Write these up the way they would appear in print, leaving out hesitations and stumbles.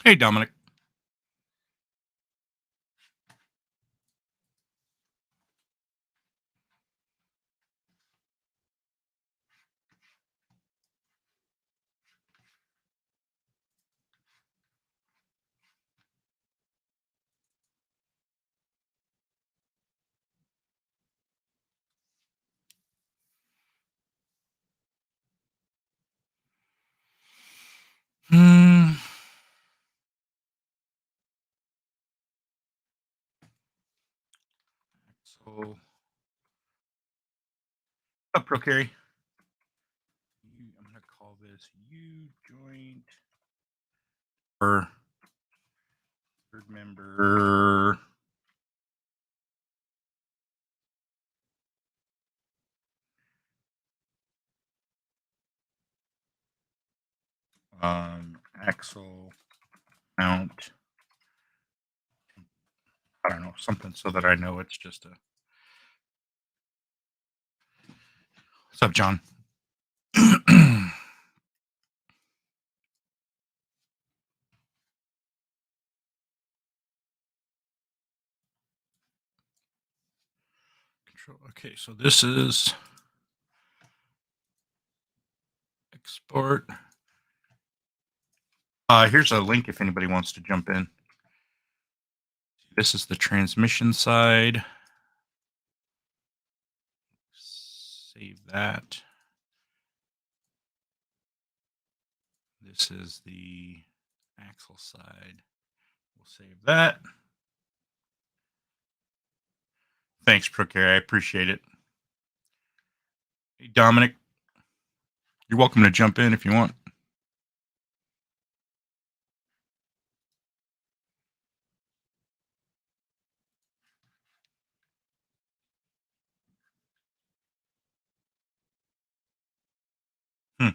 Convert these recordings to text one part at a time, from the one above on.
Hey, Dominic. Hmm. So, up, Pro Carry. I'm gonna call this U joint or third member. Axle mount. I don't know, something so that I know it's just a. What's up, John? Control. Okay, so this is export. Here's a link if anybody wants to jump in. This is the transmission side. Save that. This is the axle side. We'll save that. Thanks, Procare. I appreciate it. Hey, Dominic, you're welcome to jump in if you want. Hmm.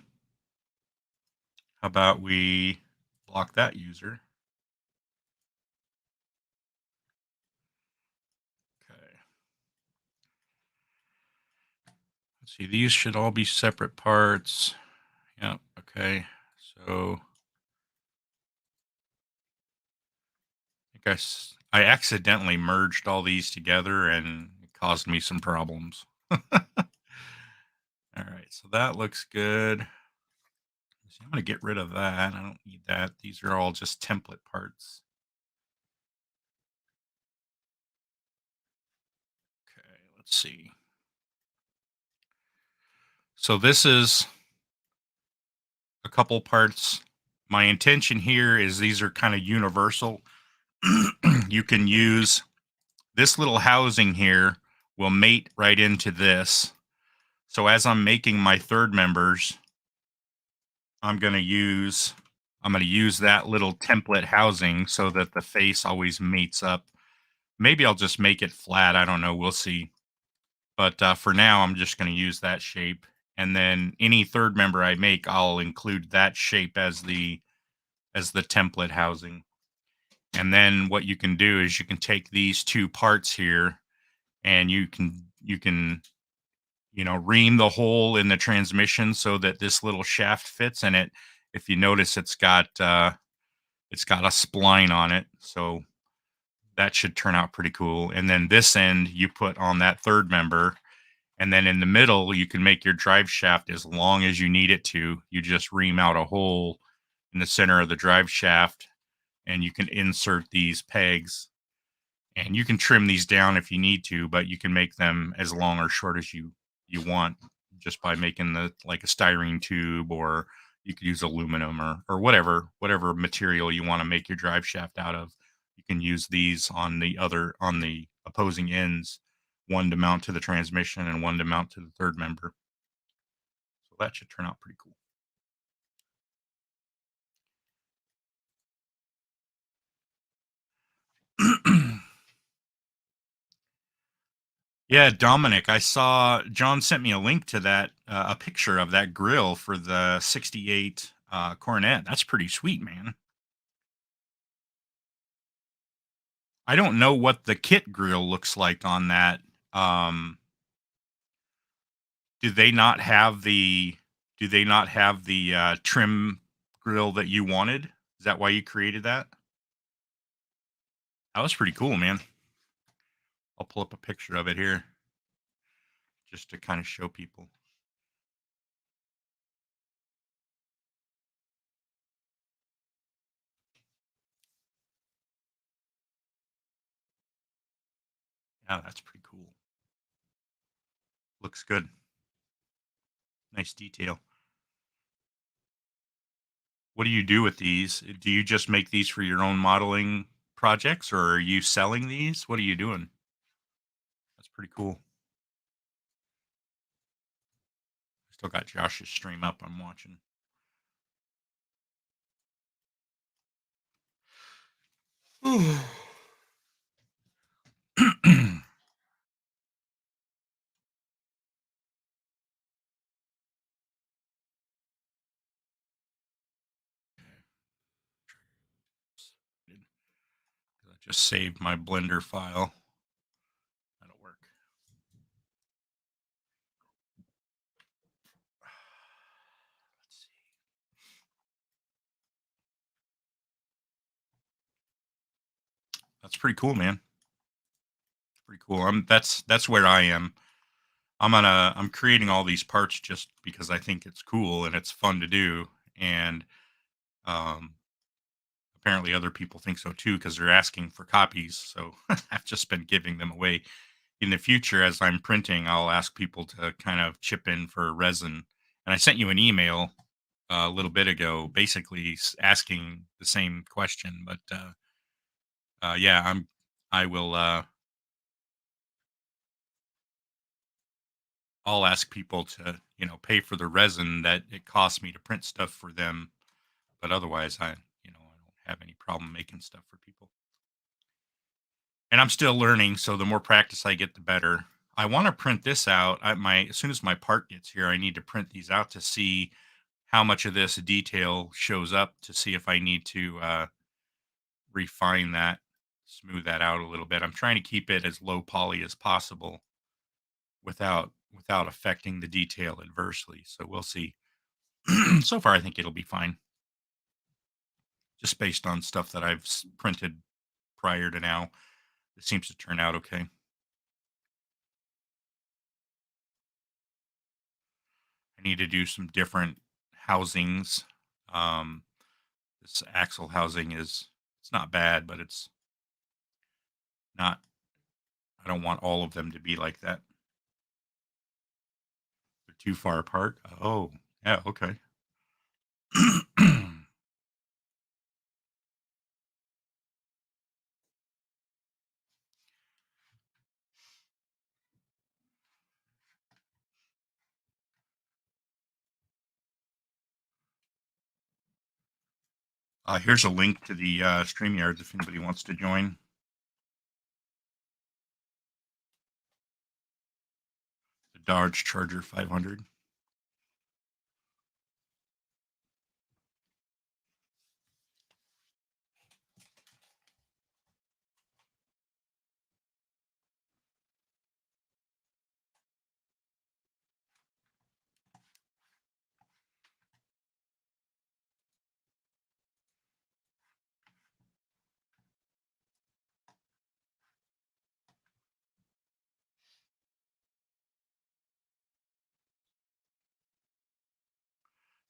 How about we block that user? Okay. Let's see. These should all be separate parts. Yep. Okay. So I accidentally merged all these together and it caused me some problems. All right. So that looks good. So I'm going to get rid of that. I don't need that. These are all just template parts. Okay. Let's see. So this is a couple parts. My intention here is these are kind of universal. You can use this little housing here will mate right into this. So as I'm making my third members, I'm going to use that little template housing so that the face always mates up. Maybe I'll just make it flat. I don't know. We'll see. But for now, I'm just going to use that shape. And then any third member I make, I'll include that shape as the template housing. And then what you can do is you can take these two parts here and you can ream the hole in the transmission so that this little shaft fits in it. If you notice, it's got a spline on it, so that should turn out pretty cool. And then this end you put on that third member, and then in the middle you can make your drive shaft as long as you need it to. You just ream out a hole in the center of the drive shaft, and you can insert these pegs, and you can trim these down if you need to, but you can make them as long or short as you want just by making the like a styrene tube, or you could use aluminum or whatever material you want to make your drive shaft out of. You can use these on the opposing ends, one to mount to the transmission and one to mount to the third member. So that should turn out pretty cool. Yeah, Dominic, I saw John sent me a link to that, a picture of that grill for the 68 Cornet. That's pretty sweet, man. I don't know what the kit grill looks like on that. Um, do they not have the trim grill that you wanted? Is that why you created that? That was pretty cool, man. I'll pull up a picture of it here just to kind of show people. Yeah, that's pretty cool. Looks good. Nice detail. What do you do with these? Do you just make these for your own modeling projects or are you selling these? What are you doing? That's pretty cool. Still got Josh's stream up. I'm watching. I just saved my Blender file. That'll work. Let's see. That's pretty cool, man. Pretty cool. That's where I am. I'm creating all these parts just because I think it's cool and it's fun to do. And um apparently other people think so too because they're asking for copies. So I've just been giving them away. In the future, as I'm printing, I'll ask people to kind of chip in for resin. And I sent you an email a little bit ago, basically asking the same question. But yeah, I will. I'll ask people to pay for the resin that it costs me to print stuff for them. But otherwise, I don't have any problem making stuff for people. And I'm still learning, so the more practice I get, the better. I want to print this out. As soon as my part gets here, I need to print these out to see how much of this detail shows up to see if I need to refine that, smooth that out a little bit. I'm trying to keep it as low poly as possible without affecting the detail adversely. So we'll see. So far, I think it'll be fine, just based on stuff that I've printed prior to now. It seems to turn out okay. I need to do some different housings. Um, this axle housing it's not bad, but it's not. I don't want all of them to be like that. They're too far apart. Oh, yeah, okay. Here's a link to the StreamYards if anybody wants to join. The Dodge Charger 500.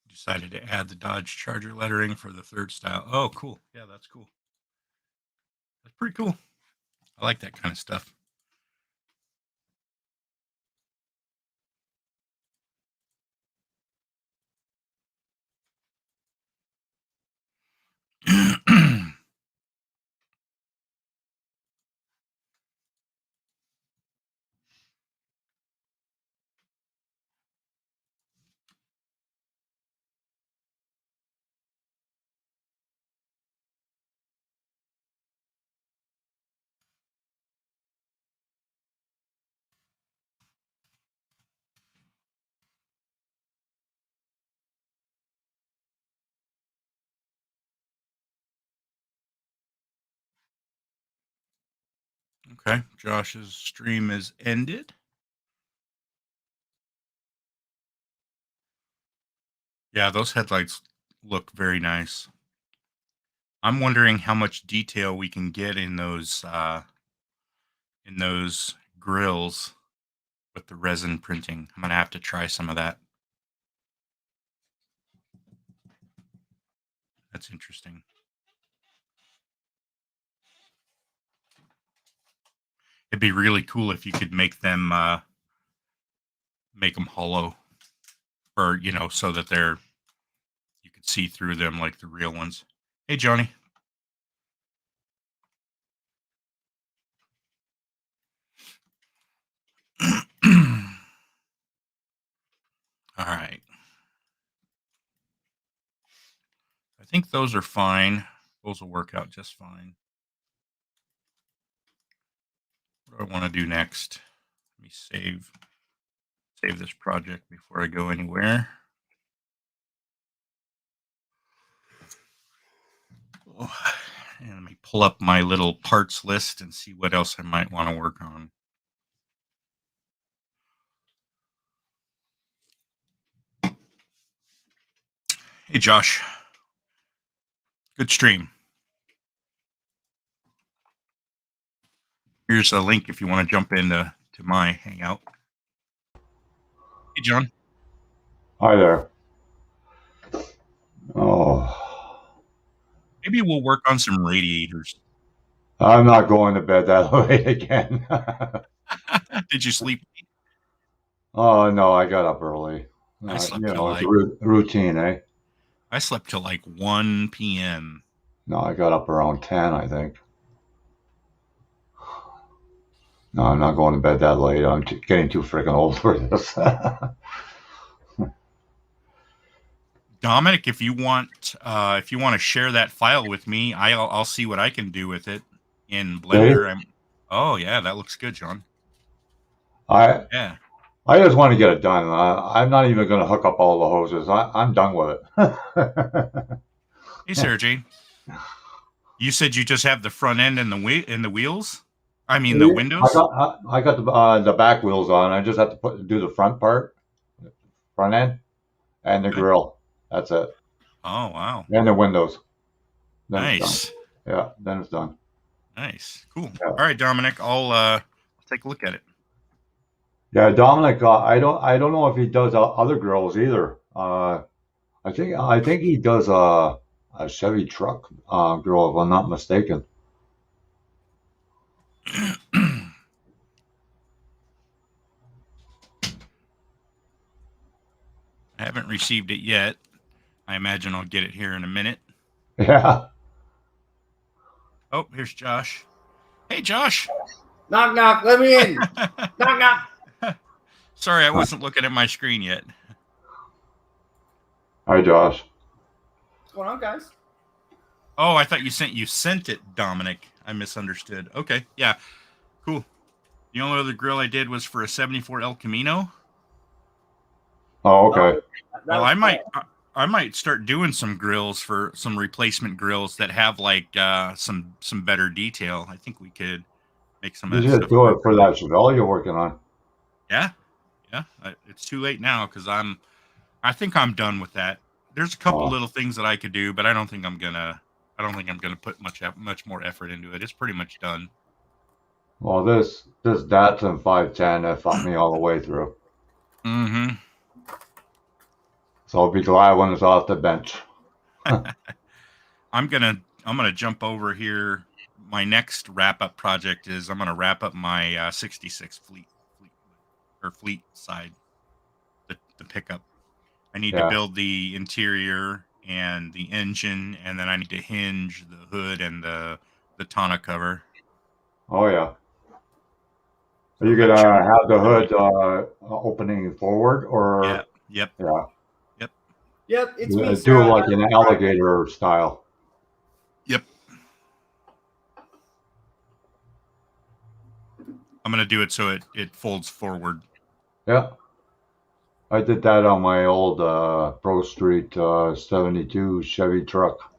Decided to add the Dodge Charger lettering for the third style. Oh, cool. Yeah, that's cool. That's pretty cool. I like that kind of stuff. Okay, Josh's stream is ended. Yeah, those headlights look very nice. I'm wondering how much detail we can get in those grills with the resin printing. I'm gonna have to try some of that. That's interesting. It'd be really cool if you could make them hollow, or so that you could see through them like the real ones. Hey, Johnny. All right. I think those are fine. Those will work out just fine. What do I want to do next? Let me save this project before I go anywhere. Oh, and let me pull up my little parts list and see what else I might want to work on. Hey, Josh. Good stream. Here's a link if you want to jump into my Hangout. Hey, John. Hi there. Oh, Maybe we'll work on some radiators. I'm not going to bed that late again. Did you sleep? Oh, no, I got up early. I slept till It's a like routine, eh? I slept till like 1 p.m. No, I got up around 10, I think. No, I'm not going to bed that late. I'm getting too freaking old for this. Dominic, if you want to share that file with me, I'll see what I can do with it in Blender. Oh yeah, that looks good, John. I Yeah. I just want to get it done. I'm not even going to hook up all the hoses. I'm done with it. Hey, Sarah Jane. You said you just have the front end and the wheels. I mean the windows. I got the back wheels on. I just have to do the front part, front end, and the Okay. grill. That's it. Oh wow. And the windows. Then it's Nice. done. Yeah, then it's done. Nice. Cool. Yeah. All right, Dominic. I'll take a look at it. Yeah, Dominic. I don't know if he does other grills either. I think he does a Chevy truck grill, if I'm not mistaken. I haven't received it yet. I imagine I'll get it here in a minute. Yeah. Oh, here's Josh. Hey, Josh. Knock, knock. Let me in. Knock, knock. Sorry, I wasn't looking at my screen yet. Hi, Josh. What's going on, guys? Oh, I thought you sent it, Dominic. I misunderstood. Okay, yeah, cool. The only other grill I did was for a 74 El Camino. Oh, okay. Well, I might start doing some grills for some replacement grills that have like some better detail. I think we could make some of You that should stuff. do it for that Chevelle you're working on. Yeah. It's too late now because I think I'm done with that. There's a couple little things that I could do, but I don't think I'm gonna put much more effort into it. It's pretty much done. Well, this Datsun 510 that fucked me all the way through. Mm-hmm. So I'll be glad when it's off the bench. I'm gonna jump over here. My next wrap up project is I'm gonna wrap up my 66 fleet side, the pickup. I need to build the interior and the engine, and then I need to hinge the hood and the tonneau cover. Oh yeah. Are you gonna have the hood opening forward, or? Yeah. Yep. Yeah. Yep, it's me, Do Sarah. like an alligator style. Yep. I'm gonna do it so it folds forward. Yeah. I did that on my old Pro Street 72 Chevy truck.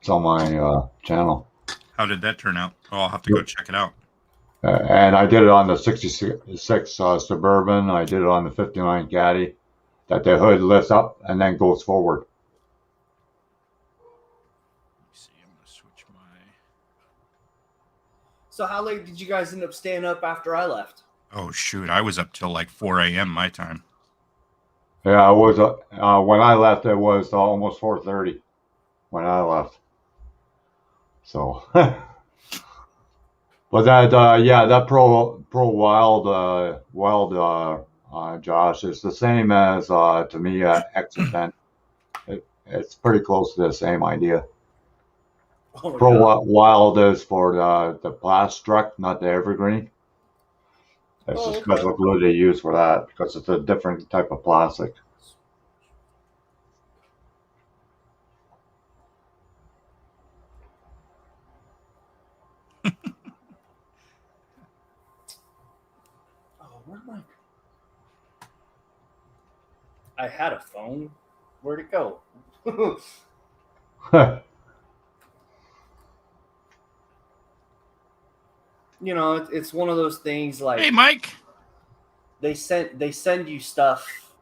It's on my channel. How did that turn out? Oh, I'll have to go check it out. And I did it on the 66 Suburban. I did it on the 59 Caddy. That the hood lifts up and then goes forward. Let me see. I'm gonna So how late did you guys end up staying up after I left? Oh shoot, I was up till like 4 a.m. my time. Yeah, I was when I left. It was almost 4:30 when I left. So, but that that pro wild Josh is the same as to me Exotent. It's pretty close to the same idea. Oh, Pro yeah. wild is for the plastic, not the evergreen. It's a Oh, special okay. glue they use for that because it's a different type of plastic. Oh, where am I had a phone. Where'd it go? You know, it's one of those things like Hey, Mike. they send you stuff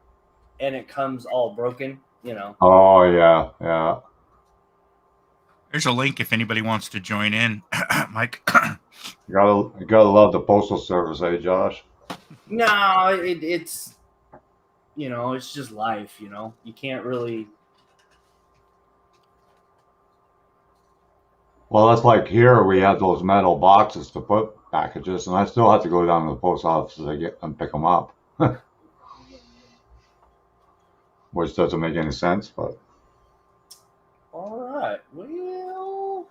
and it comes all broken. You know. Oh yeah, yeah. There's a link if anybody wants to join in. Mike. You gotta love the postal service, eh, Josh? No, it's you know, it's just life. You know, you can't really. Well, that's like here we have those metal boxes to put packages, and I still have to go down to the post office to get and pick them up, which doesn't make any sense. But All right. Well,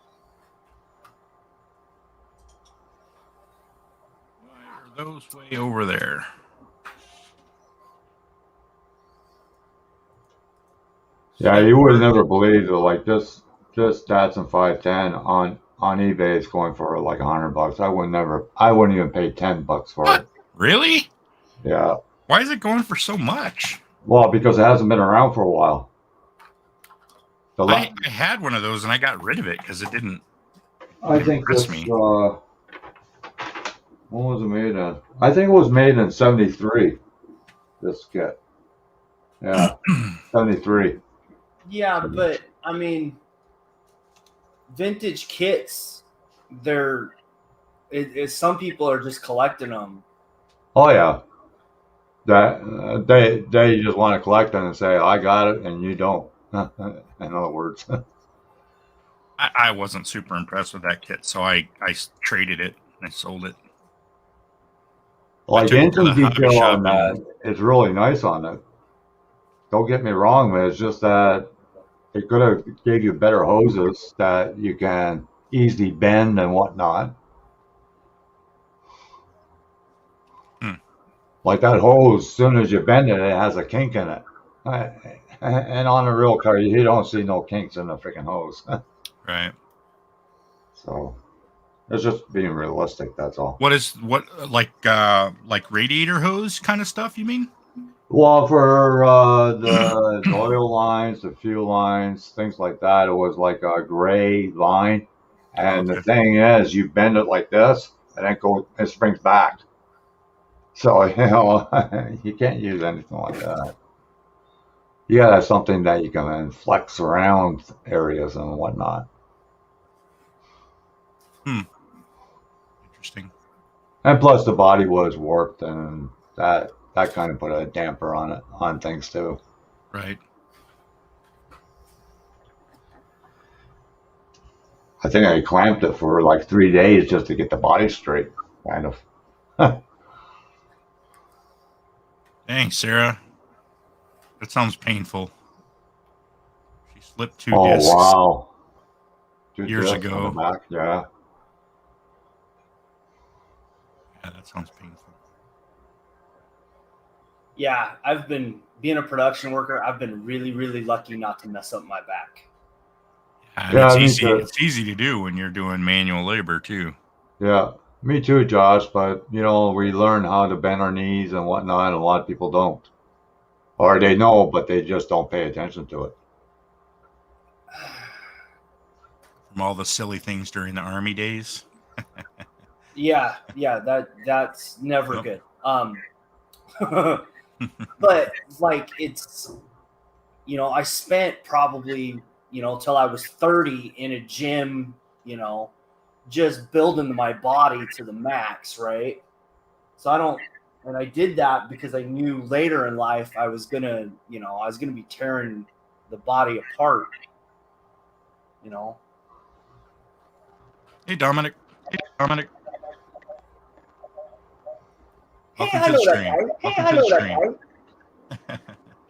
Why are those way over there? yeah, you would never believe that like this Datsun 510 on eBay is going for like $100. I wouldn't even pay $10 for What? it. Really? Yeah. Why is it going for so much? Well, because it hasn't been around for a while. I had one of those and I got rid of it because it didn't I think impress this me. when was it made in? I think it was made in 73. This kit. Yeah, 73. yeah, but I mean, vintage kits, some people are just collecting them. Oh yeah. That they just want to collect them and say I got it and you don't. In other words. I wasn't super impressed with that kit, so I traded it and I sold it. Like took it to the engine hobby detail shop on that is really nice on it. Don't get me wrong, but it's just that it could have gave you better hoses that you can easily bend and whatnot. Hmm. Like that hose, as soon as you bend it, it has a kink in it. And on a real car, you don't see no kinks in the freaking hose. Right. So it's just being realistic. That's all. What like radiator hose kind of stuff? You mean? Well, for the oil lines, the fuel lines, things like that, it was like a gray line. And the Okay. thing is, you bend it like this, and it springs back. So you know you can't use anything like that. You gotta have something that you can then flex around areas and whatnot. Interesting. And plus, the body was warped, and that kind of put a damper on things too. Right. I think I clamped it for like 3 days just to get the body straight, kind of. Dang, Sarah. That sounds painful. She slipped 2 Oh discs wow, two years discs on the ago. back, yeah. Yeah, that sounds painful. Yeah, I've been being a production worker. I've been really, really lucky not to mess up my back. And Yeah, it's me easy. too. It's easy to do when you're doing manual labor too. Yeah, me too, Josh. But you know, we learn how to bend our knees and whatnot, and a lot of people don't, or they know, but they just don't pay attention to it. From all the silly things during the army days. Yeah, that's never Yep. good. But like it's I spent probably till I was 30 in a gym, just building my body to the max, right? So and I did that because I knew later in life I was gonna be tearing the body apart, you know. Hey, Dominic. Dominic, Hey, Welcome I to the know that stream. guy. Hey, Welcome I to the know that stream. guy.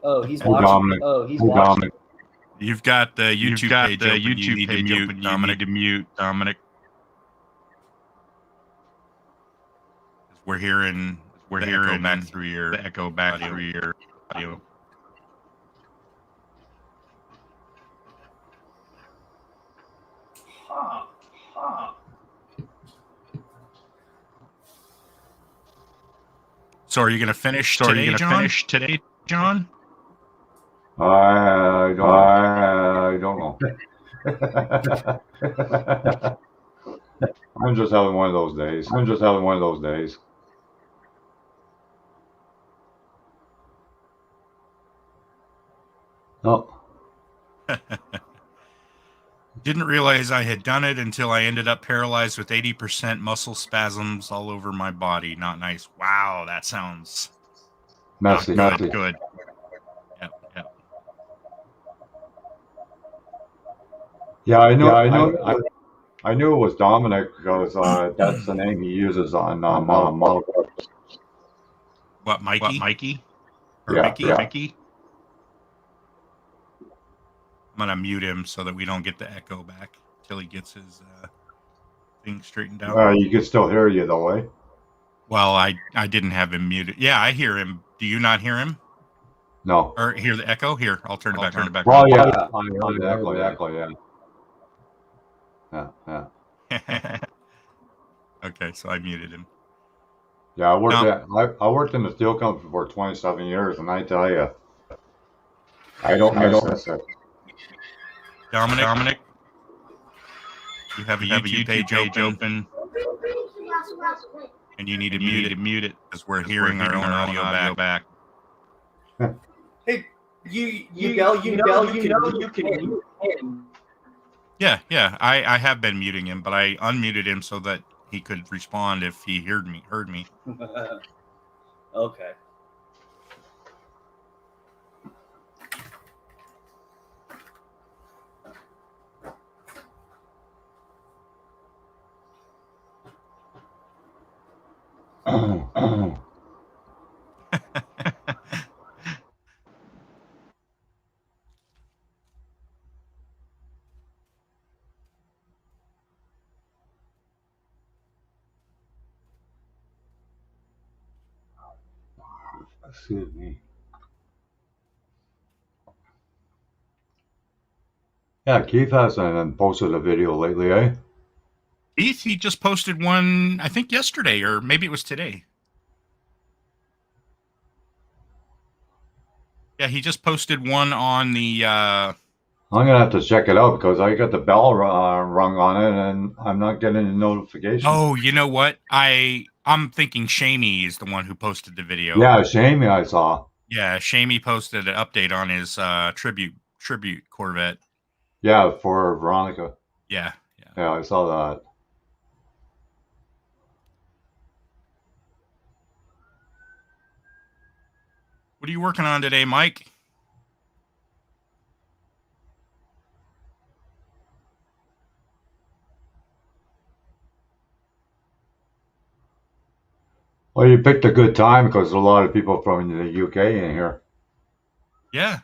Oh, he's Hey, watching. Dominic. Oh, he's Hey, watching. Dominic. You've got the you've YouTube got page the open. You YouTube need to page mute open. You Dominic. need to mute Dominic. We're hearing We're the echo hearing back through your the echo back audio. through your audio. Huh. Huh. So are you going to finish So are you today, going to John? finish today, John? I don't know. I'm just having one of those days. Oh, Didn't realize I had done it until I ended up paralyzed with 80% muscle spasms all over my body. Not nice. Wow, that sounds messy. not Good. Good. Yep. Yep. Yeah, I know. I knew it was Dominic because that's the name he uses on model. What, Mikey? What, Mikey? Or Yeah, Mickey? yeah. Mickey? I'm going to mute him so that we don't get the echo back till he gets his thing straightened out. You can still hear you though, eh? Well, I didn't have him muted. Yeah, I hear him. Do you not hear him? No. Or hear the echo? Here, I'll turn it back on. Oh yeah, I heard the echo. Yeah. Okay, so I muted him. Yeah, I worked in the steel company for 27 years, and I tell you, I don't miss it. Dominic, you have a YouTube page open, and you need to mute it because we're hearing our own audio back. Hey, you can. Yeah. I have been muting him, but I unmuted him so that he could respond if he heard me. Okay. Excuse me. Yeah, Keith hasn't posted a video lately, eh? Keith, he just posted one, I think yesterday, or maybe it was today. Yeah, he just posted one on the. I'm gonna have to check it out because I got the bell rung on it, and I'm not getting a notification. Oh, you know what? I'm thinking Shamey is the one who posted the video. Yeah, Shamey, I saw. Yeah, Shamey posted an update on his tribute Corvette. Yeah, for Veronica. Yeah. Yeah, I saw that. What are you working on today, Mike? Well, you picked a good time because there's a lot of people from the UK in here. Yeah.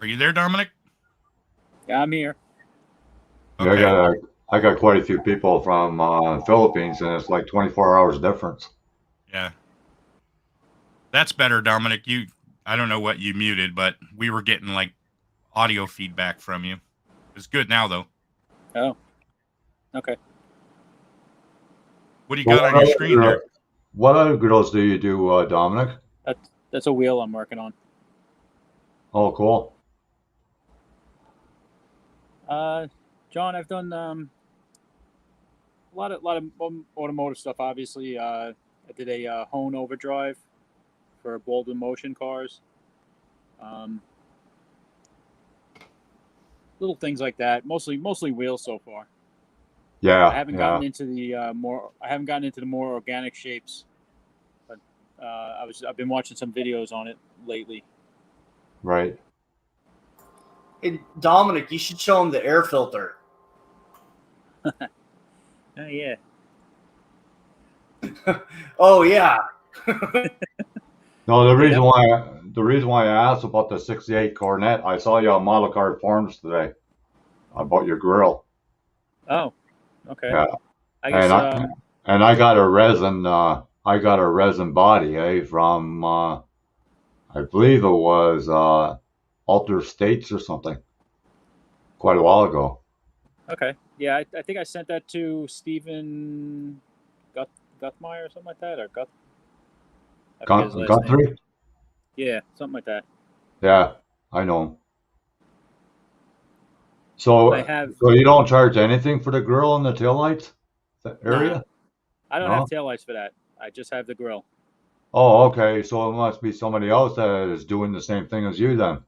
Are you there, Dominic? Yeah, I'm here. Yeah, Okay. I got quite a few people from Philippines, and it's like 24 hours difference. Yeah. That's better, Dominic. I don't know what you muted, but we were getting like audio feedback from you. It's good now, though. Oh, okay. What do you got on your screen there? What other grills do you do, Dominic? That's a wheel I'm working on. Oh, cool. John, I've done a lot of automotive stuff. Obviously, I did a Hone Overdrive for Bolden Motion cars. little things like that. Mostly wheels so far. I Yeah, haven't yeah, gotten into the more organic shapes, but I've been watching some videos on it lately. right. Hey, Dominic, you should show him the air filter. Oh yeah. Oh yeah. No, Yeah, the reason why I asked about the '68 Cornet, I saw you on Model Car Forums today about your grill. Oh, okay. Yeah, I guess and I got a resin body, from I believe it was Alter States or something, quite a while ago. okay. Yeah, I think I sent that to Stephen Guthmeyer or something like that, or Guth. I forget his last name. Guthrie? Yeah, something like that. Yeah, I know him. I So, have so you don't charge anything for the grill and the taillights area? Nah. I don't have No? taillights for that. I just have the grill. Oh, okay. So it must be somebody else that is doing the same thing as you then.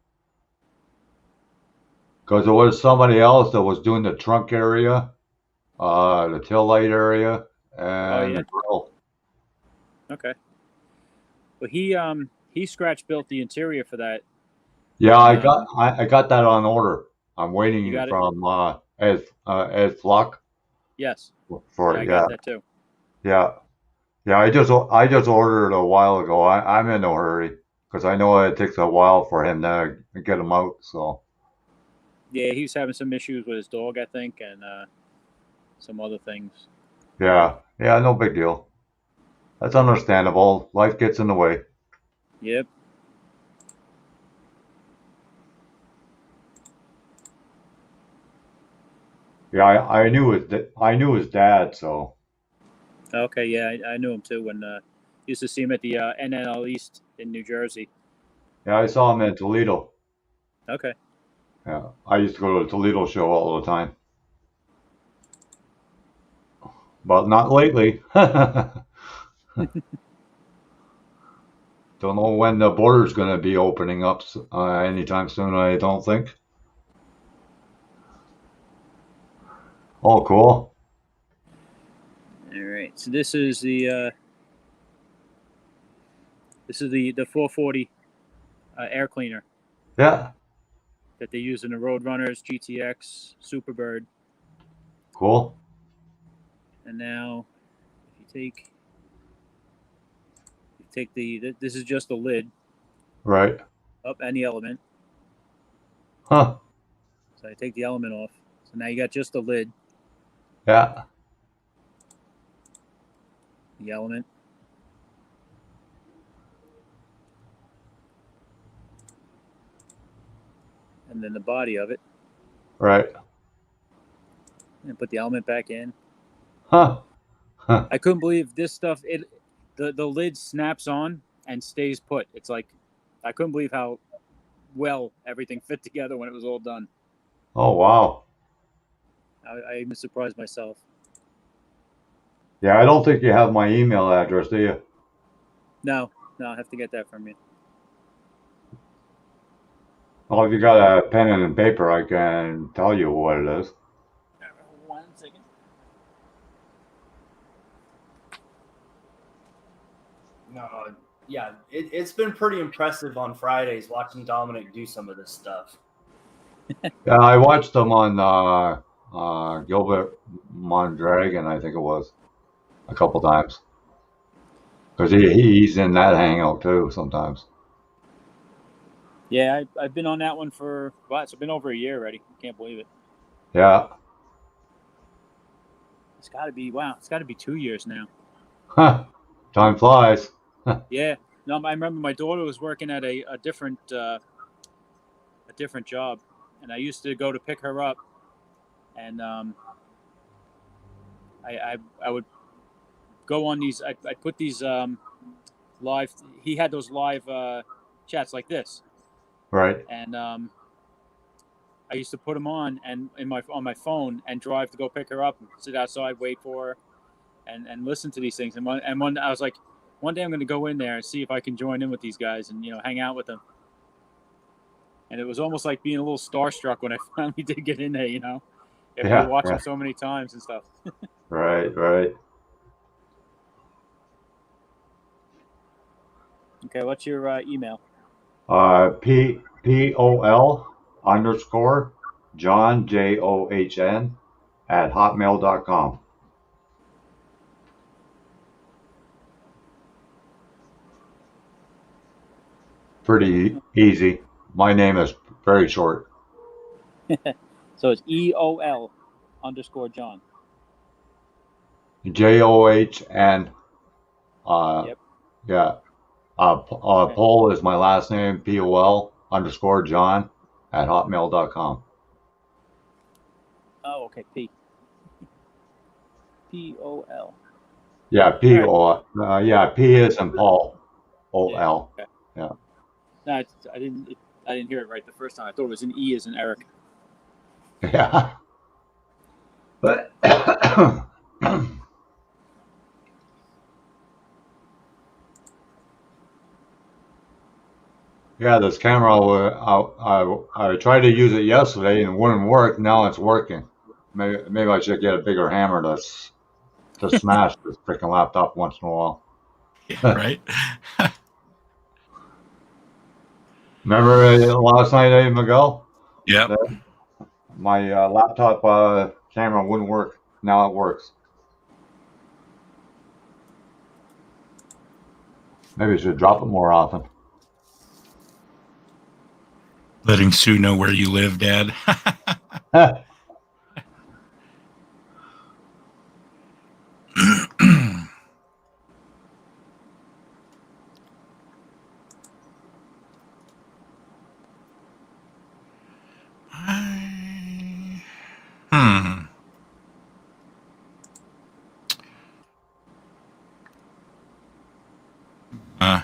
Because there was somebody else that was doing the trunk area, the tail light area, Oh and yeah. the grill. Okay. Well, he scratch built the interior for that. Yeah, And I got that on order. I'm you waiting got it. from Ed Flock Yes. for Yeah, I it. got Yeah, that too. yeah, yeah. I just ordered it a while ago. I'm in no hurry because I know it takes a while for him to get them out. So Yeah, he was having some issues with his dog, I think, and some other things. yeah, yeah, no big deal. That's understandable. Life gets in the way. Yep. Yeah, I knew his dad. So Okay. Yeah, I knew him too when used to see him at the NNL East in New Jersey. yeah, I saw him in Toledo. Okay. Yeah, I used to go to the Toledo show all the time, but not lately. Don't know when the border's going to be opening up anytime soon. I don't think. Oh, cool. All right. So this is the 440 air cleaner Yeah, that they use in the Roadrunners, GTX, Superbird, cool. and now if you take this is just the lid Right. up and the element. Huh. So I take the element off. So now you got just the lid, Yeah. the element, and then the body of it, Right. and put the element back in. Huh. Huh. I couldn't believe this stuff. The lid snaps on and stays put. It's like I couldn't believe how well everything fit together when it was all done. Oh, wow. I even surprised myself. Yeah, I don't think you have my email address, do you? No, I have to get that from you. Well, if you got a pen and paper, I can tell you what it is. 1 second. No, yeah, it's been pretty impressive on Fridays watching Dominic do some of this stuff. Yeah, I watched them on Gilbert Mondragon, I think it was, a couple times. Because he's in that hangout too sometimes. Yeah, I've been on that one for it's been over a year already. Can't believe it. Yeah. It's got to be 2 years now. Huh. Time flies. Yeah. No, I remember my daughter was working at a different job, and I used to go to pick her up, and I would go on these. I put these live. He had those live chats like this, Right. and I used to put them on and on my phone and drive to go pick her up, and sit outside, wait for her, and listen to these things. And one I was like, one day I'm going to go in there and see if I can join in with these guys and hang out with them. and it was almost like being a little starstruck when I finally did get in there. You know, after Yeah, you watch yeah. him so many times and stuff. Right, right. Okay, what's your email? POL_John JOHN at hotmail.com. Pretty easy. My name is very short. So it's EOL_John. JOHN. Yep. Yeah. Okay. Paul is my last name. POL_John at hotmail.com. Oh, okay. POL. Yeah, All right. yeah, P is in Paul. Yeah. OL. Okay. Yeah. No, I didn't. I didn't hear it right the first time. I thought it was an E as in Eric. Yeah. But yeah, this camera, I tried to use it yesterday and it wouldn't work. Now it's working. Maybe I should get a bigger hammer to smash this freaking laptop once in a while. Yeah, right. Remember last night, Miguel? Yep. My laptop camera wouldn't work. Now it works. Maybe I should drop it more often. Letting Sue know where you live, Dad. Hmm. Uh,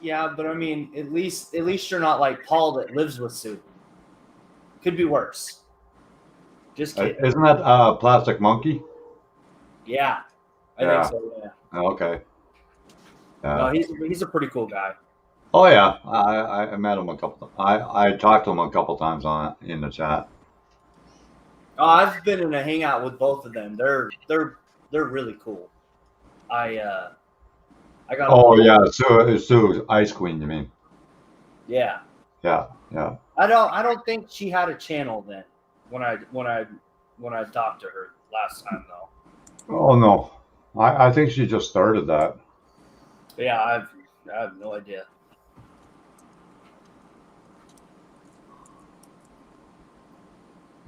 Yeah, but I mean, at least you're not like Paul that lives with Sue. Could be worse. Just kidding. Isn't that Plastic Monkey? Yeah, I Yeah. think so. Yeah. Okay. No, he's a pretty cool guy. Oh yeah, I met him a couple. I talked to him a couple times in the chat. Oh, I've been in a hangout with both of them. They're really cool. I got Oh along. yeah, Sue Ice Queen, you mean? Yeah. Yeah, yeah. I don't think she had a channel then when I talked to her last time though. Oh no, I think she just started that. But yeah, I have no idea.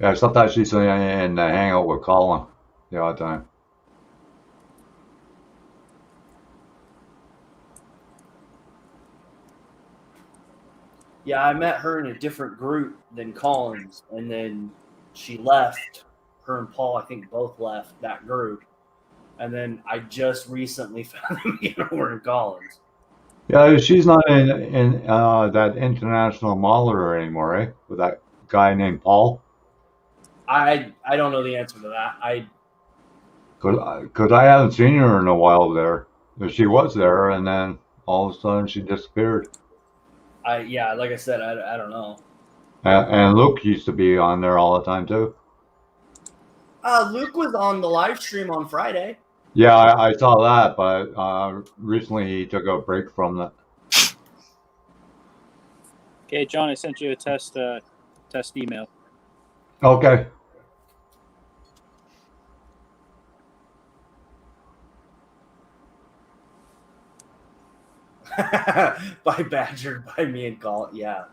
Yeah, sometimes she's in the hangout with Colin the odd time. Yeah, I met her in a different group than Collins, and then she left. Her and Paul, I think, both left that group, and then I just recently found them again over in Collins. Yeah, she's not in that international mauler anymore, right? With that guy named Paul. I don't know the answer to that. Cause I haven't seen her in a while there. She was there, and then all of a sudden she disappeared. Yeah, like I said, I don't know. And Luke used to be on there all the time too. Luke was on the live stream on Friday. Yeah, I saw that, but recently he took a break from that. Okay, John, I sent you a test email. Okay. By Badger, by me and Colin. Yeah.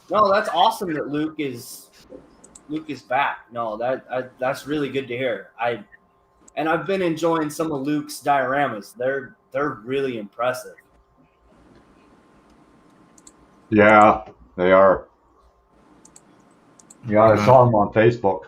No, that's awesome that Luke is back. No, that's really good to hear. I've been enjoying some of Luke's dioramas. They're really impressive. Yeah, they are. Yeah, I saw them on Facebook.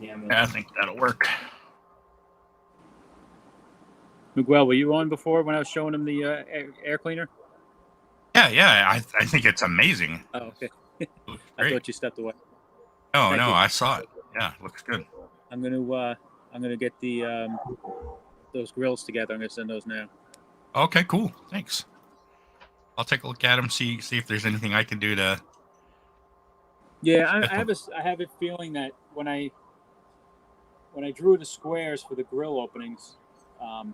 Damn it. Yeah, I think that'll work. Miguel, were you on before when I was showing him the air cleaner? Yeah. I think it's amazing. Oh, okay. It looks I great. thought you stepped away. No, Thank you. I saw it. Yeah, it looks good. I'm gonna get the those grills together. I'm gonna send those now. Okay, cool. Thanks. I'll take a look at them, see if there's anything I can do to. Yeah, I have a feeling that when I drew the squares for the grill openings, I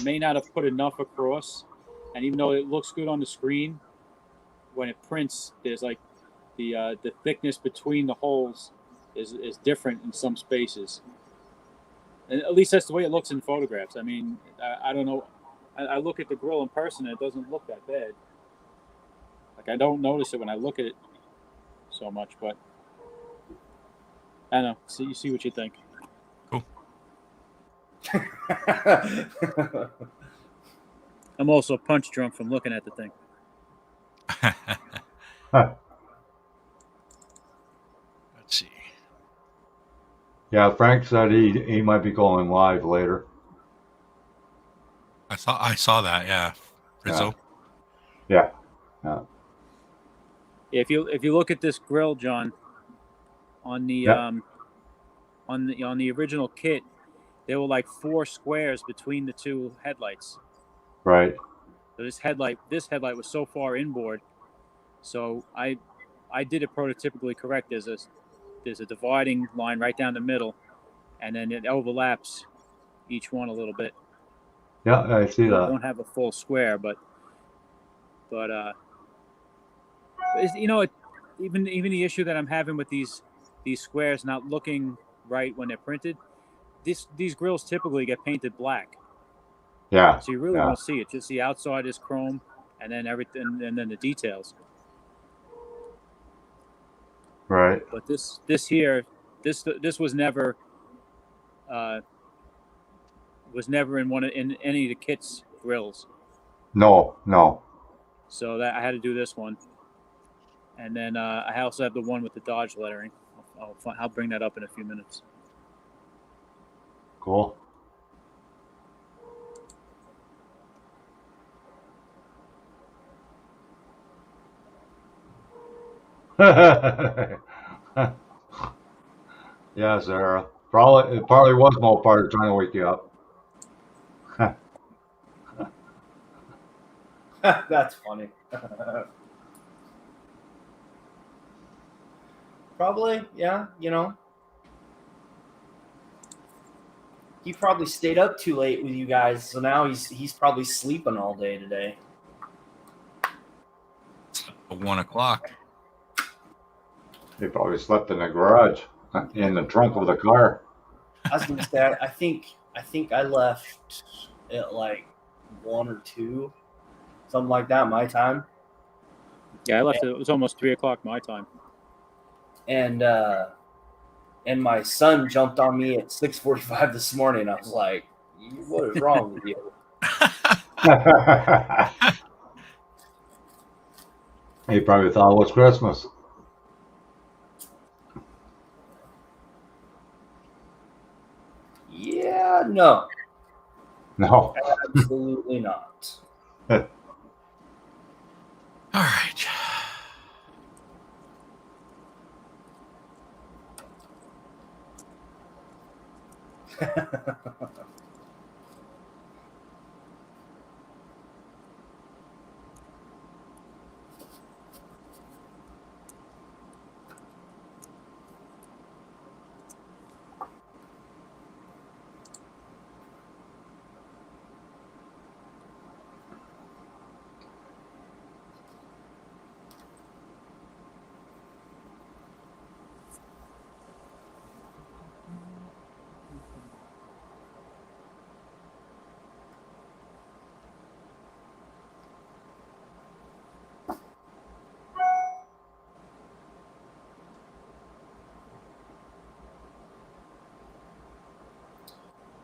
may not have put enough across, and even though it looks good on the screen, when it prints, there's like the thickness between the holes is different in some spaces, and at least that's the way it looks in photographs. I mean, I don't know. I look at the grill in person, and it doesn't look that bad. Like I don't notice it when I look at it so much, but I don't know. So you see what you think. Cool. I'm also punch drunk from looking at the thing. Huh. Let's see. Yeah, Frank said he might be going live later. I saw that. Yeah, Rizzo. Yeah. If you look at this grill, John, on the Yeah. on the original kit, there were like 4 squares between the 2 headlights. Right. So this headlight was so far inboard. So I did it prototypically correct. There's a dividing line right down the middle, and then it overlaps each one a little bit. Yeah, I see You that. don't have a full square, but it's, even the issue that I'm having with these squares not looking right when they're printed. These grills typically get painted black, Yeah. so you really Yeah. won't see it. Just the outside is chrome, and then everything, and then the details. Right. But this was never in any of the kit's grills. No. So that I had to do this one, and then I also have the one with the Dodge lettering. I'll bring that up in a few minutes. Cool. Yeah, Sarah. It probably was Mo part trying to wake you up. That's funny. Probably, yeah. He probably stayed up too late with you guys, so now he's probably sleeping all day today. It's 1:00. He probably slept in the garage, in the trunk of the car. I was gonna say, I think I left at like 1 or 2, something like that, my time. Yeah, I left. It was almost 3:00 my time. And my son jumped on me at 6:45 this morning. I was like, "What is wrong with you?" He probably thought it was Christmas. Yeah, no, No. absolutely not. All right.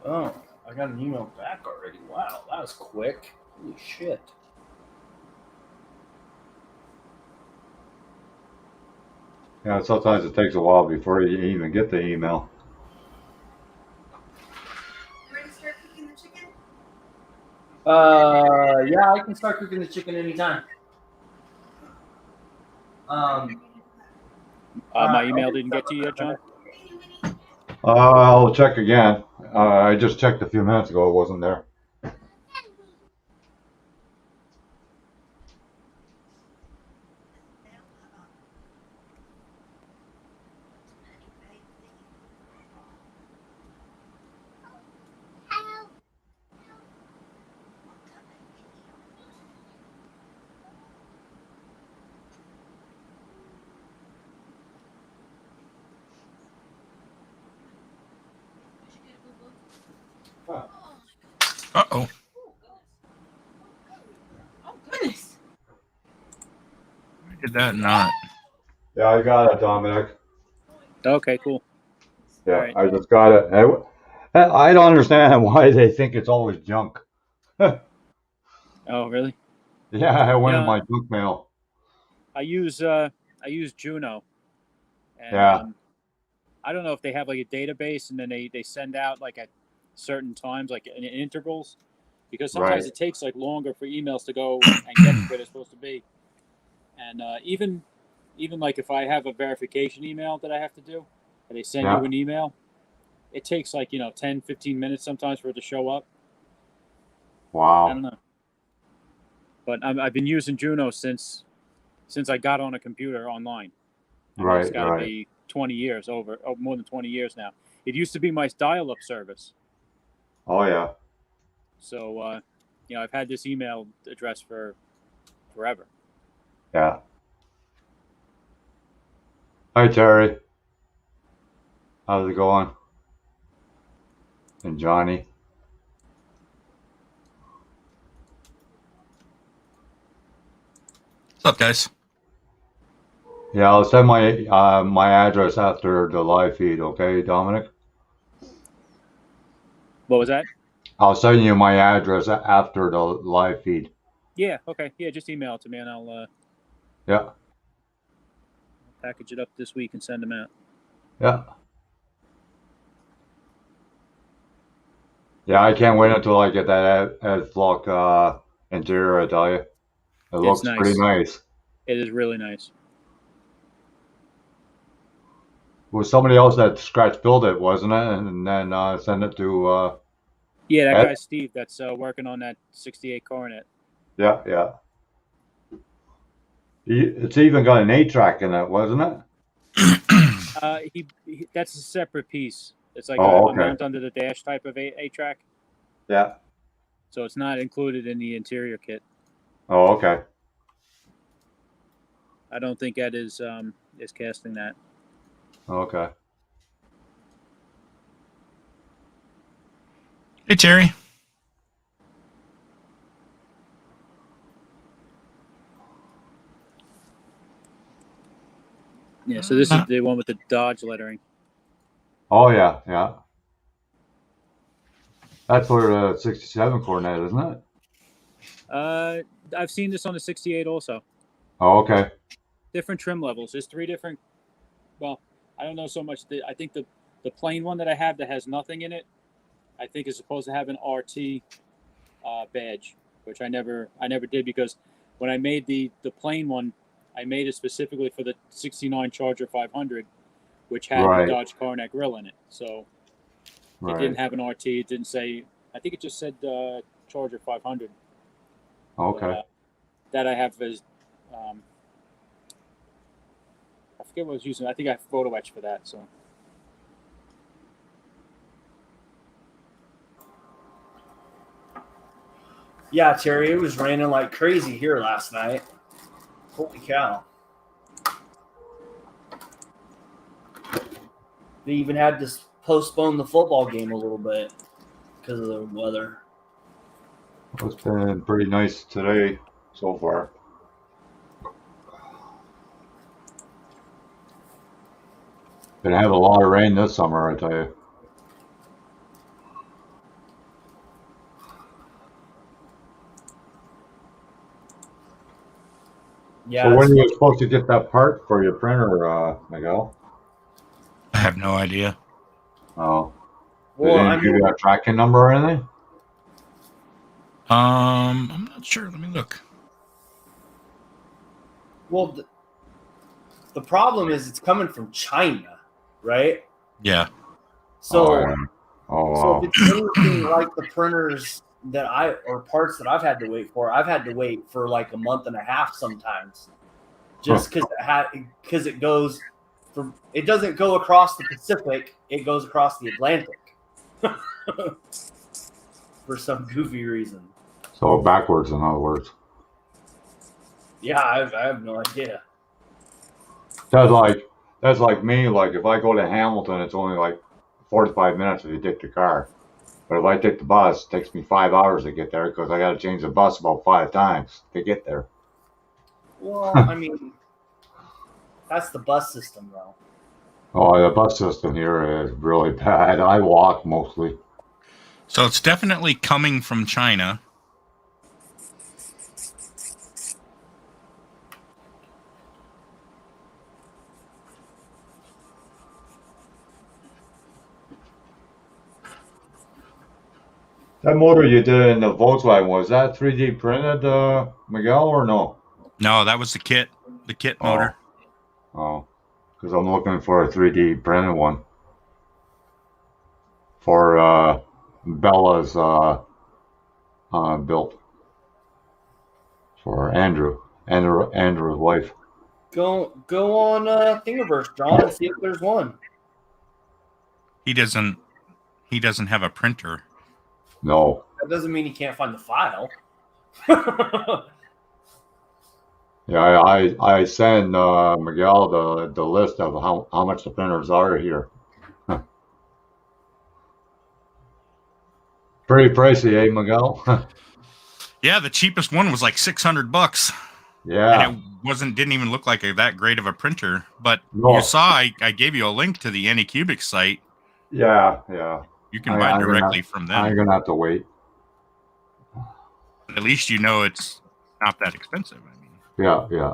Oh, I got an email back already. Wow, that was quick. Holy shit. Yeah, sometimes it takes a while before you even get the email. Yeah, I can start cooking the chicken anytime. My email didn't get to you yet, John? I'll check again. I just checked a few minutes ago. It wasn't there. Uh-oh. Oh goodness. Why did that not? Yeah, I got it, Dominic. Okay, cool. Yeah, All right. I just got it. I don't understand why they think it's always junk. Oh, really? Yeah, it went in Yeah. my junk mail. I use Juno, and Yeah. I don't know if they have like a database, and then they send out like at certain times, like in intervals, because sometimes Right. it takes like longer for emails to go and get to where they're supposed to be. And even like if I have a verification email that I have to do, and they send Yeah. you an email, it takes like 10, 15 minutes sometimes for it to show up. I don't Wow. know, but I've been using Juno since I got on a computer online. I mean, it's Right, got to right. be 20 years more than 20 years now. It used to be my dial-up service. Oh, yeah. So, I've had this email address for forever. Yeah. Hi, Terry. How's it going? And Johnny. What's up, guys? Yeah, I'll send my address after the live feed, okay, Dominic? What was that? I'll send you my address after the live feed. Yeah, okay. Yeah, just email it to me and I'll Yeah. package it up this week and send them out. Yeah. Yeah, I can't wait until I get that Flock interior, I tell you. It looks nice. pretty nice. It is really nice. It was somebody else that scratch built it, wasn't it? And then send it to Yeah, that Ed? guy Steve that's working on that 68 Coronet. Yeah, yeah. It's even got an 8-track in it, wasn't it? He that's a separate piece. It's like Oh, a okay. mount under the dash type of a track. Yeah. So it's not included in the interior kit. Oh, okay. I don't think Ed is casting that. Okay. Hey, Terry. Yeah, so this is the one with the Dodge lettering. Oh, yeah, yeah. That's for the 67 Coronet, isn't it? I've seen this on the 68 also. Oh, okay. Different trim levels. There's 3 different. Well, I don't know so much. I think the plain one that I have that has nothing in it, I think is supposed to have an RT badge, which I never did because when I made the plain one, I made it specifically for the 69 Charger 500, which had Right. the Dodge Coronet grill in it. So it didn't have an RT. It didn't say. I think it just said Charger 500. Okay. But, that I have as. I forget what I was using. I think I have photo etch for that. So. Yeah, Terry, it was raining like crazy here last night. Holy cow. They even had to postpone the football game a little bit because of the weather. It's been pretty nice today so far. Gonna have a lot of rain this summer, I tell you. Yeah. So when are you supposed to get that part for your printer, Miguel? I have no idea. Oh. Well, They didn't give you a tracking number or anything? I'm not sure. Let me look. Well, the problem is it's coming from China, right? Yeah. So, yeah. Oh, so if wow. it's anything like the printers that or parts that I've had to wait for, I've had to wait for like a month and a half sometimes, just because it goes from, it doesn't go across the Pacific, it goes across the Atlantic for some goofy reason. So backwards, in other words. Yeah, I have no idea. That's like me. Like if I go to Hamilton, it's only like 45 minutes if you take the car. But if I take the bus, it takes me 5 hours to get there because I got to change the bus about 5 times to get there. Well, I mean, that's the bus system, though. Oh, the bus system here is really bad. I walk mostly. So it's definitely coming from China. That motor you did in the Volkswagen, was that 3D printed, Miguel, or no? No, that was the kit motor. Oh, because I'm looking for a 3D printed one for Bella's built for Andrew's wife. Go on Thingiverse, John, and see if there's one. He doesn't have a printer. No. That doesn't mean he can't find the file. Yeah, I send Miguel the list of how much the printers are here. Pretty pricey, eh, Miguel? Yeah, the cheapest one was like $600. Yeah. And it didn't even look like that great of a printer. But No. you saw I gave you a link to the Anycubic site. Yeah. You can buy directly from them. I'm gonna have to wait. At least you know it's not that expensive. I mean, Yeah.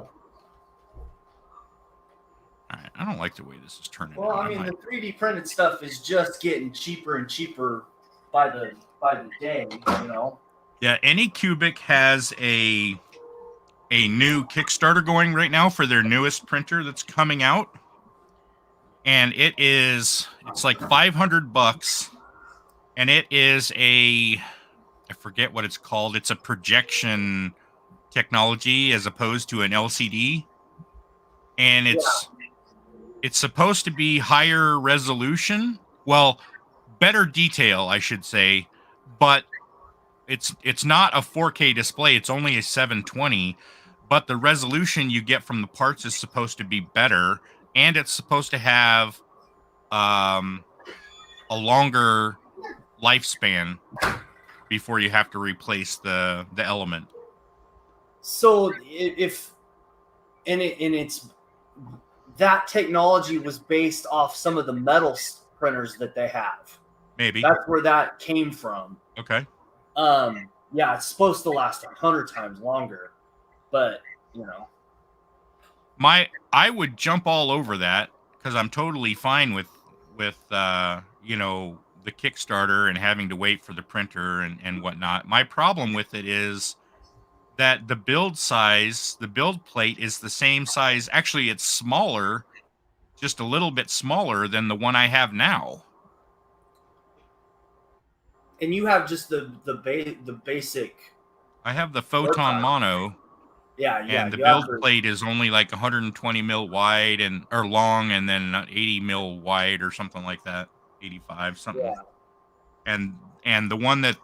I don't like the way this is turning Well, out. I mean, the 3D printed stuff is just getting cheaper and cheaper by the day, you know. Yeah, Anycubic has a new Kickstarter going right now for their newest printer that's coming out, and it's like $500, and it is I forget what it's called. It's a projection technology as opposed to an LCD, and it's supposed to be higher resolution. Well, better detail, I should say, but it's not a 4K display. It's only a 720, but the resolution you get from the parts is supposed to be better, and it's supposed to have a longer lifespan before you have to replace the element. So it's that technology was based off some of the metal printers that they have. Maybe that's where that came from. Okay. Yeah, it's supposed to last 100 times longer, but you know, I would jump all over that because I'm totally fine with you know, the Kickstarter and having to wait for the printer and whatnot. My problem with it is that the build plate is the same size. Actually, it's smaller, just a little bit smaller than the one I have now. And you have just the basic. I have the Photon Mono. Yeah. And the build plate is only like 120 mil wide or long, and then 80 mil wide or something like that, 85 something. Yeah. And the one that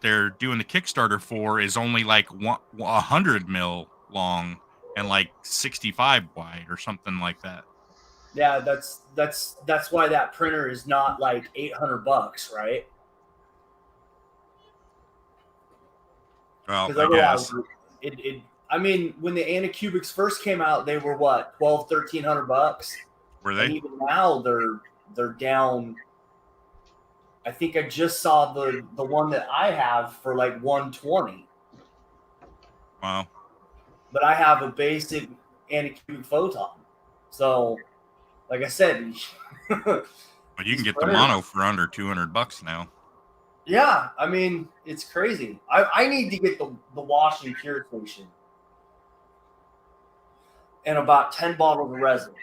they're doing the Kickstarter for is only like 100 mil long and like 65 wide or something like that. Yeah, that's why that printer is not like $800, right? Well, I guess. I mean, when the Anycubics first came out, they were what, $1,200-$1,300? Were they? And even now they're down. I think I just saw the one that I have for like $120. Wow. But I have a basic Anycubic Photon. So, like I said, but you can get the mono for under $200 now. Yeah, I mean, it's crazy. I need to get the wash and cure station and about 10 bottles of resin.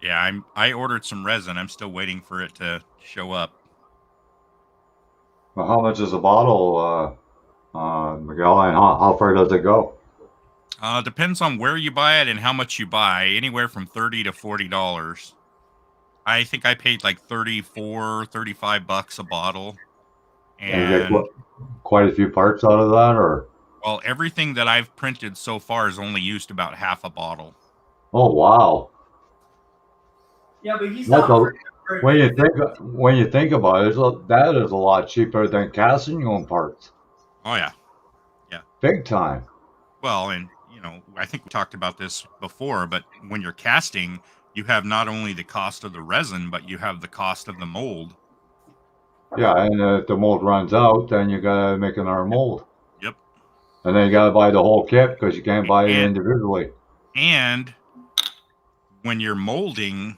Yeah, I ordered some resin. I'm still waiting for it to show up. Well, how much is a bottle, Miguel, and how far does it go? Depends on where you buy it and how much you buy. Anywhere from $30 to $40. I think I paid like 34, 35 bucks a bottle. And you get And quite a few parts out of that, or? well, everything that I've printed so far has only used about half a bottle. Oh, wow. Yeah, but he's That's not a, when you think about it, that is a lot cheaper than casting your own parts. Oh yeah. Big time. Well, and I think we talked about this before, but when you're casting, you have not only the cost of the resin, but you have the cost of the mold. Yeah, and if the mold runs out, then you gotta make another mold. Yep. And then you gotta buy the whole kit because you can't buy it And individually. and when you're molding,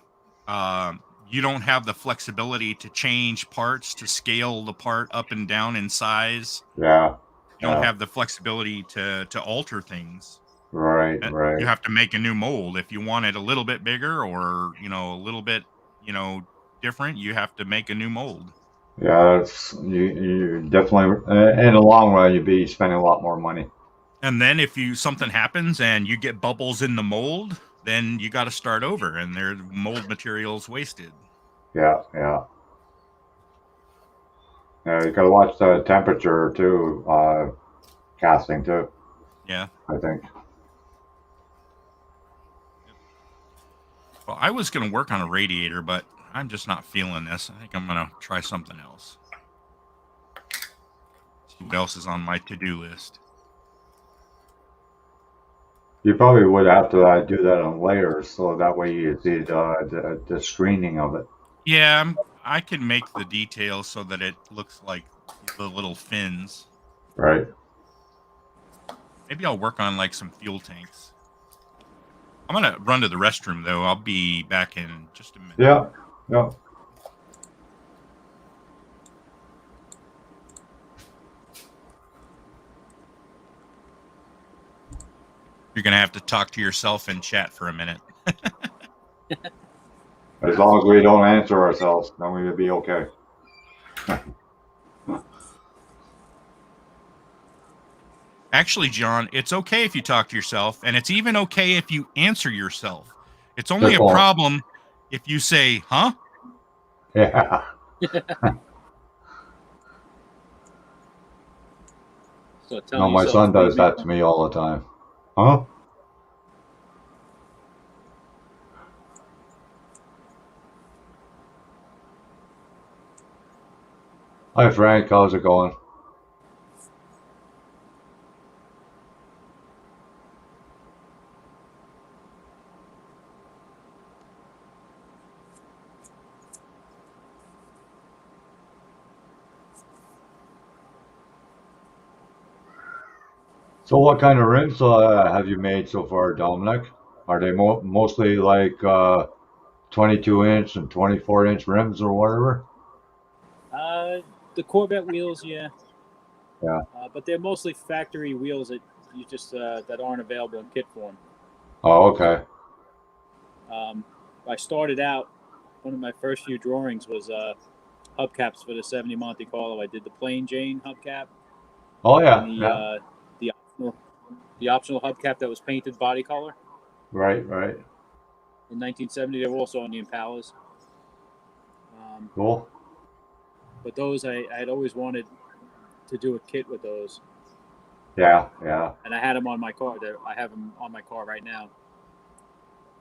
you don't have the flexibility to change parts to scale the part up and down in size. Yeah. You don't have the flexibility to alter things. Right. You have to make a new mold if you want it a little bit bigger or a little bit different. You have to make a new mold. Yeah, you definitely in the long run you'd be spending a lot more money. And then if something happens and you get bubbles in the mold, then you got to start over, and their mold material's wasted. Yeah. You gotta watch the temperature too, casting too. Yeah. I think. Well, I was going to work on a radiator, but I'm just not feeling this. I think I'm going to try something else. See what else is on my to-do list. You probably would have to do that on layers, so that way you see the screening of it. Yeah, I can make the details so that it looks like the little fins. Right. Maybe I'll work on like some fuel tanks. I'm going to run to the restroom, though. I'll be back in just a minute. Yeah. You're going to have to talk to yourself and chat for a minute. As long as we don't answer ourselves, then we will be okay. Actually, John, it's okay if you talk to yourself, and it's even okay if you answer yourself. It's only a problem if you say, huh? Yeah. No, my son does that to me all the time. Huh? Hi, Frank. How's it going? So what kind of rims have you made so far, Dominic? Are they mostly like 22-inch and 24-inch rims or whatever? The Corvette wheels, yeah. Yeah. But they're mostly factory wheels that you just that aren't available in kit form. Oh, okay. I started out, one of my first few drawings was hubcaps for the 70 Monte Carlo. I did the plain Jane hubcap. Oh yeah. And the optional hubcap that was painted body color. Right. In 1970, they were also on the Impalas. Cool. But those, I had always wanted to do a kit with those. Yeah. And I had them on my car. I have them on my car right now.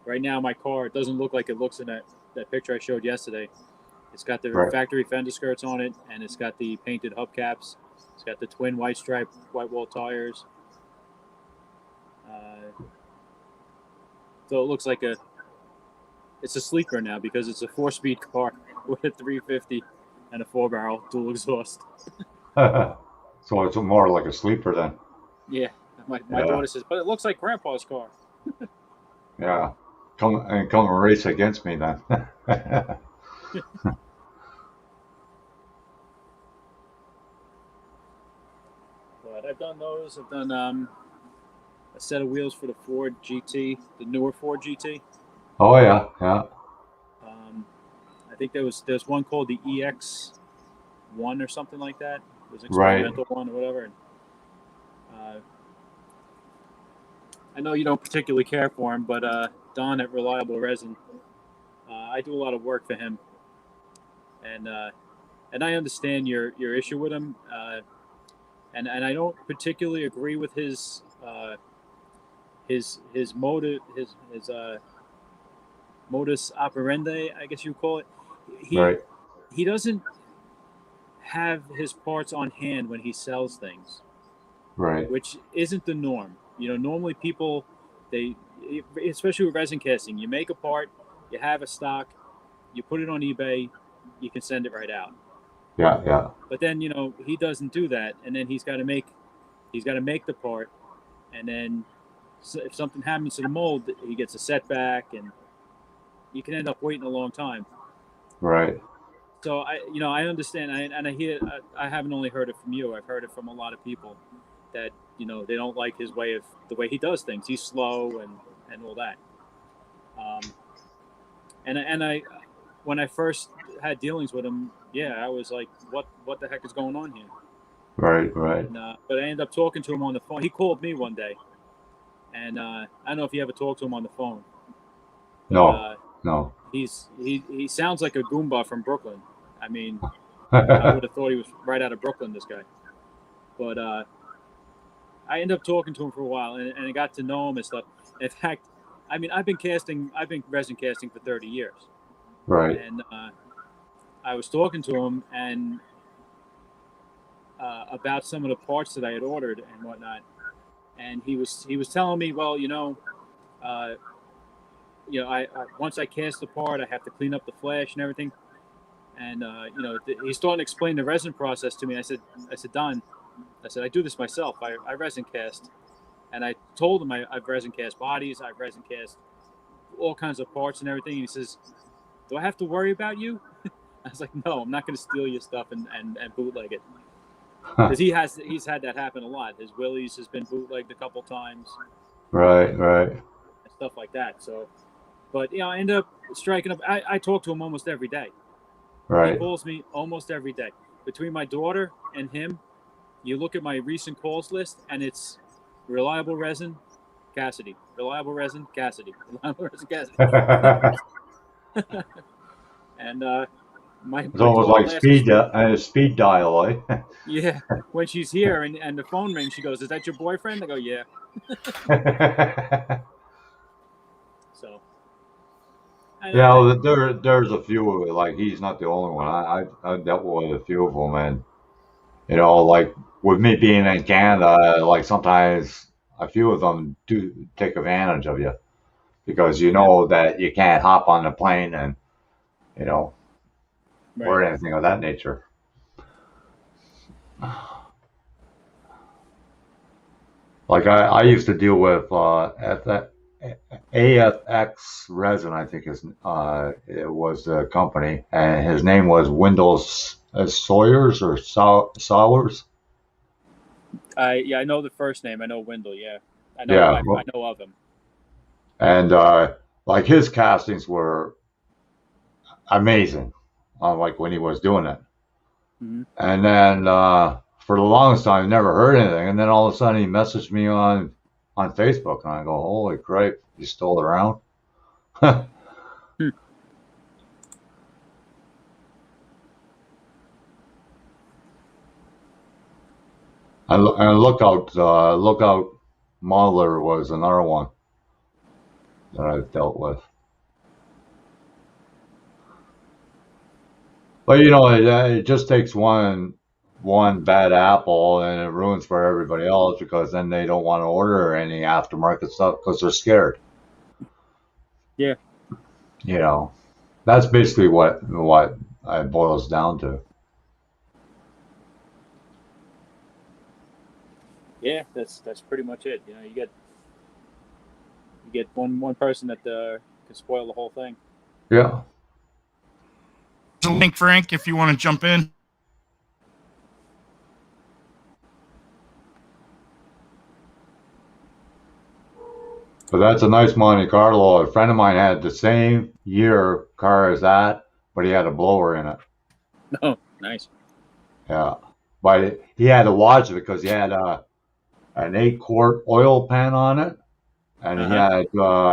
Right now, my car, it doesn't look like it looks in that picture I showed yesterday. It's got the factory fender skirts on it, and it's got the painted hubcaps. It's got the twin white stripe white wall tires. So it looks like it's a sleeper now because it's a 4-speed car with a 350 and a 4-barrel dual exhaust. So it's more like a sleeper then. Yeah. My daughter says, but it looks like Grandpa's car. Yeah. Come and race against me then. on those. I've done a set of wheels for the Ford GT, the newer Ford GT. Oh yeah, yeah. I think there's one called the EX1 or something like that. It was an Right. experimental one or whatever. And, I know you don't particularly care for him, but Don at Reliable Resin, I do a lot of work for him, and I understand your issue with him, and I don't particularly agree with his motive, his modus operandi, I guess you call it. Right. He doesn't have his parts on hand when he sells things, Right. which isn't the norm. Normally people, especially with resin casting, you make a part, you have a stock, you put it on eBay, you can send it right out. Yeah, yeah. But then he doesn't do that, and then he's got to make the part, and then if something happens to the mold, he gets a setback, and you can end up waiting a long time. Right. So I understand, and I hear. I haven't only heard it from you. I've heard it from a lot of people that they don't like the way he does things. He's slow and all that. And I when I first had dealings with him, I was like, what the heck is going on here? Right. Right. And, but I ended up talking to him on the phone. He called me one day, and I don't know if you ever talked to him on the phone. But, No. No. He sounds like a Goomba from Brooklyn. I mean, I would have thought he was right out of Brooklyn, this guy. But I ended up talking to him for a while, and I got to know him and stuff. In fact, I mean, I've been resin casting for 30 years. Right. And I was talking to him and about some of the parts that I had ordered and whatnot. And he was telling me, well, I once I cast the part, I have to clean up the flash and everything. And he's starting to explain the resin process to me. I said, Don, I do this myself. I resin cast, and I told him I've resin cast bodies, I've resin cast all kinds of parts and everything. And he says, do I have to worry about you? I was like, no, I'm not going to steal your stuff and bootleg it. Because he's had that happen a lot. His Willys has been bootlegged a couple times. Right. Right. And stuff like that. So, but I end up striking up. I talk to him almost every day. Right. He calls me almost every day. Between my daughter and him, you look at my recent calls list, and it's Reliable Resin, Cassidy. Reliable Resin, Cassidy. Reliable Resin, Cassidy. And It's almost like speed dial, eh? Yeah, when she's here and the phone rings, she goes, "Is that your boyfriend?" I go, "Yeah." So. Yeah, there's a few of it. Like he's not the only one. I've dealt with a few of them, and like with me being in Canada, like sometimes a few of them do take advantage of you because that you can't hop on the plane and or anything of that nature. Like I used to deal with AFX Resin, I think it was the company, and his name was Windows Sawyers or Sowers. I know the first name. I know Wendell. Yeah, I know of him. And like his castings were amazing, like when he was doing it. Mm-hmm. And then for the longest time, I never heard anything. And then all of a sudden, he messaged me on Facebook, and I go, "Holy crap! You still around?" And Lookout Modeler was another one that I've dealt with. But it just takes one bad apple and it ruins for everybody else because then they don't want to order any aftermarket stuff because they're scared. Yeah. That's basically what it boils down to. Yeah, that's pretty much it. You get one person that can spoil the whole thing. Yeah. There's a link, Frank, if you want to jump in. But that's a nice Monte Carlo. A friend of mine had the same year car as that, but he had a blower in it. Oh, nice. Yeah. But he had to watch it because he had an 8-quart oil pan on it, and he had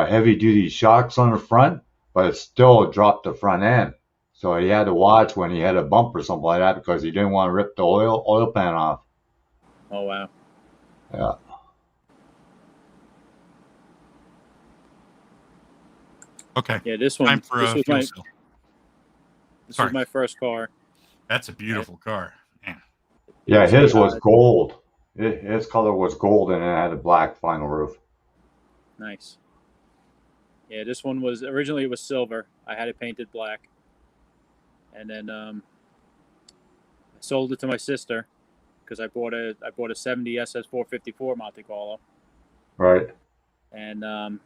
heavy duty shocks on the front, but it still dropped the front end. So he had to watch when he had a bump or something like that because he didn't want to rip the oil pan off. Oh wow. Yeah. Okay. Yeah, this Time one. for This a was fuel my. cell. This Sorry. was my first car. That's a beautiful car. Man. Yeah, It's his a, was gold. His color was gold and it had a black final roof. Nice. Yeah, this one was originally it was silver. I had it painted black, and then I sold it to my sister because I bought a 70 SS 454 Monte Carlo, Right. and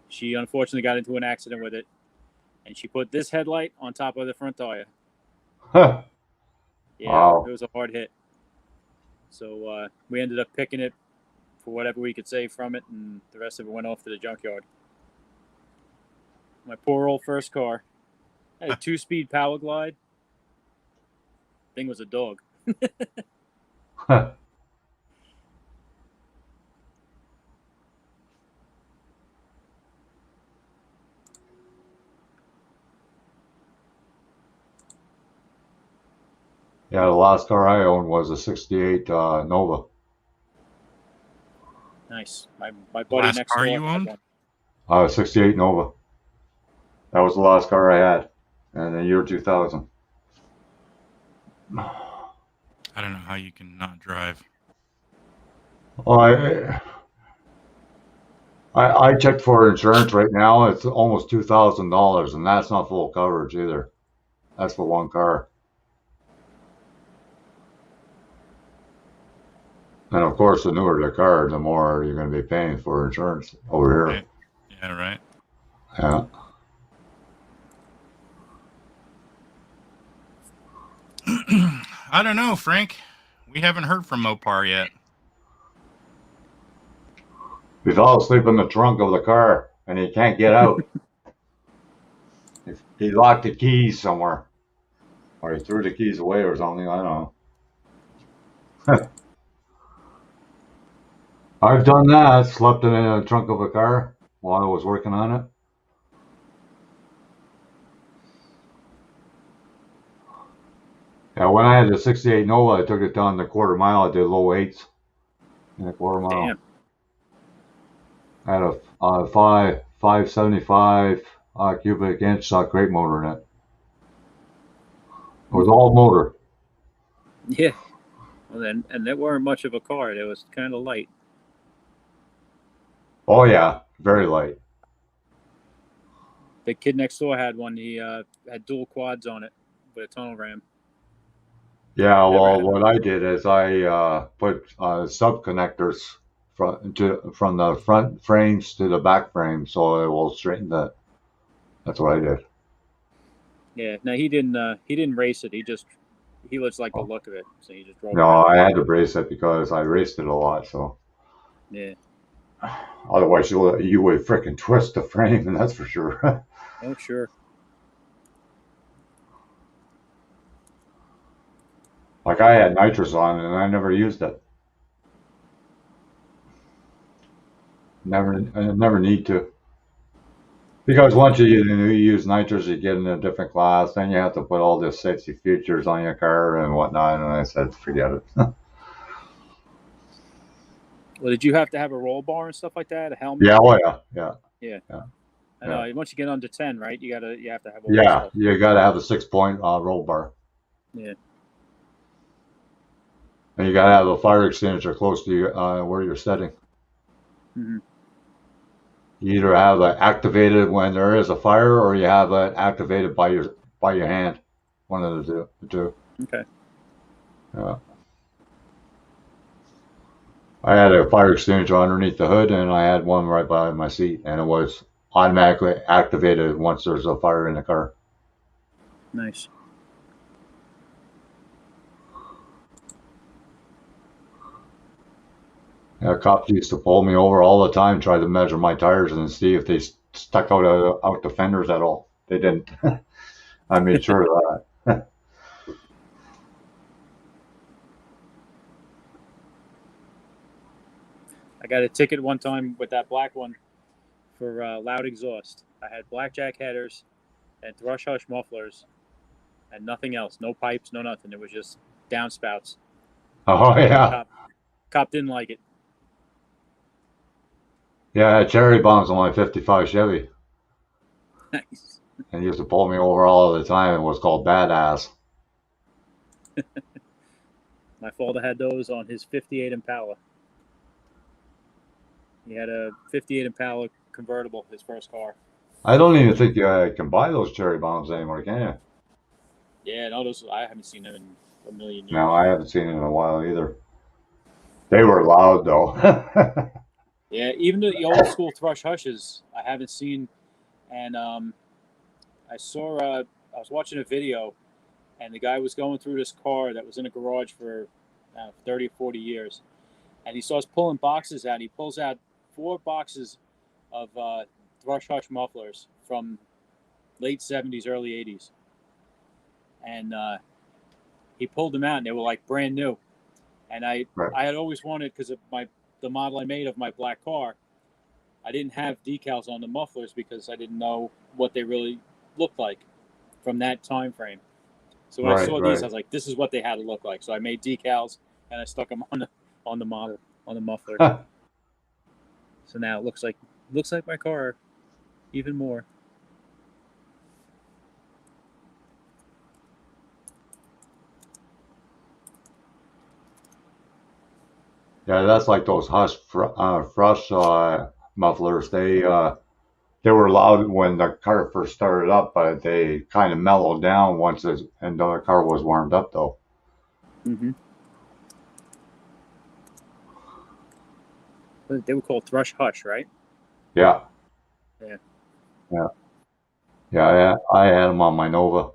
she unfortunately got into an accident with it, and she put this headlight on top of the front tire. Huh. Yeah, Wow. it was a hard hit. So we ended up picking it for whatever we could save from it, and the rest of it went off to the junkyard. My poor old first car. I had a 2-speed power glide. Thing was a dog. Huh. Yeah, the last car I owned was a 68 Nova. Nice. My buddy Last next car door you had owned? one. 68 Nova. That was the last car I had in the year 2000. I don't know how you can not drive. Oh, I checked for insurance right now. It's almost $2,000, and that's not full coverage either. That's for one car. And of course, the newer the car, the more you're going to be paying for insurance over here. Right. Yeah, right. Yeah. I don't know, Frank. We haven't heard from Mopar yet. He fell asleep in the trunk of the car, and he can't get out. He locked the keys somewhere, or he threw the keys away or something. I don't know. I've done that. Slept in the trunk of a car while I was working on it. Yeah, when I had the 68 Nova, I took it down the quarter mile. I did low eights in a quarter mile. Damn. I had a 575 cubic inch crate motor in it. It was all motor. Yeah. Well, then, and that weren't much of a car. It was kind of light. Oh yeah, very light. The kid next door had one. He had dual quads on it with a tunnel ram. Yeah, Never well, had what I did is I put sub connectors from the front frames to the back frame, so it will straighten that. That's what I did. Yeah. No, he didn't race it. He just liked the look of it, so he just drove No, around. I had to brace it because I raced it a lot. So Yeah. otherwise, you would frickin' twist the frame, and that's for sure. Oh sure. Like I had nitrous on, and I never used it. I never need to. Because once you use nitrous, you get in a different class. Then you have to put all this safety features on your car and whatnot. And I said, forget it. Well, did you have to have a roll bar and stuff like that? A helmet? Yeah, oh yeah. I know. Once you get under 10, right? You have to have all that Yeah, stuff. you got to have a 6-point roll bar. Yeah. And you got to have a fire extinguisher close to where you're setting. Mm-hmm. You either have it activated when there is a fire, or you have it activated by your hand. One of the two. Okay. Yeah. I had a fire extinguisher underneath the hood, and I had one right by my seat, and it was automatically activated once there's a fire in the car. Nice. Yeah, cops used to pull me over all the time, try to measure my tires and see if they stuck out the fenders at all. They didn't. I made sure of that. I got a ticket one time with that black one for loud exhaust. I had blackjack headers and thrush hush mufflers and nothing else. No pipes, no nothing. It was just downspouts. Oh yeah, Cop didn't like it. yeah. I had cherry bombs on my '55 Chevy, Nice. and he used to pull me over all the time. It was called badass. My father had those on his 58 Impala. He had a 58 Impala convertible, his first car. I don't even think you can buy those cherry bombs anymore, can you? Yeah, no, those I haven't seen them in a million years. No, I haven't seen it in a while either. They were loud though. Yeah, even the old school thrush hushes I haven't seen, and I saw I was watching a video, and the guy was going through this car that was in a garage for 30 or 40 years, and he starts pulling boxes out. He pulls out 4 boxes of thrush hush mufflers from late 70s, early 80s, and he pulled them out, and they were like brand new. And I had always wanted, because of the model I made of my black car, I didn't have decals on the mufflers because I didn't know what they really looked like from that time frame. So when I saw these, I was like, "This is what they had to look like." So I made decals and I stuck them on the model on the muffler. So now it looks like my car, even more. Yeah, that's like those Frush mufflers. They were loud when the car first started up, but they kind of mellowed down once and the car was warmed up, though. Mm-hmm. They were called thrush hush, right? Yeah. Yeah. Yeah. Yeah. I had them on my Nova.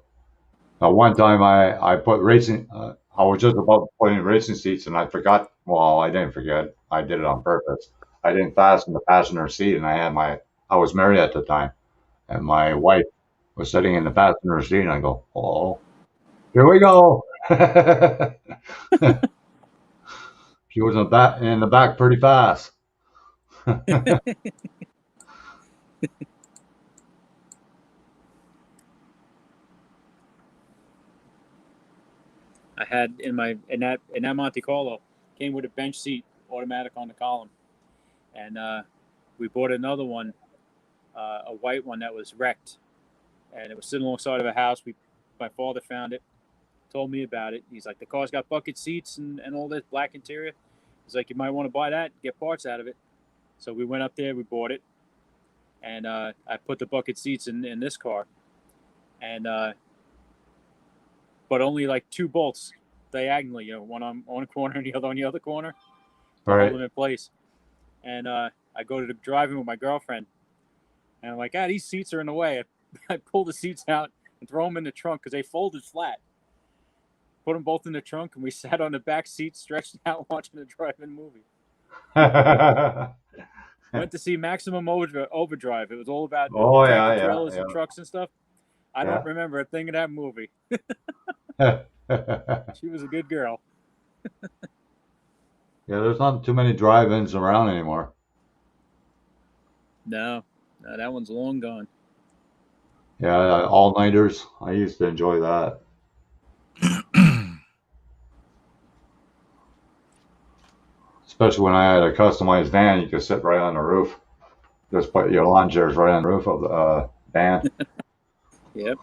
Now, one time I put racing. I was just about to put in racing seats, and I forgot. Well, I didn't forget. I did it on purpose. I didn't fasten the passenger seat, and I was married at the time, and my wife was sitting in the passenger seat, and I go, "Oh, here we go." She was in the back pretty fast. I had in that Monte Carlo came with a bench seat, automatic on the column, and we bought another one, a white one that was wrecked, and it was sitting alongside of a house. My father found it, told me about it. He's like, the car's got bucket seats and all this black interior. He's like, you might want to buy that, get parts out of it. So we went up there, we bought it, and I put the bucket seats in this car, and but only like 2 bolts diagonally, one on one corner and the other on the other corner to hold them in place. And I go to the driving with my girlfriend, and I'm like, these seats are in the way. I pull the seats out and throw them in the trunk because they folded flat. Put them both in the trunk, and we sat on the back seat, stretched out, watching a drive-in movie. Went to see Maximum Overdrive. It was all about tractor trailers and trucks and stuff. I don't remember a thing of that movie. She was a good girl. Yeah, there's not too many drive-ins around anymore. No, that one's long gone. Yeah, all-nighters. I used to enjoy that. Especially when I had a customized van, you could sit right on the roof. Just put your lawn chairs right on the roof of the van. Yep.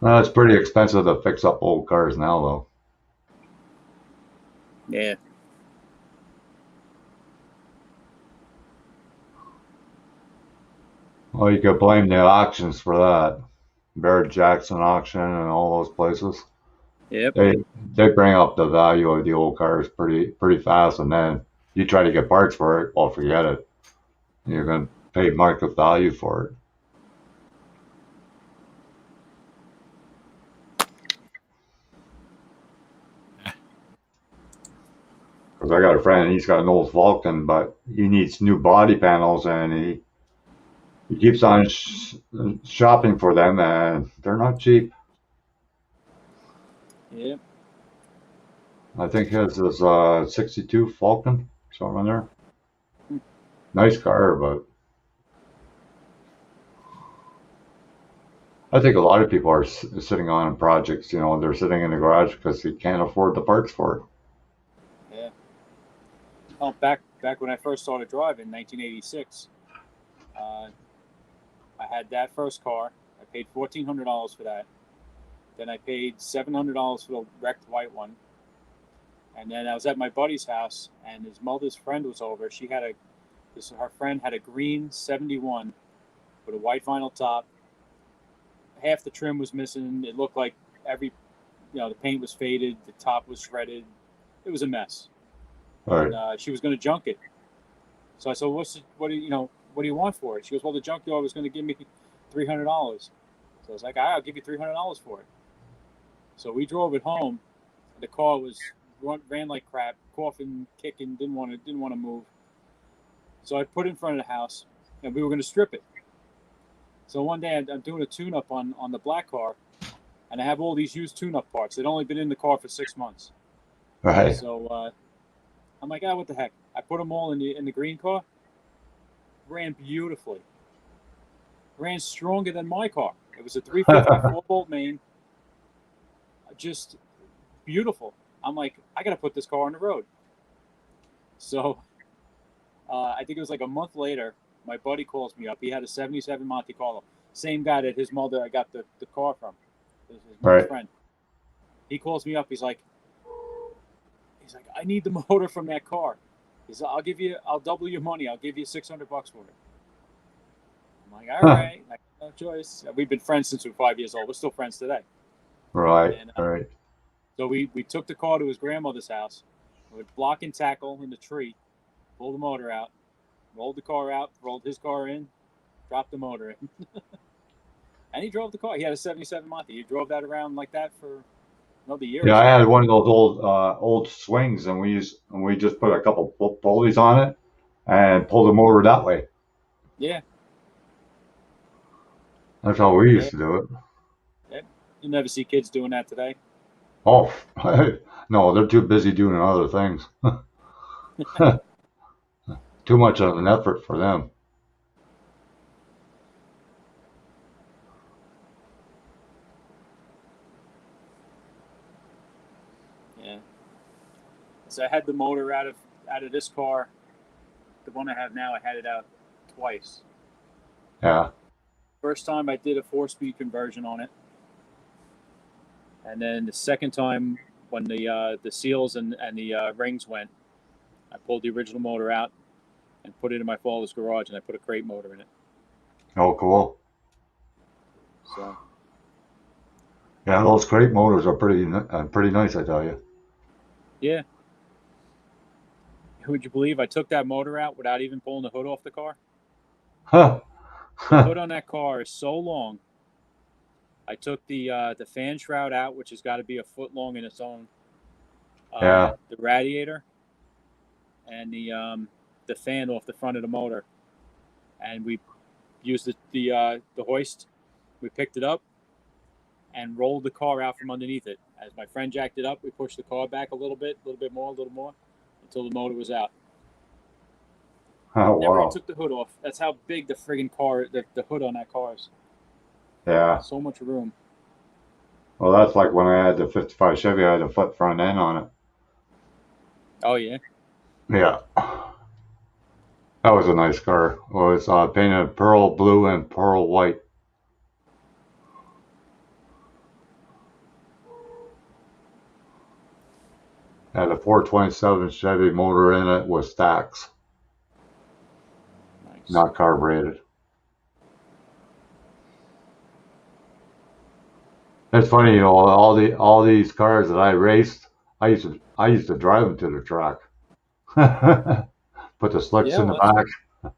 Well, it's pretty expensive to fix up old cars now, though. Yeah. Well, you could blame the auctions for that. Barrett Jackson auction and all those places. Yep. They bring up the value of the old cars pretty fast, and then you try to get parts for it, well, forget it. You're going to pay market value for it. Because I got a friend, and he's got an old Vulcan, but he needs new body panels, and he keeps on shopping for them, and they're not cheap. Yeah. I think his is 62 Falcon, somewhere in there. Hmm. Nice car, but I think a lot of people are sitting on projects. You know, they're sitting in the garage because they can't afford the parts for it. Yeah. Oh, back when I first started driving, 1986, I had that first car. I paid $1,400 for that. Then I paid $700 for the wrecked white one. And then I was at my buddy's house, and his mother's friend was over. Her friend had a green 71 with a white vinyl top. Half the trim was missing. It looked like the paint was faded. The top was shredded. It was a mess. All And right. she was going to junk it. So I said, what do you want for it? She goes, well, the junkyard was going to give me $300. So I was like, I'll give you $300 for it. So we drove it home. The car ran like crap, coughing, kicking, didn't want to move. So I put it in front of the house, and we were going to strip it. So one day I'm doing a tune-up on the black car, and I have all these used tune-up parts. They'd only been in the car for 6 months. Right. So I'm like, what the heck? I put them all in the green car. Ran beautifully. Ran stronger than my car. It was a 350 4-bolt main. Just beautiful. I'm like, I got to put this car on the road. So I think it was like a month later, my buddy calls me up. He had a 77 Monte Carlo. Same guy that his mother I got the car from. His mother's Right. friend. He calls me up. He's like, I need the motor from that car. He said, I'll double your money. I'll give you $600 for it. I'm like, all right. I got no choice. We've been friends since we were 5 years old. We're still friends today. Right. And Right. so we took the car to his grandmother's house. We would block and tackle in the tree, pull the motor out, rolled the car out, rolled his car in, dropped the motor in. And he drove the car. He had a 77 Monte. He drove that around like that for another year Yeah, or I so. had one of those old swings, and we just put a couple pulleys on it and pulled the motor that way. Yeah. That's how we used to do it. Yeah. You never see kids doing that today. Oh, no, they're too busy doing other things. Too much of an effort for them. Yeah. So I had the motor out of this car. The one I have now, I had it out twice. Yeah. First time I did a 4-speed conversion on it, and then the second time when the seals and the rings went, I pulled the original motor out and put it in my father's garage, and I put a crate motor in it. Oh, cool. So Yeah, those crate motors are pretty nice, I tell you. yeah. Would you believe I took that motor out without even pulling the hood off the car? Huh. The hood on that car is so long. I took the fan shroud out, which has got to be a foot long in its own. Yeah. The radiator and the fan off the front of the motor, and we used the hoist. We picked it up and rolled the car out from underneath it. As my friend jacked it up, we pushed the car back a little bit more, until the motor was out. Oh, Never wow. even took the hood off. That's how big the friggin' car, the hood on that car is. Yeah. So much room. Well, that's like when I had the 55 Chevy, I had a foot front end on it. Oh yeah. Yeah. That was a nice car. Well, it's painted pearl blue and pearl white. Had a 427 Chevy motor in it with stacks, Nice. not carbureted. It's funny, you know, all these cars that I raced, I used to drive them to the track. Put the slicks Yeah, in the well, back, and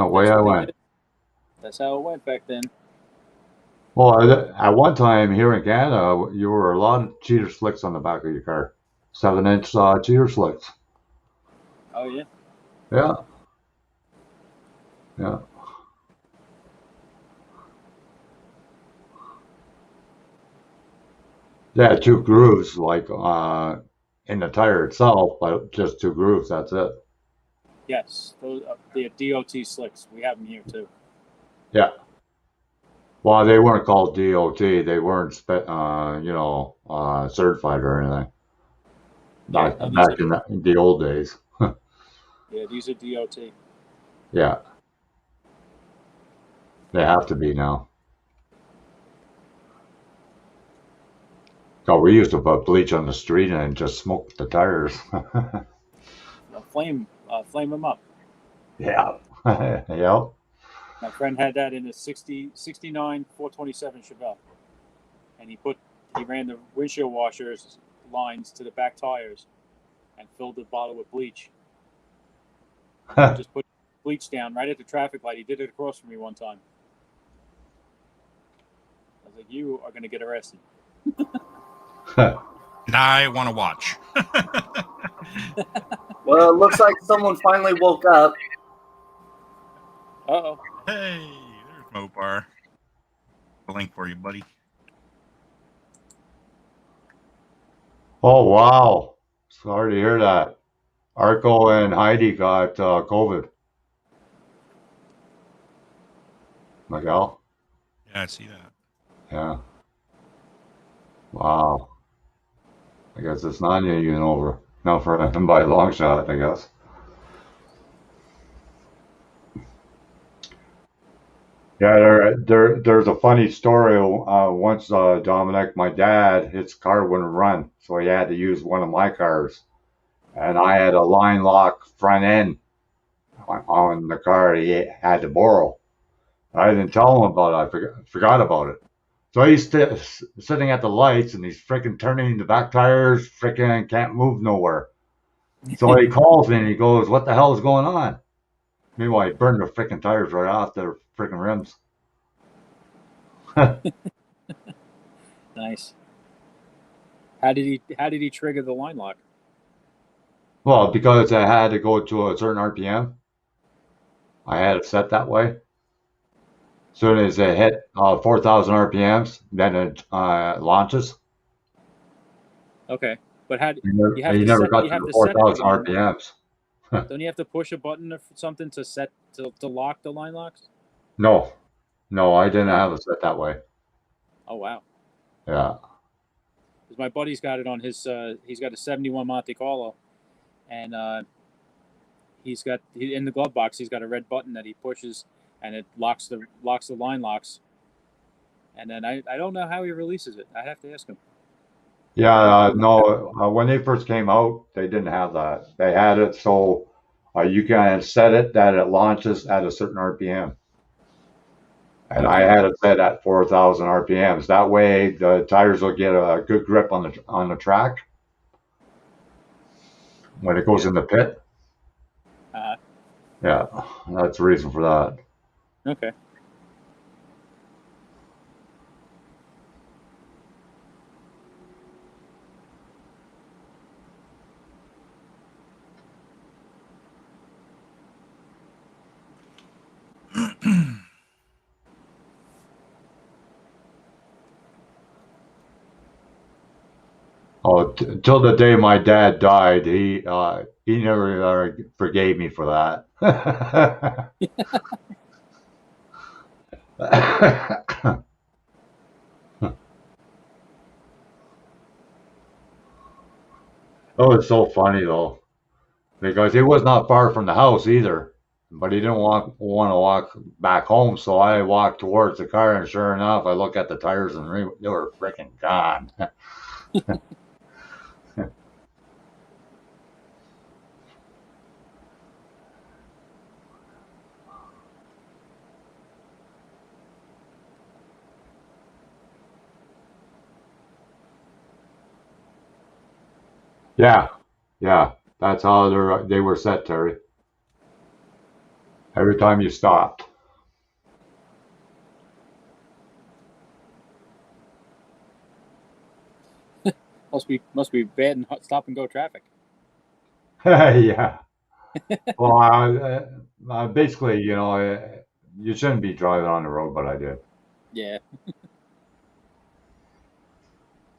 away that's I what they went. did. That's how it went back then. Well, at one time here in Canada, you were a lot of cheater slicks on the back of your car, 7-inch cheater slicks. Oh yeah. Yeah. Yeah. Yeah, two grooves like in the tire itself, but just two grooves, that's it. Yes, those the DOT slicks. We have them here too. Yeah. Well, they weren't called DOT. They weren't certified or anything. Yeah, Back no, back in the old days. yeah, these are DOT. Yeah. They have to be now. God, we used to put bleach on the street and just smoke the tires. Flame them up. Yeah. Yep. My friend had that in a 69 427 Chevelle, and he ran the windshield washers lines to the back tires, and filled the bottle with bleach. Just put bleach down right at the traffic light. He did it across from me one time. I was like, "You are going to get arrested." And I want to watch. Well, it looks like someone finally woke up. Uh-oh. Hey, there's Mopar. A link for you, buddy. Oh, wow. Sorry to hear that. Arco and Heidi got COVID. Miguel? Yeah, I see that. Yeah. Wow. I guess it's not even over. Not for him by a long shot, I guess. Yeah, there's a funny story. Once Dominic, my dad, his car wouldn't run, so he had to use one of my cars, and I had a line lock front end on the car he had to borrow. I didn't tell him about it. I forgot about it. So he's sitting at the lights, and he's freaking turning the back tires, freaking can't move nowhere. So he calls me and he goes, "What the hell is going on?" Meanwhile, he burned the freaking tires right off their freaking rims. Nice. How did he trigger the line lock? Well, because I had to go to a certain RPM, I had it set that way. As soon as it hit 4,000 RPMs, then it launches. Okay, but You you have to never set got you to have the to set 4,000 the RPMs. don't you have to push a button or something to set to lock the line locks? No, no, I didn't Oh, have it set that way. oh wow. Yeah. Because my buddy's got it on his he's got a 71 Monte Carlo, and in the glove box he's got a red button that he pushes, and it locks the line locks. And then I don't know how he releases it. I have to ask him. Yeah, I'm not- no, when they first came out, they didn't have that. They had it so you can set it that it launches at a certain RPM. And I Okay. had it set at 4,000 RPMs. That way, the tires will get a good grip on the track when it goes Yeah. in the pit. Uh, Yeah, that's the reason for that. okay. Oh, till the day my dad died, he never forgave me for that. Oh, it's so funny though, because he was not far from the house either, but he didn't want to walk back home. So I walked towards the car, and sure enough, I look at the tires, and they were freaking gone. Yeah, yeah, that's how they were set, Terry. Every time you stopped. Must be bad in stop and go traffic. Yeah. Well, basically, you shouldn't be driving on the road, but I did. Yeah.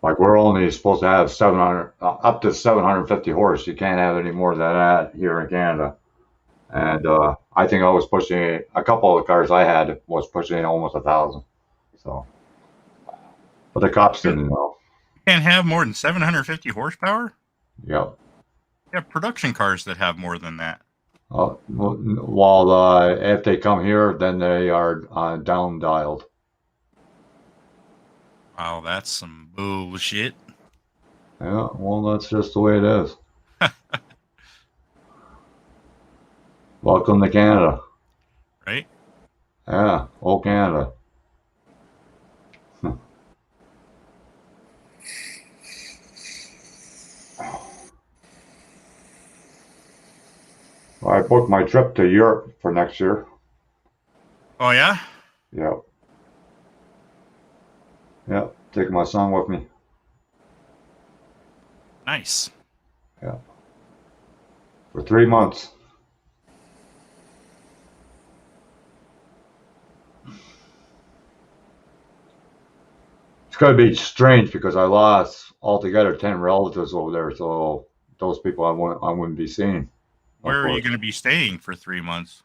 Like we're only supposed to have 700, up to 750 horse. You can't have any more than that here in Canada. And I think I was pushing it. A couple of the cars I had was pushing almost 1,000. So, but the cops didn't know. You can't have more than 750 horsepower? Yep. You have production cars that have more than that. While if they come here, then they are down dialed. Wow, that's some bullshit. Yeah, well, that's just the way it is. Welcome to Canada. Right? Yeah, old Canada. I booked my trip to Europe for next year. Oh, yeah? Yep. Yep. Taking my son with me. Nice. Yeah. For 3 months. It's going to be strange because I lost altogether 10 relatives over there. So those people I wouldn't be seeing. Where are you going to be staying for 3 months?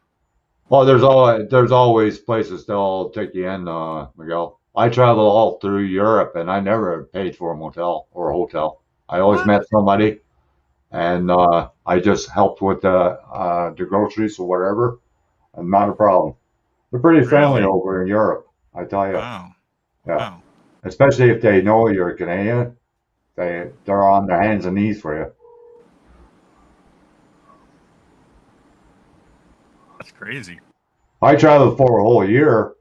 Well, there's always places they'll take you in, Miguel. I travel all through Europe, and I never paid for a motel or a hotel. I always What? met somebody, and I just helped with the groceries or whatever, and not a problem. They're pretty friendly Really? over in Europe, I tell you. Wow. Yeah, Wow. especially if they know you're Canadian, they're on their hands and knees for you. That's crazy. I traveled for a whole year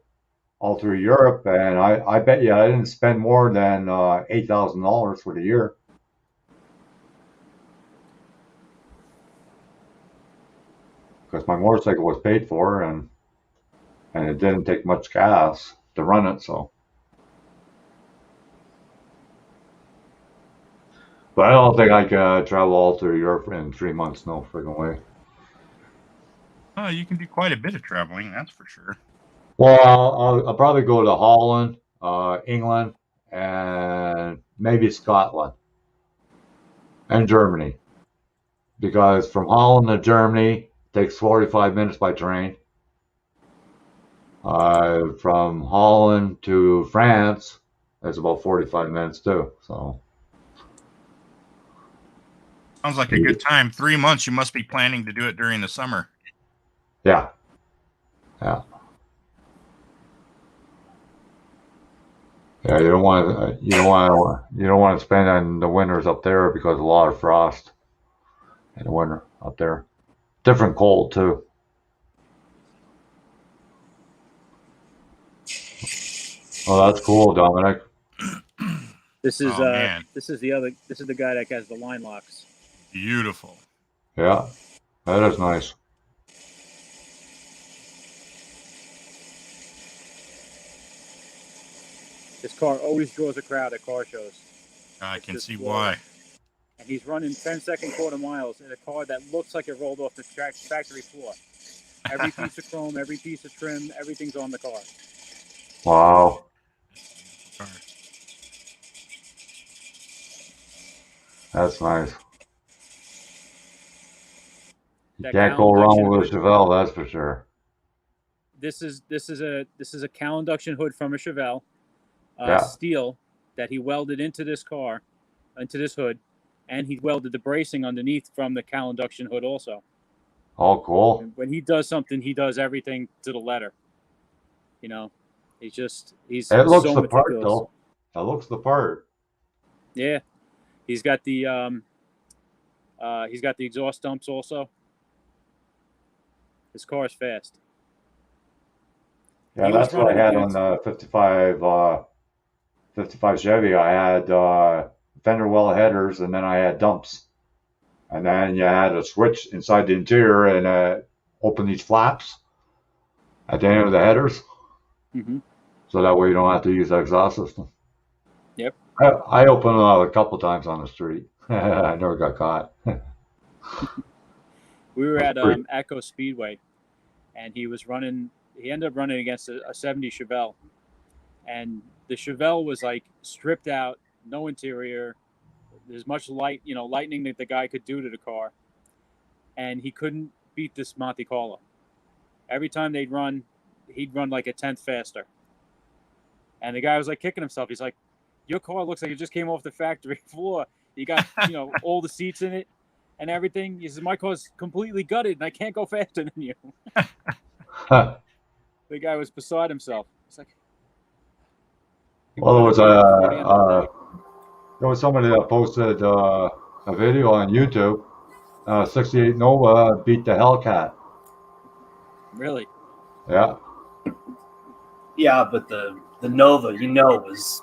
all through Europe, and I bet you I didn't spend more than $8,000 for the year. Because my motorcycle was paid for, and it didn't take much gas to run it. So, but I don't think I could travel all through Europe in 3 months. No friggin' way. Oh, you can do quite a bit of traveling, that's for sure. Well, I'll probably go to Holland, England, and maybe Scotland and Germany. Because from Holland to Germany it takes 45 minutes by train. From Holland to France, it's about 45 minutes too. So, Sounds like a good time. 3 months, you must be planning to do it during the summer. yeah, yeah, yeah. You don't want to spend on the winters up there because a lot of frost in the winter up there. Different cold too. Oh, that's cool, Dominic. This is Oh, man. this is the guy that has the line locks. Beautiful. Yeah, that is nice. This car always draws a crowd at car shows. I It's can just see flawless. why. And he's running 10-second quarter miles in a car that looks like it rolled off the factory floor. Every piece of chrome, every piece of trim, everything's on the car. Wow, that's nice. You That can't cowl go wrong induction with a hood. Chevelle, that's for sure. This is a cowl induction hood from a Chevelle, Yeah. steel that he welded into this car, into this hood, and he welded the bracing underneath from the cowl induction hood also. Oh, cool. And when he does something, he does everything to the letter. You know, he's It looks so the part meticulous. though. It looks the part. Yeah, he's got the exhaust dumps also. His car is fast. Yeah, He was that's what I running had on against- the 55 Chevy. I had fender well headers, and then I had dumps. And then you had a switch inside the interior and open these flaps at the end of the headers. Mm-hmm. So that way you don't have to use the exhaust system. Yep. I opened it a couple times on the street. I never got caught. We were at Great. Echo Speedway, and he was running. He ended up running against a 70 Chevelle, and the Chevelle was like stripped out, no interior. There's much lightning that the guy could do to the car, and he couldn't beat this Monte Carlo. Every time they'd run, he'd run like a tenth faster. And the guy was like kicking himself. He's like, "Your car looks like it just came off the factory floor. You got all the seats in it and everything." He says, "My car's completely gutted, and I can't go faster than you." The guy was beside himself. It's like, Well, there was somebody that posted a video on YouTube. 68 Nova beat the Hellcat. Really? Yeah. Yeah, but the Nova, was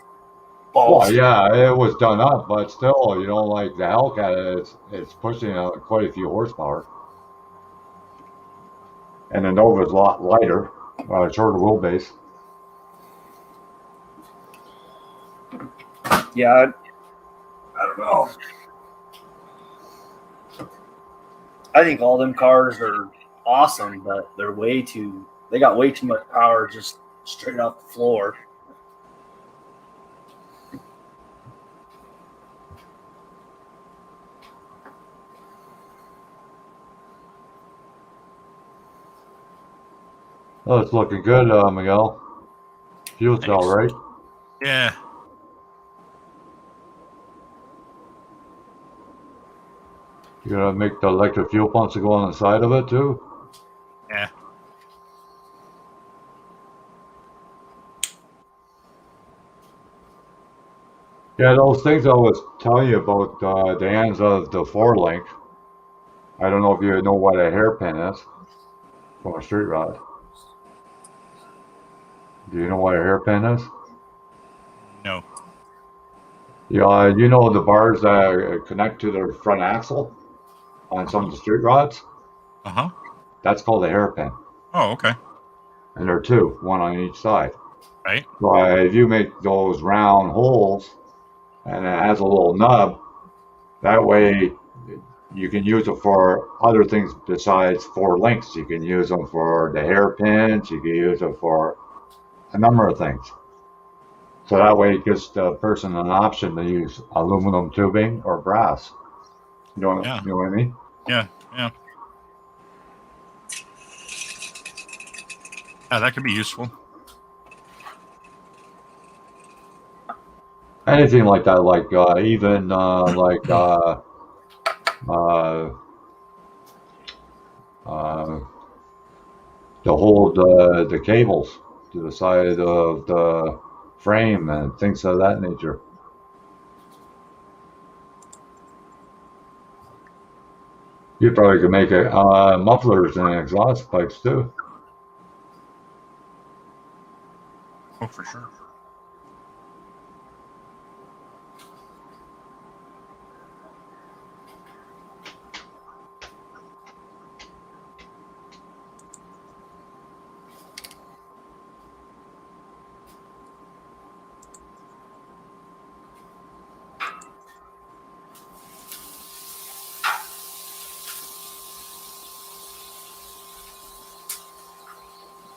Well, balls. yeah, it was done up, but still, like the Hellcat, it's pushing quite a few horsepower. And the Nova's a lot lighter, shorter wheelbase. Yeah, I don't know. I think all them cars are awesome, but they got way too much power just straight off the floor. Oh, it's looking good, Miguel. Fuel cell, right? Yeah. You're gonna make the electric fuel pumps to go on the side of it too? Yeah. Yeah, those things I was telling you about, the ends of the 4-link. I don't know if you know what a hairpin is from a street rod. Do you know what a hairpin is? No. Yeah, you know the bars that connect to the front axle on some of the street rods? Uh-huh. That's called a hairpin. Oh, okay. And there are two, one on each side. Right. So if you make those round holes and it has a little nub, that way you can use it for other things besides 4 links. You can use them for the hairpins, you can use it for a number of things. So that way it gives the person an option to use aluminum tubing or brass. You know what I mean? Yeah. Yeah, that could be useful. Anything like that, like even to hold the cables to the side of the frame and things of that nature. You probably could make it mufflers and exhaust pipes too. Oh, for sure.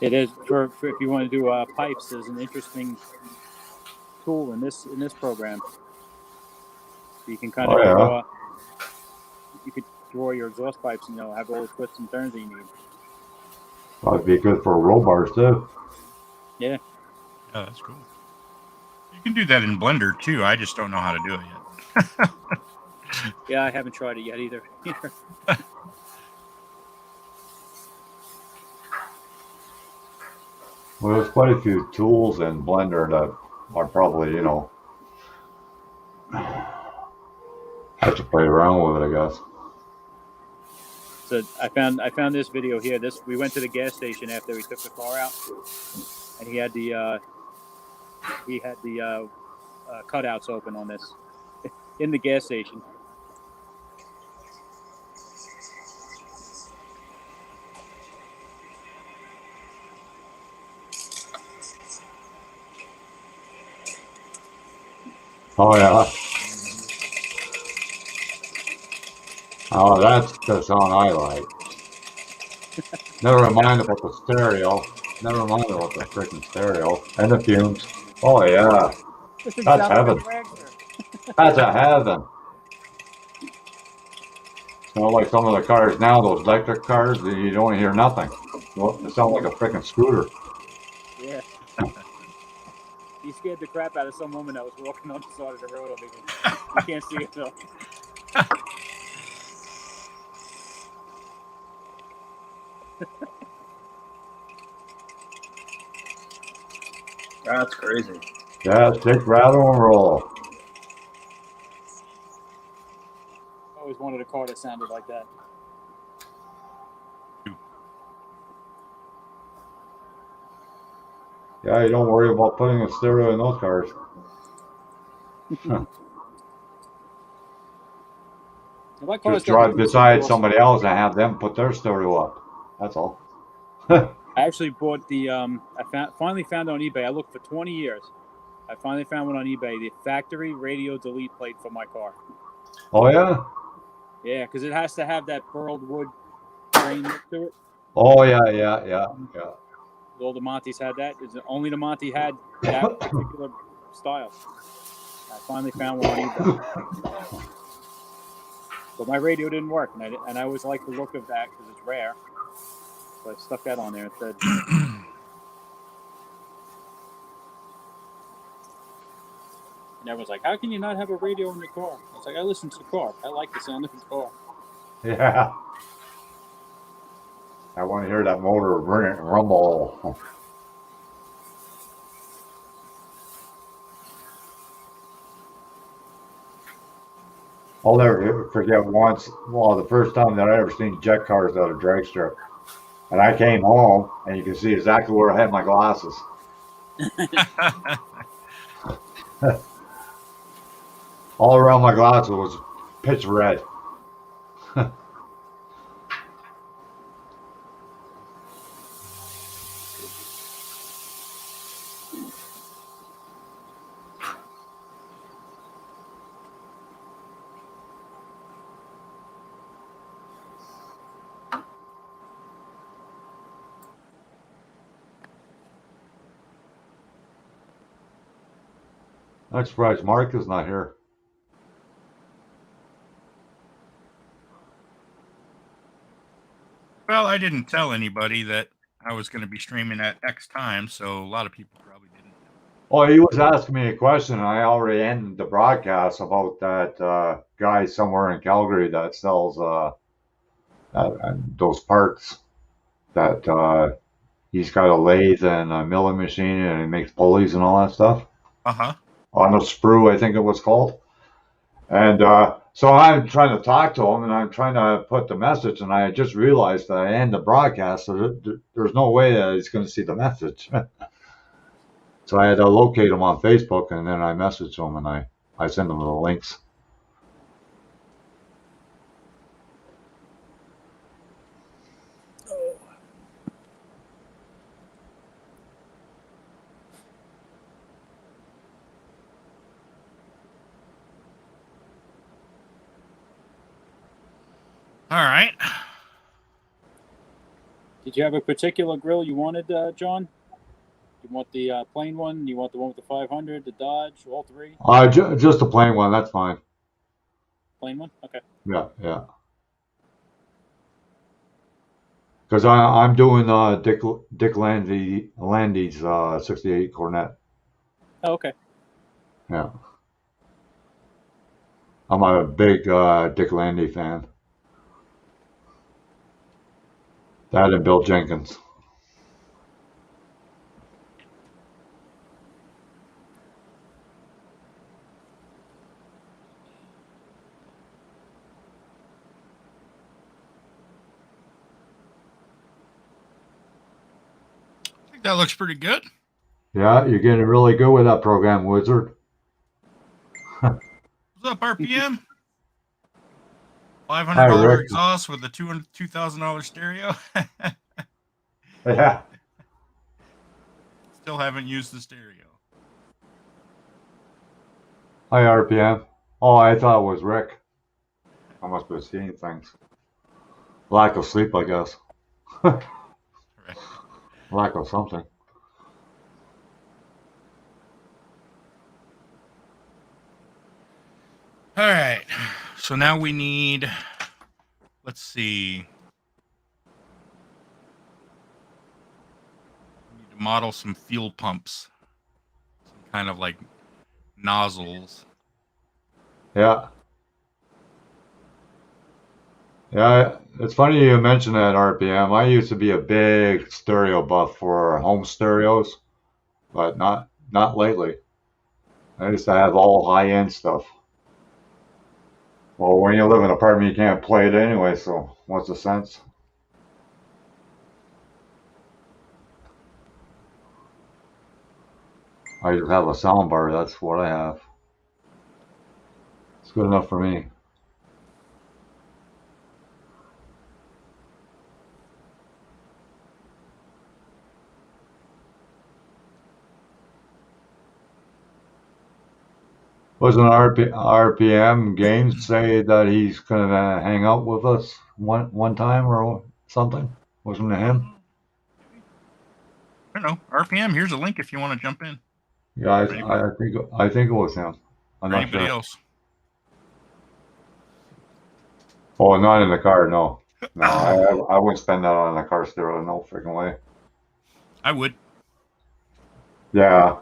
It is for if you want to do pipes. There's an interesting tool in this program. You can kind of draw. You could draw your exhaust pipes and have all the twists and turns that you need. That'd be good for roll bars too. Yeah. Yeah, that's cool. You can do that in Blender too. I just don't know how to do it yet. Yeah, I haven't tried it yet either. Well, there's quite a few tools in Blender that are probably, have to play around with it, I guess. So I found this video here. We went to the gas station after we took the car out, and he had the cutouts open on this in the gas station. Oh yeah. Oh, that's the sound I like. Never mind about the stereo. Never mind about the freaking stereo and the fumes. Oh yeah, This thing that's sounds like a heaven. dragster. That's a heaven. It's not like some of the cars now, those electric cars, you don't hear nothing. Well, it sounds like a freaking scooter. Yeah. He scared the crap out of some woman that was walking on the side of the road over here. You can't see it though. That's crazy. Yeah, stick, rattle, and roll. I always wanted a car that sounded like that. Yeah, you don't worry about putting a stereo in those cars. My car's Just got the drive heated beside seat somebody else and have them put their stereo up. That's all. I actually bought the. Finally found it on eBay. I looked for 20 years. I finally found one on eBay. The factory radio delete plate for my car. Oh yeah. Yeah, because it has to have that burled wood grain look to it. Oh yeah. All the Montes had that. Only the Monte had that particular style. I finally found one on eBay. But my radio didn't work, and I always like the look of that because it's rare. So I stuck that on there instead. And everyone's like, "How can you not have a radio in your car?" I was like, "I listen to the car. I like the sound of the car." Yeah. I want to hear that motor rumble. I'll never forget once, well, the first time that I ever seen jet cars at a drag strip. And I came home, and you can see exactly where I had my glasses. All around my glasses was pitch red. I'm surprised Mark is not here. Well, I didn't tell anybody that I was going to be streaming at X time, so a lot of people probably didn't. Oh, he was asking me a question, and I already ended the broadcast about that guy somewhere in Calgary that sells those parts. That he's got a lathe and a milling machine, and he makes pulleys and all that stuff Uh-huh. on a sprue, I think it was called. And so I'm trying to talk to him, and I'm trying to put the message, and I just realized that I end the broadcast, so there's no way that he's going to see the message. So I had to locate him on Facebook, and then I messaged him, and I sent him the links. All right. Did you have a particular grill you wanted, John? You want the plain one? You want the one with the 500, the Dodge, all three? Just a plain one, that's fine. Plain one? Okay. Yeah. Because I'm doing Dick Landy's 68 Cornet. Oh, okay. Yeah. I'm a big Dick Landy fan. That and Bill Jenkins. I think that looks pretty good. Yeah, you're getting really good with that program, Wizard. What's up, RPM? Hi, $500 Rick. exhaust with a $2,000 stereo. Yeah. Still haven't used the stereo. Hi, RPM. Oh, I thought it was Rick. I must be seeing things. Lack of sleep, I guess. Right. Lack of something. All right. So now we need, let's see. We need to model some fuel pumps. Some kind of like nozzles. Yeah. Yeah, it's funny you mentioned that RPM. I used to be a big stereo buff for home stereos, but not lately. I used to have all high-end stuff. Well, when you live in an apartment, you can't play it anyway, so what's the sense? I just have a sound bar, that's what I have. It's good enough for me. Wasn't RPM Games say that he's gonna hang out with us one time or something? Wasn't it him? I don't know. RPM, here's a link if you want to jump in. Yeah, Anybody, I think it was him. I'm or not anybody sure. else. Oh, not in the car, no. No, I wouldn't spend that on a car stereo, no freaking way. I would. Yeah,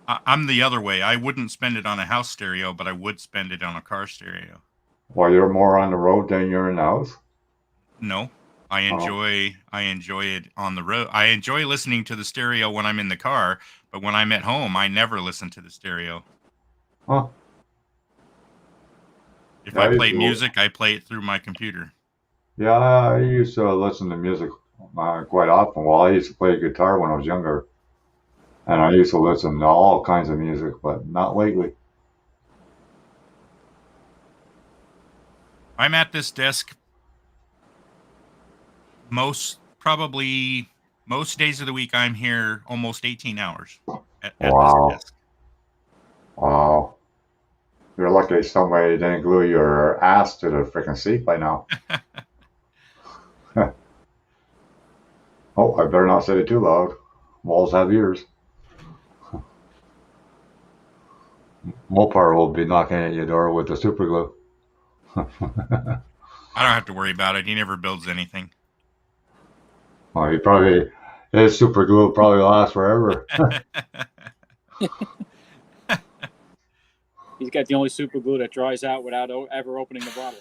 I'm the other way. I wouldn't spend it on a house stereo, but I would spend it on a car stereo. well, you're more on the road than you're in the house. No, I Oh, enjoy it on the road. I enjoy listening to the stereo when I'm in the car, but when I'm at home, I never listen to the stereo. huh? If Yeah, I play music, I play it through my computer. yeah, I used to listen to music quite often. Well, I used to play guitar when I was younger, and I used to listen to all kinds of music, but not lately. I'm at this desk probably most days of the week. I'm here almost 18 hours at this Wow, desk. wow. You're lucky somebody didn't glue your ass to the freaking seat by now. Oh, I better not say it too loud. Walls have ears. Mopar will be knocking at your door with the super glue. I don't have to worry about it. He never builds anything. Well, his super glue will probably last forever. He's got the only super glue that dries out without ever opening the bottle.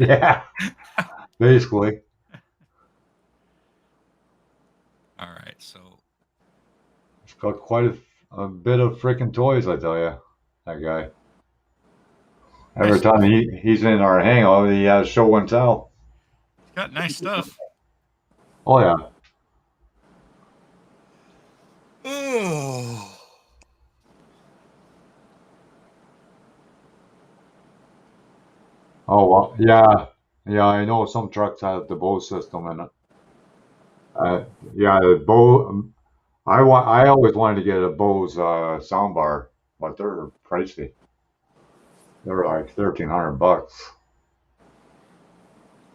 Yeah, basically. All right, so He's got quite a bit of freaking toys, I tell you. That guy. Every nice time stuff. he's in our hangout, he has show and tell. Got nice stuff. Oh yeah. Oh. Oh well, yeah, yeah. I know some trucks have the Bose system in it. Yeah, the Bose. I always wanted to get a Bose soundbar, but they're pricey. They're like $1,300.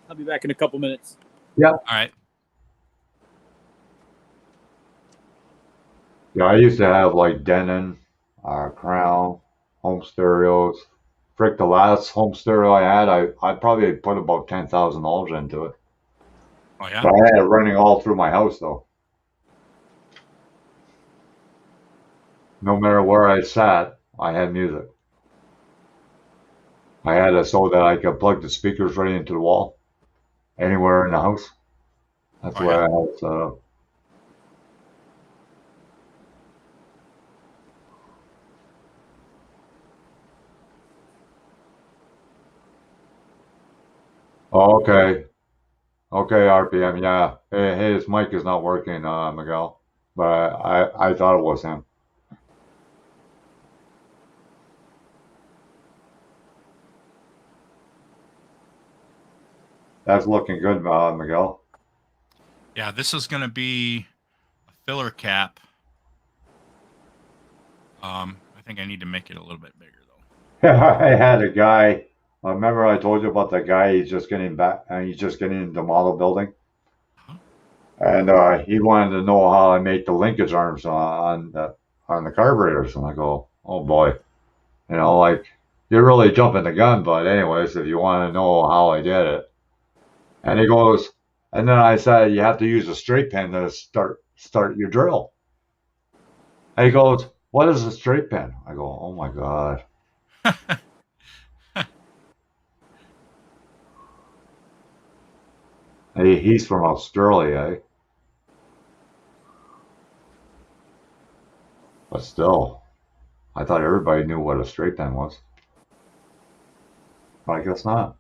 I'll be back in a couple minutes. Yeah. All right. Yeah, I used to have like Denon, Crown, home stereos. Frick, the last home stereo I had, I probably put about $10,000 into it. Oh yeah. But I had it running all through my house though. No matter where I sat, I had music. I had it so that I could plug the speakers right into the wall anywhere in the house. That's Oh where yeah. I had it set up. Oh, okay. Okay, RPM, yeah. His mic is not working, Miguel. But I thought it was him. That's looking good, Miguel. Yeah, this is going to be a filler cap. I think I need to make it a little bit bigger though. I had a guy. I remember I told you about that guy. He's just getting back, and he's just getting into model building, and he wanted to know how I make the linkage arms on the carburetors. And I go, oh boy, like you're really jumping the gun. But anyways, if you want to know how I did it, and he goes, and then I said you have to use a straight pin to start your drill. And he goes, what is a straight pin? I go, oh my god. He's from Australia, eh? But still, I thought everybody knew what a straight pen was. But I guess not.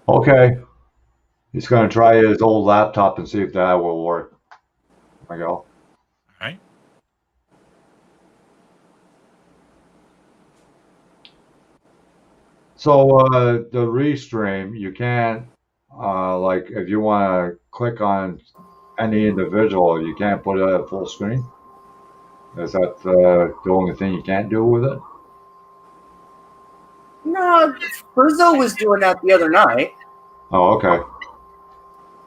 Okay. He's going to try his old laptop and see if that will work. There we go. All right. So the restream, you can't, like, if you want to click on any individual, you can't put it at full screen. Is that the only thing you can't do with it? No, Brizzo was doing that the other night. Oh, okay.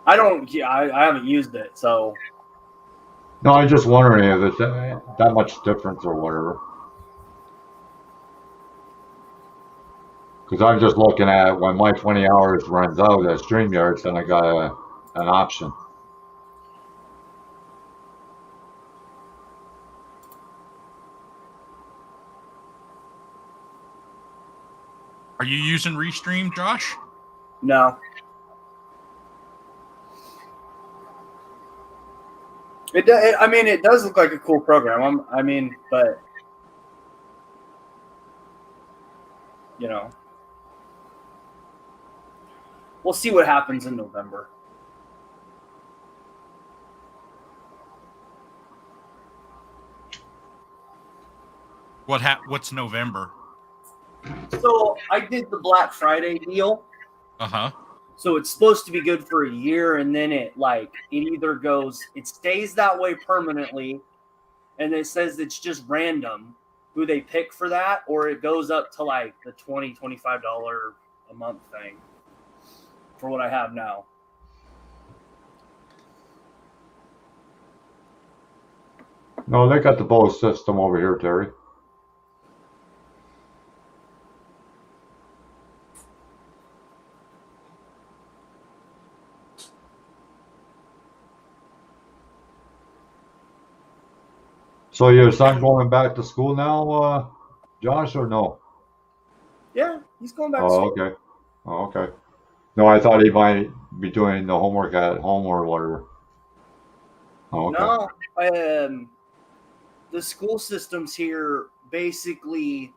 I don't. Yeah, I haven't used it, so. No, I'm just wondering if it's that much difference or whatever. Because I'm just looking at when my 20 hours runs out at StreamYards, then I got an option. Are you using Restream, Josh? No. I mean, it does look like a cool program. But we'll see what happens in November. What's November? So I did the Black Friday deal. Uh-huh. So it's supposed to be good for a year, and then it stays that way permanently, and it says it's just random who they pick for that, or it goes up to like the $20, $25 a month thing for what I have now. No, they got the Bose system over here, Terry. So your son going back to school now, Josh, or no? Yeah, he's going back to Oh, school. okay. Oh, okay. No, I thought he might be doing the homework at home or whatever. Oh, okay. No, the school systems here basically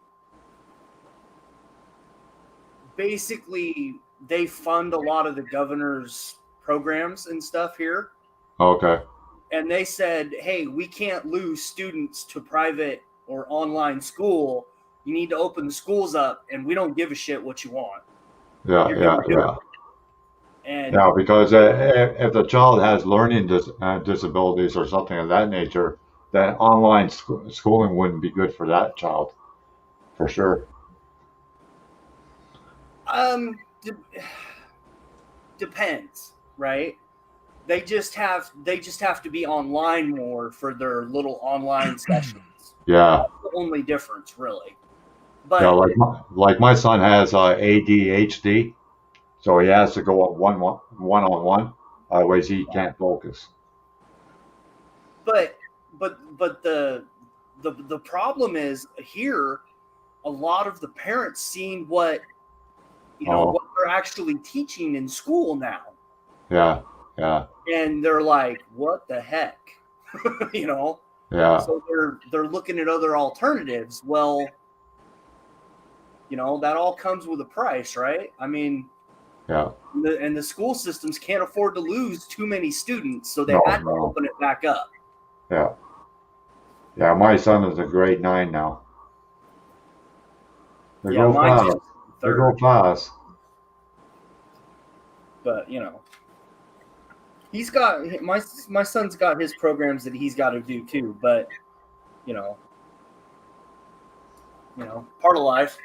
they fund a lot of the governor's programs and stuff here. Okay. And they said, hey, we can't lose students to private or online school. You need to open the schools up, and we don't give a shit what you want. Yeah, And yeah, because if the child has learning disabilities or something of that nature, then online schooling wouldn't be good for that child, for sure. Depends, right? They just have to be online more for their little online sessions. Yeah. That's the only difference, really. But yeah, like my son has ADHD, so he has to go one-on-one, otherwise he can't focus. But the problem is here, a lot of the parents seeing what what they're actually teaching in school now. Yeah. And they're like, what the heck? Yeah. So they're looking at other alternatives. Well, that all comes with a price, right? I mean, yeah. And the school systems can't afford to lose too many students, so they had to open it back up. Yeah. Yeah, my son is a grade 9 now. They go fast. They go fast. But he's got my son's got his programs that he's got to do too. But you know, part of life.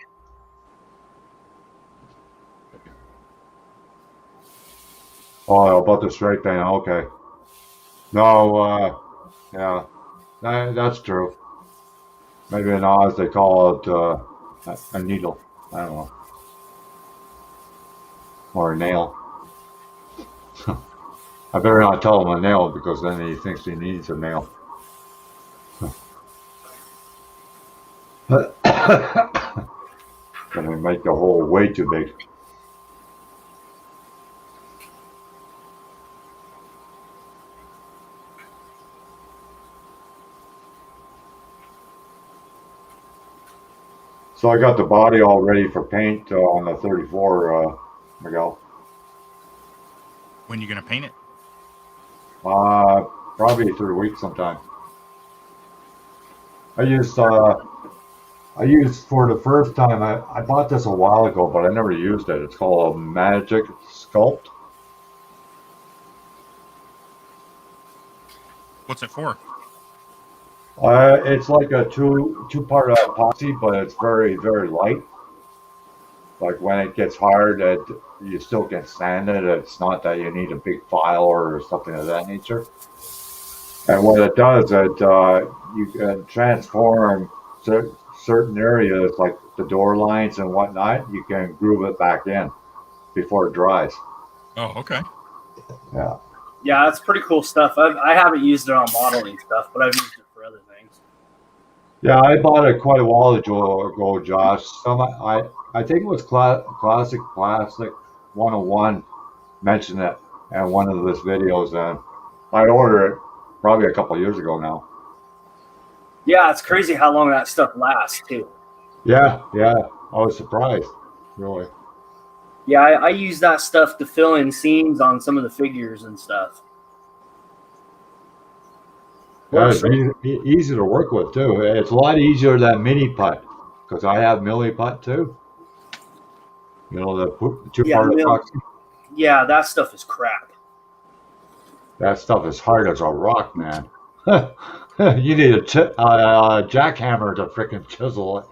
Oh, about the straight thing. Okay. No, yeah, that's true. Maybe in Oz they call it a needle. I don't know. Or a nail. I better not tell him a nail because then he thinks he needs a nail. Then we make the hole way too big. So I got the body all ready for paint on the 34, Miguel. When you gonna paint it? Probably 3 weeks sometime. I used for the first time, I bought this a while ago, but I never used it. It's called a Magic Sculpt. What's it for? It's like a two-part epoxy, but it's very, very light. Like when it gets hard, you still can sand it. It's not that you need a big file or something of that nature. And what it does, you can transform certain areas, like the door lines and whatnot. You can groove it back in before it dries. Oh, okay. Yeah. Yeah, that's pretty cool stuff. I haven't used it on modeling stuff, but I've used it for other things. Yeah, I bought it quite a while ago, Josh. I think it was Classic Plastic 101 mentioned it in one of his videos, and I ordered it probably a couple of years ago now. Yeah, it's crazy how long that stuff lasts too. Yeah, I was surprised, really. Yeah, I use that stuff to fill in seams on some of the figures and stuff. Yeah, it's easy to work with too. It's a lot easier than mini putt because I have milli putt too. You know, the two-part epoxy. Yeah, that stuff is crap. That stuff is hard as a rock, man. You need a jackhammer to freaking chisel it.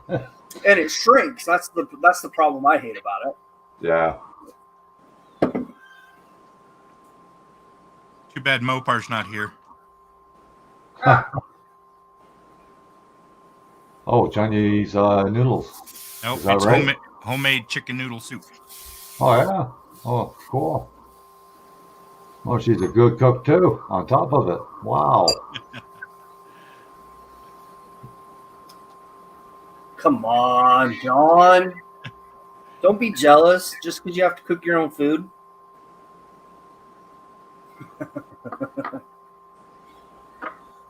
And it shrinks. That's the problem I hate about it. Yeah. Too bad Mopar's not here. Oh, Chinese noodles. Nope, Is that it's right? homemade chicken noodle soup. Oh, yeah. Oh, cool. Oh, she's a good cook, too, on top of it. Wow. Come on, John. Don't be jealous just because you have to cook your own food.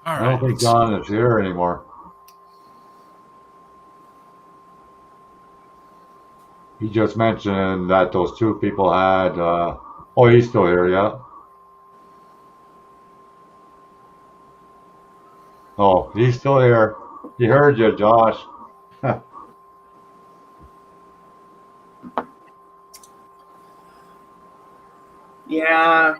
All I don't right. think John is here anymore. He just mentioned that those two people had. Oh, he's still here, yeah. Oh, he's still here. He heard you, Josh. Yeah.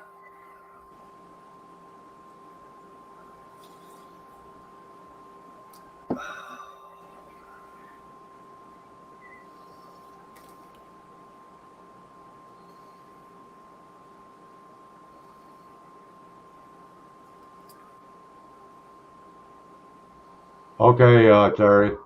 Okay, Terry.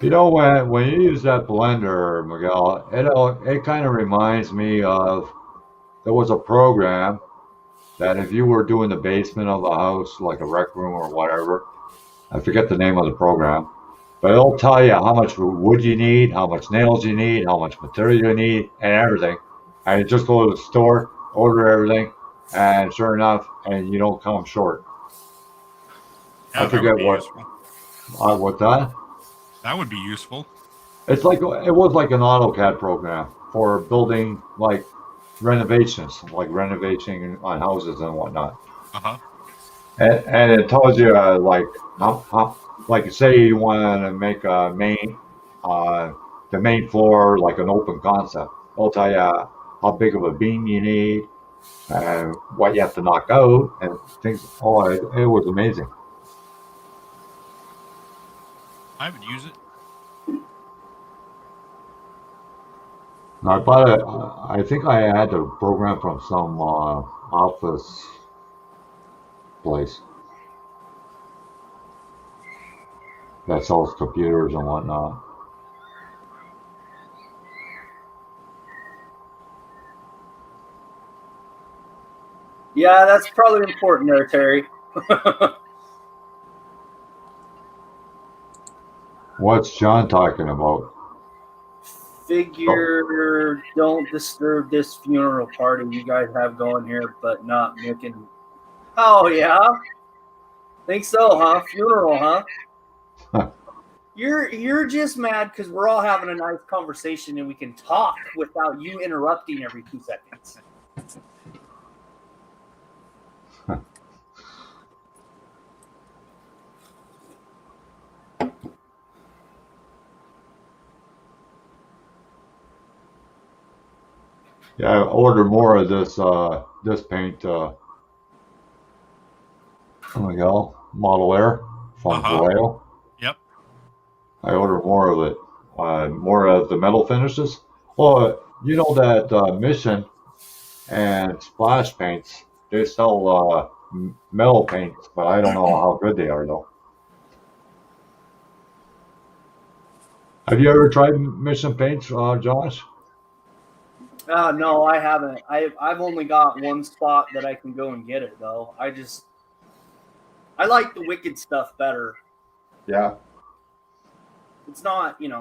You know, when you use that blender, Miguel, it kind of reminds me of there was a program that if you were doing the basement of a house, like a rec room or whatever, I forget the name of the program, but it'll tell you how much wood you need, how much nails you need, how much material you need, and everything. And you just go to the store, order everything, and sure enough, and you don't come short. Yeah, I that would forget be useful. what that. That would be useful. It's like it was like an AutoCAD program for building like renovations, like renovating on houses and whatnot. Uh-huh. And it tells you like like say you want to make a uh, the main floor like an open concept. It'll tell you how big of a beam you need and what you have to knock out and things. Oh, it was amazing. I would use it. I bought it. I think I had the program from some office place that sells computers and whatnot. Yeah, that's probably important there, Terry. What's John talking about? Figure, don't disturb this funeral party you guys have going here, but not making. Oh yeah, think so, huh? Funeral, huh? You're just mad because we're all having a nice conversation and we can talk without you interrupting every 2 seconds. Yeah, I ordered more of this paint. Oh my God, Model Air from Uh-huh. Vallejo. Yep. I ordered more of it. More of the metal finishes. Well, you know that Mission and Splash paints, they sell metal paints, but I don't know how good they are though. Have you ever tried Mission paints, Josh? No, I haven't. I've only got one spot that I can go and get it though. I like the Wicked stuff better. Yeah. It's not, and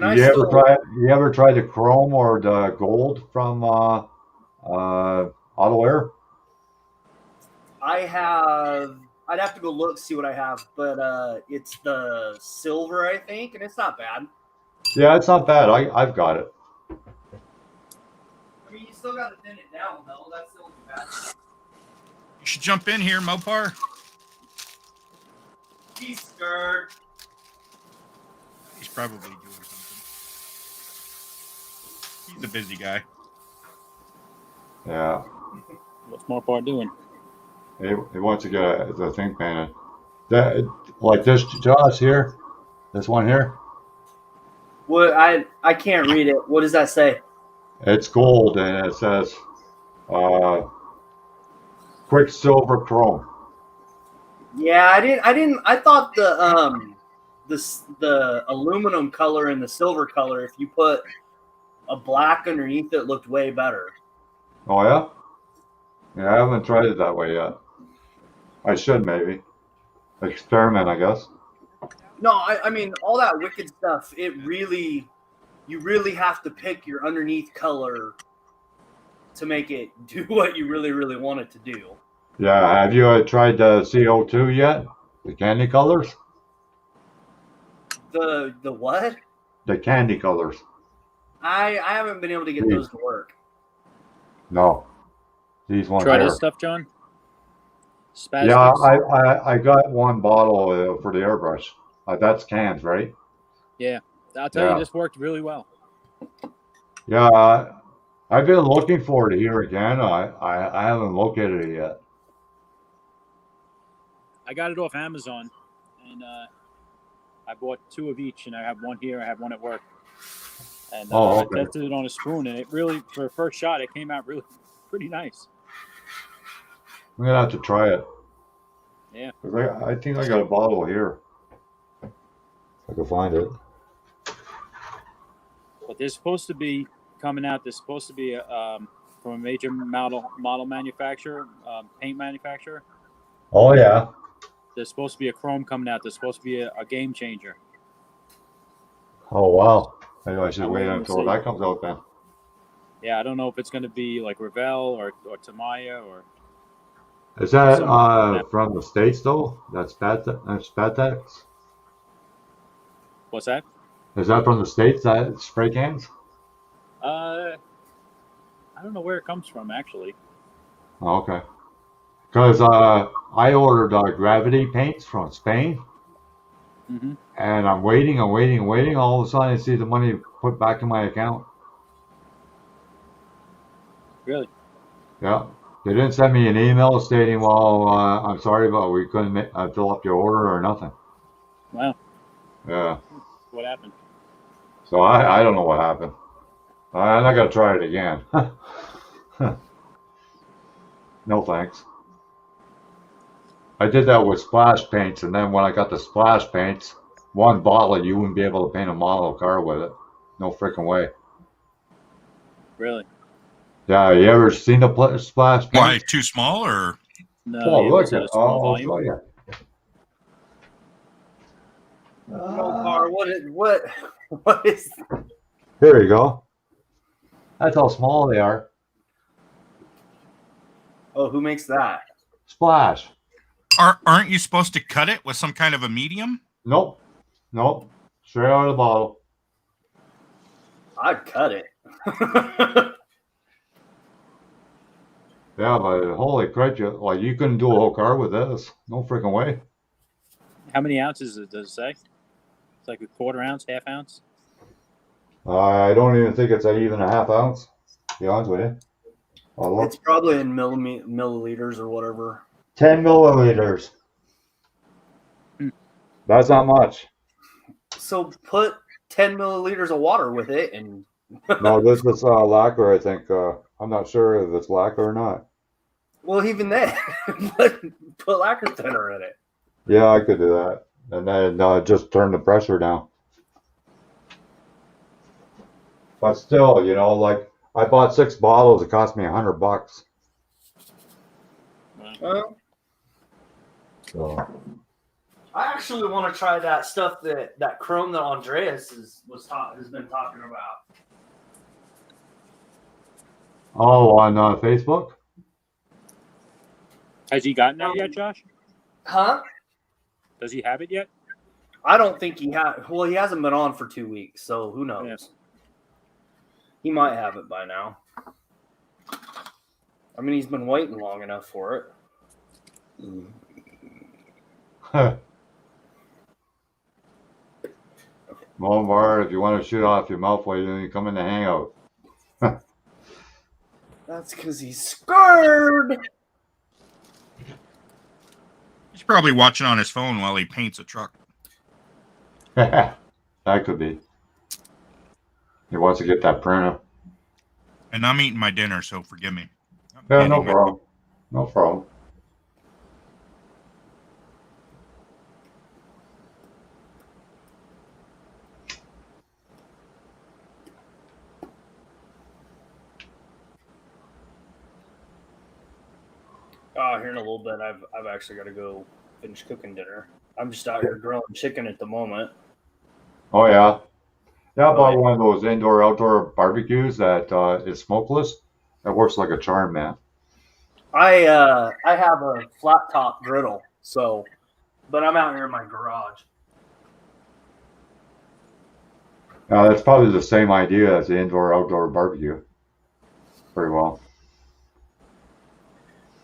I You ever still try? You ever tried the chrome or the gold from Auto Air? I have. I'd have to go look see what I have, but it's the silver I think, and it's not bad. Yeah, it's not bad. I've got it. I mean, you still got to thin it down though. That's the only bad. You should jump in here, Mopar. He's scared. He's probably doing something. He's a busy guy. Yeah. What's Mopar doing? He wants to get the thing painted. That like this Josh here, this one here. What I can't read it. What does that say? It's gold and it says Quicksilver Chrome. Yeah, I didn't. I thought the aluminum color and the silver color, if you put a black underneath it, looked way better. Oh yeah? Yeah, I haven't tried it that way yet. I should maybe. Experiment, I guess. No, I mean all that Wicked stuff. You really have to pick your underneath color to make it do what you really, really want it to do. Yeah, have you tried the CO2 yet? The candy colors? The what? The candy colors. I haven't been able to get those to work. No. These ones Try here. this stuff, John? Spaz Yeah, sticks? I got one bottle for the airbrush. That's cans, right? Yeah. I'll tell you, this worked really well. Yeah, I've been looking for it here again. I haven't located it yet. I got it off Amazon, and I bought 2 of each, and I have one here. I have one at work. And Okay. I tested it on a spoon, and it really, for a first shot, it came out really pretty nice. I'm gonna have to try it. Yeah. 'Cause I think I got a bottle here. If I can find it. But there's supposed to be coming out. There's supposed to be a from a major model manufacturer, paint manufacturer. Oh yeah. There's supposed to be a chrome coming out. There's supposed to be a game changer. Oh wow. Maybe I should I'm wait waiting to until see. that comes out then. Yeah, I don't know if it's going to be like Revell or Tamiya or. Is that Some- from the States though? That's Spatex? What's that? Is that from the States, that spray cans? I don't know where it comes from actually. Oh, okay. Because I ordered gravity paints from Spain, Mm-hmm. and I'm waiting. All of a sudden, I see the money put back in my account. Really? Yeah. They didn't send me an email stating, well, I'm sorry, but we couldn't fill up your order or nothing. Wow. Yeah. What happened? So I don't know what happened. I'm not going to try it again. No thanks. I did that with splash paints, and then when I got the splash paints, one bottle, you wouldn't be able to paint a model car with it. No freaking way. Really? Yeah, you ever seen the splash paint? Why, too small or? No. Oh, Yeah, look was it at a small I'll volume? show you. Mopar, what is? Here you go. That's how small they are. Oh, who makes that? Splash. Aren't you supposed to cut it with some kind of a medium? Nope. Straight out of the bottle. I'd cut it. Yeah, but holy crap, you couldn't do a whole car with this. No freaking way. How many ounces does it say? It's like a quarter ounce, half ounce. I don't even think it's even a half ounce. To be honest with you. Oh, look. It's probably in milliliters or whatever. 10 milliliters. Hmm. That's not much. So put 10 milliliters of water with it, and No, this is lacquer, I think. I'm not sure if it's lacquer or not. well, even then, put lacquer thinner in it. Yeah, I could do that. And then just turn the pressure down. But still, like I bought 6 bottles. It cost me $100. Well, So I actually want to try that stuff that chrome that Andreas has been talking about. oh, on Facebook? Has he gotten that yet, Josh? Huh? Does he have it yet? I don't think he has. Well, he hasn't been on for 2 weeks, so who knows? Yeah. He might have it by now. I mean, he's been waiting long enough for it. Mobar, if you want to shoot off your mouth, why don't you come in the Hangout? That's because he's scared. He's probably watching on his phone while he paints a truck. That could be. He wants to get that printer. And I'm eating my dinner, so forgive me. Yeah, no problem. No problem. Oh, here in a little bit, I've actually got to go finish cooking dinner. I'm just out here grilling chicken at the moment. Oh, yeah. Yeah, I bought one of those indoor-outdoor barbecues that is smokeless. That works like a charm, man. I have a flat top griddle, but I'm out here in my garage. That's probably the same idea as the indoor-outdoor barbecue. Pretty well.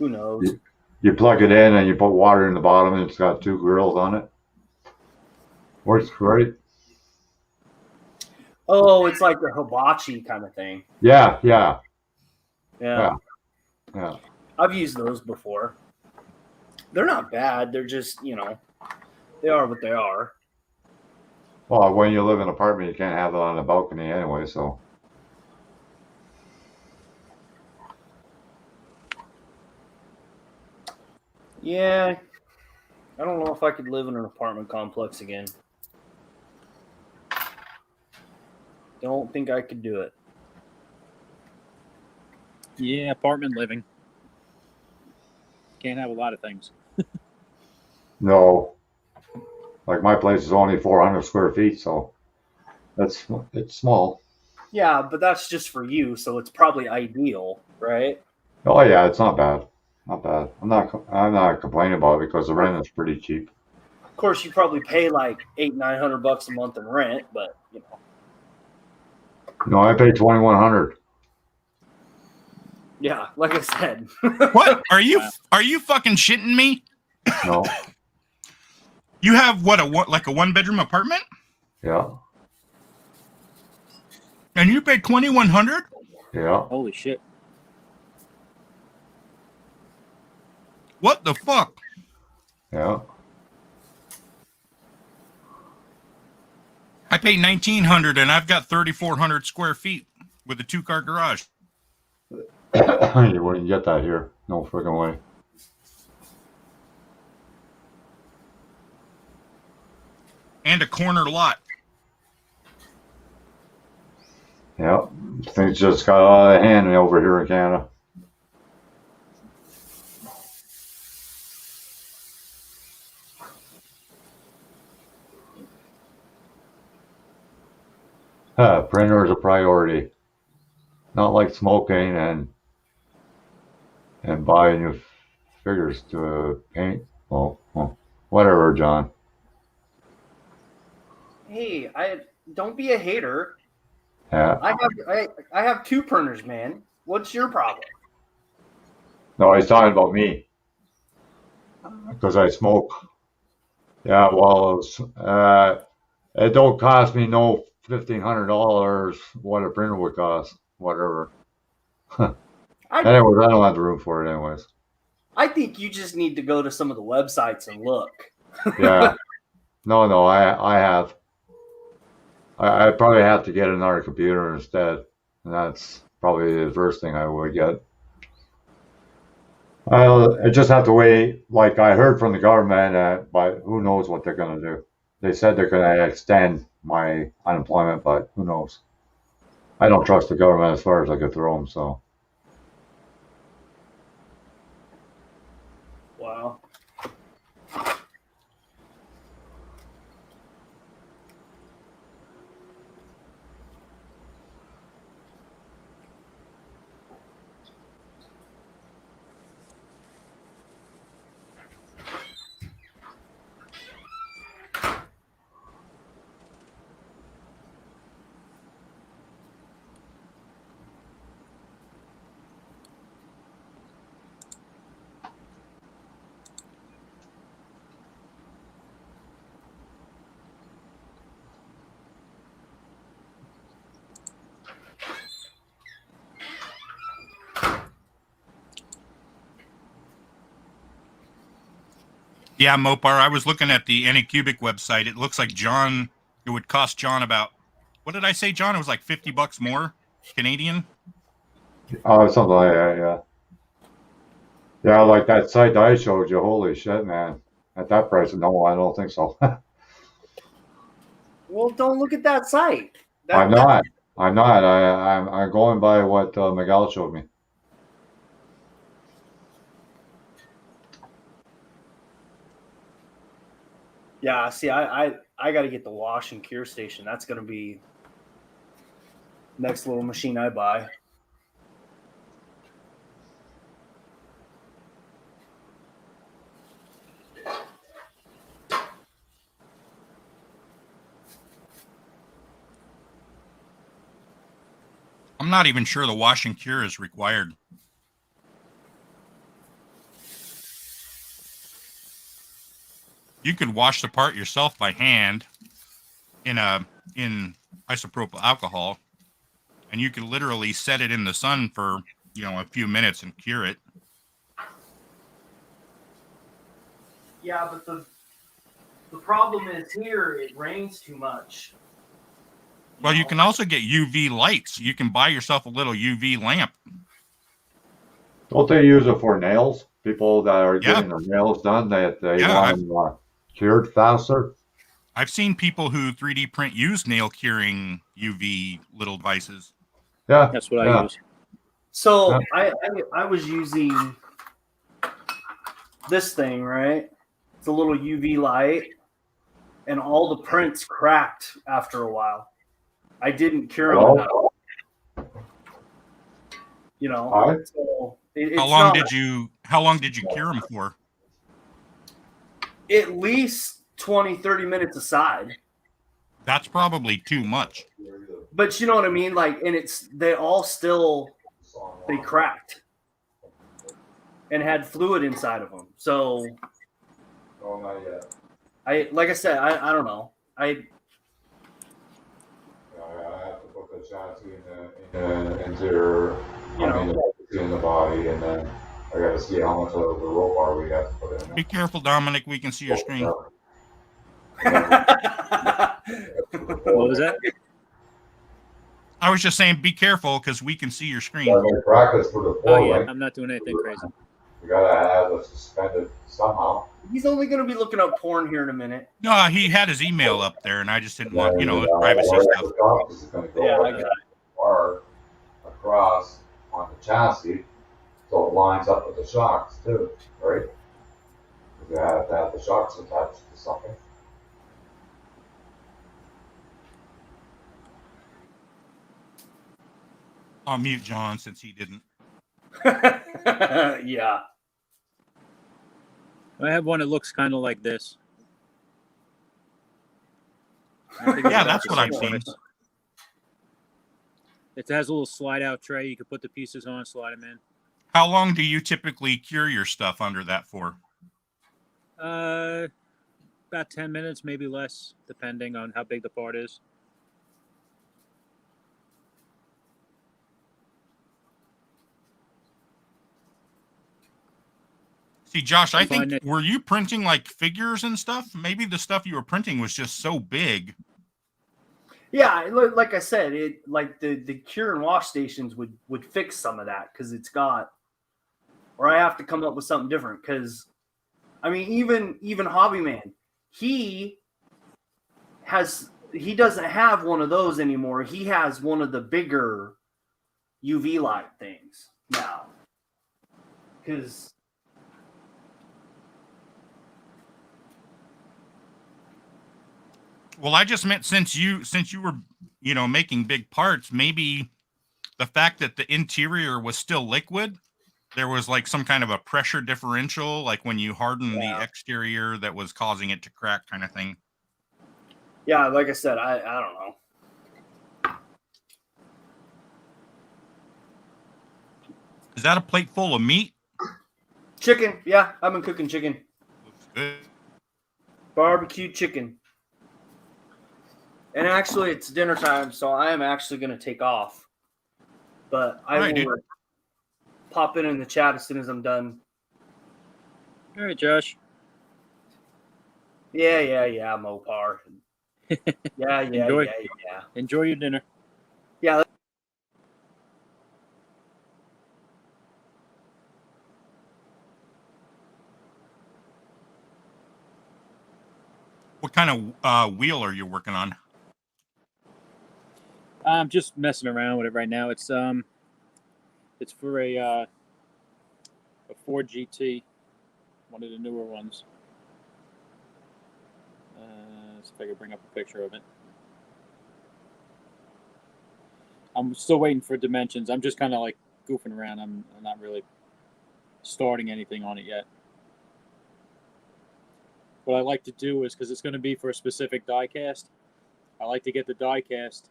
Who knows? You plug it in and you put water in the bottom, and it's got 2 grills on it. Works great. Oh, it's like a hibachi kind of thing. Yeah. Yeah. I've used those before. They're not bad. They're just, they are what they are. Well, when you live in an apartment, you can't have it on a balcony anyway, so. Yeah. I don't know if I could live in an apartment complex again. Don't think I could do it. Yeah, apartment living. Can't have a lot of things. No, like my place is only 400 square feet, so it's small. Yeah, but that's just for you, so it's probably ideal, right? Oh yeah, it's not bad. Not bad. I'm not complaining about it because the rent is pretty cheap. Of course, you probably pay like $800-900 a month in rent, but you know. No, I pay 2,100. Yeah, like I said. What are you? Wow. Are you fucking shitting me? No, You have what like a 1-bedroom apartment, yeah, and you pay 2,100? yeah. Holy shit. What the fuck? Yeah. I pay 1,900, and I've got 3,400 square feet with a 2-car garage You wouldn't get that here. No friggin' way. and a corner lot. Yeah. Things just got out of hand over here in Canada. Printer is a priority. Not like smoking and buying new figures to paint. Well, whatever, John. Hey, I don't be a hater. Yeah. I have 2 printers, man. What's your problem? No, he's talking about me because I smoke. Yeah. Well, it don't cost me no $1,500 what a printer would cost. Whatever. Anyways, I don't have the room for it. Anyways. I think you just need to go to some of the websites and look. Yeah. No, I have. I probably have to get another computer instead, and that's probably the first thing I would get. I just have to wait. Like I heard from the government, but who knows what they're going to do? They said they're going to extend my unemployment, but who knows? I don't trust the government as far as I could throw them. So Wow. Yeah, Mopar. I was looking at the Anycubic website. It looks like it would cost John about, what did I say, John? It was like $50 more Canadian. something like that. Yeah. Yeah, like that site I showed you. Holy shit, man! At that price, no, I don't think so. Well, don't look at that site. I'm not. I'm not. I'm going by what Miguel showed me. Yeah, see, I got to get the wash and cure station. That's going to be next little machine I buy. I'm not even sure the wash and cure is required. You could wash the part yourself by hand in isopropyl alcohol, and you could literally set it in the sun for a few minutes and cure it. Yeah, but the problem is here it rains too much. Well, you can also get UV lights. You can buy yourself a little UV lamp. Don't they use it for nails? People that are Yeah. getting their nails done, they Yeah, want them cured faster. I've seen people who 3D print use nail curing UV little devices. Yeah, That's what I yeah. use. So I was using this thing, right? It's a little UV light, and all the prints cracked after a while. I didn't cure them enough. You know, All right. so it's How long not, did you cure them for? at least 20, 30 minutes aside. That's probably too much. But you know what I mean? Like, and they all still, they cracked and had fluid inside of them. So Oh, not yet. like I said, I don't know. I have to put the chassis into your, in the body, and then I got to see how much of the roll bar we have to put in. Be careful, Dominic. We can see your screen. What was that? I was just saying, be careful because we can see your screen. Practice for the Oh yeah, four-link. I'm not doing anything crazy. We gotta have it suspended somehow. He's only going to be looking up porn here in a minute. No, he had his email up there, and I just didn't want, privacy stuff. Yeah, I got it. Bar across on the chassis, so it lines up with the shocks too, right? You have to have the shocks attached to something. I'll mute John since he didn't. Yeah. I have one that looks kind of like this. Yeah, that's what I've seen. It has a little slide-out tray. You can put the pieces on, slide them in. How long do you typically cure your stuff under that for? About 10 minutes, maybe less, depending on how big the part is. See, Josh, I think, were you printing like figures and stuff? Maybe the stuff you were printing was just so big. Yeah, like I said, it like the cure and wash stations would fix some of that because it's got, or I have to come up with something different because, I mean, even Hobby Man, he doesn't have one of those anymore. He has one of the bigger UV light things now because. Well, I just meant since you were, making big parts, maybe the fact that the interior was still liquid, there was like some kind of a pressure differential, like when you harden the exterior, that was causing it to crack, kind of thing. Yeah, like I said, I don't know. Is that a plate full of meat? Chicken. Yeah, I've been cooking chicken. Looks good. Barbecue chicken. And actually, it's dinner time, so I am actually going to take off. But I will pop in the chat as soon as I'm done. All right, Josh. Yeah, Mopar. Yeah. Enjoy your dinner. Yeah. What kind of wheel are you working on? I'm just messing around with it right now. It's for a Ford GT, one of the newer ones. Let's see if I can bring up a picture of it. I'm still waiting for dimensions. I'm just kind of like goofing around. I'm not really starting anything on it yet. What I like to do is, because it's going to be for a specific die cast, I like to get the die cast,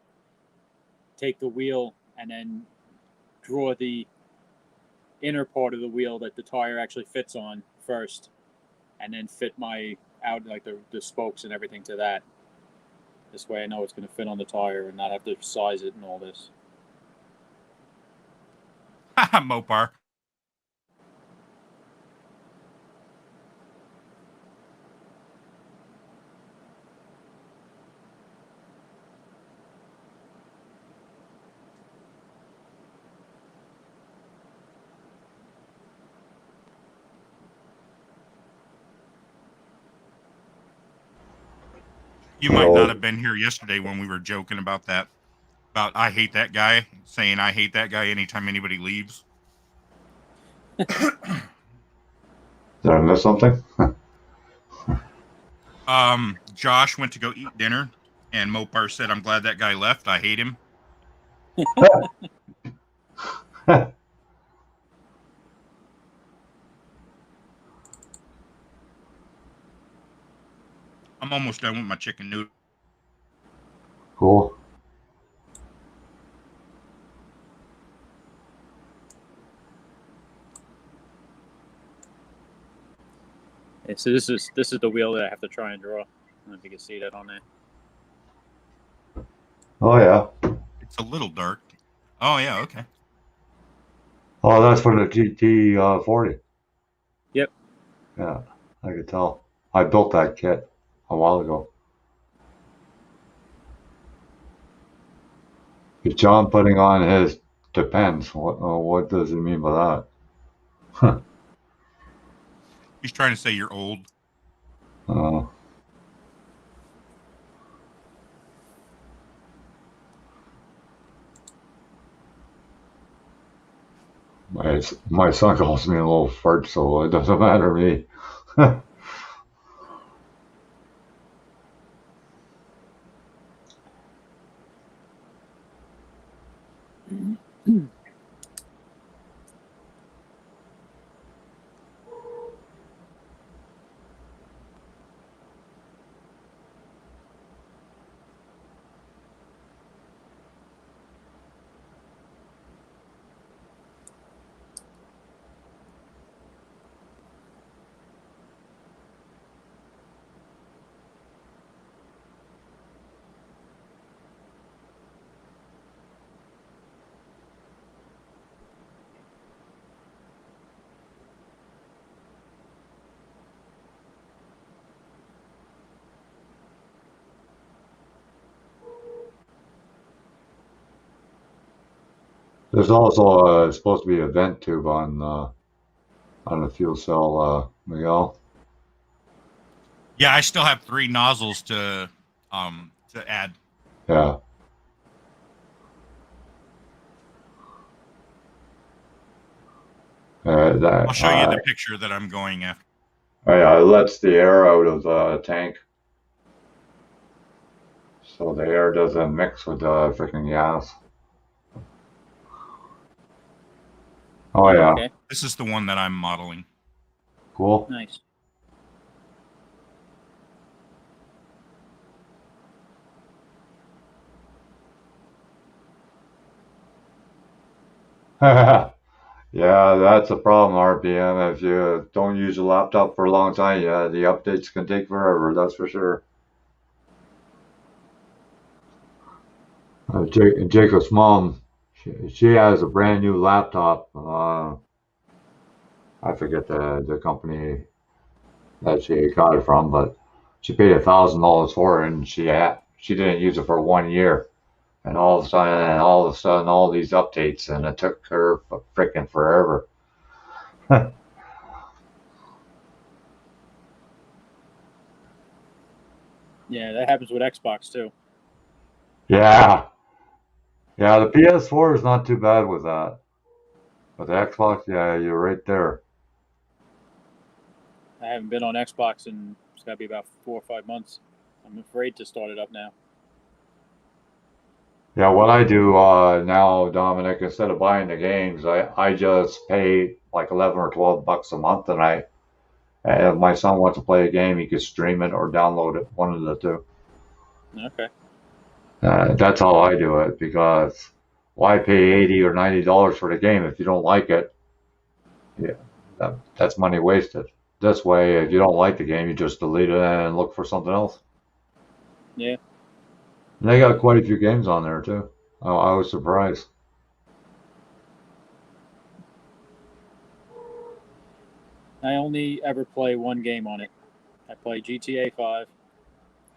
take the wheel, and then draw the inner part of the wheel that the tire actually fits on first, and then fit my out like the spokes and everything to that. This way I know it's going to fit on the tire and not have to size it and all this. Mopar. You might not have been here yesterday when we were joking about that. about I hate that guy, saying I hate that guy anytime anybody leaves. Did I miss something? Josh went to go eat dinner, and Mopar said, "I'm glad that guy left. I hate him." I'm almost done with my chicken noodle. Cool. Yeah, so this is the wheel that I have to try and draw. I don't know if you can see that on there. Oh yeah. It's a little dark. Oh yeah, okay. Oh, that's for the GT 40. Yep. Yeah, I could tell. I built that kit a while ago. Is John putting on his depends? What does he mean by that? He's trying to say you're old. uh, my son calls me a little fart, so it doesn't matter to me. There's also supposed to be a vent tube on the fuel cell, Miguel. Yeah, I still have 3 nozzles to add. Yeah. I'll show you the picture that I'm going after. Yeah, it lets the air out of the tank, so the air doesn't mix with the freaking gas. Oh yeah, Okay. This is the one that I'm modeling. cool. Nice. Yeah, that's a problem, RPM. If you don't use your laptop for a long time, yeah, the updates can take forever, that's for sure. Jacob's mom, she has a brand new laptop. I forget the company that she got it from, but she paid $1,000 for it, and she didn't use it for 1 year. And all of a sudden, all these updates, and it took her freaking forever. Yeah, that happens with Xbox too. Yeah, yeah. The PS4 is not too bad with that, but the Xbox, yeah, you're right there. I haven't been on Xbox in it's got to be about 4 or 5 months. I'm afraid to start it up now. Yeah, what I do now, Dominic, instead of buying the games, I just pay like 11 or $12 a month, and if my son wants to play a game, he can stream it or download it, one of the two. Okay. That's how I do it, because why pay $80 or $90 for the game if you don't like it? Yeah, that's money wasted. This way, if you don't like the game, you just delete it and look for something else. Yeah. And they got quite a few games on there too. I was surprised. I only ever play one game on it. I play GTA 5.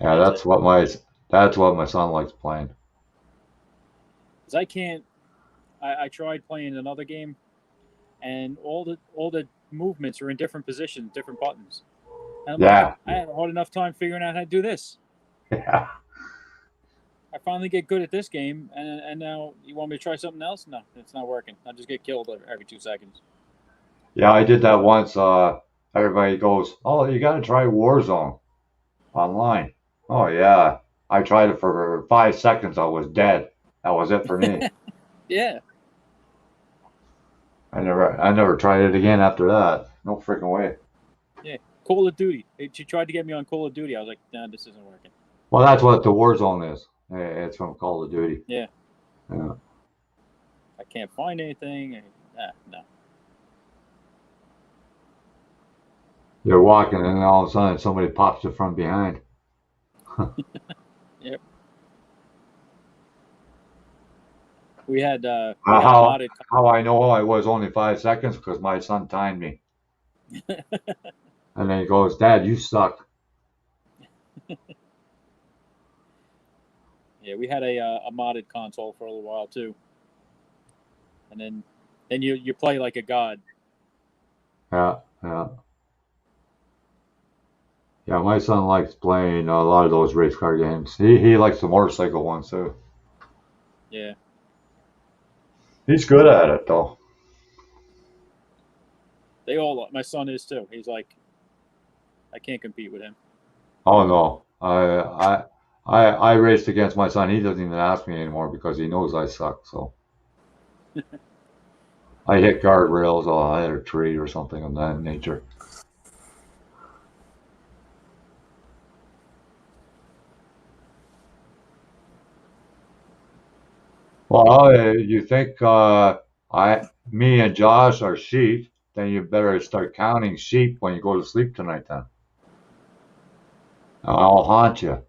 Yeah, That's it. That's what my son likes playing. Because I can't. I tried playing another game, and all the movements are in different positions, different buttons. And I'm like, Yeah, I had a hard enough time figuring out how to do this. yeah, I finally get good at this game, and now you want me to try something else? No, it's not working. I just get killed every 2 seconds. Yeah, I did that once. Everybody goes, "Oh, you got to try Warzone online." Oh yeah, I tried it for 5 seconds. I was dead. That was it for me. Yeah. I never tried it again after that. No freaking way. Yeah. Call of Duty. She tried to get me on Call of Duty. I was like, nah, this isn't working. Well, that's what the Warzone is. It's from Call of Duty. Yeah. Yeah. I can't find anything. No. You're walking, and then all of a sudden somebody pops you from behind. Yep. We had How modded. how I know I was only 5 seconds because my son timed me, and then he goes, "Dad, you suck." Yeah, we had a modded console for a little while too, and then you play like a god. Yeah, yeah. Yeah, my son likes playing a lot of those race car games. He likes the motorcycle ones too. Yeah. He's good at it though. They all. My son is too. He's like, I can't compete with him. Oh no, I raced against my son. He doesn't even ask me anymore because he knows I suck. So I hit guardrails or I hit a tree or something of that nature. Well, you think me and Josh are sheep? Then you better start counting sheep when you go to sleep tonight. Then I'll haunt you.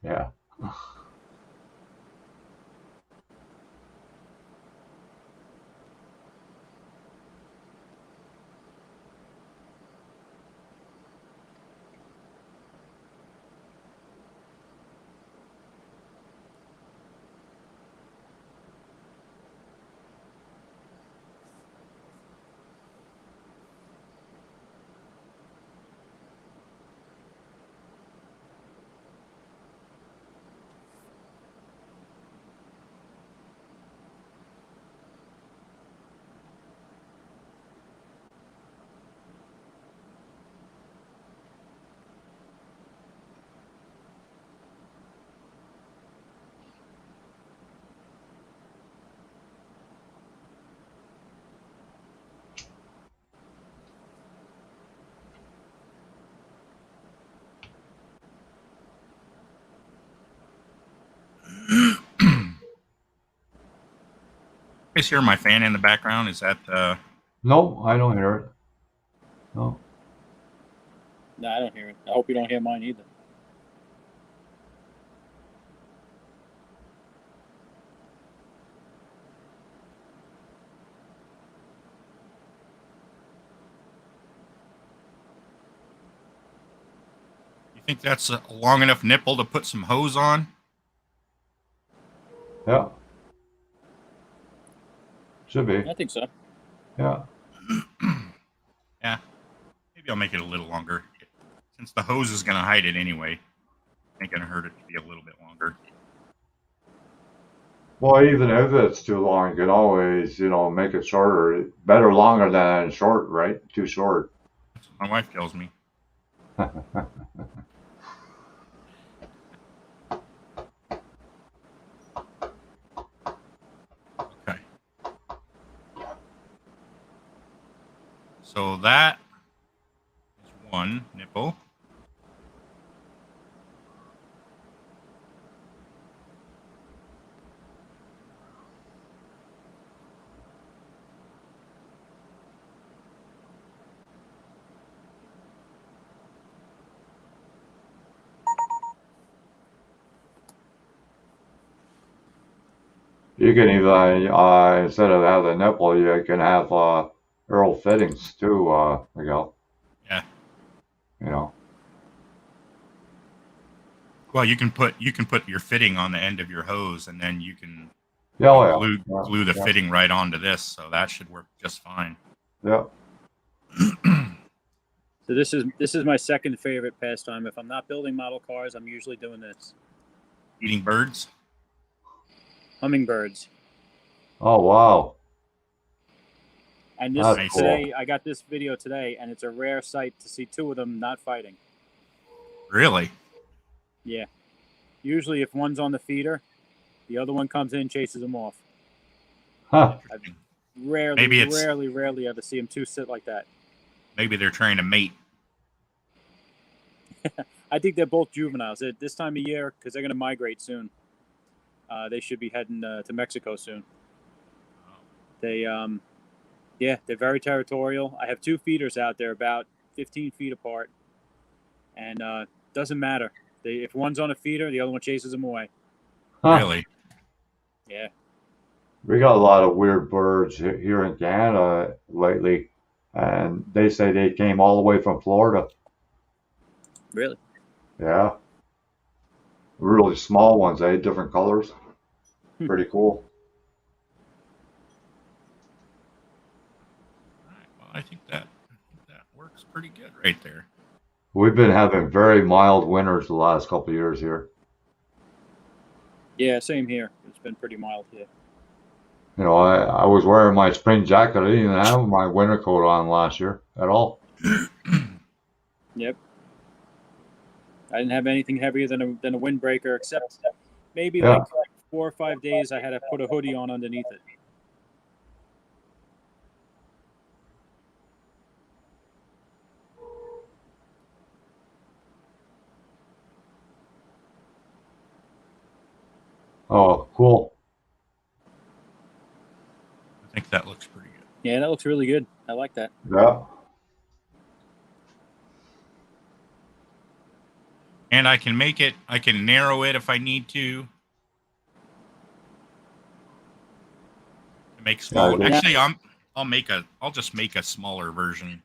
Yeah. guys hear my fan in the background? Is that No, I don't hear it. No. No, I don't hear it. I hope you don't hear mine either. you think that's a long enough nipple to put some hose on? Yeah. Should be. I think so. Yeah. Yeah. Maybe I'll make it a little longer. Since the hose is going to hide it anyway, ain't going to hurt it to be a little bit longer. Well, even if it's too long, you can always, make it shorter. Better longer than short, right? Too short. That's what my wife tells me. Okay. So that is one nipple. You can even, instead of have the nipple, you can have Earl fittings too, Miguel. Yeah. You know. Well, you can put your fitting on the end of your hose, and then you can Yeah, oh, glue the yeah, fitting right onto this, so that should work just fine. yeah. So this is my second favorite pastime. If I'm not building model cars, I'm usually doing this. Eating birds. Hummingbirds. Oh, wow. And this That's Nice. cool. today, I got this video today, and it's a rare sight to see two of them not fighting. Really? Yeah. Usually, if one's on the feeder, the other one comes in and chases them off. Huh. Interesting. Rarely ever see them two sit like that. Maybe they're trying to mate. I think they're both juveniles. At this time of year, because they're going to migrate soon. They should be heading to Mexico soon. They, they're very territorial. I have two feeders out there, about 15 feet apart, and doesn't matter. If one's on a feeder, the other one chases them away. Huh. Really? Yeah. We got a lot of weird birds here in Canada lately, and they say they came all the way from Florida. Really? Yeah. Really small ones, different colors. Pretty cool. All right. Well, I think that works pretty good right there. We've been having very mild winters the last couple of years here. Yeah, same here. It's been pretty mild here. You know, I was wearing my spring jacket. I didn't even have my winter coat on last year at all. Yep. I didn't have anything heavier than a windbreaker, except maybe Yeah. like 4 or 5 days I had to put a hoodie on underneath it. Oh, cool. I think that looks pretty good. Yeah, that looks really good. I like that. Yeah. And I can make it. I can narrow it if I need to. Make small. Yeah, Actually, I'll just make a smaller version.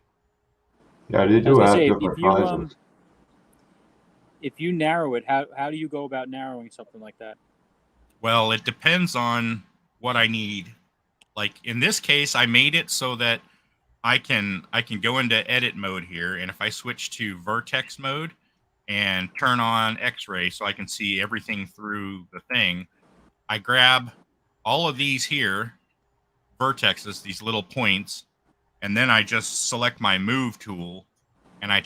Yeah, they I was do gonna have say, different sizes. if you narrow it, how do you go about narrowing something like that? Well, it depends on what I need. Like in this case, I made it so that I can go into edit mode here, and if I switch to vertex mode and turn on X-ray so I can see everything through the thing, I grab all of these here, vertexes, these little points, and then I just select my move tool and I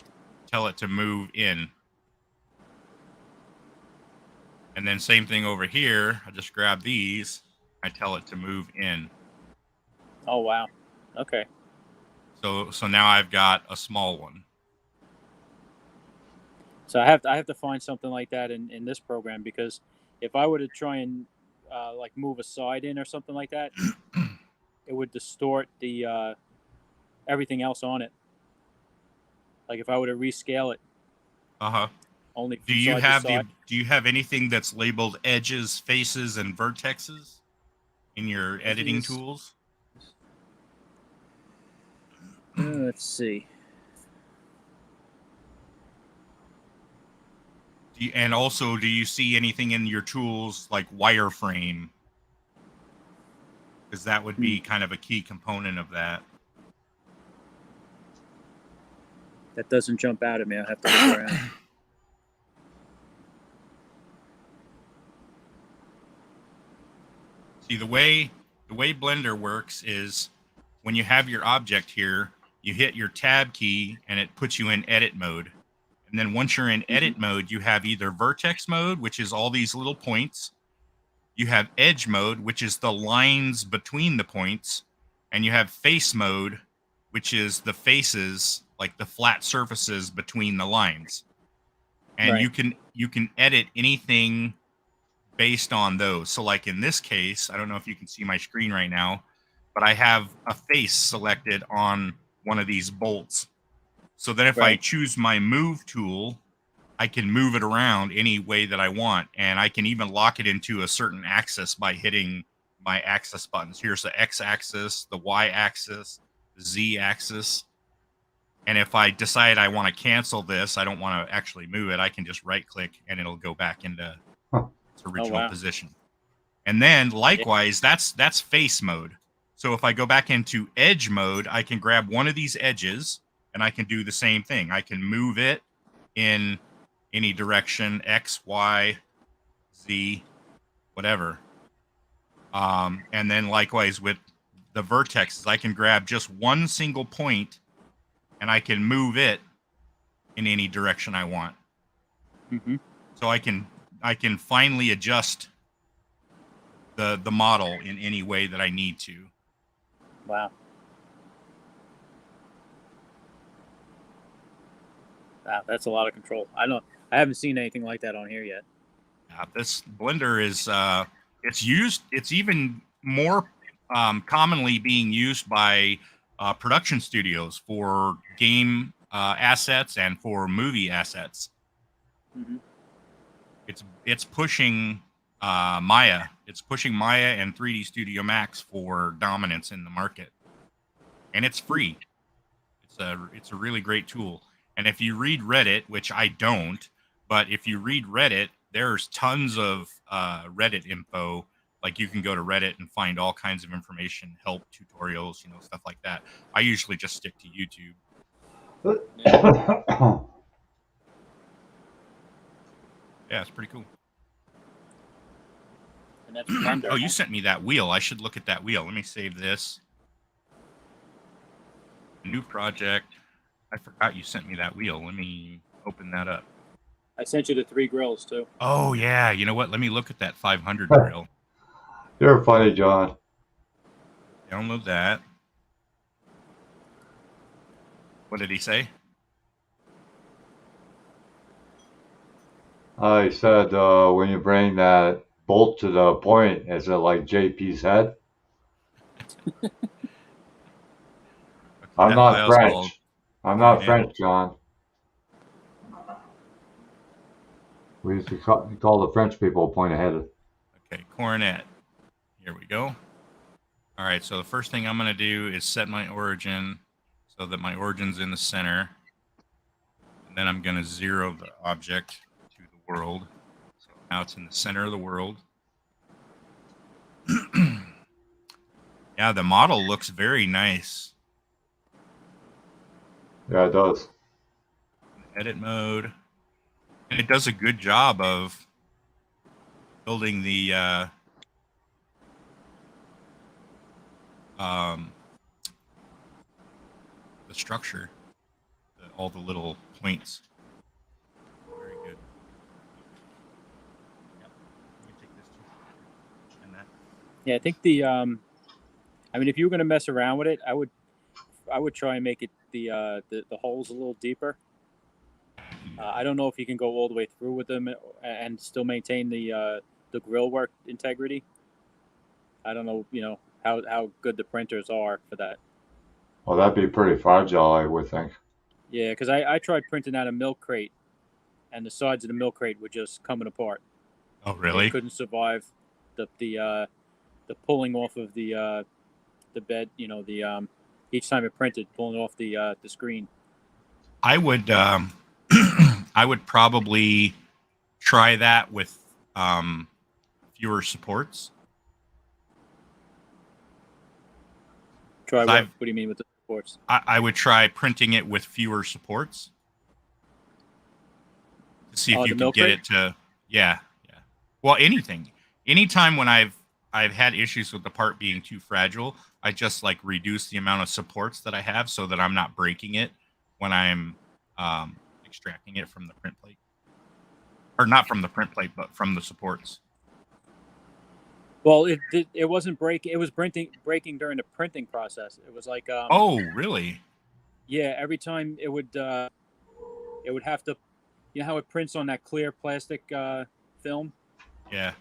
tell it to move in. And then same thing over here, I just grab these, I tell it to move in. Oh wow. Okay. So now I've got a small one. So I have to find something like that in this program, because if I were to try and like move a side in or something like that, it would distort the everything else on it. Like if I were to rescale it, Uh-huh. only Do you side to have side. do you have anything that's labeled edges, faces, and vertexes in your editing Edges. tools? Let's see. And also, do you see anything in your tools like wireframe? Because that would be kind of a key component of that. That doesn't jump out at me. I'll have to look around. See, the way Blender works is when you have your object here, you hit your tab key and it puts you in edit mode. And then once you're in edit mode, you have either vertex mode, which is all these little points. You have edge mode, which is the lines between the points. And you have face mode, which is the faces, like the flat surfaces between the lines. And Right. you can edit anything based on those. So like in this case, I don't know if you can see my screen right now, but I have a face selected on one of these bolts. So then if I Right. choose my move tool, I can move it around any way that I want. And I can even lock it into a certain axis by hitting my axis buttons. Here's the x-axis, the y-axis, the z-axis. And if I decide I want to cancel this, I don't want to actually move it, I can just right-click and it'll go back into its original wow. position. And then likewise, that's face mode. So if I go back into edge mode, I can grab one of these edges and I can do the same thing. I can move it in any direction, X, Y, Z, whatever. And then likewise with the vertexes, I can grab just one single point and I can move it in any direction I want. Mm-hmm. So I can finally adjust the model in any way that I need to. Wow. Wow, that's a lot of control. I haven't seen anything like that on here yet. This blender is it's even more commonly being used by production studios for game assets and for movie assets. Mm-hmm. It's pushing Maya. It's pushing Maya and 3D Studio Max for dominance in the market, and it's free. It's a really great tool. And if you read Reddit, which I don't, but if you read Reddit, there's tons of Reddit info. Like you can go to Reddit and find all kinds of information, help, tutorials, stuff like that. I usually just stick to YouTube. Yeah, it's pretty cool. And that's Blender. Oh, you sent me that wheel. I should look at that wheel. Let me save this. New project. I forgot you sent me that wheel. Let me open that up. I sent you the 3 grills too. Oh, yeah. You know what? Let me look at that 500 grill. You're funny, John. Download that. What did he say? I said, when you bring that bolt to the point, is it like JP's head? I'm not French. I'm not French, John. We used to call the French people point ahead. Okay, coronet. Here we go. All right, so the first thing I'm going to do is set my origin so that my origin's in the center. And then I'm going to zero the object to the world. So now it's in the center of the world. Yeah, the model looks very nice. Yeah, it does. Edit mode. And it does a good job of building the structure, all the little points. Very good. Yep. Let me take this too. And that. Yeah, I think the I mean, if you were going to mess around with it, I would try and make it the holes a little deeper. I don't know if you can go all the way through with them and still maintain the grill work integrity. I don't know, how good the printers are for that. Well, that'd be pretty fragile, I would think. Yeah, because I tried printing out a milk crate, and the sides of the milk crate were just coming apart. Oh, really? It couldn't survive the pulling off of the bed. Each time it printed, pulling off the screen. I would I would probably try that with fewer supports. Try what? What do you mean with the supports? I would try printing it with fewer supports to see if you can get it to. Yeah. Well, anytime when I've had issues with the part being too fragile, I just reduce the amount of supports that I have so that I'm not breaking it when I'm extracting it from the print plate, or not from the print plate, but from the supports. Well, it wasn't breaking. It was breaking during the printing process. It was like. Oh, really? Yeah. Every time it would have to, how it prints on that clear plastic film. Yeah.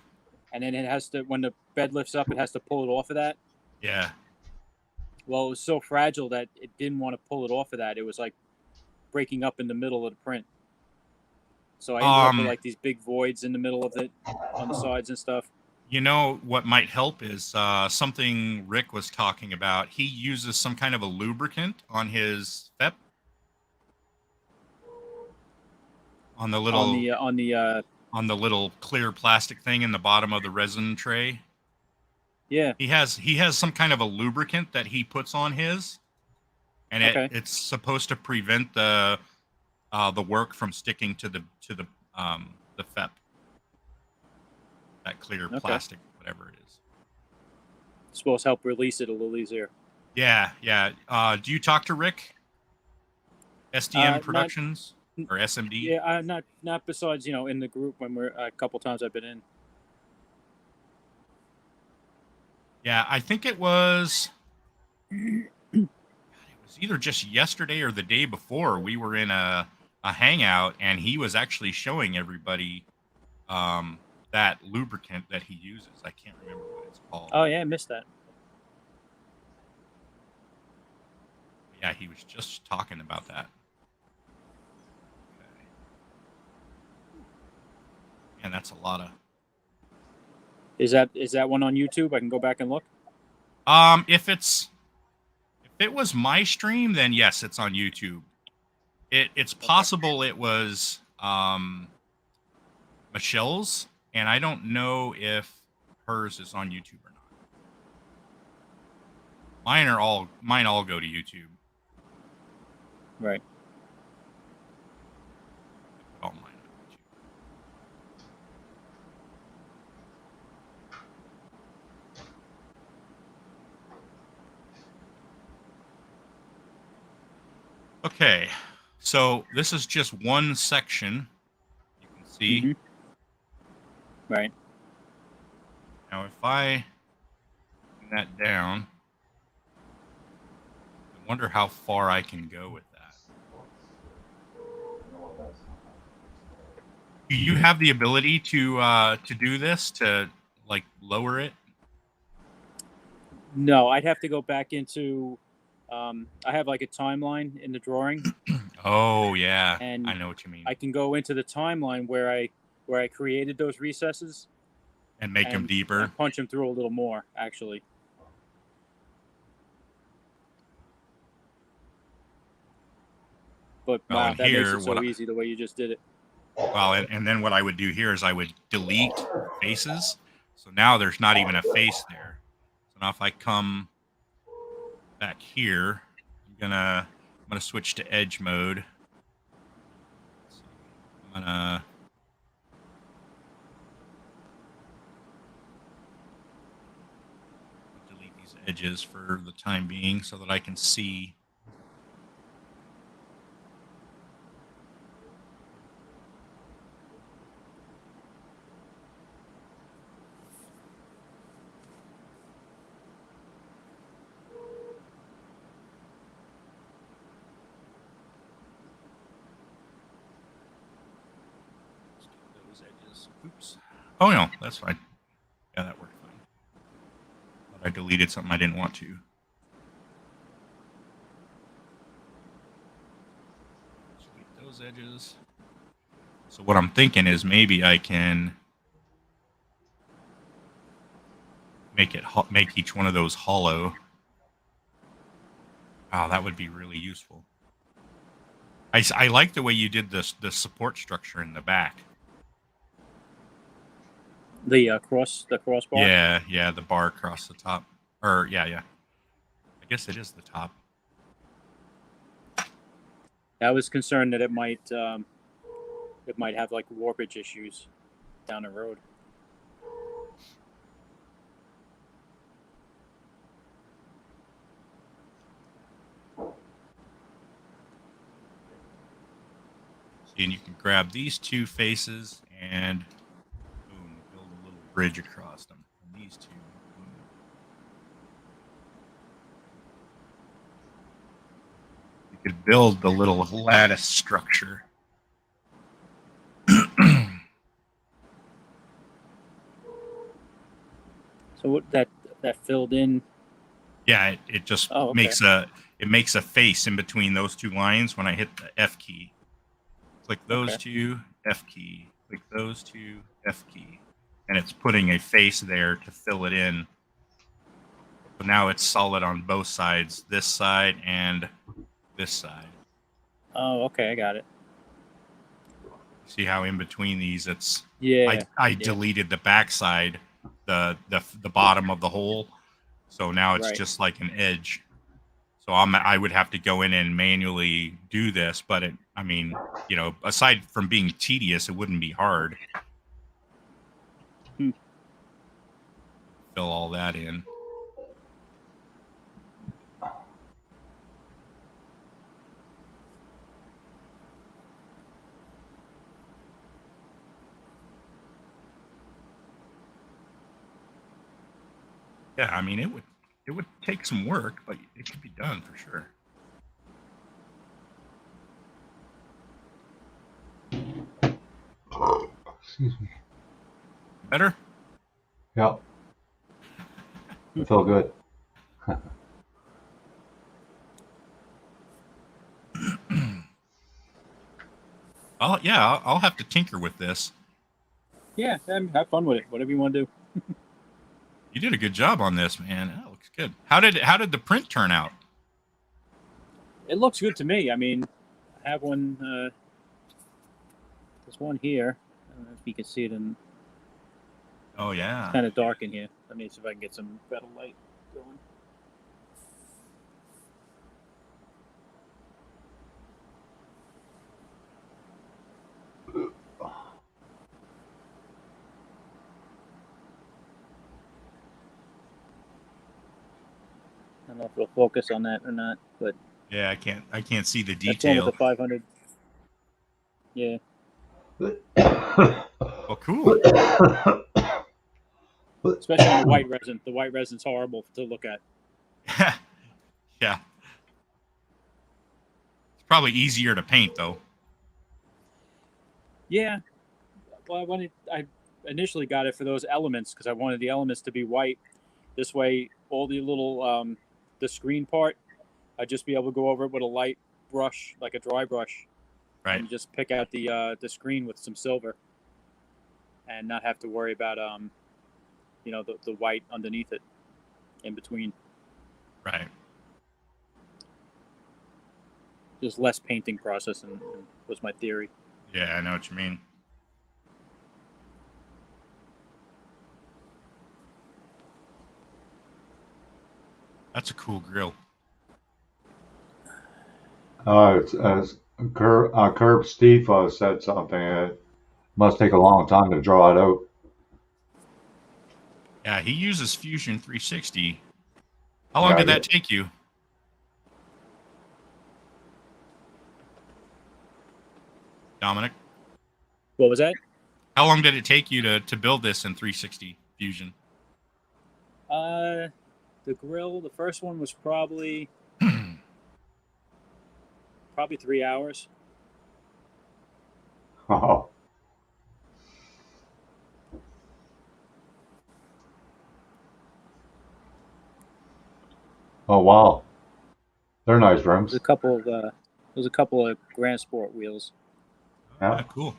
And then it has to, when the bed lifts up, it has to pull it off of that. Yeah. Well, it was so fragile that it didn't want to pull it off of that. It was breaking up in the middle of the print. So I ended up with these big voids in the middle of it on the sides and stuff. You know what might help is something Rick was talking about. He uses some kind of a lubricant on his FEP, on the little on the little clear plastic thing in the bottom of the resin tray. Yeah. He has some kind of a lubricant that he puts on his, and Okay. it's supposed to prevent the work from sticking to the FEP, that clear Okay. plastic, whatever it is. It's supposed to help release it a little easier. Yeah. Do you talk to Rick? SDM Productions or SMD? Yeah, not besides in the group when we're a couple times I've been in. Yeah, I think it was. It was either just yesterday or the day before. We were in a hangout, and he was actually showing everybody that lubricant that he uses. I can't remember what it's called. Oh yeah, I missed that. Yeah, he was just talking about that. Okay. And that's a lot of. Is that one on YouTube? I can go back and look. If it was my stream, then yes, it's on YouTube. It's possible it was Michelle's, and I don't know if hers is on YouTube or not. Mine all go to YouTube. Right. All mine on YouTube. Okay, so this is just one section. You can see. Mm-hmm. Right. Now, if I bring that down, I wonder how far I can go with that. Do you have the ability to do this, to like lower it? No, I'd have to go back into. I have like a timeline in the drawing. Oh yeah, and I know what you mean. I can go into the timeline where I created those recesses and make them deeper. And punch them through a little more, actually. But wow, that makes it so easy the way you just did it. Well, and then what I would do here is I would delete faces. So now there's not even a face there. So now if I come back here, I'm gonna switch to edge mode. I'm gonna delete these edges for the time being so that I can see. Oops. Oh no, that's fine. Yeah, that worked fine. But I deleted something I didn't want to. Delete those edges. So what I'm thinking is maybe I can make each one of those hollow. Wow, that would be really useful. I like the way you did the support structure in the back. The crossbar. Yeah, the bar across the top. Or yeah. I guess it is the top. I was concerned that it might have like warpage issues down the road. See, and you can grab these two faces and boom, build a little bridge across them. And these two. Boom. You could build the little lattice structure. So what that filled in? Yeah, it just makes a face in between those two lines when I hit the F key. Click those two, F key. Click those two, F key. and it's putting a face there to fill it in. But now it's solid on both sides, this side and this side. Oh, okay, I got it. See how in between these it's Yeah. I yeah. deleted the backside, the bottom of the hole, so now it's Right. just like an edge. So I would have to go in and manually do this, but I mean, you know, aside from being tedious, it wouldn't be hard. Hmm. Fill all that in. Yeah, I mean, it would take some work, but it could be done for sure. Excuse me. Better? Yep. I feel good. I'll have to tinker with this. Yeah, have fun with it. Whatever you want to do. You did a good job on this, man. That looks good. How did the print turn out? It looks good to me. I mean, I have one. There's one here. I don't know if you can see it in. Oh It's yeah. kind of dark in here. Let me see if I can get some better light going. I don't know if it'll focus on that or not, but Yeah, I can't see the that's one with detail. the 500. Yeah. Well, cool. Especially on the white resin. The white resin's horrible to look at. Yeah. It's probably easier to paint though. Yeah. Well, I initially got it for those elements because I wanted the elements to be white. This way, all the little the screen part, I'd just be able to go over it with a light brush, like a dry brush, Right. and just pick out the screen with some silver, and not have to worry about the white underneath it, in between. Right. Just less painting process, and was my theory. Yeah, I know what you mean. That's a cool grill. As Curb Steve said something. It must take a long time to draw it out. Yeah, he uses Fusion 360. How long Yeah, did that take you? Dominic? What was that? How long did it take you to build this in 360 Fusion? The grill. The first one was probably 3 hours. Oh. Oh wow, they're nice rims. There's a couple of Grand Sport wheels, Yeah. Cool.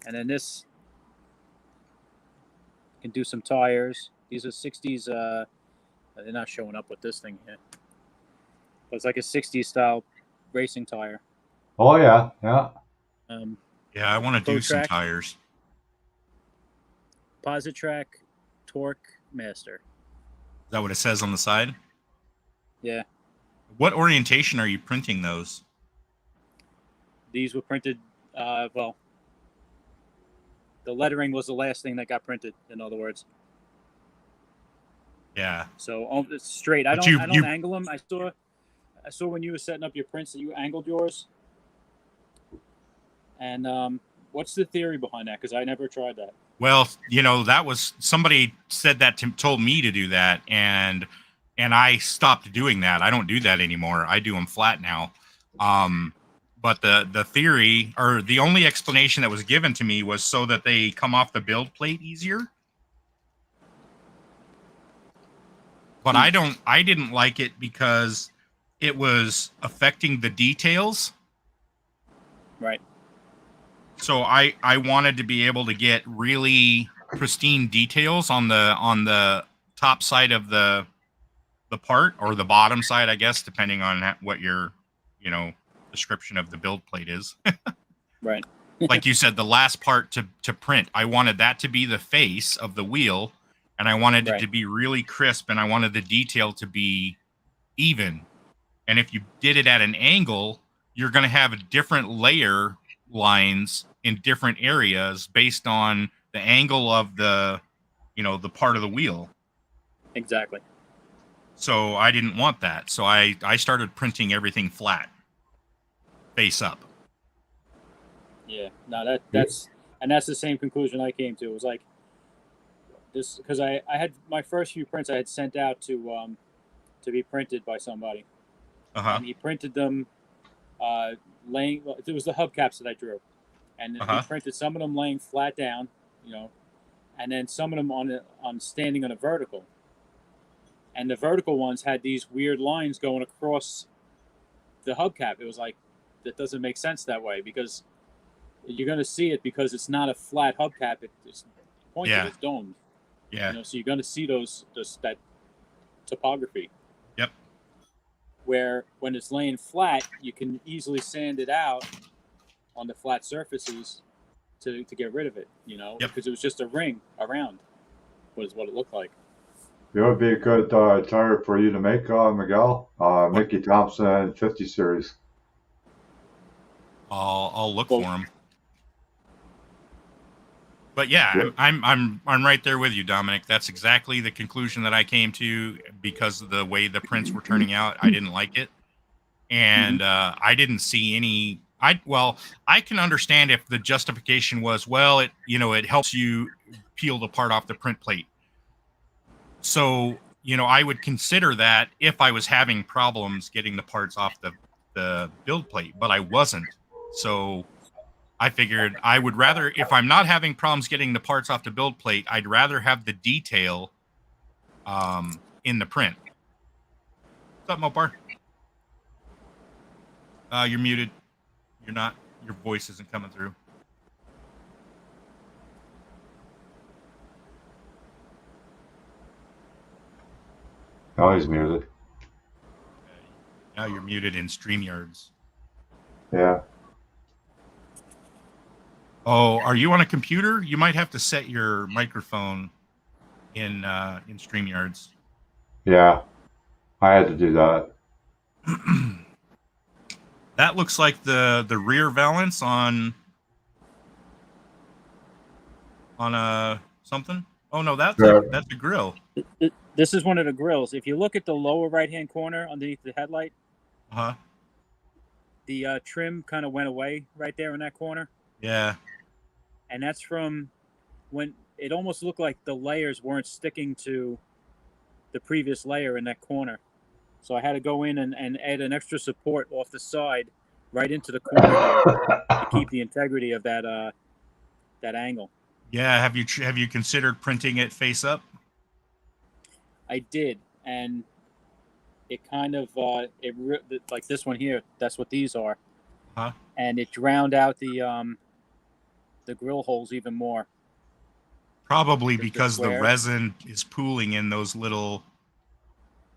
and then this can do some tires. These are 60s. They're not showing up with this thing here, but it's like a 60s style racing tire. Oh yeah, yeah. Yeah, I want to do some ProTrack. tires. Is Positrack Torque Master. that what it says on the side? Yeah, What orientation are you printing those? these were printed. Well, the lettering was the last thing that got printed. In other words, Yeah. so it's straight. I But don't angle them. I saw when you were setting up your prints that you angled yours. And what's the theory behind that? Because I never tried that. Well, you know, that was somebody said that told me to do that, and I stopped doing that. I don't do that anymore. I do them flat now. But the theory, or the only explanation that was given to me, was so that they come off the build plate easier. But I didn't like it because it was affecting the details. Right. So I wanted to be able to get really pristine details on the top side of the part, or the bottom side, I guess, depending on what your, description of the build plate is. Right. Like you said, the last part to print, I wanted that to be the face of the wheel, and I wanted it Right. to be really crisp, and I wanted the detail to be even. And if you did it at an angle, you're going to have different layer lines in different areas based on the angle of the part of the wheel. Exactly. So I didn't want that. So I started printing everything flat, face up. Yeah. No, that's the same conclusion I came to. It was like this, because I had my first few prints I had sent out to be printed by somebody, Uh-huh. and he printed them laying. It was the hubcaps that I drew, and he printed some of them laying flat down, and then some of them on standing on a vertical. And the vertical ones had these weird lines going across the hubcap. It was like, that doesn't make sense that way, because you're going to see it because it's not a flat hubcap. It's pointed. Yeah. It's domed. Yeah. So you're going to see that topography. Yep. Where when it's laying flat, you can easily sand it out on the flat surfaces to get rid of it. Yep. Because it was just a ring around. Was what it looked like. It would be a good tire for you to make, Miguel. Mickey Thompson 50 series. I'll look for him. But yeah, I'm right there with you, Dominic. That's exactly the conclusion that I came to, because of the way the prints were turning out. I didn't like it, and I didn't see any. I can understand if the justification was, well, it helps you peel the part off the print plate. So I would consider that if I was having problems getting the parts off the build plate, but I wasn't. So I figured I would rather, if I'm not having problems getting the parts off the build plate, I'd rather have the detail in the print. What's up, Mopar? You're muted. You're not. Your voice isn't coming through. Oh, he's muted. Now you're muted in StreamYards. Yeah. Oh, are you on a computer? You might have to set your microphone in StreamYards. Yeah. I had to do that. That looks like the rear valance on a something. Oh no, that's a grill. This is one of the grills. If you look at the lower right-hand corner underneath the headlight, the trim kind of went away right there in that corner. Yeah. And that's from when it almost looked like the layers weren't sticking to the previous layer in that corner. So I had to go in and add an extra support off the side right into the corner here to keep the integrity of that angle. Yeah, have you considered printing it face up? I did, and it kind of like this one here. That's what these are, and it drowned out the grill holes even more. Probably because the resin is pooling in those little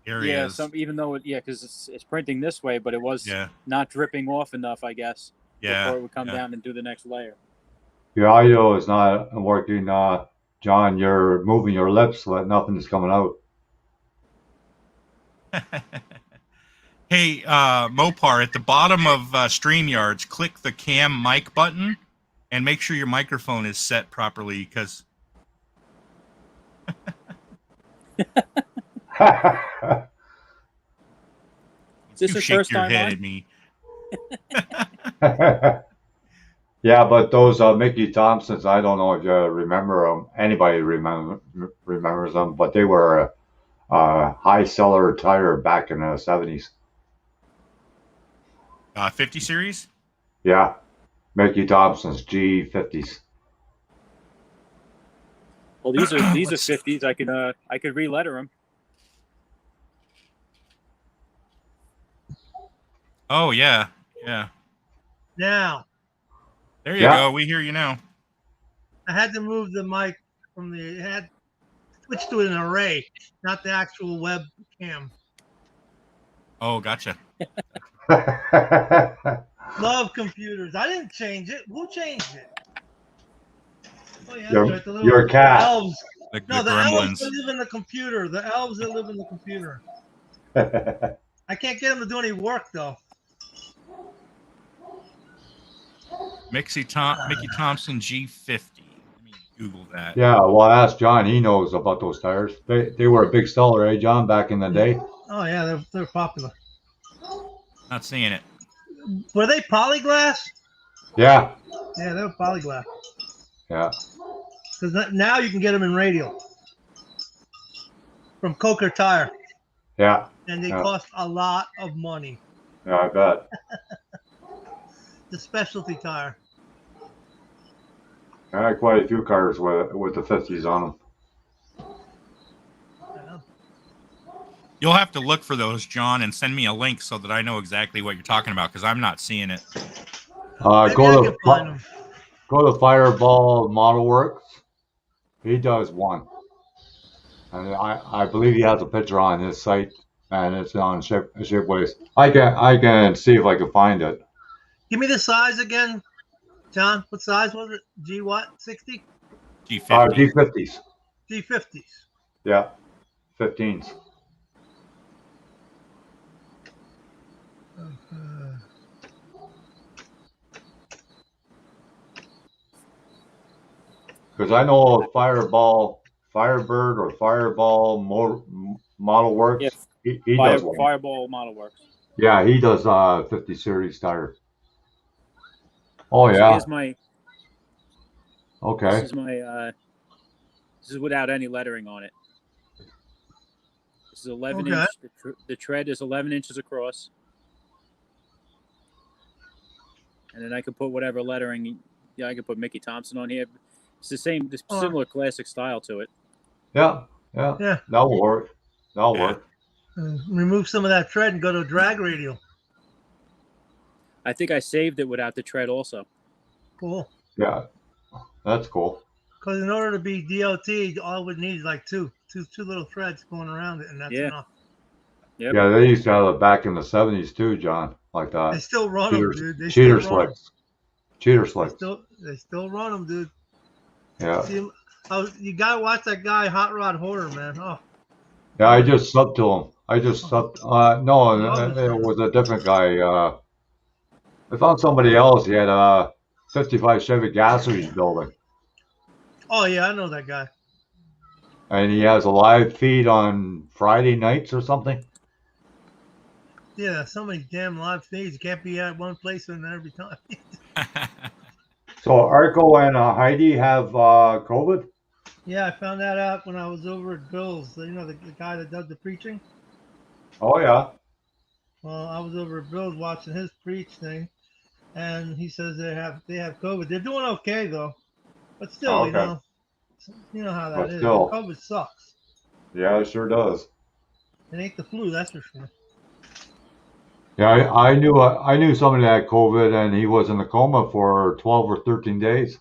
areas. Yeah, even though because it's printing this way, but it was not dripping off enough, I guess. Yeah. Before it would come down and do the next layer. Your audio is not working, John. You're moving your lips, but nothing is coming out. Hey, Mopar, at the bottom of StreamYards, click the cam mic button and make sure your microphone is set properly, because Is this you your shake first your time head on? at me. Yeah, but those Mickey Thompsons, I don't know if you remember them. Anybody remembers them, but they were a high seller tire back in the 70s. 50 series? Yeah, Mickey Thompson's G50s. Well, these are 50s. I could re-letter them. Oh yeah, yeah. Now, There you Yeah. go. We hear you now. I had to move the mic from the. It had switched to an array, not the actual webcam. Oh, gotcha. Love computers. I didn't change it. Who changed it? Oh yeah, Your- that's right. The your little cat. elves. The No, the elves gremlins. that live in the computer. The elves that live in the computer. I can't get them to do any work though. Mickey Thompson G50. Let me Google that. Yeah, well, ask John. He knows about those tires. They were a big seller, eh, John, back in the day? Oh yeah, they're popular. Not seeing it. Were they polyglass? Yeah, Yeah, they were polyglass. yeah. Because now you can get them in radial from Coker Tire, Yeah, and they Yeah. cost a lot of money. yeah, I bet. The specialty tire. I had quite a few cars with the 50s on them. Yeah. You'll have to look for those, John, and send me a link so that I know exactly what you're talking about because I'm not seeing it. Maybe I can find them. Go to Fireball Model Works. He does one, and I believe he has a picture on his site, and it's on Shipways. I can see if I can find it. Give me the size again, John. What size was it? G what? 60? G50. G50s. G50s. Yeah, 15s. Because I know Firebird or Fireball Model Works. Yes. He does one. Fireball Model Works. Yeah, he does 50 series tire. Oh So yeah. here's my. Okay. This is my. This is without any lettering on it. This is 11 Okay. inch. The tread is 11 inches across. And then I could put whatever lettering. Yeah, I could put Mickey Thompson on here. It's the same, this similar classic style to it. Yeah. Yeah. That'll work. That'll Yeah. work. Remove some of that tread and go to a drag radial. I think I saved it without the tread also. Cool. Yeah. That's cool. Because in order to be DOT, all it would need is like two little threads going around it, and that's Yeah. enough. Yep. Yeah, they used to have it back in the 70s too, John, like They that. still run them, dude. They Cheater still run 'em. slicks. Cheater They slicks. still run them, dude. Yeah. See, you gotta watch that guy, Hot Rod Horror, man. Oh, Yeah, I just subbed to him. I just subbed. No, Love it was a different guy. I found somebody else. He had a 55 Chevy Gasser he's building. oh yeah, I know that guy. And he has a live feed on Friday nights or something. Yeah, so many damn live feeds. You can't be at one place and every time. So Arco and Heidi have COVID? Yeah, I found that out when I was over at Bill's. You know, the guy that does the preaching. Oh, yeah. Well, I was over at Bill's watching his preach thing, and he says they have COVID. They're doing okay though, but still, Okay. you know how that But is. still. COVID sucks. Yeah, it sure does. It ain't the flu, that's for sure. Yeah, I knew somebody that had COVID and he was in a coma for 12 or 13 days.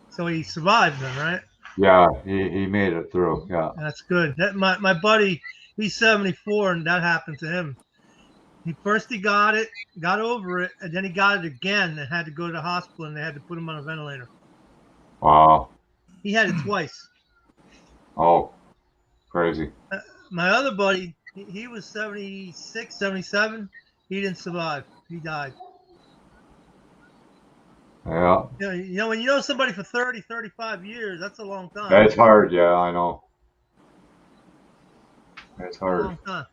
So he survived then, right? Yeah, he made it through. Yeah. That's good. That my buddy, he's 74, and that happened to him. He got it, got over it, and then he got it again and had to go to the hospital, and they had to put him on a ventilator. Wow. He had it twice. Oh, crazy. My other buddy, he was 76, 77. He didn't survive. He died. Yeah. You know, when you know somebody for 30, 35 years, that's a long time. It's hard. Yeah, I know. It's A hard. long time.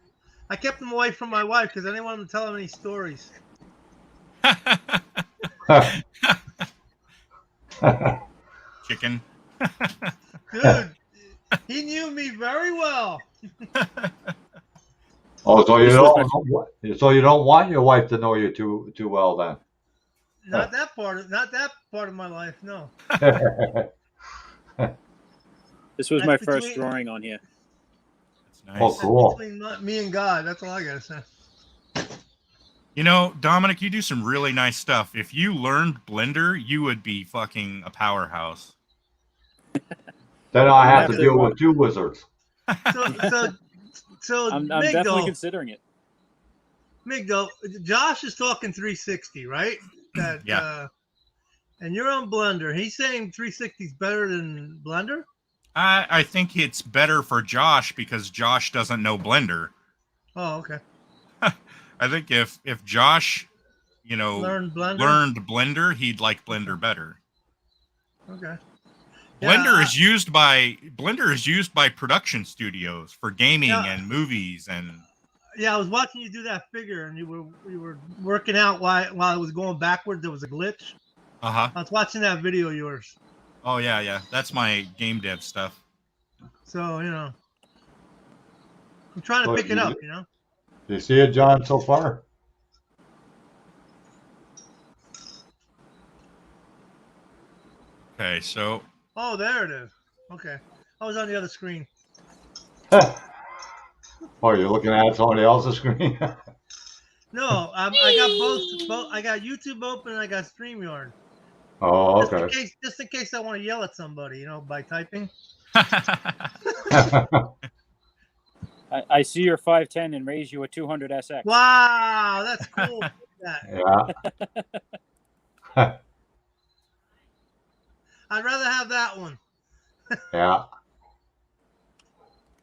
I kept him away from my wife because I didn't want him to tell him any stories. Chicken. Dude, he knew me very well. Oh, so you don't want your wife to know you too well then? Not that part of my life, no. This was That's my first between- drawing on here. That's nice. Oh, cool. Between me and God, that's all I gotta say. You know, Dominic, you do some really nice stuff. If you learned Blender, you would be fucking a powerhouse. Then I have have to to, deal with 2 wizards. So I'm definitely Migdo, considering it. Migdo, Josh is talking 360, right? That Yeah. and you're on Blender. He's saying 360 is better than Blender. I think it's better for Josh because Josh doesn't know Blender. Oh, okay. I think if Josh, you know, Learn Blender. learned Blender, he'd like Blender better. Okay. Blender Yeah, is used by production studios for gaming and movies and. Yeah, I was watching you do that figure, and you were working out while it was going backwards. There was a glitch. Uh-huh. I was watching that video of yours. Oh yeah. That's my game dev stuff. So I'm trying to Look, pick it up. You see it, John, so far? Okay, so Oh, there it is. Okay, I was on the other screen. Oh, you're looking at somebody else's screen? No, I got both. I got YouTube open and I got StreamYard. Oh, okay. Just in case I want to yell at somebody, by typing. I see your 510 and raise you a 200 SX. Wow, that's cool. Yeah. I'd rather have that one. Yeah.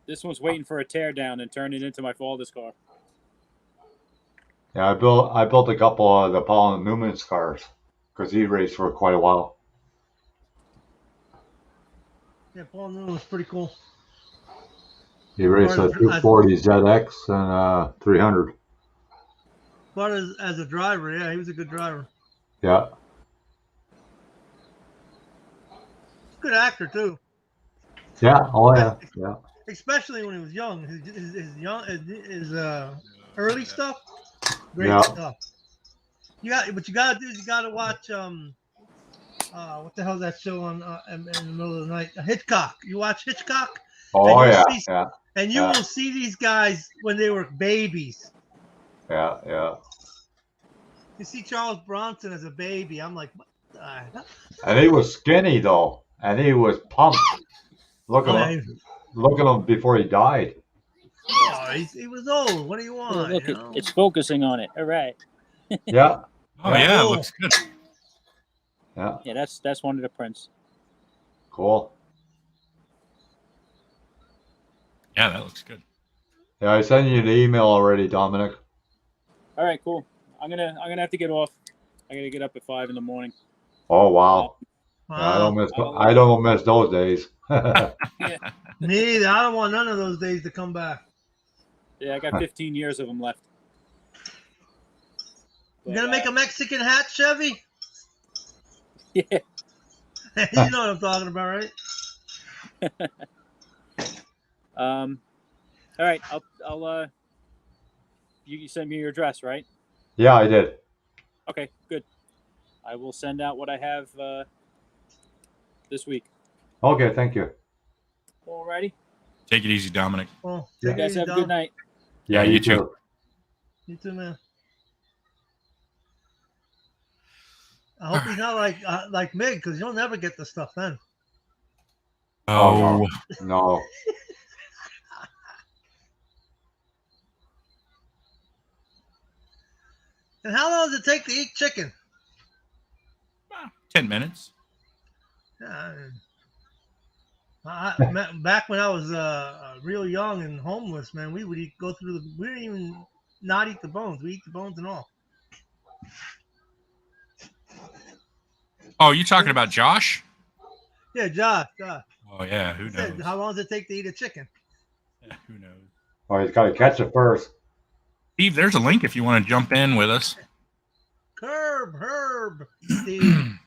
This one's waiting for a tear down and turn it into my father's car. Yeah, I built a couple of the Paul Newman's cars because he raced for quite a while. Yeah, Paul Newman was pretty cool. He raced a 240 ZX and 300. But as a driver, yeah, he was a good driver. Yeah. Good actor too. Yeah. Oh yeah. Yeah. Especially when he was young. His early stuff, great Yeah. stuff. What you gotta do is you gotta watch what the hell is that show on in the middle of the night? Hitchcock. You watch Hitchcock? Oh yeah. Yeah. And you will see these guys when they were babies. Yeah. Yeah. You see Charles Bronson as a baby. I'm like, what the hell? And he was skinny though, and he was pumped. Look at him before he died. Oh, he was old. What do you want? Look, it's focusing on it. All right. Yeah. Oh yeah, it looks good. Yeah. Yeah, that's one of the prints. Cool. Yeah, that looks good. Yeah, I sent you the email already, Dominic. All right, cool. I'm gonna have to get off. I gotta get up at 5 a.m. Oh wow. Wow. Yeah, I don't miss those days. Yeah. Me either. I don't want none of those days to come back. Yeah, I got 15 years of them left. You gonna make a Mexican hat, Chevy? Yeah. You know what I'm talking about, right? All right. I'll you send me your address, right? Yeah, I did. Okay, good. I will send out what I have this week. Okay, thank you. Alrighty. Take it easy, Dominic. Well, You guys have a good night. Yeah, you too. You too, man. I hope he's not like Mig, because you'll never get the stuff then. Oh no. And how long does it take to eat chicken? 10 minutes. Back when I was real young and homeless, man, we would we didn't even not eat the bones. We eat the bones and all. Oh, you talking about Josh? Yeah, Josh. Oh yeah, who knows? How long does it take to eat a chicken? Yeah, who knows? Oh, he's got to catch it first. Steve, there's a link if you want to jump in with us. Herb, Steve.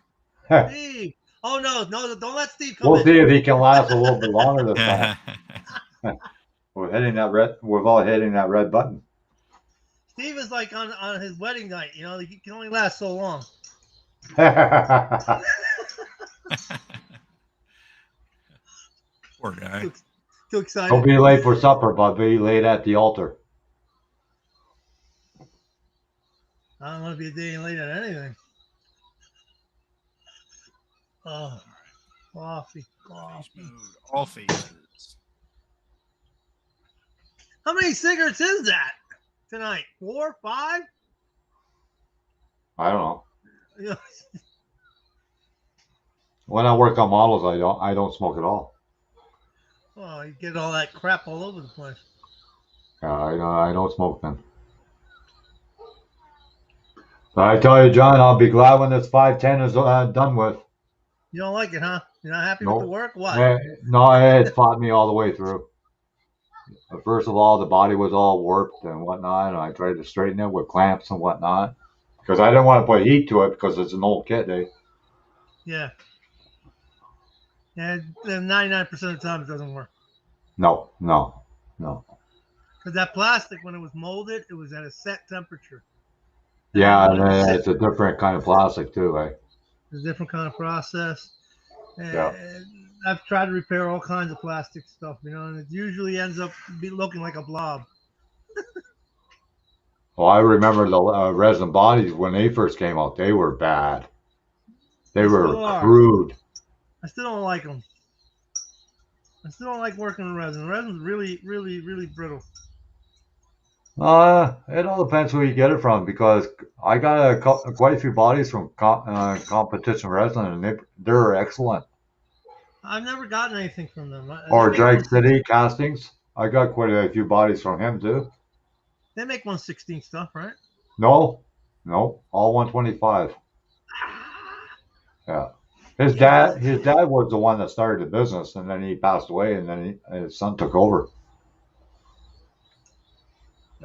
Steve. Oh no, don't let Steve come We'll in. see if he can last a little bit longer this time. We're all hitting that red button. Steve is like on his wedding night. He can only last so long. Poor guy. Too excited. Don't be late for supper, but be late at the altar. I don't want to be a day late on anything. Oh, coffee. All phases. How many cigarettes is that tonight? 4, 5? I don't know. Yeah. When I work on models, I don't smoke at all. Oh, you get all that crap all over the place. I don't smoke then. But I tell you, John, I'll be glad when this 510 is done with. You don't like it, huh? You're not happy with the Nope. work? What? No, it fought me all the way through. First of all, the body was all warped and whatnot, and I tried to straighten it with clamps and whatnot because I didn't want to put heat to it because it's an old kit, eh? Yeah. And 99% of the time it doesn't work. No. Because that plastic, when it was molded, it was at a set temperature. Yeah, when it was and it's a different kind of plastic too, eh? It's a different kind of process. Yeah. And I've tried to repair all kinds of plastic stuff, and it usually ends up looking like a blob. Well, I remember the resin bodies when they first came out. They were bad. They were still are. crude. I still don't like them. I still don't like working with resin. Resin's really, really, really brittle. It all depends who you get it from because I got quite a few bodies from competition resin, and they're excellent. I've never gotten anything from them. Or Drag City Castings. I got quite a few bodies from him too. They make 1/16 stuff, right? No, all 125. Yeah. His dad was the one that started the business, and then he passed away, and then his son took over.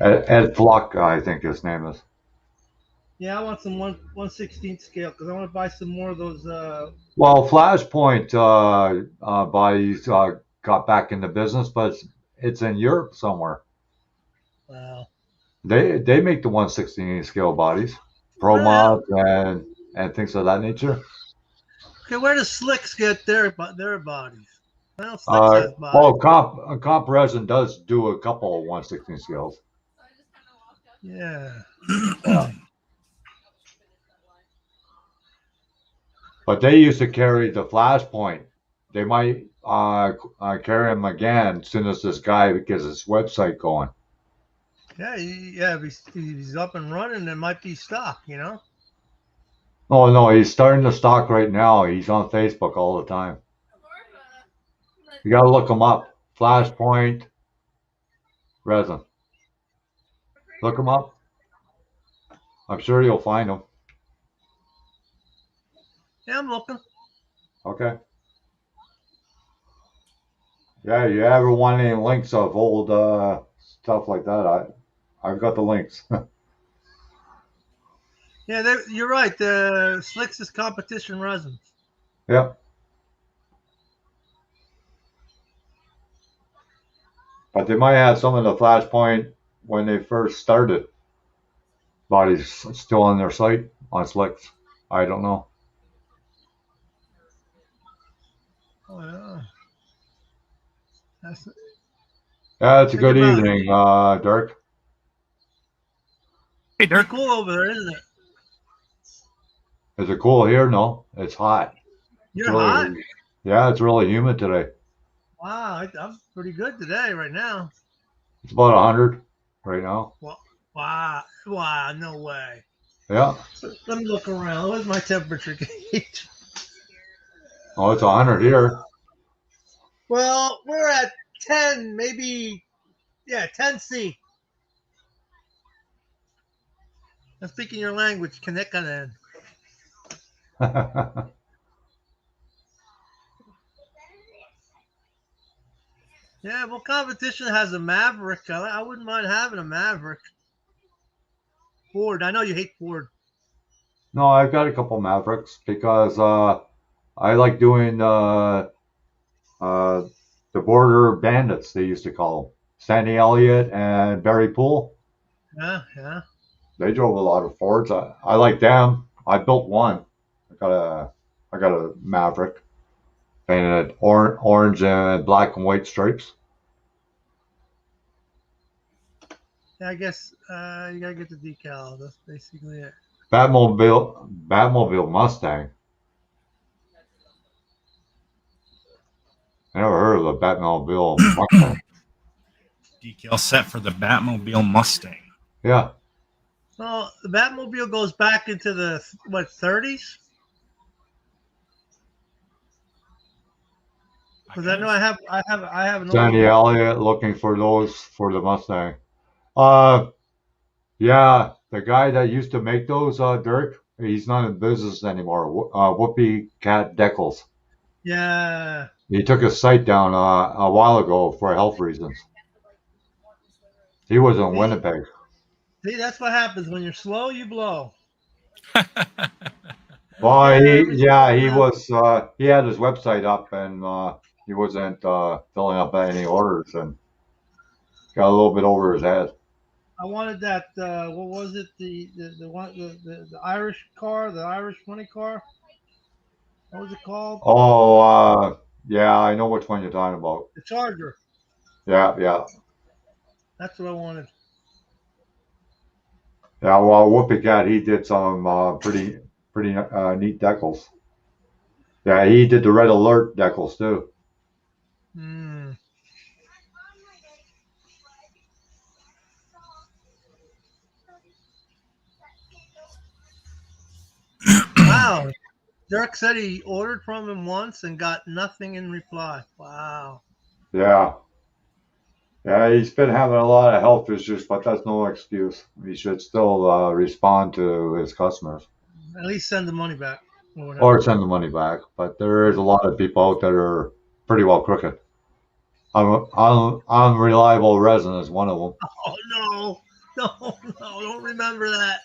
Ed Flock, I think his name is. Yeah, I want some 1/16 scale because I want to buy some more of those. Well, Flashpoint bodies got back into business, but it's in Europe somewhere. Wow. They make the 1/16 scale bodies, Promos and things of that nature. Okay, where does Slicks get their bodies? Well, Slicks has bodies. Well, Comp Resin does do a couple of 1/16 scales. Yeah. But they used to carry the Flashpoint. They might carry them again as soon as this guy gets his website going. Yeah, if he's up and running, there might be stock, Oh, no, he's starting to stock right now. He's on Facebook all the time. You got to look him up. Flashpoint Resin. Look him up. I'm sure you'll find him. Yeah, I'm looking. Okay. Yeah, you ever want any links of old stuff like that? I've got the links. Yeah, you're right. The Slicks is competition resin. Yep. But they might have some of the Flashpoint when they first started. Bodies still on their site on Slicks. I don't know. Oh yeah. Yeah, it's a good evening, Dirk. Hey, Dirk. Pretty cool over there, isn't it? Is it cool here? No, it's hot. You're hot? Yeah, it's really humid today. Wow, I'm pretty good today, right now. It's about 100 right now. Wow, no way. Yeah. Let me look around. What's my temperature gauge? Oh, it's 100 here. Well, we're at 10, maybe, 10C. I'm speaking your language, Kanekanen. Yeah, well, competition has a Maverick. I wouldn't mind having a Maverick. Ford. I know you hate Ford. No, I've got a couple Mavericks because I like doing the border bandits, they used to call them. Sandy Elliott and Barry Poole. Yeah. They drove a lot of Fords. I like them. I built one. I got a Maverick painted orange and black and white stripes. I guess you gotta get the decal. That's basically it. Batmobile Mustang. I never heard of a Batmobile Mustang. Decal set for the Batmobile Mustang. Yeah. Well, the Batmobile goes back into the 30s. Because I know I have an Sandy old. Elliott looking for those for the Mustang. Yeah, the guy that used to make those, Dirk, he's not in business anymore. Whoopi Cat Deckles. Yeah. He took his site down a while ago for health reasons. He was in See, Winnipeg. see, that's what happens when you're slow. You blow. Well, Yeah, every single he time. was, he had his website up and he wasn't filling up any orders and got a little bit over his head. I wanted that. What was it? The one the Irish car, the Irish money car. What was it called? Oh, yeah, I know which one you're talking about. The Charger. Yeah, yeah. That's what I wanted. Yeah, well, Whoopi Cat, he did some pretty neat decals. Yeah, he did the Red Alert decals too. Hmm. Wow. Dirk said he ordered from him once and got nothing in reply. Wow. Yeah, yeah, he's been having a lot of health issues, but that's no excuse. He should still respond to his customers At least send the money back or whatever. or send the money back. But there is a lot of people out there that are pretty well crooked. Unreliable resin is one of Oh no. No, no, don't remember that.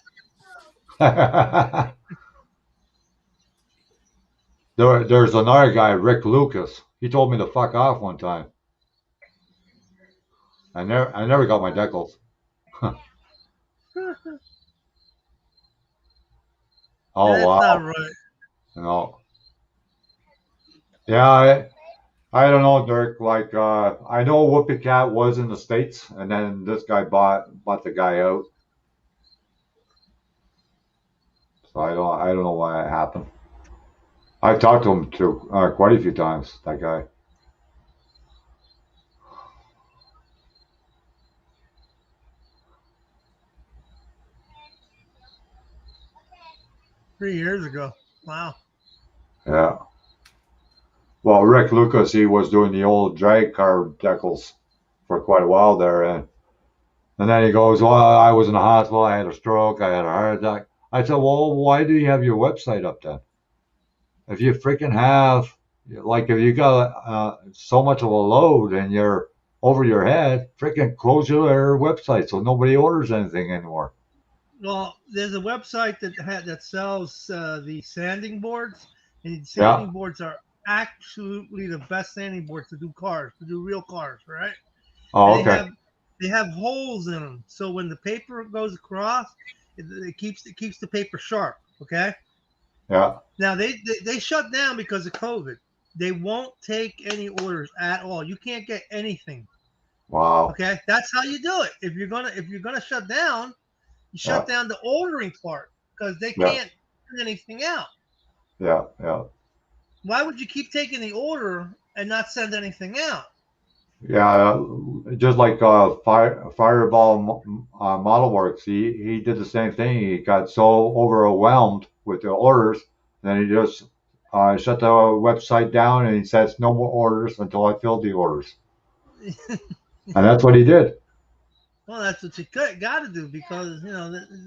them. There's another guy, Rick Lucas. He told me to fuck off one time. I never got my decals. Oh That's not wow, right. you know. Yeah, I don't know, Dirk. Like I know Whoopi Cat was in the States, and then this guy bought the guy out. So I don't know why it happened. I've talked to him quite a few times. That guy. 3 years ago. Wow. Yeah. Well, Rick Lucas, he was doing the old drag car decals for quite a while there, and then he goes, "Well, I was in the hospital. I had a stroke. I had a heart attack." I said, "Well, why do you have your website up then? If you freaking have, like, if you got so much of a load and you're over your head, freaking close your website so nobody orders anything anymore." Well, there's a website that sells the sanding boards, and Yeah. sanding boards are absolutely the best sanding boards to do cars, to do real cars, right? And Oh, okay. they have holes in them, so when the paper goes across, it keeps the paper sharp. Okay. Yeah. Now they shut down because of COVID. They won't take any orders at all. You can't get anything. Wow. Okay, that's how you do it. If you're gonna shut down, you Yeah. shut down the ordering part because they Yeah. can't send anything out. Yeah. Yeah. Why would you keep taking the order and not send anything out? Yeah, just like Fireball Model Works, he did the same thing. He got so overwhelmed with the orders, then he just shut the website down and he says no more orders until I fill the orders, and that's what he did. Well, that's what you got to do because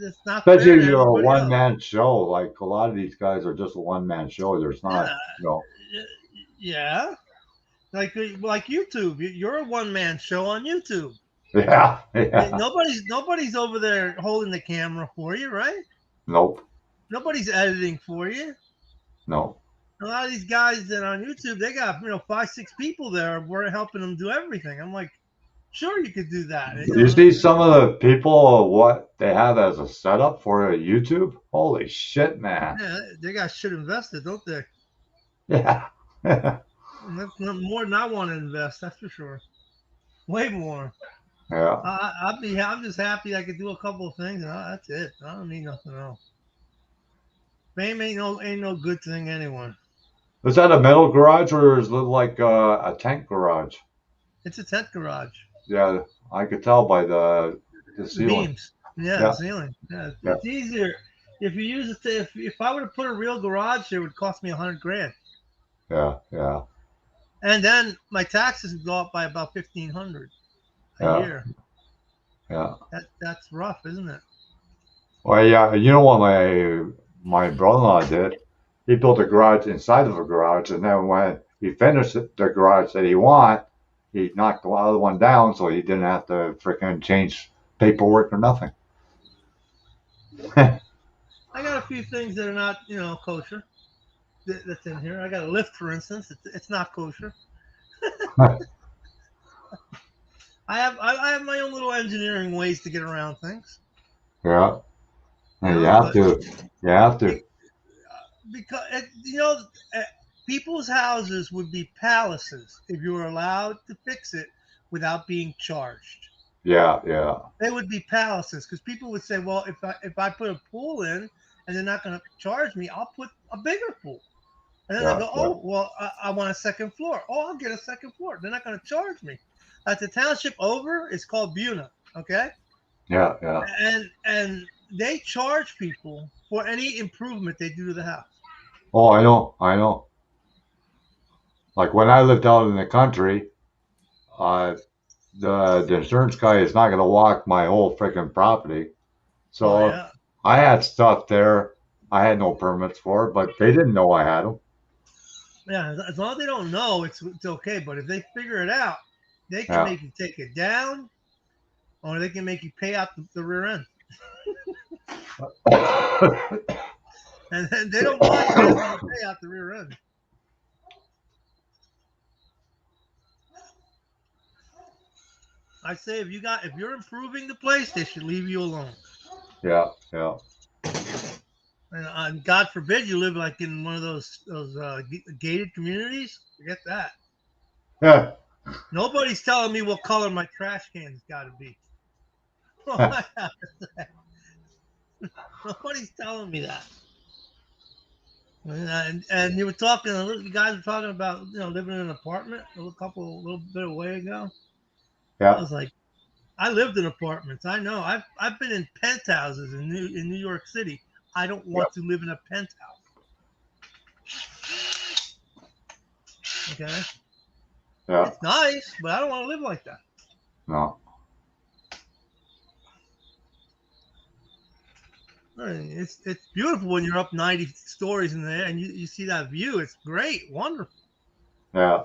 it's not Especially fair if to you're a everybody one else. man show, like a lot of these guys are just a one man show. There's not, Yeah, you know. yeah. Like YouTube, you're a one man show on YouTube. Yeah, yeah. Nobody's over there holding the camera for you, right? Nope, Nobody's editing for you. no. A lot of these guys that are on YouTube, they got 5, 6 people there. We're helping them do everything. I'm like, sure, you could do that. You see some of the people, what they have as a setup for a YouTube? Holy shit, man. Yeah, they got shit invested, don't they? Yeah. And that's more than I want to invest. That's for sure. Way more. Yeah. I'm just happy I could do a couple of things, and that's it. I don't need nothing else. Fame ain't no good thing anyway. Is that a metal garage or is it like a tent garage? It's a tent garage. Yeah, I could tell by the The ceiling. beams. Yeah, Yeah. the ceiling. Yeah, Yeah. it's easier if you use it. If I were to put a real garage, it would cost me $100 grand, Yeah. Yeah. and then my taxes would go up by about $1,500 a Yeah. year. Yeah. That's rough, isn't it? Well, yeah. You know what my brother-in-law did? He built a garage inside of a garage, and then when he finished the garage that he wanted, he knocked the other one down, so he didn't have to freaking change paperwork or nothing. I got a few things that are not, kosher. That's in here. I got a lift, for instance. It's not kosher. I have my own little engineering ways to get around things. Yeah. You And you know, have but to. You have to. because people's houses would be palaces if you were allowed to fix it without being charged. Yeah. Yeah. They would be palaces because people would say, well, if I put a pool in and they're not going to charge me, I'll put a bigger pool. And then they Yeah. go, Yeah. oh, well, I want a second floor. Oh, I'll get a second floor. They're not going to charge me. At the township over, it's called Buna, okay? Yeah. Yeah. And they charge people for any improvement they do to the house. Oh, I know. I know. Like when I lived out in the country, uh, the insurance guy is not going to walk my whole freaking property. Oh, So yeah. I had stuff there I had no permits for, but they didn't know I had them. Yeah, as long as they don't know, it's okay. But if they figure it out, they can Yeah. make you take it down, or they can make you pay out the rear end. And they don't mind having you pay out the rear end. I say if you're improving the place, they should leave you alone. Yeah. Yeah. And God forbid you live like in one of those gated communities. Forget that. Yeah. Nobody's telling me what color my trash can's got to be. Nobody's telling me that. And you were talking, you guys were talking about living in an apartment a little bit away ago. I Yeah. was like, I lived in apartments. I know. I've been in penthouses in New York City. I don't want to live in a penthouse. Okay. Yeah. It's nice, but I don't want to live like that. No. I mean, it's beautiful when you're up 90 stories in there and you see that view. It's great, wonderful. Yeah.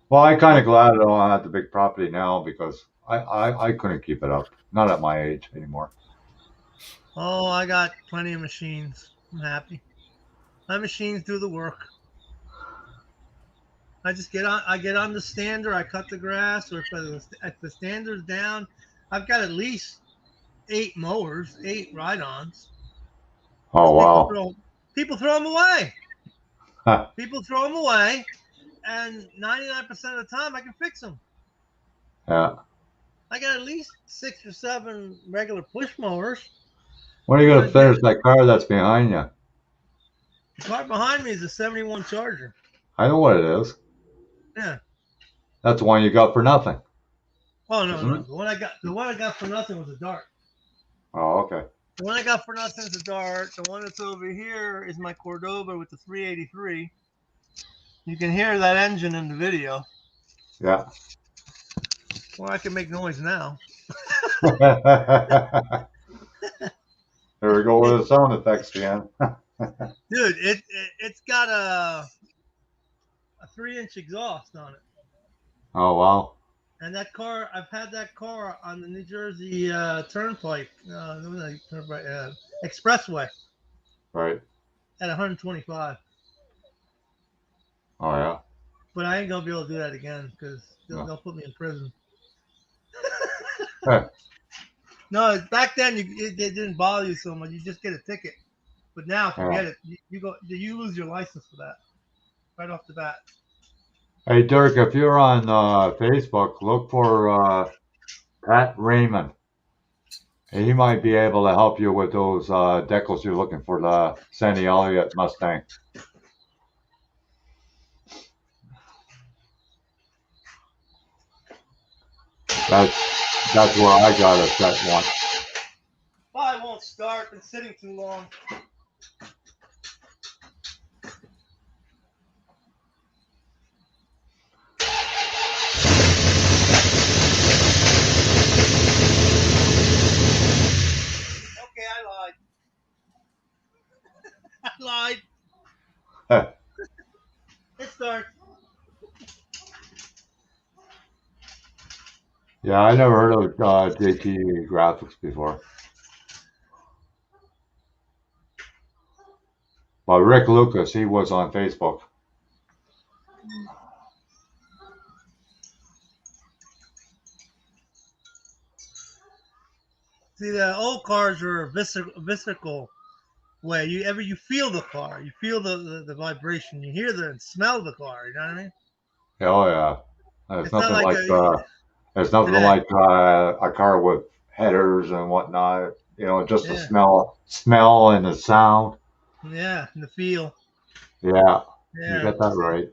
Well, I'm kind of glad I don't have the big property now because I couldn't keep it up. Not at my age anymore. Oh, I got plenty of machines. I'm happy. My machines do the work. I just get on the stander, I cut the grass, or if the stander's down, I've got at least 8 mowers, 8 ride-ons. Oh, People throw them away. wow. People throw them away, and 99% of the time I can fix them. Yeah. I got at least 6 or 7 regular push mowers. When are you going to finish that car that's behind you? The car behind me is a 71 Charger. I know what it is. Yeah. That's the one you got for nothing. Oh no, Isn't no. it? The one I got for nothing was a Dart. Oh, okay. The one I got for nothing is a Dart. The one that's over here is my Cordova with the 383. You can hear that engine in the video. Yeah. Well, I can make noise now. There we go with the sound effects again. Dude, it's got a 3-inch exhaust on it. Oh, wow. And that car, I've had that car on the New Jersey Turnpike, Expressway Right. at 125. Oh, yeah. But I ain't gonna be able to do that again because No. they'll put me in prison. Huh. No, back then it didn't bother you so much. You just get a ticket. But now, forget it. You lose your license for that right off the bat. Hey, Dirk, if you're on Facebook, look for Pat Raymond. He might be able to help you with those decals you're looking for, the Sandy Elliott Mustang. That's where I got a set one. Probably won't start. Been sitting too long. Okay, I lied. I lied. It starts. Yeah, I never heard of JT Graphics before. But Rick Lucas, he was on Facebook. See, the old cars were a visceral way. You feel the car, you feel the vibration, you hear and smell the car. You know what I mean? Oh yeah, It's not like it's nothing today. like a car with headers and whatnot. You know, just the Yeah. smell and the sound. Yeah, and the feel. Yeah, you Yeah. got that right.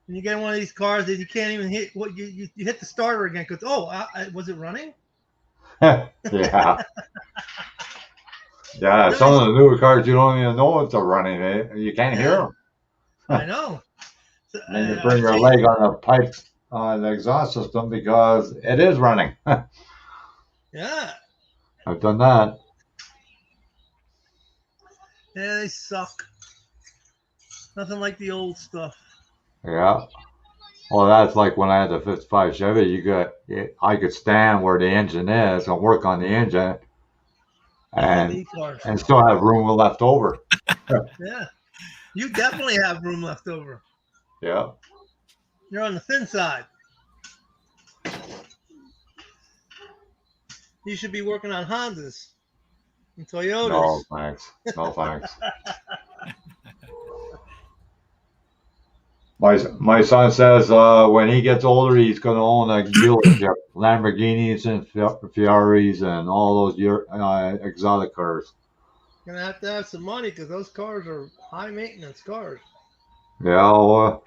When you get one of these cars that you can't even hit, what you hit the starter again because was it running? Yeah, yeah. Some of the newer cars you don't even know if they're running. You can't hear them. I know. So, And then you bring your leg on the pipe on the exhaust system because it is running. Yeah. I've done that. Yeah, they suck. Nothing like the old stuff. Yeah. Well, that's like when I had the 55 Chevy. I could stand where the engine is and work on the engine, and still have room left over. Yeah, you definitely have room left over. Yeah. You're on the thin side. You should be working on Hondas and Toyotas. No thanks. No thanks. My son says when he gets older, he's going to own a dealership, Lamborghinis and Ferraris and all those exotic cars. You're going to have some money because those cars are high maintenance cars. Yeah.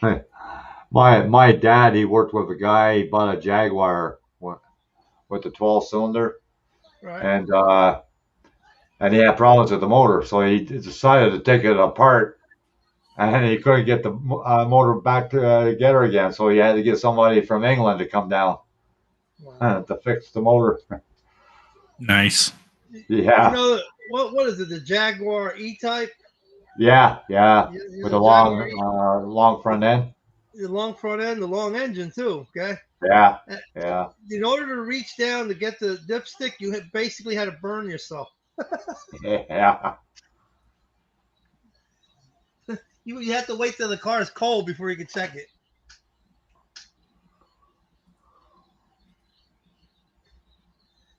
Well, my dad, he worked with a guy. He bought a Jaguar with the 12-cylinder, right. And he had problems with the motor, so he decided to take it apart. And he couldn't get the motor back together again, so he had to get somebody from England to come down to fix the motor. Nice. Yeah. You know, what is it? The Jaguar E-Type? Yeah. With a long front end. The long front end, the long engine too. Okay. Yeah. In order to reach down to get the dipstick, you basically had to burn yourself. Yeah. You have to wait till the car is cold before you can check it.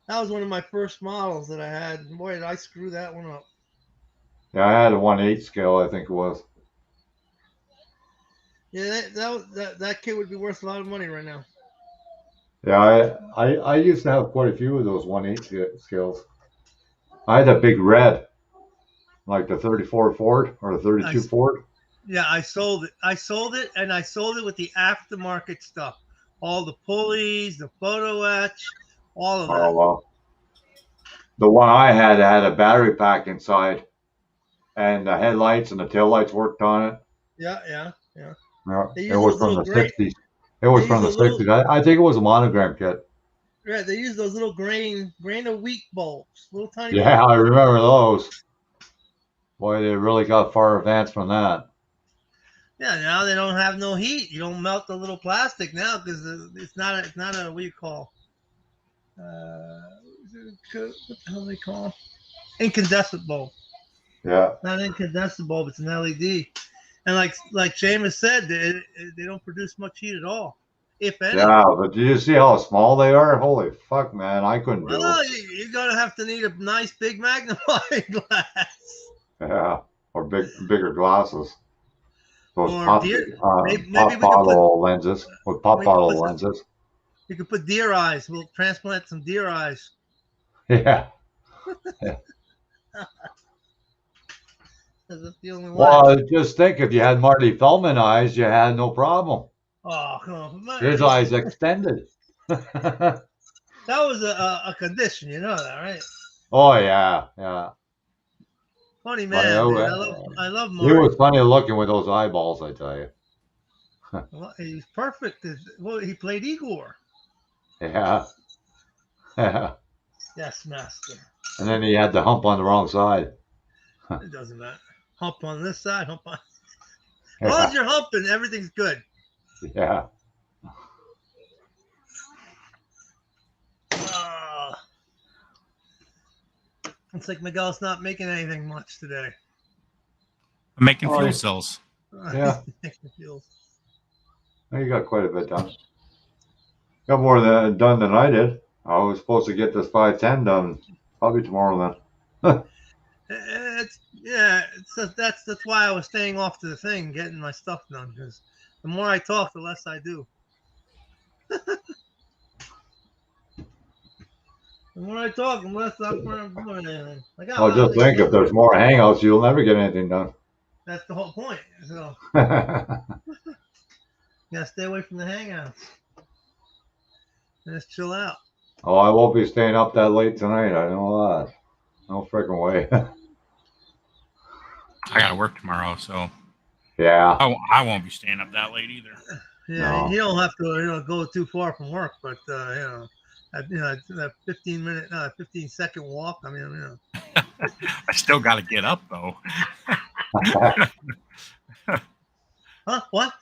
That was one of my first models that I had. Boy, did I screw that one up. Yeah, I had a 1/8 scale, I think it was. Yeah, that kit would be worth a lot of money right now. Yeah, I used to have quite a few of those 1/8 scales. I had a big red, like the 34 Ford or the 32 Ford. Yeah, I sold it. And I sold it with the aftermarket stuff. All the pulleys, the photo etch, all of that. Oh, well. The one I had a battery pack inside, and the headlights and the taillights worked on it. Yeah. It was from the 60s. It was from the 60s. I think it was a monogram kit. Yeah, they use those little grain of wheat bulbs, little tiny. Yeah, bulbs. I remember those. Boy, they really got far advanced from that. Yeah, now they don't have no heat. You don't melt the little plastic now because it's not a what do you call? What the hell do they call? Incandescent bulb. Yeah. Not incandescent bulb. It's an LED. And like Seamus said, they don't produce much heat at all, if any. Yeah, but do you see how small they are? Holy fuck, man! I couldn't do it. You're gonna have to need a nice big magnifying glass. Yeah, or bigger glasses. Those Or pop maybe bottle lenses with pop bottle lenses. You could put deer eyes. We'll transplant some deer eyes. Yeah. That's the only way. Well, just think if you had Marty Feldman eyes, you had no problem. Oh, come on. His eyes extended. That was a condition, you know that, right? Oh yeah, yeah. Funny But, man, dude. I love he Marty. was funny looking with those eyeballs, I tell you. Well, he's perfect. Well, he played Igor. Yeah. Yes, master. And then he had the hump on the wrong side. It doesn't matter. Hump on this side, hump on. As long as you're humping, everything's good. Yeah. It's like Miguel's not making anything much today. I'm making Oh, fuel yeah. cells. Yeah. Making fuels. You got quite a bit done. Got more done than I did. I was supposed to get this 510 done probably tomorrow then. That's why I was staying off to the thing, getting my stuff done. Because the more I talk, the less I do. The more I talk, the less I'm doing anything. Well, just think if there's more hangouts, you'll never get anything done. That's the whole point. So Oh, you gotta stay away from the hangouts. Just chill out. I won't be staying up that late tonight. I know that. No freaking way. I got to work tomorrow, so Yeah. I won't be staying up that late either. Yeah, No. you don't have to go too far from work, but that 15-second walk. I mean, I still got to get up though. Huh? What?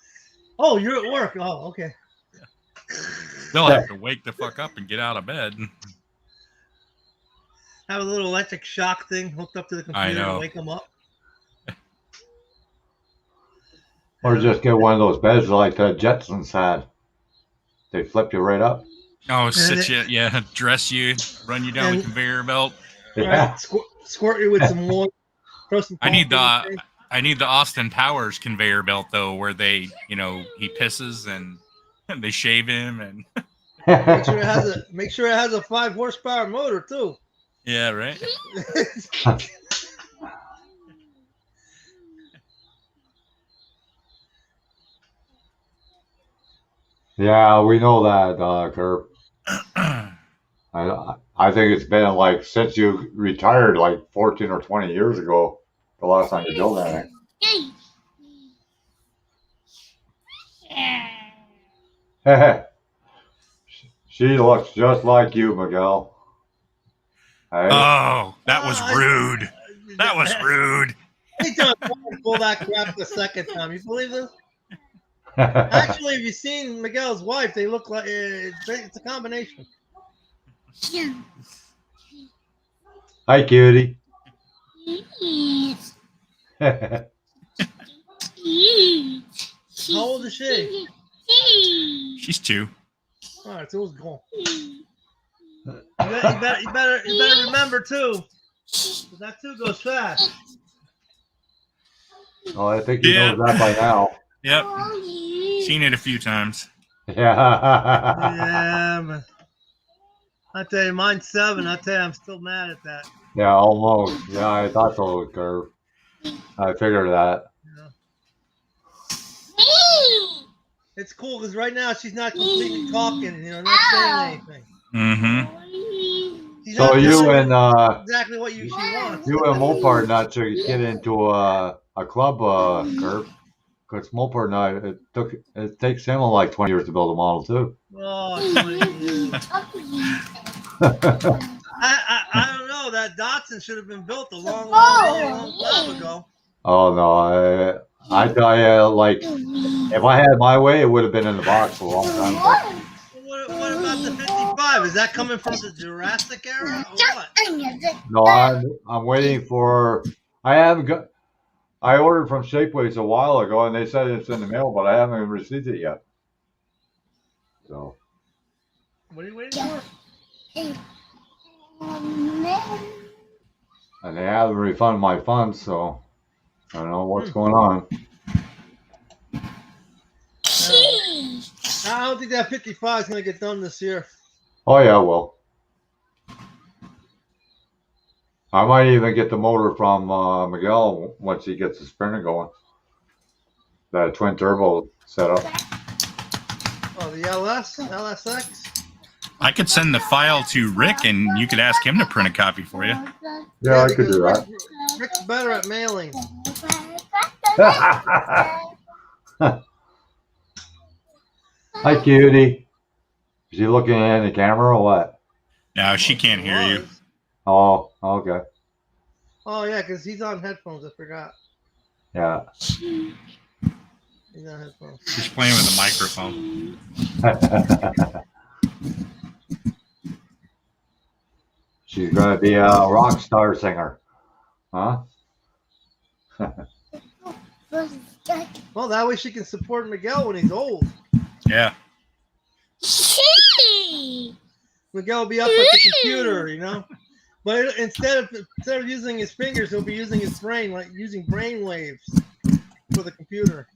Oh, you're at work. Oh, okay. Still have to wake the fuck up and get out of bed. Have a little electric shock thing hooked up to the computer to know. wake them up. Or just get one of those beds like the Jetsons had. They flip you right up. Oh, dress you, run you down the conveyor belt. Yeah. Right, squirt you with some water. Throw some I need coffee in your face. I need the Austin Powers conveyor belt though, where they, he pisses and they shave him and. Make sure it has a 5 horsepower motor too. Yeah, right. Yeah, we know that, Kurt. I think it's been like since you retired, like 14 or 20 years ago, the last time you built anything. She looks just like you, Miguel. Hey? Oh, that was rude. That was rude. He just pull that crap the second time. You believe this? Actually, have you seen Miguel's wife? They look like it's a combination. Hi, cutie. How old is she? She's 2. All right, so it was gone. You better remember too. That 2 goes fast. Oh, I think he knows that by now. Yep. Seen it a few times. Yeah. Yeah, man. I tell you, mine's 7. I tell you, I'm still mad at that. Yeah, almost. Yeah, I thought so, Kurt. I figured that. It's cool because right now she's not completely talking, not saying anything. Mm-hmm. She's So not you telling and exactly what she wants. you and Mopar not to get into a club, Kurt. Because Mopar and I, it takes him like 20 years to build a Model 2. Oh, 20 years. I don't know. That Datsun should have been built a long time ago. Oh no, I tell you, like if I had my way, it would have been in the box for a long time ago. What about the 55? Is that coming from the Jurassic era or what? No, I'm waiting for. I haven't got. I ordered from Shapeways a while ago, and they said it's in the mail, but I haven't received it yet. So. What are you waiting for? And they haven't refunded my funds, so I don't know what's going on. I don't think that 55 is going to get done this year. Oh yeah, well, I might even get the motor from Miguel once he gets the sprinter going. That twin turbo setup. Oh, the LSX? I could send the file to Rick, and you could ask him to print a copy for you. Yeah, I could because do that. Rick's better at mailing. Hi, cutie. Is she looking in the camera or what? No, she can't hear you. Was. Oh, okay. Oh, yeah, because he's on headphones. I forgot. Yeah. He's on headphones. She's playing with the microphone. She's gonna be a rock star singer, huh? Well, that way she can support Miguel when he's old. Yeah. Miguel will be up at the computer, you know. But instead of using his fingers, he'll be using his brain, like using brain waves for the computer.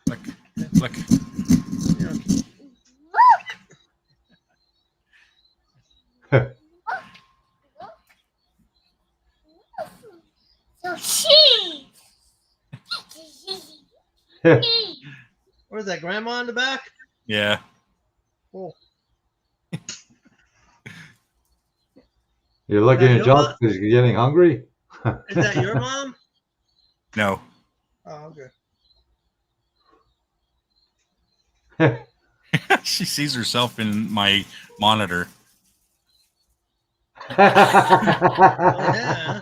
Look. Look. Yeah. What is that, Grandma in the back? Yeah. Oh. You're looking Is that at your Chuck because you're getting hungry? Is that your mom? No. Oh, okay. She sees herself in my monitor. Oh, yeah.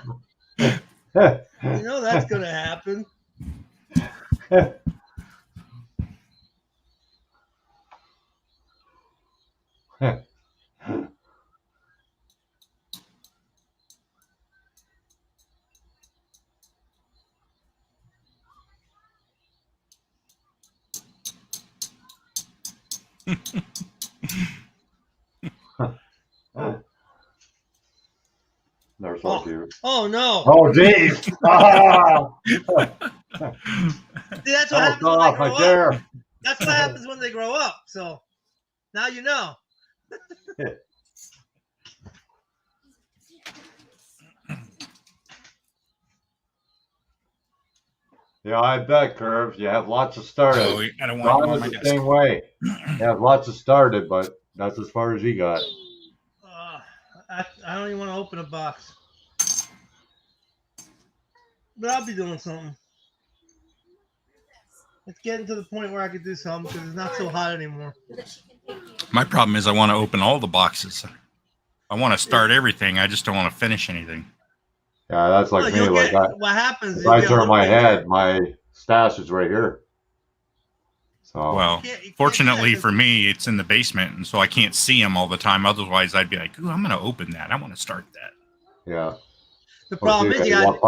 You know that's going to happen. They're so cute. Oh, no. Oh, geez. Ah! See, that's what Oh, happens fell when off they my grow up. chair. That's what happens when they grow up. So now you know. Yeah, I bet, Curves. You have lots of started. Oh, I don't want you Ron on is my the desk. same way. You have lots of started, but that's as far as he got. I don't even want to open a box. But I'll be doing something. It's getting to the point where I could do something because it's not so hot anymore. My problem is I want to open all the boxes. I want to start everything. I just don't want to finish anything. Yeah, that's like me. You'll Like get, what happens if is I you'll get a turn little my bit- head, my stash is right here. So Well, you can't fortunately do that for me, it's in the basement, and so I can't see them all the time. Otherwise, I'd be like, "Ooh, I'm going to open that. I want to start that." yeah. The problem is you got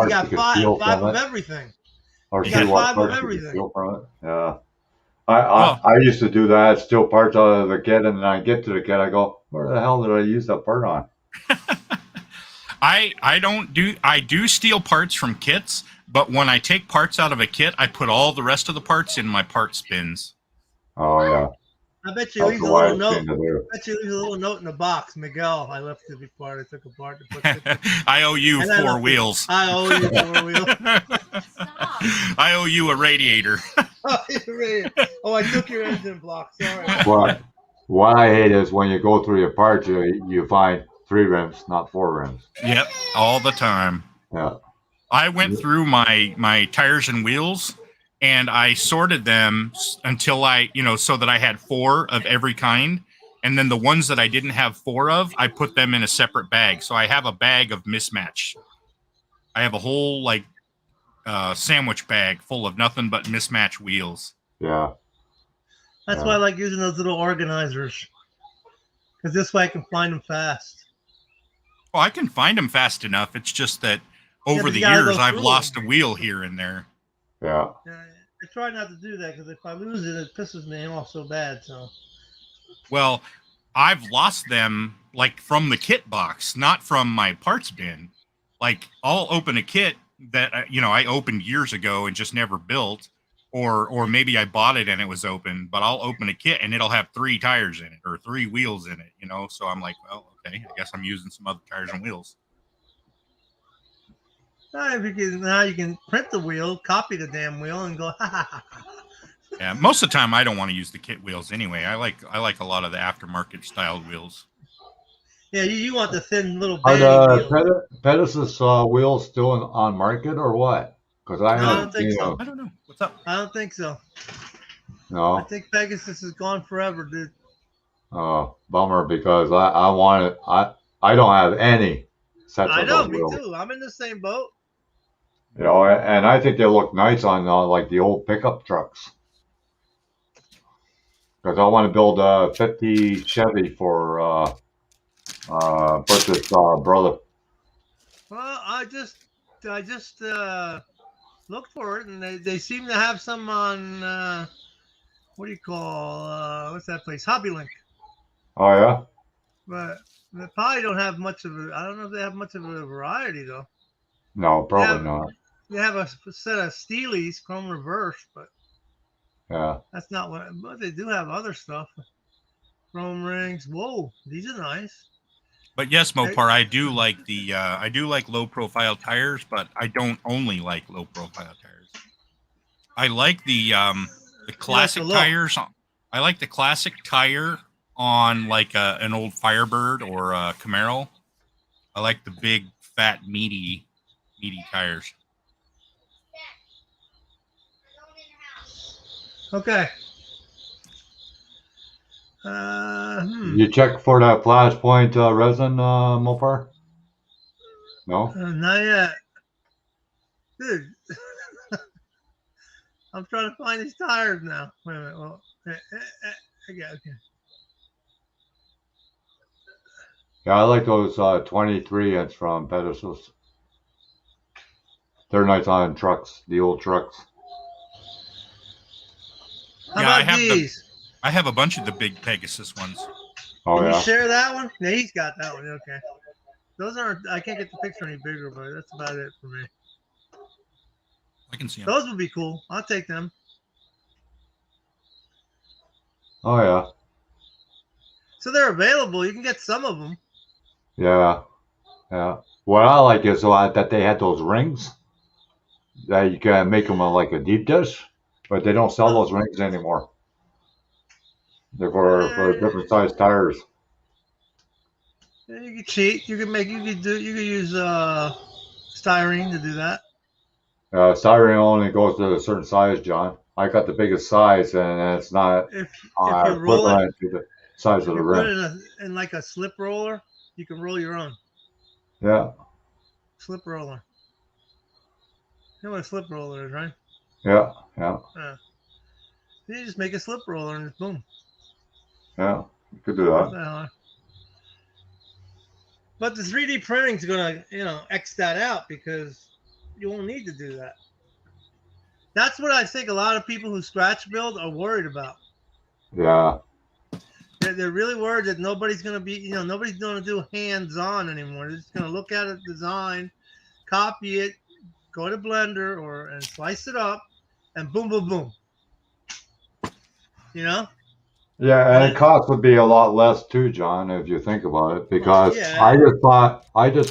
steal five from of it. everything. Or You see got what five of parts you can everything. steal from it. Yeah. Well- I used to do that, steal parts out of the kit, and then I get to the kit, I go, where the hell did I use that part on? I do steal parts from kits, but when I take parts out of a kit, I put all the rest of the parts in my parts bins. Oh yeah. I bet you That's leaves the a little wise note. thing to do. I bet you leaves a little note in the box. Miguel, I left it before I took apart to put it. I owe you And I 4 left it. wheels. I owe you 4 wheels. I owe you a radiator. Oh, I took your engine block. Sorry. What I hate is when you go through your parts, you find 3 rims, not 4 rims. Yep, all the time. Yeah. I went through my tires and wheels, and I sorted them until so that I had 4 of every kind. And then the ones that I didn't have 4 of, I put them in a separate bag. So I have a bag of mismatch. I have a whole sandwich bag full of nothing but mismatch wheels. Yeah. That's why I like using those little organizers. Because this way I can find them fast. Well, I can find them fast enough. It's just that over but the you gotta years, go I've through lost them. a wheel here and there. Yeah. I try not to do that because if I lose it, it pisses me off so bad. So. Well, I've lost them from the kit box, not from my parts bin. Like I'll open a kit that I opened years ago and just never built, or maybe I bought it and it was open, but I'll open a kit and it'll have 3 tires in it or 3 wheels in it, you know. So I'm like, well, okay, I guess I'm using some other tires and wheels. Now you can print the wheel, copy the damn wheel, and go. Ha, ha, ha. Yeah, most of the time I don't want to use the kit wheels anyway. I like a lot of the aftermarket styled wheels. Yeah, you want the thin little Are baby the wheel. Pegasus wheels still on market or what? Because I No, I haven't don't think seen so. them. I don't know. What's up? I don't think so. I No, think Pegasus is gone forever, dude. bummer because I want it. I don't have any sets I of know, those me wheels. too. I'm in the same boat. You know, and I think they look nice on like the old pickup trucks. Because I want to build a 50 Chevy for Bertha's brother. Well, I just looked for it, and they seem to have some on what do you call what's that place? Hobbylink. Oh yeah. But they probably don't have much of a. I don't know if they have much of a variety though. No, They probably have, not. they have a set of Steelies, chrome reverse, but Yeah. that's not what. But they do have other stuff. Chrome rings. Whoa, these are nice. But yes, Hey, Mopar, I do like low profile tires, but I don't only like low profile tires. I like the you like the classic look. tires. I like the classic tire on like an old Firebird or a Camaro. I like the big, fat, meaty tires. Okay. You check for that flashpoint resin, Mopar? No. Not yet, dude. I'm trying to find these tires now. Wait a minute. Well, okay. Yeah, I like those 23 inch from Pegasus. They're nice on trucks, the old trucks. How Yeah, about these? I have a bunch of the big Pegasus ones. Oh Can you yeah. share that one? Yeah, he's got that one. Okay. Those aren't. I can't get the picture any bigger, but that's about it for me. I can see them. Those would be cool. I'll take them. Oh yeah. So they're available. You can get some of them. Yeah. Yeah. What I like is that they had those rings that you can make them like a deep dish, but they don't sell those rings anymore. They're for different size tires. Yeah, you can cheat. You can make. You could do. You could use styrene to do that. Styrene only goes to a certain size, John. I got the biggest size, and it's not If you roll it, equivalent to the size if of the you put rim. it in like a slip roller, you can roll your own Yeah. slip roller. You know what a slip roller is, right? Yeah. Yeah. You just make a slip roller and just boom. Yeah. You could do That's that. not hard. But the 3D printing is gonna, X that out because you won't need to do that. That's what I think a lot of people who scratch build are worried about. Yeah. They're really worried that nobody's gonna be, nobody's gonna do hands-on anymore. They're just gonna look at a design, copy it, go to Blender and slice it up, and boom, boom, boom. You know? Yeah, and the cost would be a lot less too, John, if you think about it, because yeah. I just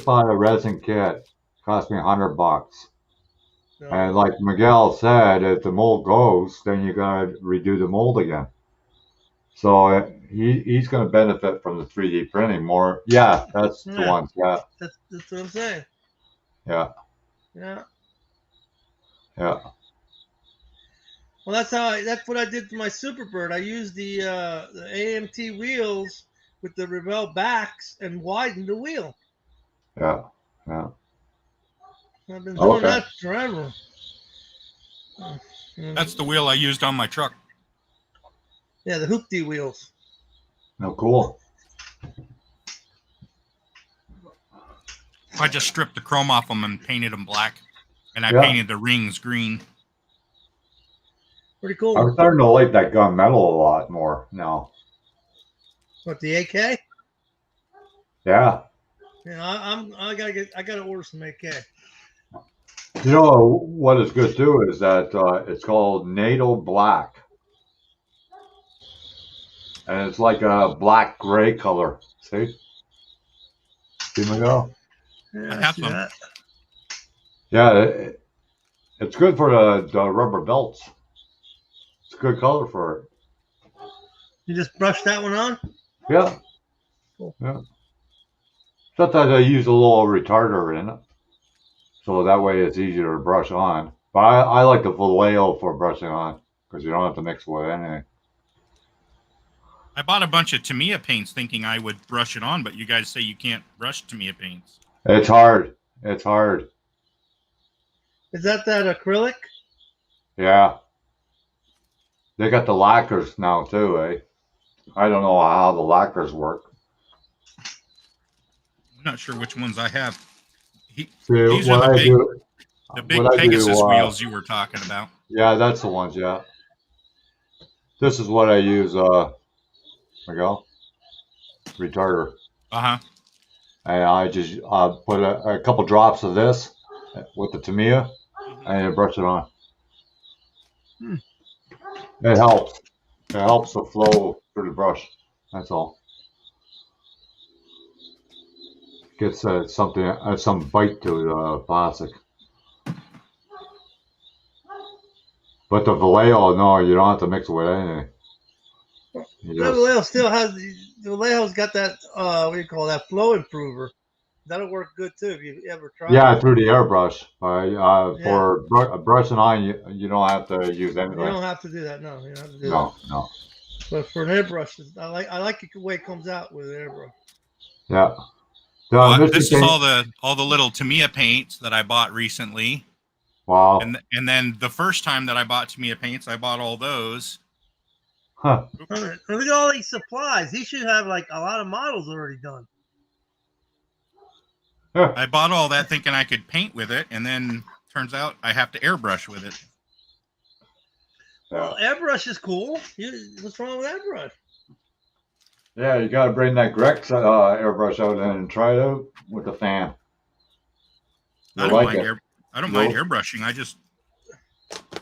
bought a resin kit, cost me $100. So, And like Miguel said, if the mold goes, then you gotta redo the mold again. So he's gonna benefit from the 3D printing more. Yeah, that's the Yeah. ones. Yeah, that's what I'm saying. yeah, Yeah. yeah. Well, that's what I did for my Superbird. I used the AMT wheels with the Revell backs and widened the wheel. Yeah, yeah. I've been doing Okay. that forever. That's the wheel I used on my truck. Yeah, the hoopty wheels. No, cool. I just stripped the chrome off them and painted them black, and I Yeah. painted the rings green. Pretty cool. I'm starting to like that gunmetal a lot more now. What, the AK? Yeah. Yeah, I gotta order some AK. You know what is good too is that it's called NATO Black, and it's like a black gray color. See, Miguel? Yeah, I I have see some. that. Yeah, it's good for the rubber belts. It's a good color for it. You just brush that one on. Yeah, Cool. yeah. Sometimes I use a little retarder in it, so that way it's easier to brush on. But I like the Vallejo for brushing on because you don't have to mix with anything. I bought a bunch of Tamiya paints thinking I would brush it on, but you guys say you can't brush Tamiya paints. It's hard. It's hard. Is that acrylic? Yeah. They got the lacquers now too, eh? I don't know how the lacquers work. I'm not sure which ones I have. See, These are what I do, the what big I do, Pegasus wheels you were talking about. yeah, that's the ones, yeah. This is what I use, Miguel, retarder. Uh-huh. And I just put a couple drops of this with the Tamiya Mhm. and brush it on. Hmm. It helps. It helps the flow through the brush. That's all. Gets something, some bite to the plastic. But the Vallejo, no, you don't have to mix it with anything. You The just, Vallejo still has the Vallejo's got that what do you call that flow improver. That'll work good too if you ever try yeah, it. through the airbrush. Yeah. For brushing on, you don't have to use You anything. don't have to do that. No, you don't have to do No, that. no. But for an airbrush, I like it the way it comes out with an airbrush. Yeah. This is all the little Tamiya paints that I bought recently. Wow. And then the first time that I bought Tamiya paints, I bought all those. Huh. Look at all these supplies. He should have like a lot of models already done. I bought all that thinking I could paint with it, and then turns out I have to airbrush with it. Well, airbrush is cool. What's wrong with airbrush? Yeah, you got to bring that Grex airbrush out and try it out with the fan. I don't mind airbrushing.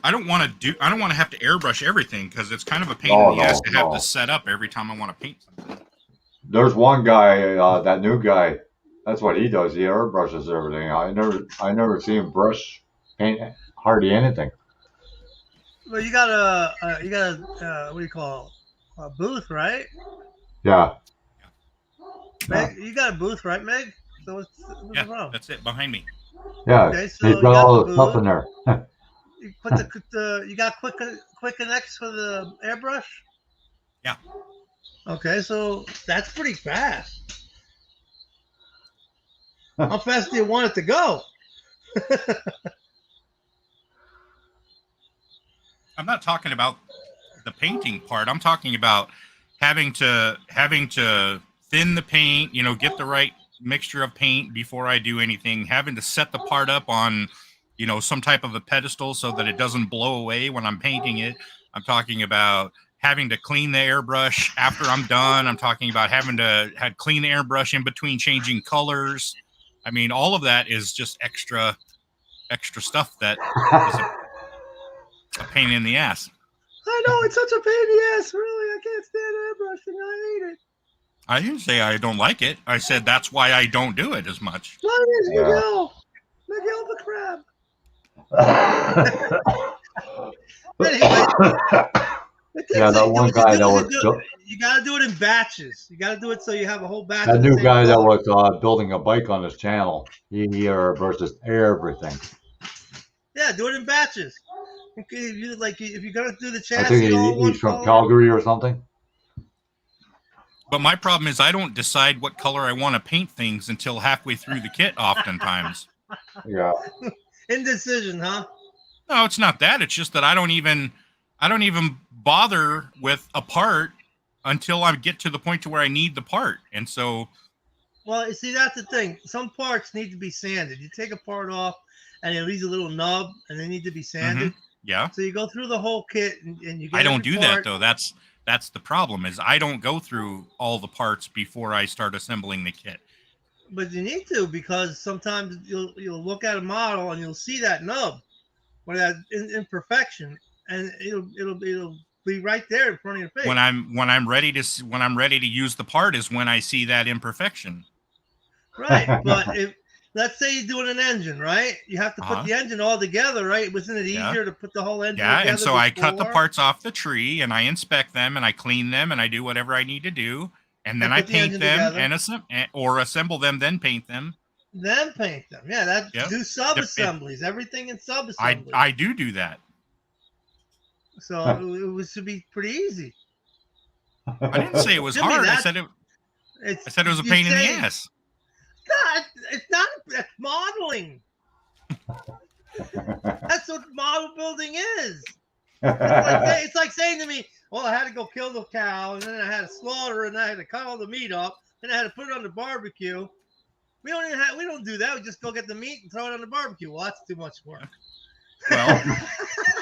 I don't want to have to airbrush everything because it's kind of a pain in the ass to have to set up every time I want to paint something. There's one guy, that new guy. That's what he does. He airbrushes everything. I never see him paint hardly anything. Well, you got a what do you call a booth, right? Yeah. Meg, you got a booth, right, Meg? So what's the problem? That's it behind me. Yeah. Okay, so He's got all the stuff in there. You put you got quick connects for the airbrush? Yeah. Okay, so that's pretty fast. How fast do you want it to go? I'm not talking about the painting part. I'm talking about having to thin the paint, get the right mixture of paint before I do anything, having to set the part up on, some type of a pedestal so that it doesn't blow away when I'm painting it. I'm talking about having to clean the airbrush after I'm done. I'm talking about having to clean the airbrush in between changing colors. I mean, all of that is just extra stuff that is a pain in the ass. I know, it's such a pain in the ass, really. I can't stand airbrushing. I hate it. I didn't say I don't like it. I said that's why I don't do it as much. Mine is Miguel. Miguel the crab. Anyway, yeah, that one guy that was you got to do it in batches. You got to do it so you have a whole batch. That new guy that was building a bike on his channel. He airbrushes everything. Yeah, do it in batches. Okay, if you're gonna do the chassis, I think he's from Calgary or something. But my problem is I don't decide what color I want to paint things until halfway through the kit oftentimes. Yeah. Indecision, huh? No, it's not that. It's just that I don't even bother with a part until I get to the point to where I need the part. And so, well, you see, that's the thing. Some parts need to be sanded. You take a part off and it leaves a little nub and they need to be sanded. Mm-hmm. Yeah. So you go through the whole kit and you get I don't do that though. That's the problem is I don't go through all the parts before I start assembling the kit. But you need to, because sometimes you'll look at a model and you'll see that nub or that imperfection, and it'll be right there in front of your face. When I'm ready to use the part is when I see that imperfection. Right, but if let's say you're doing an engine, right? You have to put Uh-huh. the engine all together, right? Wasn't it Yeah. easier to put the whole engine Yeah, together? and so I cut the before? parts off the tree and I inspect them and I clean them and I do whatever I need to do, and then And I put the paint engine them together. or assemble them, then paint them. Then paint them. Yeah, that Yep. do sub assemblies, everything in sub assemblies. I do that. So it was to be pretty easy. I didn't say it was Jimmy, hard. I that's- said it It's, I said it was a you pain in the say- ass. God, it's not. It's modeling. That's what model building is. It's like saying to me, "Well, I had to go kill the cow, and then I had to slaughter, and I had to cut all the meat up, and I had to put it on the barbecue." We don't do that. We just go get the meat and throw it on the barbecue. Well, that's too much work. Well,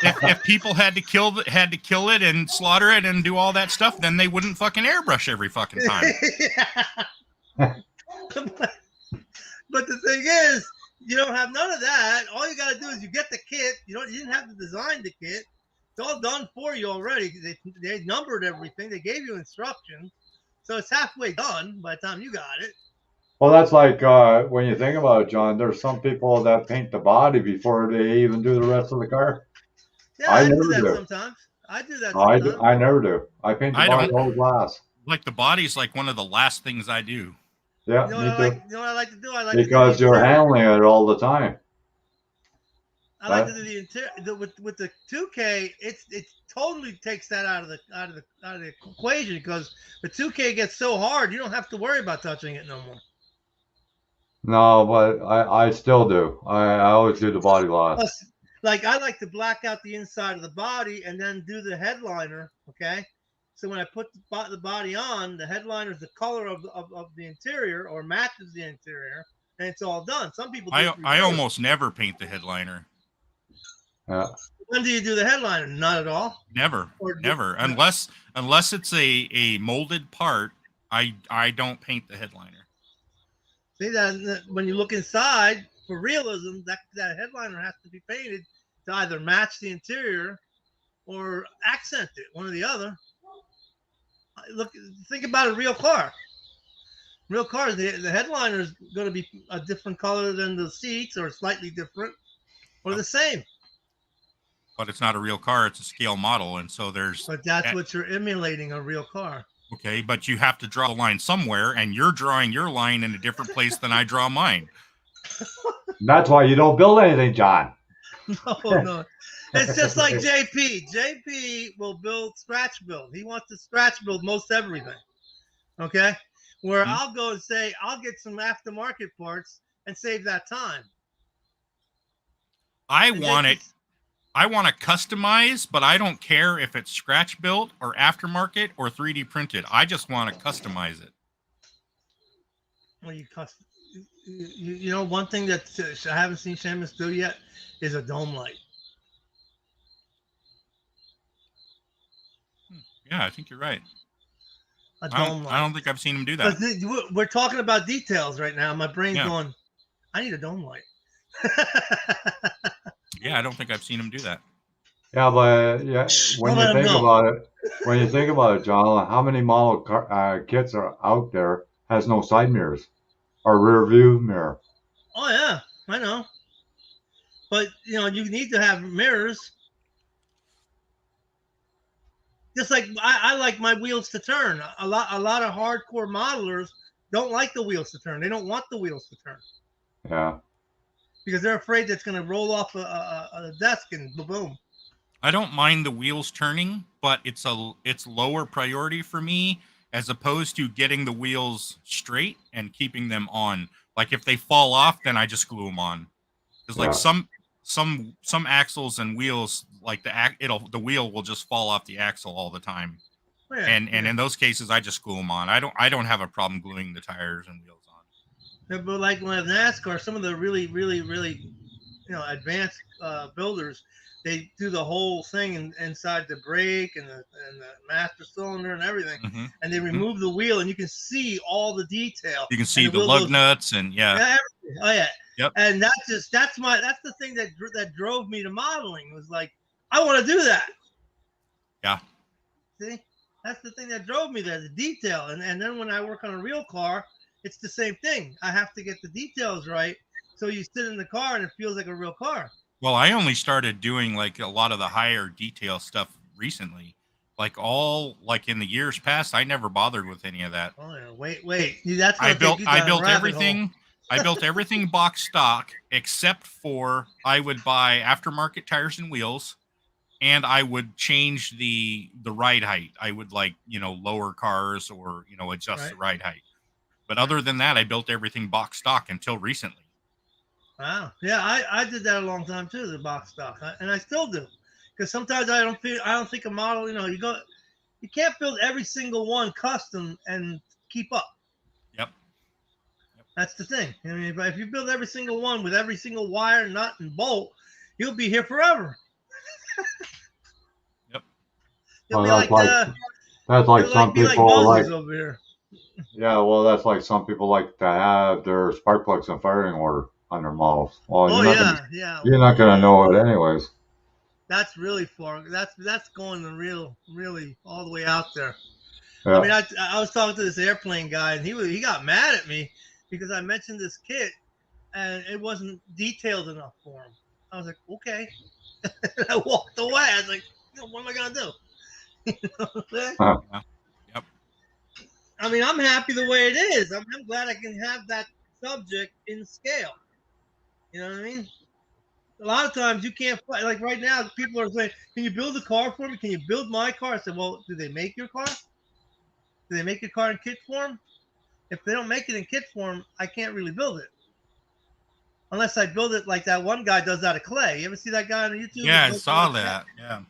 if people had to kill it and slaughter it and do all that stuff, then they wouldn't fucking airbrush every fucking time. But the thing is, you don't have none of that. All you got to do is you get the kit. You didn't have to design the kit. It's all done for you already. They numbered everything. They gave you instructions, so it's halfway done by the time you got it. Well, that's like when you think about it, John. There's some people that paint the body before they even do the rest of the car. Yeah, I I do never that do. sometimes. I do that I sometimes. I never do. I paint the I body don't. all glass. Like the body's like one of the last things I do. Yeah, You know me what too. you know what I like to do? I like Because to do the you're interior. handling it all the time. I like to do the interior with the 2K. It totally takes that out of the equation, because the 2K gets so hard you don't have to worry about touching it no more. No, but I still do. I always do the body last. Plus, like I like to black out the inside of the body and then do the headliner. Okay, so when I put the body on, the headliner is the color of the interior or matches the interior, and it's all done. Some people do it I reverse. almost never paint the headliner. Yeah. When do you do the headliner? Not at all. Never, never, unless it's a molded part. I don't paint the headliner. See that when you look inside for realism, that headliner has to be painted to either match the interior or accent it, one or the other. Look, think about a real car. Real cars, the headliner is going to be a different color than the seats, or slightly different, or the same. But it's not a real car; it's a scale model, and so there's. But that's what you're emulating, a real car. Okay, but you have to draw the line somewhere, and you're drawing your line in a different place than I draw mine. That's why you don't build anything, John. No. It's just like JP. JP will scratch build. He wants to scratch build most everything. Okay? Where I'll go and say, I'll get some aftermarket parts and save that time. I want to customize, but I don't care if it's scratch built or aftermarket or 3D printed. I just want to customize it. Well, you know, one thing that I haven't seen Seamus do yet is a dome light. Yeah, I think you're right. A dome light. I don't think I've seen him do that. But we're talking about details right now. My brain's going, I need a dome light. Yeah, I don't think I've seen him do that. Yeah, but yeah, when you think about it, John, how many model kits are out there has no side mirrors or rear view mirror? Oh yeah, I know. But you know, you need to have mirrors. Just like I like my wheels to turn. A lot of hardcore modelers don't like the wheels to turn. They don't want the wheels to turn. Yeah. Because they're afraid that's going to roll off a desk and boom. I don't mind the wheels turning, but it's lower priority for me as opposed to getting the wheels straight and keeping them on. Like if they fall off, then I just glue them on. Because like some axles and wheels, like the wheel will just fall off the axle all the time. Yeah, and in those cases, I just glue them on. I don't have a problem gluing the tires and wheels on. Yeah, but like when NASCAR, some of the really, really, really, advanced builders, they do the whole thing inside the brake and the master cylinder and everything, Mhm. and they remove the wheel, and you can see all the detail. You can And see the wheel lug goes, nuts and yeah. yeah, everything. Oh yeah. Yep. And that's the thing that drove me to modeling, was like, I want to do that. Yeah. See, that's the thing that drove me there, the detail. And then when I work on a real car, it's the same thing. I have to get the details right, so you sit in the car and it feels like a real car. Well, I only started doing like a lot of the higher detail stuff recently. Like in the years past, I never bothered with any of that. Oh yeah, wait. That's gonna take you down I a built rabbit everything. I built everything box stock except for I would buy aftermarket tires and wheels, and I would change the ride height. I would lower cars or adjust the ride height. But other than that, I built everything box stock until recently. Wow. Yeah, I did that a long time too, the box stock, and I still do, because sometimes I don't think a model. You can't build every single one custom and keep up. Yep. That's the thing. I mean, if you build every single one with every single wire, nut, and bolt, you'll be here forever. Yep. You'll Well, be like that's like some be like people Moses over here. Yeah, well, that's like some people like to have their spark plugs and firing order on their models. Well, Oh yeah. you're not gonna know it anyways. That's really far. That's going the really all the way out there. Yeah. I mean, I was talking to this airplane guy, and he got mad at me because I mentioned this kit and it wasn't detailed enough for him. I was like, okay. And I walked away. I was like, what am I gonna do? You know what I'm saying? Uh-huh. Yep. I mean, I'm happy the way it is. I'm glad I can have that subject in scale. You know what I mean? A lot of times you can't find, like right now, people are saying, can you build a car for me? Can you build my car? I said, well, do they make your car? Do they make your car in kit form? If they don't make it in kit form, I can't really build it. Unless I build it like that one guy does out of clay. You ever see that guy on YouTube? Yeah, I saw that. Yeah.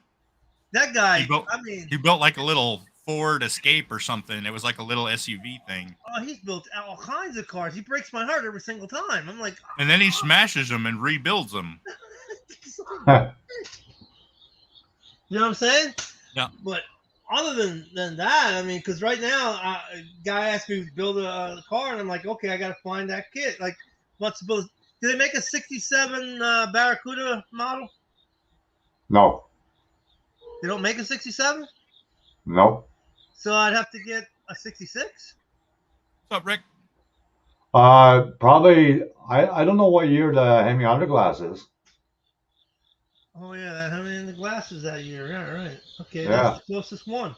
That guy, he built like a little Ford Escape or something. It was like a little SUV thing. Oh, he's built all kinds of cars. He breaks my heart every single time. I'm like, and then he smashes them and rebuilds them. You know what I'm saying? Yeah. But other than that, I mean, because right now, a guy asked me to build a car, and I'm like, okay, I got to find that kit. Like, what's supposed? Do they make a '67 Barracuda model? No. They don't make a '67. Nope. So I'd have to get a '66. What's up, Rick? Probably. I don't know what year the Hemi Underglass is. Oh yeah, that Hemi in the glasses that year. Yeah, right. Okay, Yeah. that's the closest one.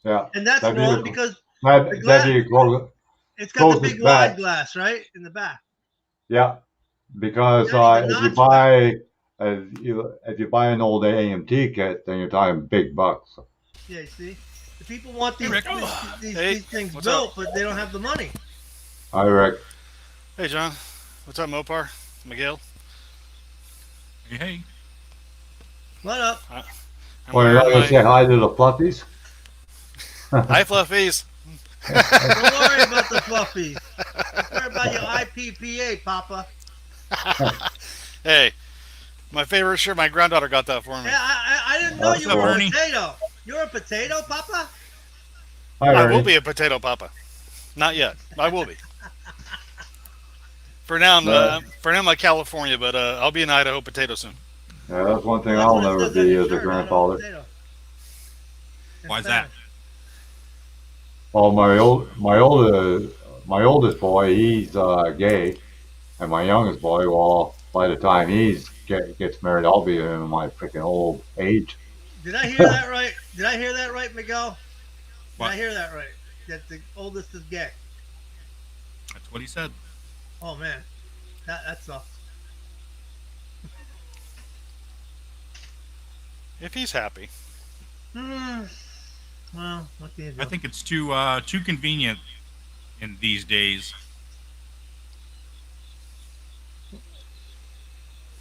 Yeah. And that's wrong because it's got the big wide glass, right, in the back. Yeah, because if you buy an old AMT kit, then you're talking big bucks. Yeah, you see, the people want these things built, up? but they don't have the money. Hi, Rick. Hey, John. What's up, Mopar? Miguel? Hey. What up? Well, you're not going to say hi to the fluffies? Hi, fluffies. Don't worry about the fluffies. Don't worry about your IPPA, Papa. Hey, my favorite shirt. My granddaughter got that for me. Yeah, I didn't know you were a potato. You're a potato, Papa? Hi, I will be a potato papa. Not yet. I will be. For now, I'm like California, but I'll be an Idaho potato soon. Yeah, that's one thing I'll never be as a grandfather. Why's that? Well, my oldest boy, he's gay, and my youngest boy, well, by the time gets married, I'll be in my freaking old age. Did I hear that right? Did I hear that right, Miguel? What? Did I hear that right? That the oldest is gay. That's what he said. Oh man, that sucks. If he's happy. Well, what can you do? I think it's too convenient in these days.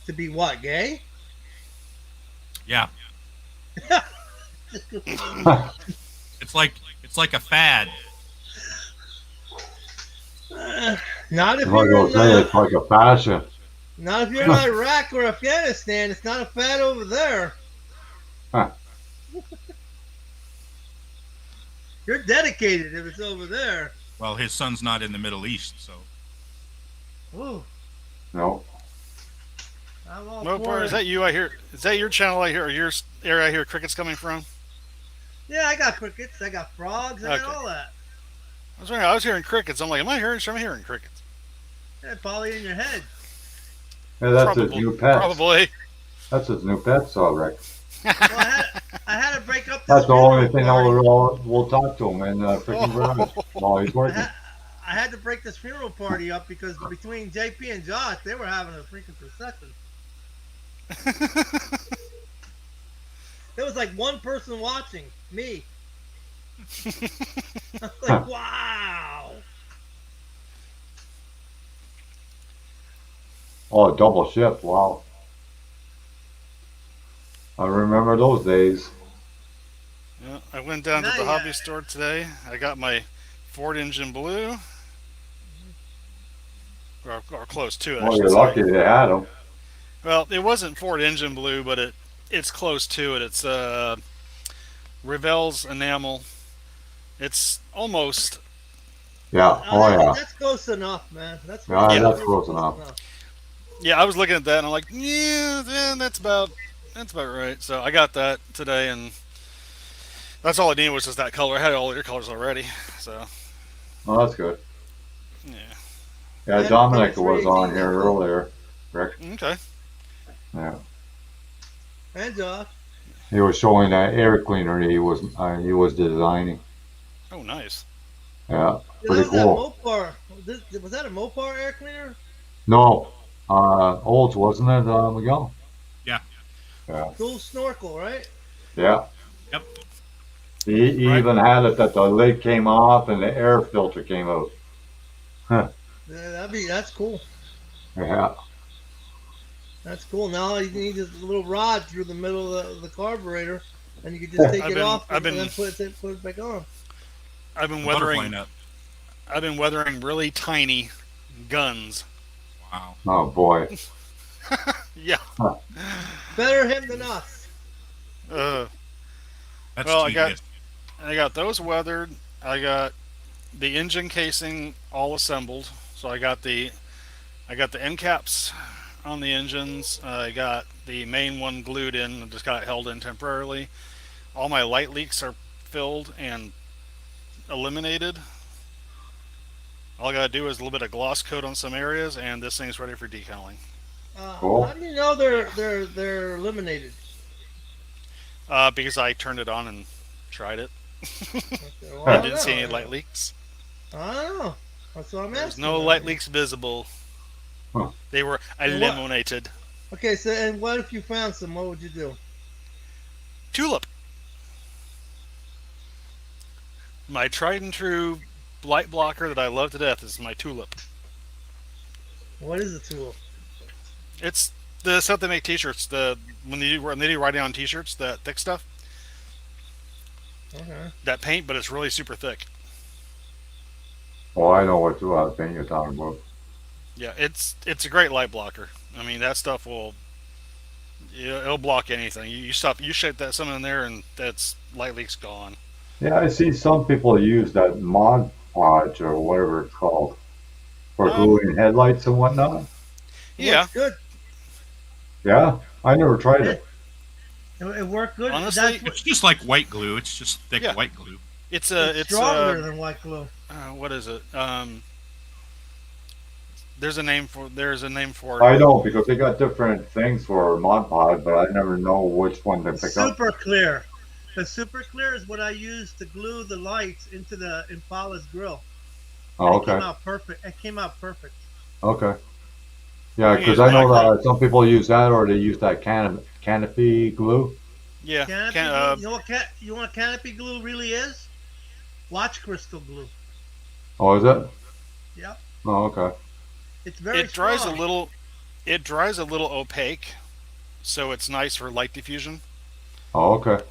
To be what, gay? Yeah. It's like a fad. Not if I'm not you're going to say it's like a fashion. Not if you're in Iraq or Afghanistan. It's not a fad over there. Huh. You're dedicated if it's over there. Well, his son's not in the Middle East, so Ooh, No. I'm all Mopar, for is it. that you? I hear. Is that your channel? I hear, or your area? I hear crickets coming from. Yeah, I got crickets. I got frogs. I got Okay. all that. I was hearing crickets. I'm like, am I hearing? I'm hearing crickets. Yeah, probably in your head. Yeah, that's his Probably. new pet. Probably. That's his new pet, so Rick. Well, I had to break up this That's the only funeral thing party. we'll talk to him in freaking garage while he's I working. I had to break this funeral party up because between JP and Josh, they were having a freaking procession. There was like one person watching, me. I was like, wow. Oh, double shift. Wow. I remember those days. Yeah, I went down to Not the yet. hobby store today. I got my Ford engine blue, or close to it. I Well, should you're say. lucky they had them. Well, it wasn't Ford engine blue, but it's close to it. It's Revell's enamel. It's almost Yeah. Oh, yeah. That's close enough, man. That's Yeah, Yeah. that's close enough. yeah. I was looking at that and I'm like, yeah, that's about right. So I got that today, and that's all I needed was just that color. I had all your colors already, so Oh, that's good. yeah. Yeah, Yeah, Dominic it's was really on easy. here earlier, Rick. Okay. Yeah. And Josh. He was showing that air cleaner he was designing. Oh, nice. Yeah, Yeah, pretty that was cool. that Mopar. Was that a Mopar air cleaner? No, Olds, wasn't it, Miguel? yeah. Yeah. Dual snorkel, right? Yeah. Yep. He Right. even had it that the lid came off and the air filter came out. Huh. Yeah, that's cool. Yeah. That's cool. Now all you need is a little rod through the middle of the carburetor, and you can just take it off and then put it back on. I've been Butterfly weathering. nut. I've been weathering really tiny guns. Wow. Oh boy. Yeah. Better him than us. Uh, That's Well, tedious. I got those weathered. I got the engine casing all assembled. So I got the end caps on the engines. I got the main one glued in. I just got it held in temporarily. All my light leaks are filled and eliminated. All I gotta do is a little bit of gloss coat on some areas, and this thing's ready for decaling. Cool. How do you know they're eliminated? Because I turned it on and tried it. Okay, well, I don't didn't see know. any light leaks. I don't know. That's what I'm There's asking. no light leaks visible. Huh. They were eliminated. Okay, so and what if you found some? What would you do? Tulip. My tried and true light blocker that I love to death is my Tulip. What is a tool? It's the stuff they make T-shirts. When they do writing on T-shirts, that thick stuff, Okay. that paint, but it's really super thick. Oh, I know what thing you're talking about. Yeah, it's a great light blocker. I mean, that stuff it'll block anything. You shake that something in there, and that's light leak's gone. Yeah, I see some people use that Mod Podge or whatever it's called for gluing headlights and whatnot. Yeah, Works good. Yeah, I never tried it. It worked good. Honestly, That's It's just like white glue. It's just thick Yeah. white glue. it's stronger than white glue. what is it? There's a name for it. I know because they got different things for Mod Podge, but I never know which one to pick up. Super clear. The super clear is what I use to glue the lights into the Impala's grill. Oh, It came okay, out perfect. It came out perfect. okay. Yeah, You because use I know black that some people use that or they use that canopy glue. Yeah, Canopy glue, you know what canopy glue really is? Watch crystal glue. Oh, is it? Yep. Oh, okay. It's very it dries strong. a little. It dries a little opaque, so it's nice for light diffusion. Oh, okay.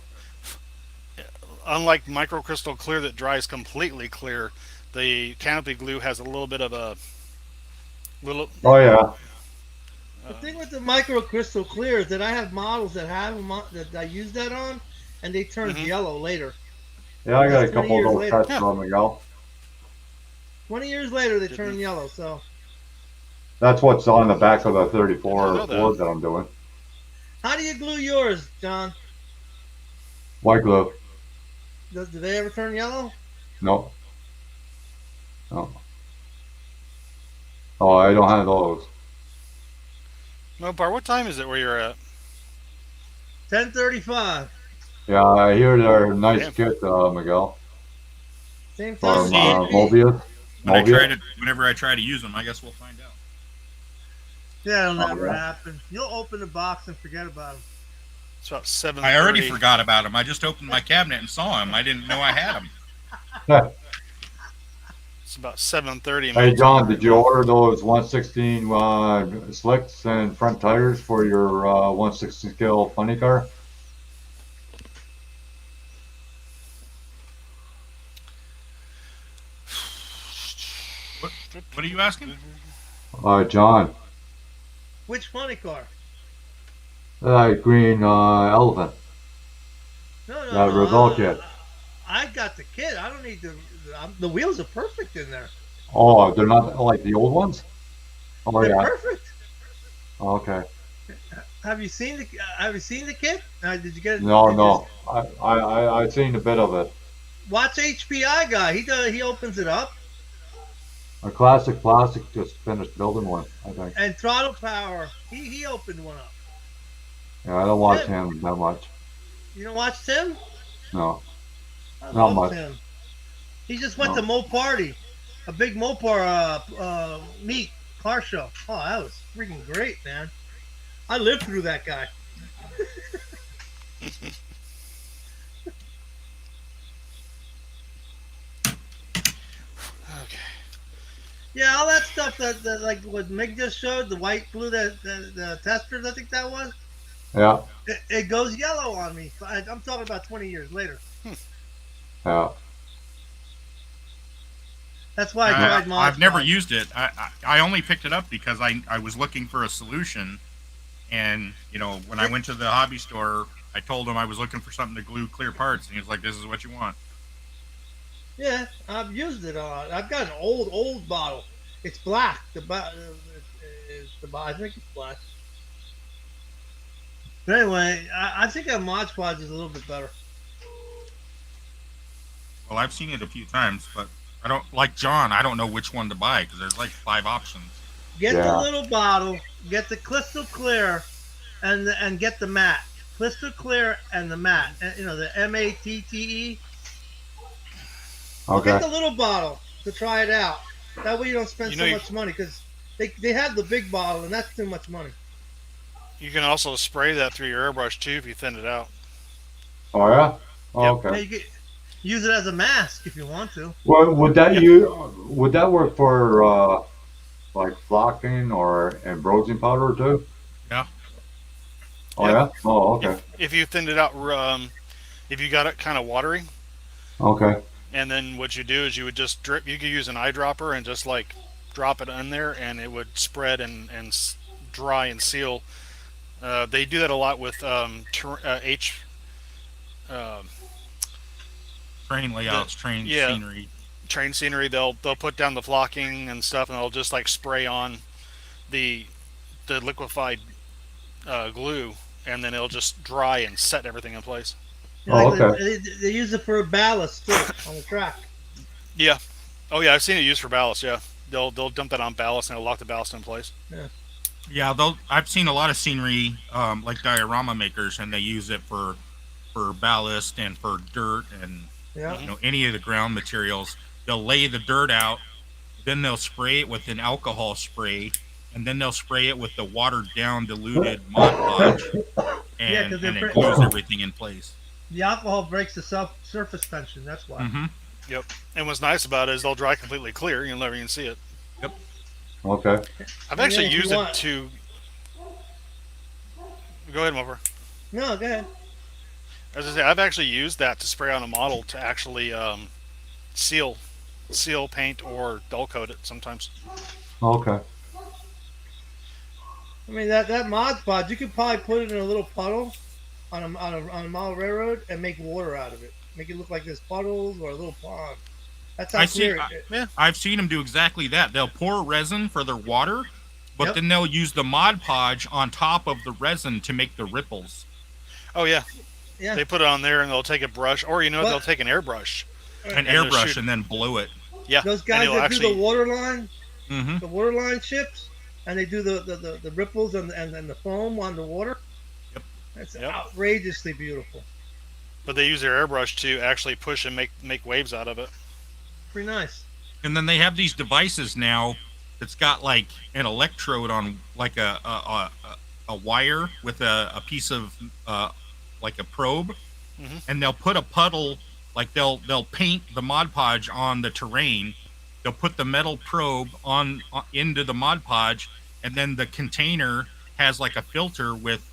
Unlike microcrystal clear that dries completely clear, the canopy glue has a little bit of a little. Oh, yeah. The thing with the micro crystal clear is that I have models that have them that I use that on, and they turn yellow later. Yeah, I got a 20 couple of years those later. tests from Miguel. 20 years later, they turn yellow. So That's what's on the back of the I didn't 34 know that. Ford that I'm doing. how do you glue yours, John? White glue. Do they ever turn yellow? No. No. Oh, I don't have those. Mopar, what time is it where you're at? 10:35. Yeah, I hear they're a nice Damn. kit, Miguel. Same From time as See, GP. Mobius. Whenever I try to use them, I guess we'll find out. Yeah, it'll Oh, never yeah. happen. You'll open the box and forget about them. It's about 7:30. I already forgot about them. I just opened my cabinet and saw them. I didn't know I had them. It's about 7:30. Hey, John, did you order those 116 slicks and front tires for your 116 scale funny car? What are you asking? John, Which funny car? that green elephant, No, that Revell kit. I got the kit. I don't need the wheels are perfect in there. Oh, they're not like the old ones? Oh, They're yeah. perfect. Okay. Have you seen the kit? Did you get it? No, did you no. I seen a bit of it. Watch HPI guy. He opens it up. A classic plastic just finished building one, I think. And throttle power. He opened one up. Yeah, I don't watch him that much. You don't watch Tim? No. I Not love much. Tim. He just went No. to Mo Party, a big Mopar meet car show. Oh, that was freaking great, man. I lived through that guy. Okay. Yeah, all that stuff that like what Mig just showed, the white glue, the testers, I think that was. Yeah, It goes yellow on me. I'm talking about 20 years later. yeah. That's why I tried Mod I've never Podge. used it. I only picked it up because I was looking for a solution, and when I went to the hobby store, I told him I was looking for something to glue clear parts, and he was like, "This is what you want." Yeah, I've used it a lot. I've got an old bottle. It's black. The bottle is I think it's black. But anyway, I think a Mod Podge is a little bit better. Well, I've seen it a few times, but I don't like John. I don't know which one to buy because there's like 5 options. Get the Yeah. little bottle, get the crystal clear, and get the matte. Crystal clear and the matte. The MATTE. Okay. Get the little bottle to try it out. That way you don't spend so much money because they have the big bottle and that's too much money. You can also spray that through your airbrush too if you thin it out. Oh, yeah? Oh, Yep. okay. Yeah, you can use it as a mask if you want to. Well, would that work for like flocking or embroising powder too? Yeah. Oh, Yep. yeah? Oh, okay. If you thinned it out, if you got it kind of watery, Okay. and then what you do is you would just drip. You could use an eyedropper and just like drop it in there, and it would spread and dry and seal. They do that a lot with Train layouts, train yeah. scenery. train scenery. They'll put down the flocking and stuff, and they'll just like spray on the liquefied glue, and then it'll just dry and set everything in place. Oh, okay. They use it for a ballast too on the track. Yeah. Oh yeah, I've seen it used for ballast. Yeah, they'll dump that on ballast and it'll lock the ballast in place. Yeah, I've seen a lot of scenery, like diorama makers, and they use it for ballast and for dirt and any of the ground materials. They'll lay the dirt out, then they'll spray it with an alcohol spray, and then they'll spray it with the watered down diluted Mod Podge, and it glues everything in place. The alcohol breaks the surface tension. That's why. Mm-hmm. Yep. And what's nice about it is they'll dry completely clear. You'll never even see it. Yep. Okay. I've actually used it to. Go ahead, Mover. No, go ahead. As I say, I've actually used that to spray on a model to actually seal paint or dull coat it sometimes. Okay. I mean that Mod Podge, you could probably put it in a little puddle on a model railroad and make water out of it. Make it look like there's puddles or a little pond. That's how I see. clear it. I've seen them do exactly that. They'll pour resin for their water, but Yep. then they'll use the Mod Podge on top of the resin to make the ripples. Oh yeah, Yeah. they put it on there and they'll take a brush, or But- they'll take an airbrush. An And they'll airbrush shoot- and then blow it. Yeah, Those and guys it'll that do actually- the water line, Mm-hmm. the water line ships, and they do the ripples and the foam on the water. Yep. That's Yep. outrageously beautiful. But they use their airbrush to actually push and make waves out of it. Pretty nice. And then they have these devices now that's got like an electrode on like a wire with a piece of like a probe, Mhm. and they'll put a puddle, like they'll paint the Mod Podge on the terrain. They'll put the metal probe on into the Mod Podge, and then the container has like a filter with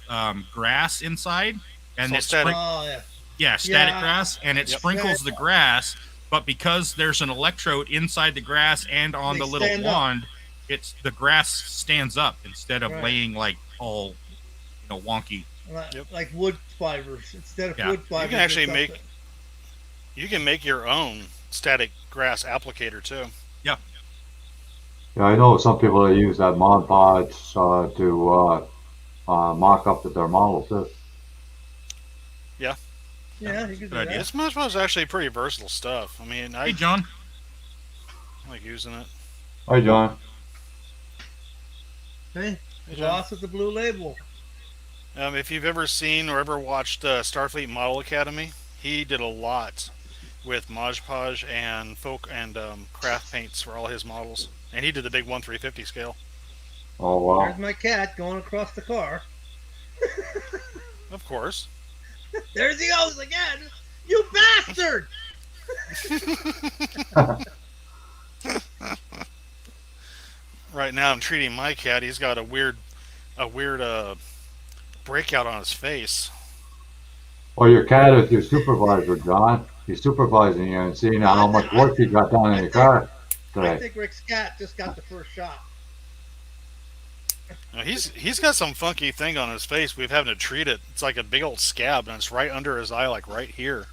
grass inside, and So it's static. Oh yeah. static Yeah. grass, and it Yep. sprinkles the grass. But because there's an electrode inside the grass and on They the little stand up. wand, it's the grass stands up instead of Right. laying like all wonky. Like, like wood fibers instead of Yeah. wood fibers. can actually it's make- something- You can make your own static grass applicator too. Yeah, I know some people that use that Mod Podge to mock up their models too. Yeah, you can do Good that. idea. This Mod Podge is actually pretty versatile stuff. I mean, I Hey, John. like using it. Hi, John. Hey, Hey, the John. boss with the blue label. If you've ever seen or ever watched Starfleet Model Academy, he did a lot with Mod Podge and craft paints for all his models, and he did the big 1/350 scale. Oh wow. There's my cat going across the car. Of course. There he goes again. You bastard! Right now, I'm treating my cat. He's got a weird breakout on his face. Well, your cat is your supervisor, John. He's supervising you and seeing how much work you got done in your car I today. think Rick's cat just got the first shot. Now, he's got some funky thing on his face. We've having to treat it. It's like a big old scab, and it's right under his eye, like right here,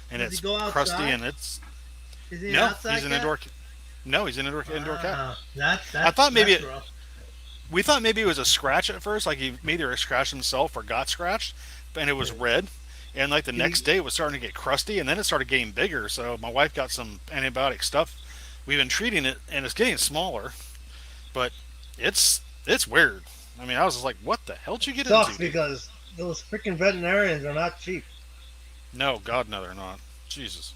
and Does he it's go crusty, outside? and it's Is he an no. outside He's an cat? indoor. No, he's an indoor cat. That's I thought maybe that's it- rough. We thought maybe it was a scratch at first, like he either scratched himself or got scratched, and it was red. And like the next day, it was starting to get crusty, and then it started getting bigger. So my wife got some antibiotic stuff. We've been treating it, and it's getting smaller, but it's weird. I mean, I was just like, "What the hell did you get Sucks into?" dude?" because those freaking veterinarians are not cheap. No, God, no, they're not. Jesus,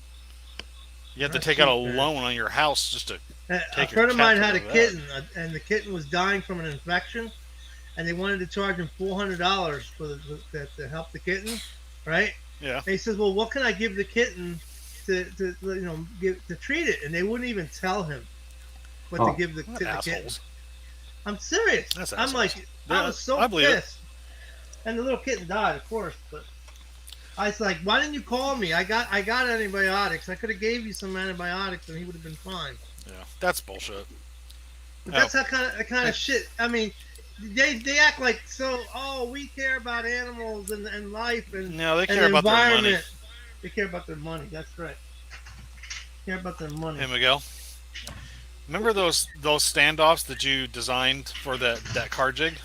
you have to Not take out a cheap, man. loan on your house just to. A Take your friend of cat mine to had a the vet. kitten, and the kitten was dying from an infection, and they wanted to charge him $400 to help the kitten, right? Yeah. And he says, "Well, what can I give the kitten to treat it?" And they wouldn't even tell him what Oh. to give the kitten. Assholes. I'm serious. That's I'm assholes. like, Yeah, I was so I believe it. pissed. And the little kitten died, of course, but I was like, "Why didn't you call me? I got antibiotics. I could have gave you some antibiotics, and he would have been fine." Yeah, that's bullshit. But Oh. that's how kind of shit. I mean, they act like so. Oh, we care about animals and life and No, they and care the about their money. environment. They care about their money. That's right. Care about their money. Hey, Miguel. Remember those standoffs that you designed for that car jig?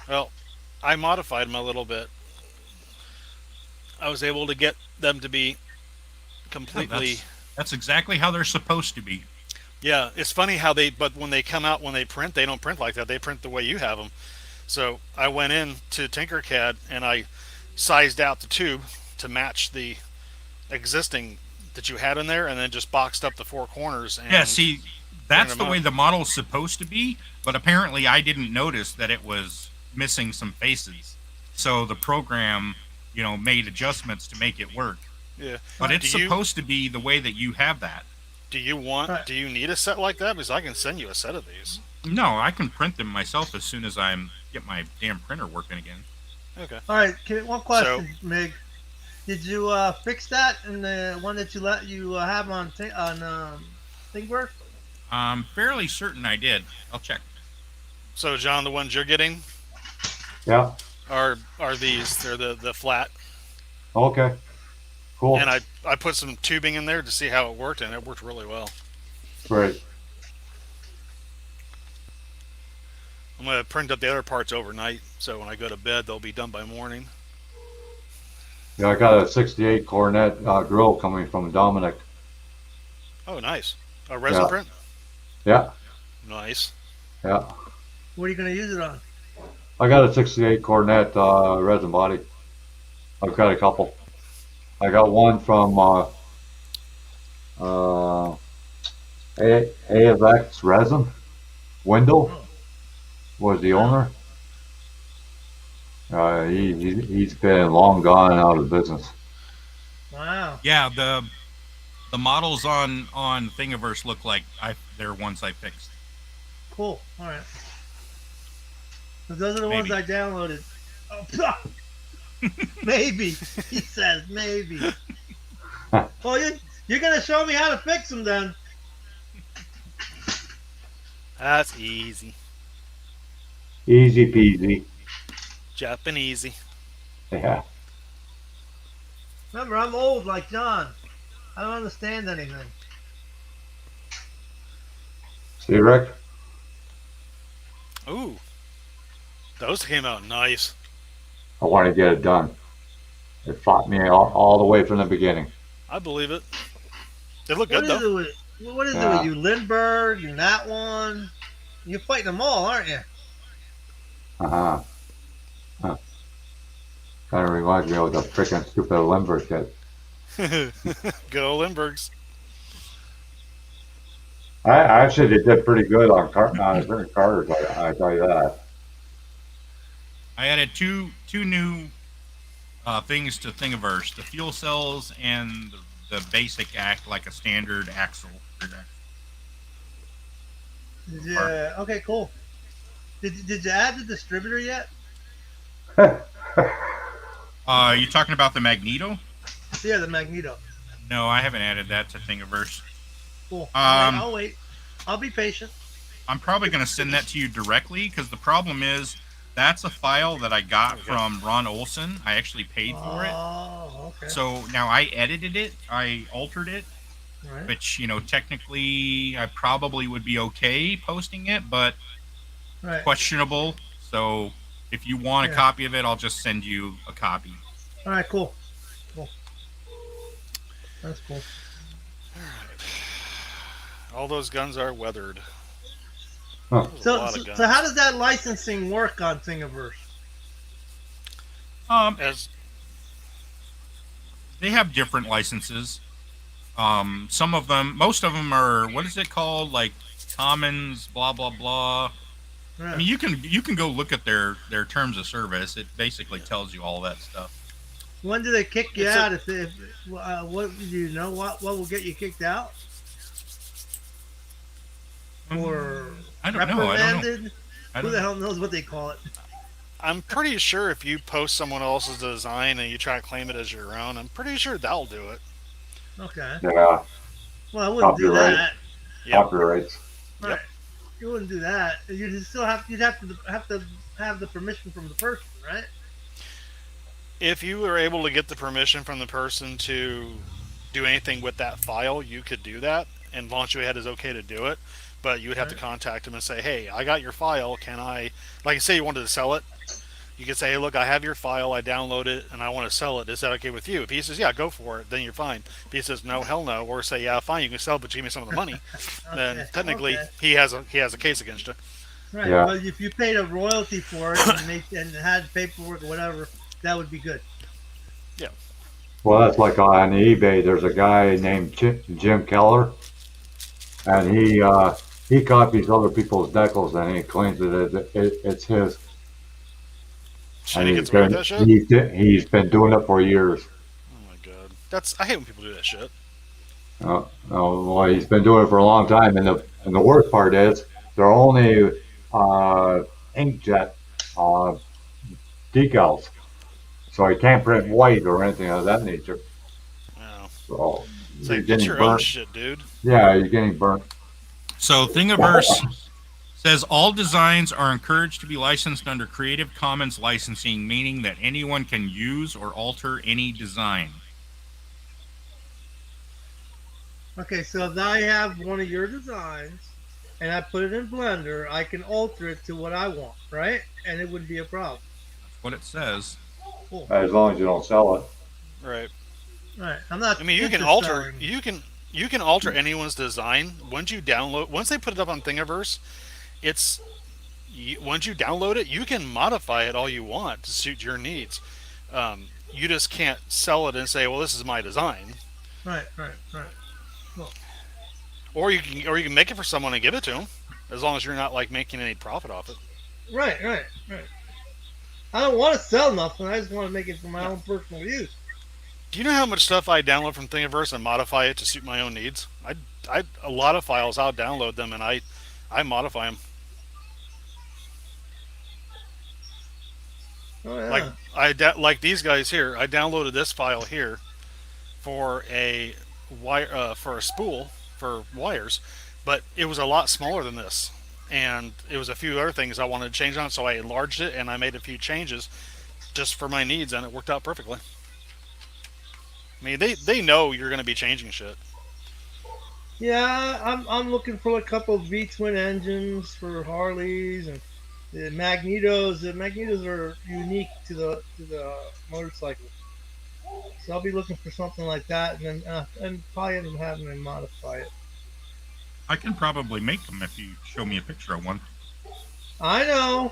Well, I modified them a little bit. I was able to get them to be completely. That's exactly how they're supposed to be. Yeah, it's funny but when they come out, when they print, they don't print like that. They print the way you have them. So I went in to Tinkercad and I sized out the tube to match the existing that you had in there, and then just boxed up the four corners. And Yeah, see, that's them the way up. the model's supposed to be, but apparently I didn't notice that it was missing some faces. So the program, made adjustments to make it work. Yeah, But it's Do you- supposed to be the way that you have that. Do you need a set like that? Because I can send you a set of these. No, I can print them myself as soon as I get my damn printer working again. Okay. All right. One question, Mig. Did you fix that in the one that you have on ThinkWorks? I'm fairly certain I did. I'll check. So John, the ones you're getting Yeah. are these? They're the flat, Okay. Cool. and I put some tubing in there to see how it worked, and it worked really well. Great. I'm gonna print up the other parts overnight, so when I go to bed, they'll be done by morning. Yeah, I got a 68 Cornet grill coming from Dominic. Oh, nice. A resin Yeah. print. Yeah. Nice. Yeah. What are you going to use it on? I got a 68 Cornet resin body. I've got a couple. I got one from AFX Resin. Wendell Oh, was the wow. owner. He's been long gone out of business. Wow. Yeah, the models on Thingiverse look like they're ones I fixed. Cool. All right. So those are the Maybe. ones I downloaded. Oh, maybe. He says maybe. Well, you're going to show me how to fix them then. That's easy. Easy peasy. Japanesey. Yeah. Remember, I'm old like John. I don't understand anything. See, Rick? Ooh, those came out nice. I want to get it done. It fought me all the way from the beginning. I believe it. They look What good is though. it with Yeah. you, Lindbergh, and that one? You're fighting them all, aren't you? Uh-huh. Huh. Kind of reminds me of the freaking stupid Limber kit. Good old Lindberghs. I actually they did pretty good on certain cars. I tell you that. I added two new things to Thingiverse: the fuel cells and the basic act like a standard axle. Yeah. Okay. Cool. Did you add the distributor yet? You talking about the Magneto? Yeah, the Magneto. No, I haven't added that to Thingiverse. Cool. Um, I'll wait. I'll be patient. I'm probably going to send that to you directly because the problem is that's a file that I got from Ron Olson. I actually paid for it. Oh, okay. So now I edited it, I altered it, All right. which, technically I probably would be okay posting it, but Right. questionable. So if you want a Yeah. copy of it, I'll just send you a copy. All right. Cool. Cool. That's cool. All those guns are weathered. Huh. There's a So, lot so, of guns. so how does that licensing work on Thingiverse? As They have different licenses. Some of them, most of them are, what is it called? Like commons, blah, blah, blah. Right. I mean, you can go look at their terms of service. It basically tells you all that stuff. When do they kick you It's a- out? What do you know? What will get you kicked out? Or I don't know. reprimanded? I Who don't the know. hell knows what they call it? I'm pretty sure if you post someone else's design and you try to claim it as your own, I'm pretty sure that'll do it. Okay. Yeah. Well, I wouldn't do Copyright. that. Yep. Copyrights. Yep. Right. You wouldn't do that. You'd still have to have the permission from the person, right? If you were able to get the permission from the person to do anything with that file, you could do that, and Launch Ahead is okay to do it. But you would have to Right. contact him and say, "Hey, I got your file. Can I?" Like, say you wanted to sell it, you could say, "Hey, look, I have your file. I download it, and I want to sell it. Is that okay with you?" If he says, "Yeah, go for it," then you're fine. If he says, "No, hell no," or say, "Yeah, fine, you can sell, but give me some of the money," then Okay, technically okay. he has a case against you. Right. Yeah. Well, if you paid a royalty for it and had paperwork or whatever, that would be good. Well, that's like on eBay. There's a guy named Jim Keller, and he copies other people's decals and he claims that it's his. Shit, And he gets away with that shit. he's been doing it for years. Oh my god, I hate when people do that shit. Well, he's been doing it for a long time, and the worst part is they're only inkjet decals, so he can't print white or anything of that nature. Wow. So It's you're like, get getting your own burnt. shit, dude. Yeah, you're getting burnt. So Thingiverse Says all designs are encouraged to be licensed under Creative Commons licensing, meaning that anyone can use or alter any design. Okay, so if I have one of your designs and I put it in Blender, I can alter it to what I want, right? And it wouldn't be a problem. That's what it says. Cool. As long as you don't sell it. Right. Right. I'm not. I mean, you can alter. You can alter anyone's design once you download. Once they put it up on Thingiverse, it's once you download it, you can modify it all you want to suit your needs. You just can't sell it and say, "Well, this is my design." Right. Cool. Or you can make it for someone and give it to them, as long as you're not like making any profit off it. Right. I don't want to sell nothing. I just want to make it for my own personal use. Do you know how much stuff I download from Thingiverse and modify it to suit my own needs? I a lot of files. I'll download them and I modify them. Oh yeah. Like these guys here. I downloaded this file here for a wire for a spool for wires, but it was a lot smaller than this, and it was a few other things I wanted to change on. So I enlarged it and I made a few changes just for my needs, and it worked out perfectly. I mean, they know you're going to be changing shit. Yeah, I'm looking for a couple of V-twin engines for Harleys and the Magnetos. The Magnetos are unique to the motorcycle, so I'll be looking for something like that, and then and probably end up having them modify it. I can probably make them if you show me a picture of one. I know,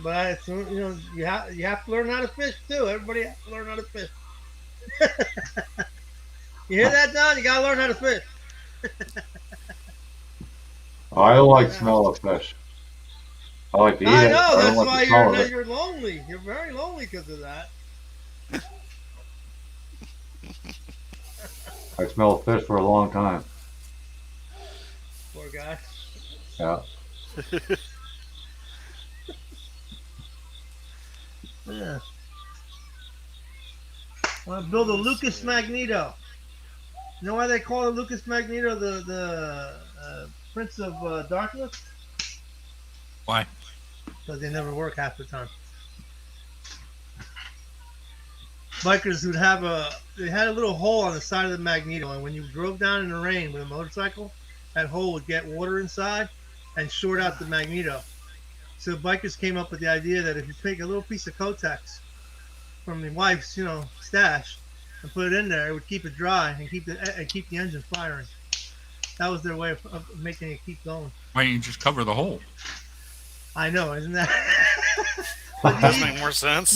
but it's, you have to learn how to fish too. Everybody has to learn how to fish. You hear that, Don? You gotta learn how to fish. I don't like smell of fish. I like to eat I it. know, I that's don't like why the smell of it. you're lonely. You're very lonely because of that. I smelled fish for a long time. Poor guy. Yeah. Yeah. I want to build a Lucas Magneto. You know why they call it Lucas Magneto the Prince of Darkness? Why? Because they never work half the time. Bikers would have they had a little hole on the side of the Magneto, and when you drove down in the rain with a motorcycle, that hole would get water inside and short out the Magneto. So bikers came up with the idea that if you take a little piece of Kotex from the wife's, stash, and put it in there, it would keep it dry and keep the engine firing. That was their way of making it keep going. Why don't you just cover the hole? I know, isn't that? But does make more sense.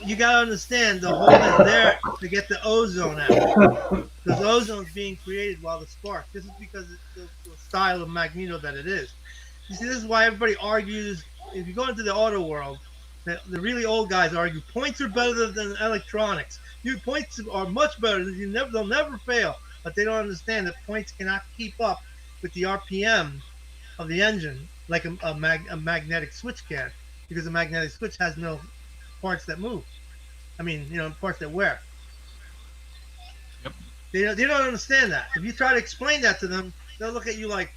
You gotta understand, the hole is there to get the ozone out. Because ozone's being created while the spark. This is because it's the style of Magneto that it is. You see, this is why everybody argues. If you go into the auto world, the really old guys argue points are better than electronics. Points are much better. They'll never fail. But they don't understand that points cannot keep up with the RPM of the engine like a magnetic switch can, because a magnetic switch has no parts that move. I mean, parts that wear. Yep. They don't understand that. If you try to explain that to them, they'll look at you like,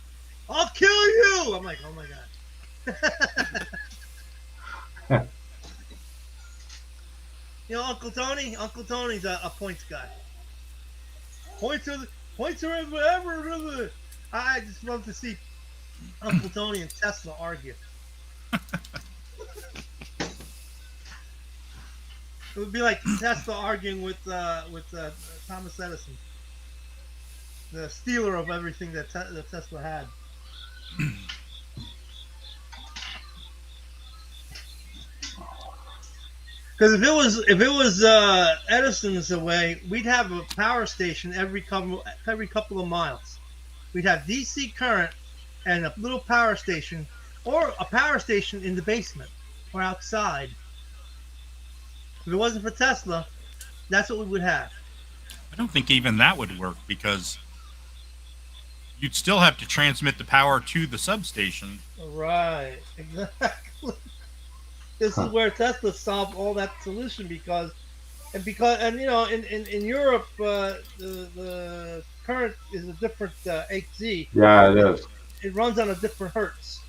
"I'll kill you." I'm like, "Oh my god." Uncle Tony's a points guy. Points are whatever. I just love to see Uncle Tony and Tesla argue. It would be like Tesla arguing with Thomas Edison, the stealer of everything that Tesla had. Because if it was Edison's way, we'd have a power station every couple of miles. We'd have DC current and a little power station, or a power station in the basement or outside. If it wasn't for Tesla, that's what we would have. I don't think even that would work, because you'd still have to transmit the power to the substation. Right, exactly. This is where Tesla solved all that solution, because in Europe the current is a different HZ. Yeah, it is. It runs on a different hertz,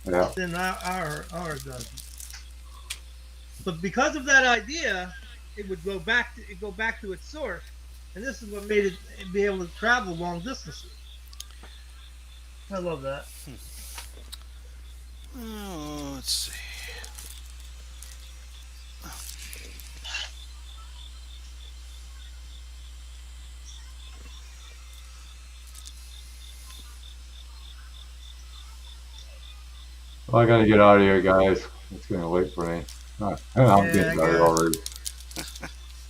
Yeah. than ours does. But because of that idea, it would go back to its source, and this is what made it be able to travel long distances. I love that. Oh, let's see. Well, I gotta get out of here, guys. It's getting late for me. I'm Yeah, getting I tired guess. already.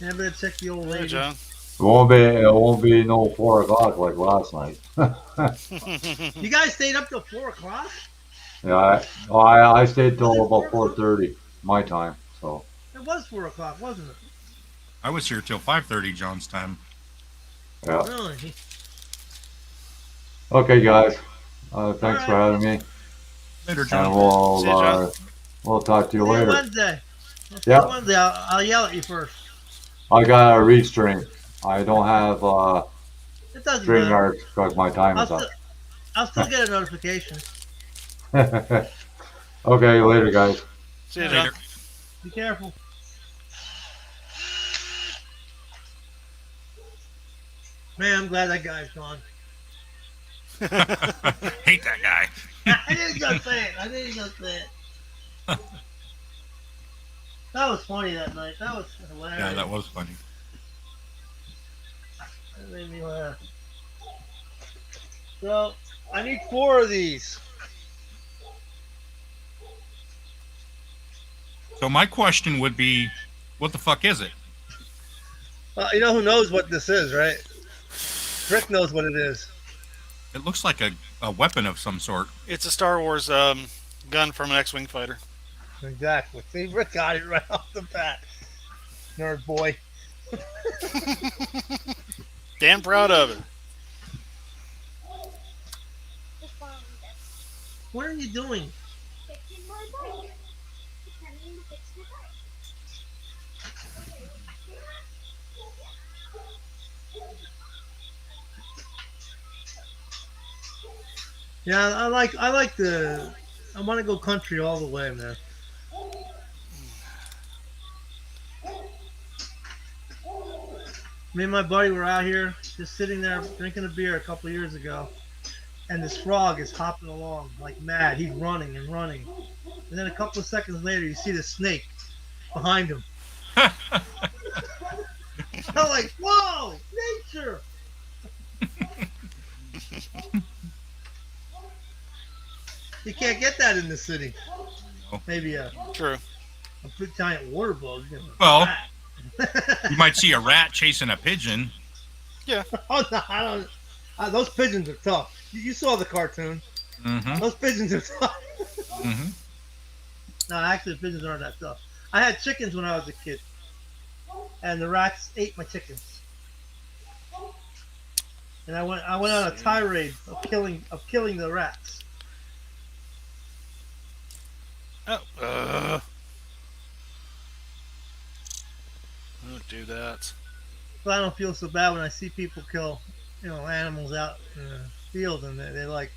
Yeah, I better check the old Hey, lady. John. It won't be no 4 o'clock like last night. You guys stayed up till 4 o'clock? Yeah, I stayed Was till it about 4 o'clock? 4:30 my time. So It was 4 o'clock, wasn't it? I was here till 5:30 John's time. yeah. Really? Okay, guys. Thanks for All having me, Later, and John. See you, John. we'll talk to you See you later. Wednesday. I'll see you Yeah, Wednesday. I'll yell at you first. I got a restream. I don't have It doesn't matter. StreamYard because my time I'll is up. still, I'll still get a notification. Okay, later, guys. See you, All John. Later. Be careful. Man, I'm glad that guy's gone. Hate that guy. I didn't go say it. I didn't go say it. That was funny that night. That was hilarious. Yeah, that was funny. That made me laugh. So, I need 4 of these. So my question would be, what the fuck is it? You know who knows what this is, right? Rick knows what it is. It looks like a weapon of some sort. It's a Star Wars gun from an X-wing fighter. Exactly. See, Rick got it right off the bat. Nerd boy. Damn proud of it. What are you doing? Yeah, I want to go country all the way, man. Me and my buddy were out here just sitting there drinking a beer a couple of years ago, and this frog is hopping along like mad. He's running and running, and then a couple of seconds later, you see the snake behind him. I'm like, whoa, nature! You can't get that in the city. No. Maybe a True. big giant water bug. Well, you might see a rat chasing a pigeon. Oh no, I don't. Those pigeons are tough. You saw the cartoon. Mm-hmm. Those pigeons are tough. Mm-hmm. No, actually, the pigeons aren't that tough. I had chickens when I was a kid, and the rats ate my chickens. And I went on a tirade of killing the rats. Oh, don't do that. But I don't feel so bad when I see people kill, animals out in the field, and they're like,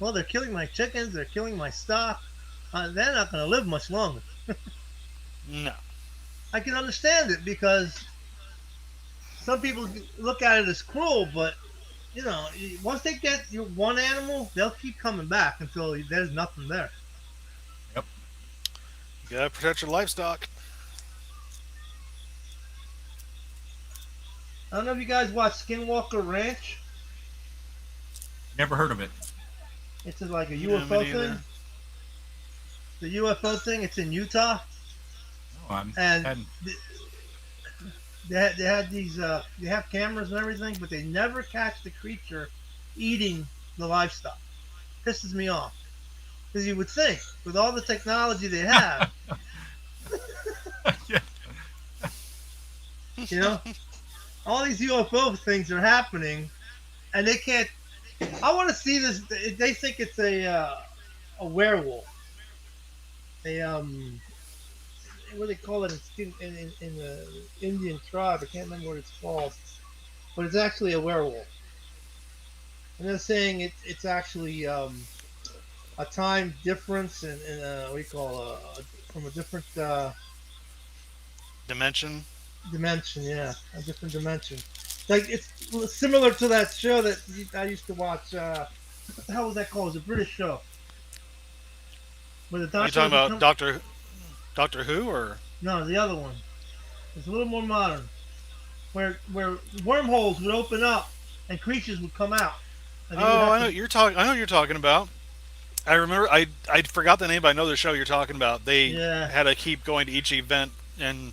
well, they're killing my chickens, they're killing my stock. They're not going to live much longer. No. I can understand it because some people look at it as cruel, but once they get your one animal, they'll keep coming back until there's nothing there. Yep. You gotta protect your livestock. I don't know if you guys watch Skinwalker Ranch. Never heard of it. It's like a Yeah, UFO me neither. thing. The UFO thing. It's in Utah, No, and they had these. They have cameras and everything, but they never catch the creature eating the livestock. Pisses me off because you would think with all the technology they have, Yeah. all these UFO things are happening, and they can't. I want to see this. They think it's a werewolf. What do they call it in the Indian tribe? I can't remember what it's called, but it's actually a werewolf. And they're saying it's actually a time difference in what do you call from a different Dimension. dimension. Yeah, a different dimension. Like it's similar to that show that I used to watch. What the hell was that called? It was a British show where the You doctor talking would about become. Doctor Who or? No, the other one. It's a little more modern, where wormholes would open up and creatures would come out, and he would Oh, have I know to. what you're talking. I know what you're talking about. I remember. I forgot the name, but I know the show you're talking about. They Yeah. had to keep going to each event, and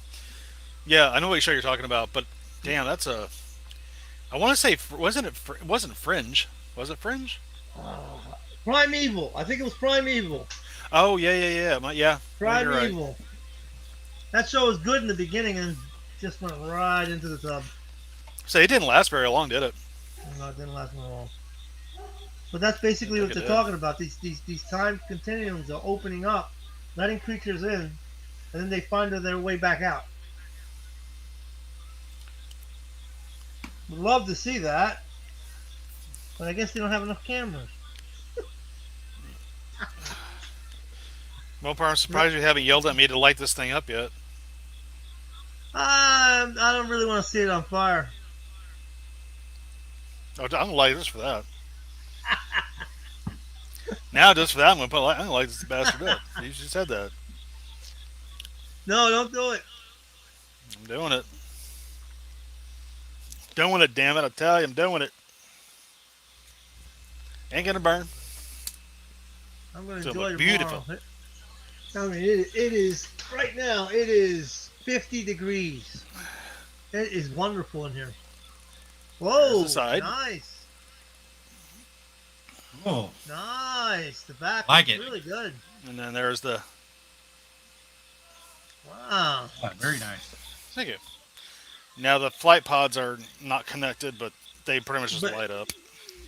yeah, I know what show you're talking about. But damn, that's a. I want to say wasn't it? It wasn't Fringe. Was it Fringe? Primeval. I think it was Primeval. Oh yeah. Yeah. No, you're right. Primeval. That show was good in the beginning and just went right into the tub. So it didn't last very long, did it? No, it didn't last long. But that's I basically think what it they're did. talking about. These time continuums are opening up, letting creatures in, and then they find their way back out. Would love to see that, but I guess they don't have enough cameras. Well, I'm surprised you haven't yelled at me to light this thing up yet. I don't really want to see it on fire. Oh, I'm gonna light this for that. Now, just for that, I'm gonna light this bastard up. You just said that. No, don't do it. I'm doing it. Doing it, damn it! I tell you, I'm doing it. Ain't gonna burn. I'm going to So enjoy look tomorrow. beautiful. I mean, it is right now. It is 50 degrees. It is wonderful in here. Whoa! There's the side. Nice, Oh, nice. The back Like is it. really good. And then there's the. Wow. very nice. Thank you. Now the flight pods are not connected, but they pretty much just But- light up.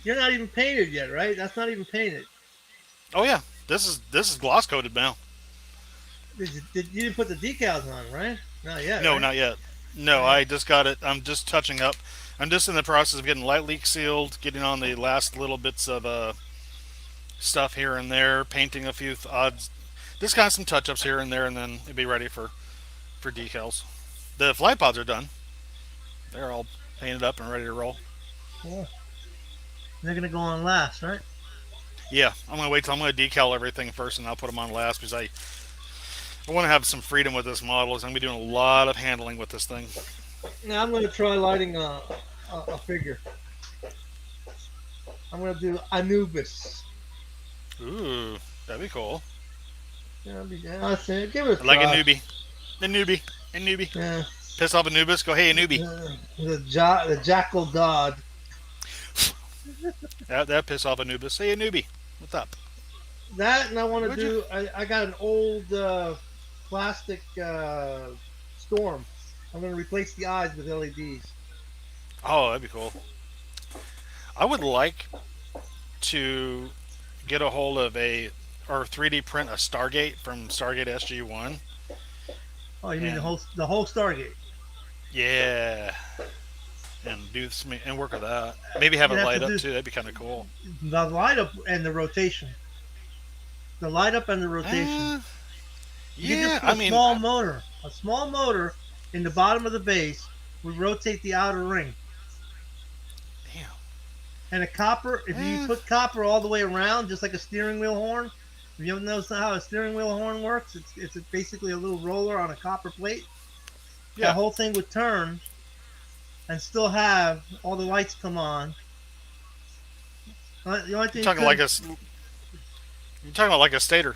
You're not even painted yet, right? That's not even painted. Oh yeah, this is gloss coated now. You didn't put the decals on, right? Not yet. No, right? not yet. No, I just got it. I'm just touching up. I'm just in the process of getting light leak sealed, getting on the last little bits of stuff here and there, painting a few odds, just kind of some touch ups here and there, and then it'll be ready for decals. The flight pods are done. They're all painted up and ready to roll. Cool. They're gonna go on last, right? Yeah, I'm gonna wait till I'm gonna decal everything first, and I'll put them on last because I want to have some freedom with this model. I'm gonna be doing a lot of handling with this thing. Now I'm gonna try lighting a figure. I'm gonna do Anubis. Ooh, that'd be cool. Yeah, I say, give it a I like a try. newbie. A newbie. Yeah. Piss off Anubis. Go, hey Anubis. The jackal god. That piss off Anubis. Hey Anubis. What's up? That and I want to Would do. you? I got an old plastic storm. I'm gonna replace the eyes with LEDs. Oh, that'd be cool. I would like to get a hold of or 3D print a Stargate from Stargate SG-1. Oh, you mean And- the whole Stargate? Yeah. And do some and work with that. Maybe have it You'd have light to up do- too. That'd be kind of cool. The light up and the rotation. The light up and the rotation. You Yeah, just put I mean, a small motor in the bottom of the base would rotate the outer ring. damn. And a copper, if you put copper all the way around, just like a steering wheel horn, have you ever noticed how a steering wheel horn works? It's basically a little roller on a copper plate. Yeah. That whole thing would turn and still have all the lights come on. The only thing You're talking you like couldn't- you're talking about like a stator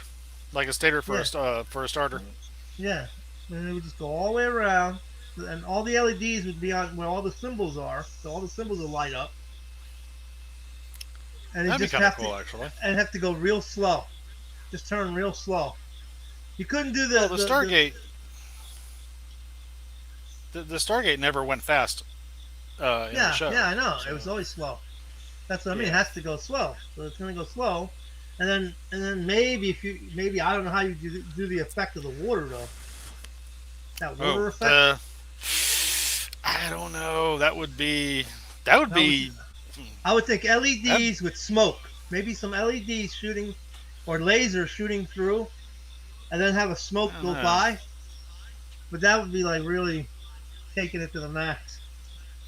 for Yeah. for a starter. Yeah, and it would just go all the way around, and all the LEDs would be on where all the symbols are, so all the symbols will light up. And it That'd be just kind of have cool, to actually. and have to go real slow, just turn real slow. You couldn't do Well, the Stargate, the Stargate never went fast. In the Yeah, show. yeah, I know. So- It was always slow. That's what I mean. It Yeah. has to go slow, so it's gonna go slow, and then maybe I don't know how you do the effect of the water though. That water effect. I don't know. That would be. I would think LEDs with smoke. Maybe some LEDs shooting or laser shooting through, and then have a smoke I don't go know. by. But that would be like really taking it to the max.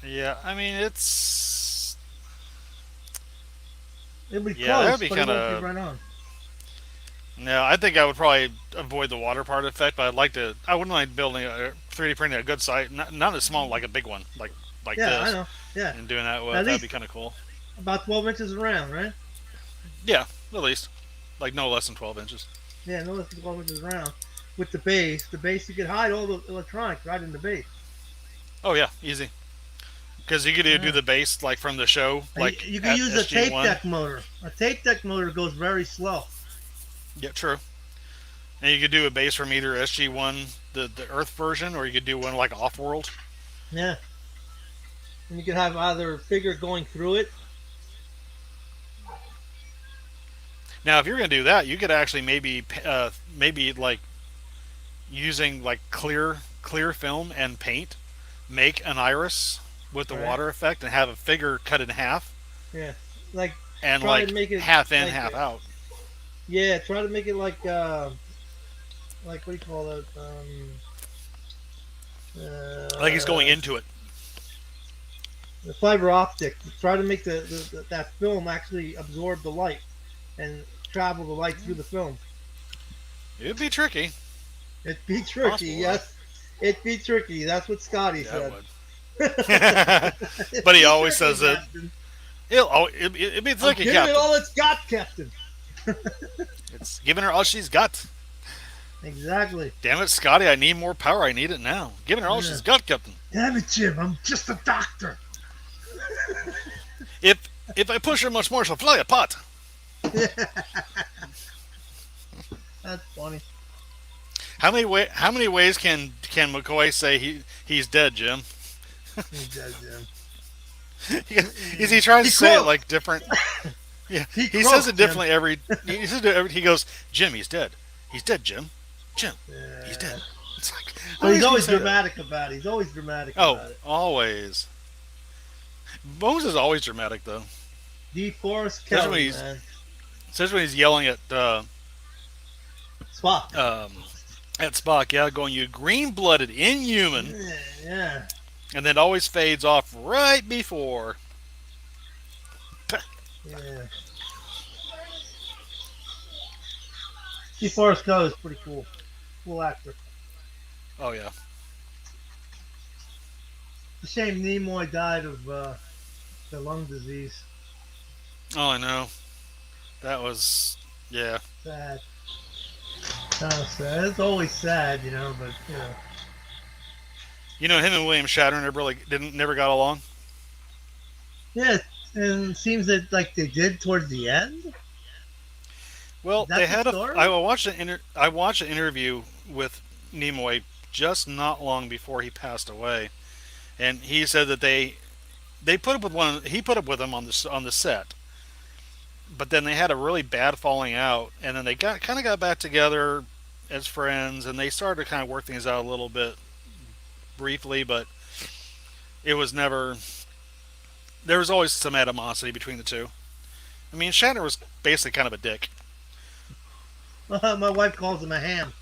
Yeah, I mean it's It'd be yeah, that would close, be but it kind won't be of. right on. No, I think I would probably avoid the water part effect, but I'd like to. I wouldn't mind building a 3D printing a good site, not as small like a big one, like Yeah, I this, know. Yeah, and doing that with at that'd be least kind of cool. about 12 inches around, right? Yeah, at least like no less than 12 inches. Yeah, no less than 12 inches around. With the base, you could hide all the electronics right in the base. Oh yeah, easy. Because you could either do Yeah. the base like from the show, And like you can at use a tape SG1. deck motor. A tape deck motor goes very slow. Yeah, true. And you could do a base from either SG1, the Earth version, or you could do one like Off-World. Yeah. And you could have either figure going through it. Now, if you're going to do that, you could actually maybe like using like clear film and paint, make an iris with the Right. water effect, and have a figure cut in half, Yeah. Like and try like to make it half in, like, half out. yeah, try to make it like what do you call it? Like he's going into it. The fiber optic. Try to make that film actually absorb the light and travel the light through the film. It'd be tricky. It'd be tricky, Possible, yes. It'd be tricky. That's what Scotty Yeah, said. it would. But he always says it. Captain. It'd be I'm tricky, giving it Captain. all it's got, Captain. It's giving her all she's got. Exactly. Damn it, Scotty! I need more power. I need it now. Giving her all Yeah. she's got, Captain. Damn it, Jim. I'm just a doctor. If I push her much more, she'll fly apart. That's funny. How many ways can McCoy say he's dead, Jim? He does, Jim. He tries to say it croaked. like different. Yeah, He he says croaked, it differently every. He says it he goes, Jim, he's dead. He's dead, Jim. Jim, he's dead. It's like, But he's how always does he say that? dramatic about it. He's always dramatic Oh, about it. always. Bones is always dramatic though. DeForest Especially when Kelly, he's- man. Especially when he's yelling at Spock. Spock, yeah, going, you green-blooded inhuman, Yeah. and then always fades off right before. Yeah. DeForest Kelly is pretty cool. Cool actor. Oh yeah. It's a shame Nimoy died of the lung disease. Oh, I know. That was, yeah. Sad. Kind of sad. It's always sad, you know, but you know. You know, him and William Shatner never got along. Yeah, and it seems that like they did towards the end. Well, That's they the had story? I watched an interview with Nimoy just not long before he passed away, and he said that they put up with he put up with him on the set, but then they had a really bad falling out, and then they got back together as friends, and they started to kind of work things out a little bit briefly, but it was never. There was always some animosity between the two. I mean, Shatner was basically kind of a dick. My wife calls him a ham.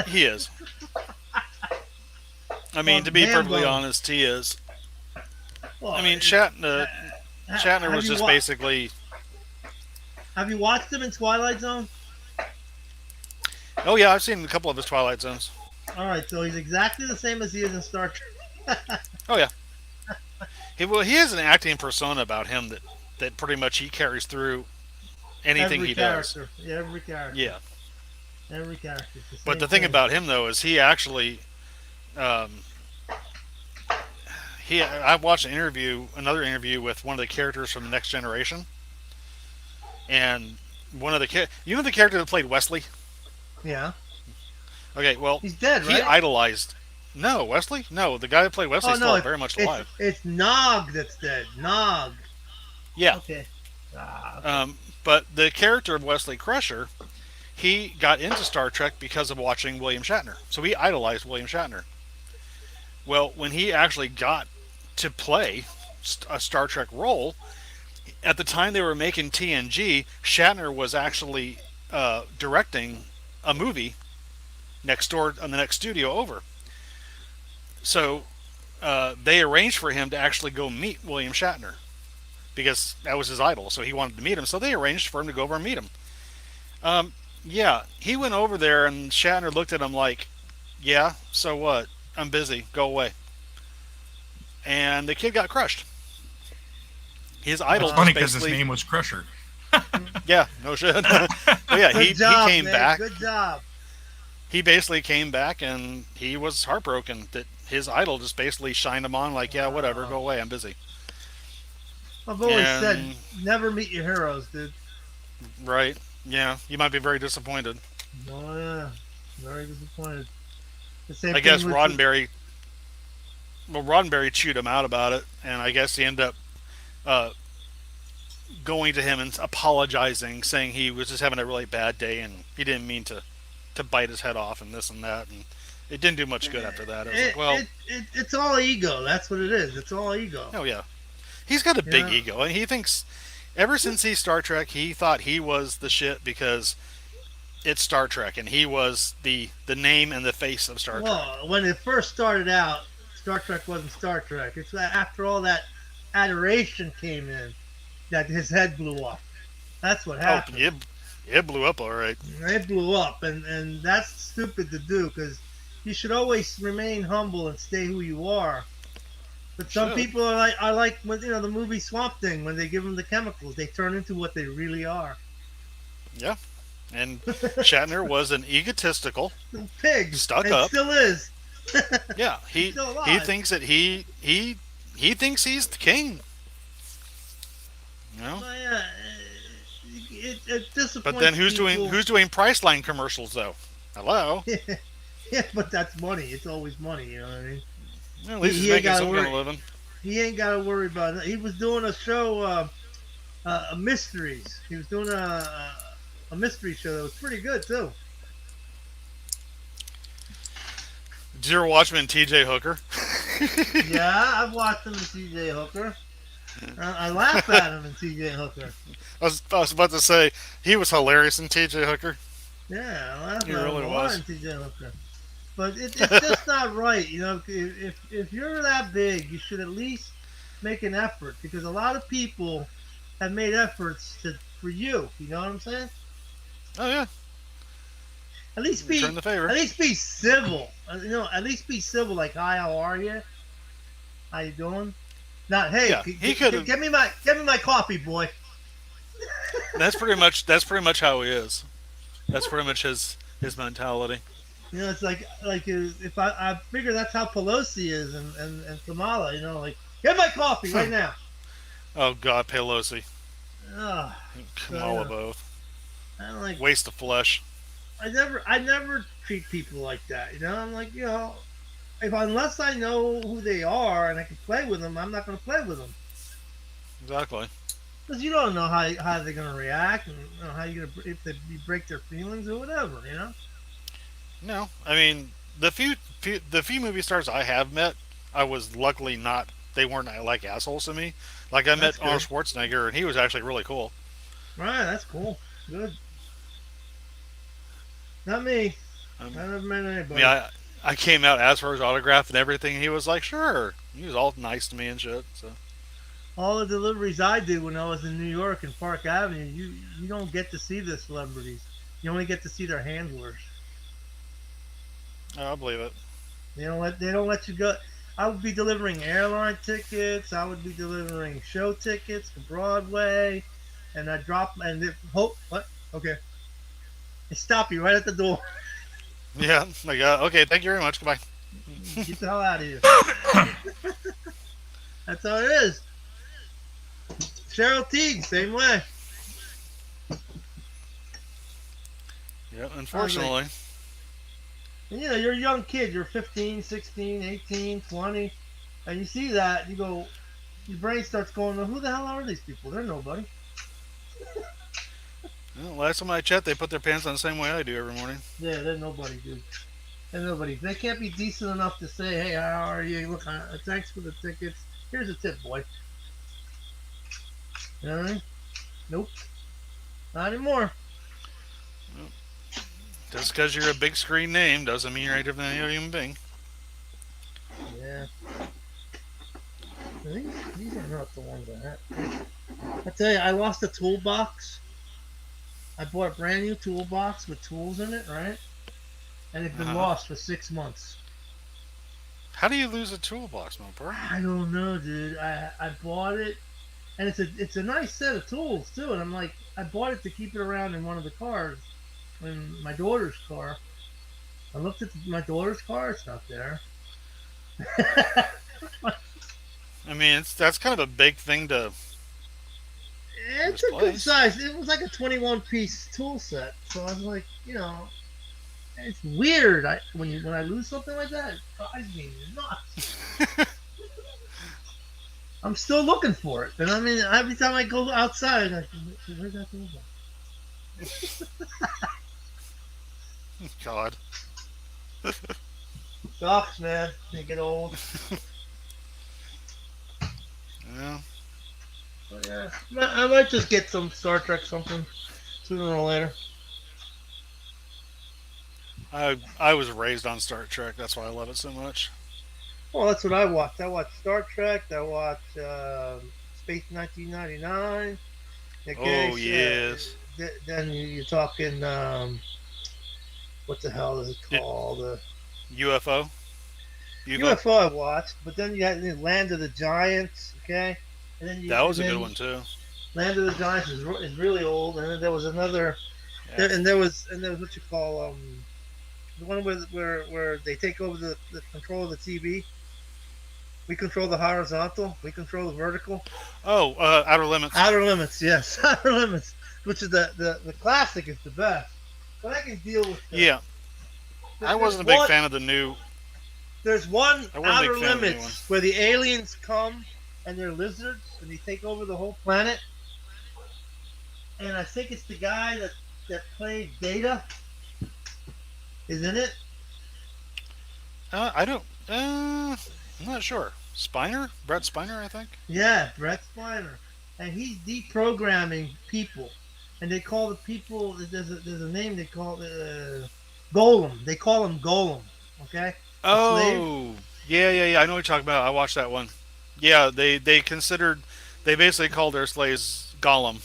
He is. I mean, Well, to be ham perfectly bone. honest, he is. Well, I mean, Shatner have was you just wa- basically. Have you watched him in Twilight Zone? Oh yeah, I've seen a couple of his Twilight Zones. All right, so he's exactly the same as he is in Star Trek. Oh yeah. He has an acting persona about him that pretty much he carries through anything Every he does. character. Yeah, every character. Yeah. Every character. It's But same the thing thing. about him though is he actually, I watched another interview with one of the characters from Next Generation, and one of the the character that played Wesley. Yeah. Okay, well, He's dead, he right? idolized. No, Wesley. No, the guy that played Wesley Oh, is no, still it's- very much alive. It's Nog that's dead. Nog. Yeah. Okay. Ah, But the character of Wesley Crusher, he got into Star Trek because of watching William Shatner. So he idolized William Shatner. Well, when he actually got to play a Star Trek role, At the time they were making TNG, Shatner was actually directing a movie next door on the next studio over. So they arranged for him to actually go meet William Shatner because that was his idol. So he wanted to meet him. So they arranged for him to go over and meet him. Yeah, he went over there and Shatner looked at him like, "Yeah, so what? I'm busy. Go away." And the kid got crushed. His idol It's funny just because his basically, name was Crusher. yeah, no shit. But yeah, Good he job, came man. back. Good job. He basically came back and he was heartbroken that his idol just basically shined him on like, yeah, whatever, go away, I'm busy. I've always said, And never meet your heroes, dude. right, yeah, you might be very disappointed. Oh yeah, very disappointed. The same I guess thing with Roddenberry chewed him out about it, and I guess he ended up uh, going to him and apologizing, saying he was just having a really bad day and he didn't mean to bite his head off and this and that, and it didn't do much good after that. It was like, well, it's all ego. That's what it is. It's all ego. oh yeah, he's got a big Yeah. ego, and he thinks ever since he's Star Trek, he thought he was the shit because it's Star Trek, and he was the name and the face of Star Trek. Well, when it first started out, Star Trek wasn't Star Trek. It's after all that adoration came in that his head blew off. That's what Oh, happened. it blew up all right. It blew up, and that's stupid to do because you should always remain humble and stay who you are. But some Should. people are like, I like when the movie Swamp Thing when they give them the chemicals, they turn into what they really are. Yeah, and Shatner was an egotistical, Pig, stuck and up. still is. Yeah, he Still alive. he thinks that he thinks he's the king. You know? Well, yeah, it disappoints. But then who's people. doing Priceline commercials though? Hello. Yeah, but that's money. It's always money. You know what I mean? Well, at least He he's ain't making gotta some kind of worry. living. He ain't got to worry about it. He was doing a show, mysteries. He was doing a mystery show that was pretty good too. Did you ever watch him in T.J. Hooker? Yeah, I've watched him in T.J. Hooker. I laugh at him in T.J. Hooker. I was about to say he was hilarious in T.J. Hooker. Yeah, I laugh He at him really a lot was. in T.J. Hooker. But it's just not right. You know, if you're that big, you should at least make an effort because a lot of people have made efforts for you. You know what I'm saying? Oh yeah, At least be return the favor. at least be civil. At least be civil. Like, hi, how are you? How you doing? Not, hey, Yeah, he could've- get me my coffee, boy. That's pretty much how he is. That's pretty much his mentality. You know, it's like if I figure that's how Pelosi is and Kamala. You know, like, get my coffee right now. Oh God, Pelosi, Ugh, Kamala yeah. both. I don't like. Waste of flesh. I never treat people like that. You know, I'm like, unless I know who they are and I can play with them, I'm not going to play with them Exactly. because you don't know how they're going to react and how you going to if you break their feelings or whatever. You know. No, I mean the few movie stars I have met, I was luckily not. They weren't like assholes to me. Like I That's met Arnold Schwarzenegger, and he was actually really cool. Right, that's cool. Good. Not me. Um, I never met I anybody. mean, I came out, asked for his autograph and everything. And he was like, sure. He was all nice to me and shit. So All the deliveries I did when I was in New York in Park Avenue, you don't get to see the celebrities. You only get to see their handlers. I believe it. They don't let you go. I would be delivering airline tickets. I would be delivering show tickets to Broadway, and I drop what? Okay, they stop you right at the door. Yeah. Like, okay, thank you very much. Goodbye. Get the hell out of here. That's how it is. Cheryl Teague, same way. Yeah. Unfortunately. And, you're a young kid. You're 15, 16, 18, 20. And you see that, you go, your brain starts going, well, who the hell are these people? They're nobody. Well, last time I checked, they put their pants on the same way I do every morning. Yeah, they're nobody, dude. They're nobody. They can't be decent enough to say, hey, how are you? Look, thanks for the tickets. Here's a tip, boy. You know what I mean? Nope, not anymore. Just because you're a big screen name doesn't mean you're any different than any other human being. Yeah. These are not the ones I had. I tell you, I lost a toolbox. I bought a brand new toolbox with tools in it, right? And it's been lost for 6 months. How do you lose a toolbox, Mopar? I don't know, dude. I bought it, and it's a nice set of tools too. And I'm like, I bought it to keep it around in one of the cars, in my daughter's car. I looked at my daughter's car; it's not there. I mean, that's kind of a big thing to. It's a good size. It was like a 21-piece tool set. So I was like, it's weird. When I lose something like that, it drives me nuts. I'm still looking for it, and I mean, every time I go outside, I'm like, where's that toolbox? God. Sucks, man. They get old. Yeah. But yeah, I might just get some Star Trek something sooner or later. I was raised on Star Trek. That's why I love it so much. Well, that's what I watched. I watched Star Trek. I watched Space 1999. Okay, Oh, yes. Then you're talking, what the hell is it called? UFO? UFO I watched, but then you had Land of the Giants, okay? And then that was a good one, too. Land of the Giants is really old, and then there was another, and there was what you call, the one where they take over the control of the TV. We control the horizontal. We control the vertical. Oh, Outer Limits. Outer Limits, yes. Outer Limits, which is the classic is the best. But I can deal with that. Yeah. I wasn't a big fan of the new. There's one Outer Limits where the aliens come and they're lizards and they take over the whole planet. And I think it's the guy that played Data is in it. I don't. I'm not sure. Spiner? Brett Spiner, I think. Yeah, Brett Spiner, and he's deprogramming people, and they call the people. There's a name they call Golem. They call him Golem. Okay. Oh, yeah. I know what you're talking about. I watched that one. Yeah, they basically called their slaves Gollum.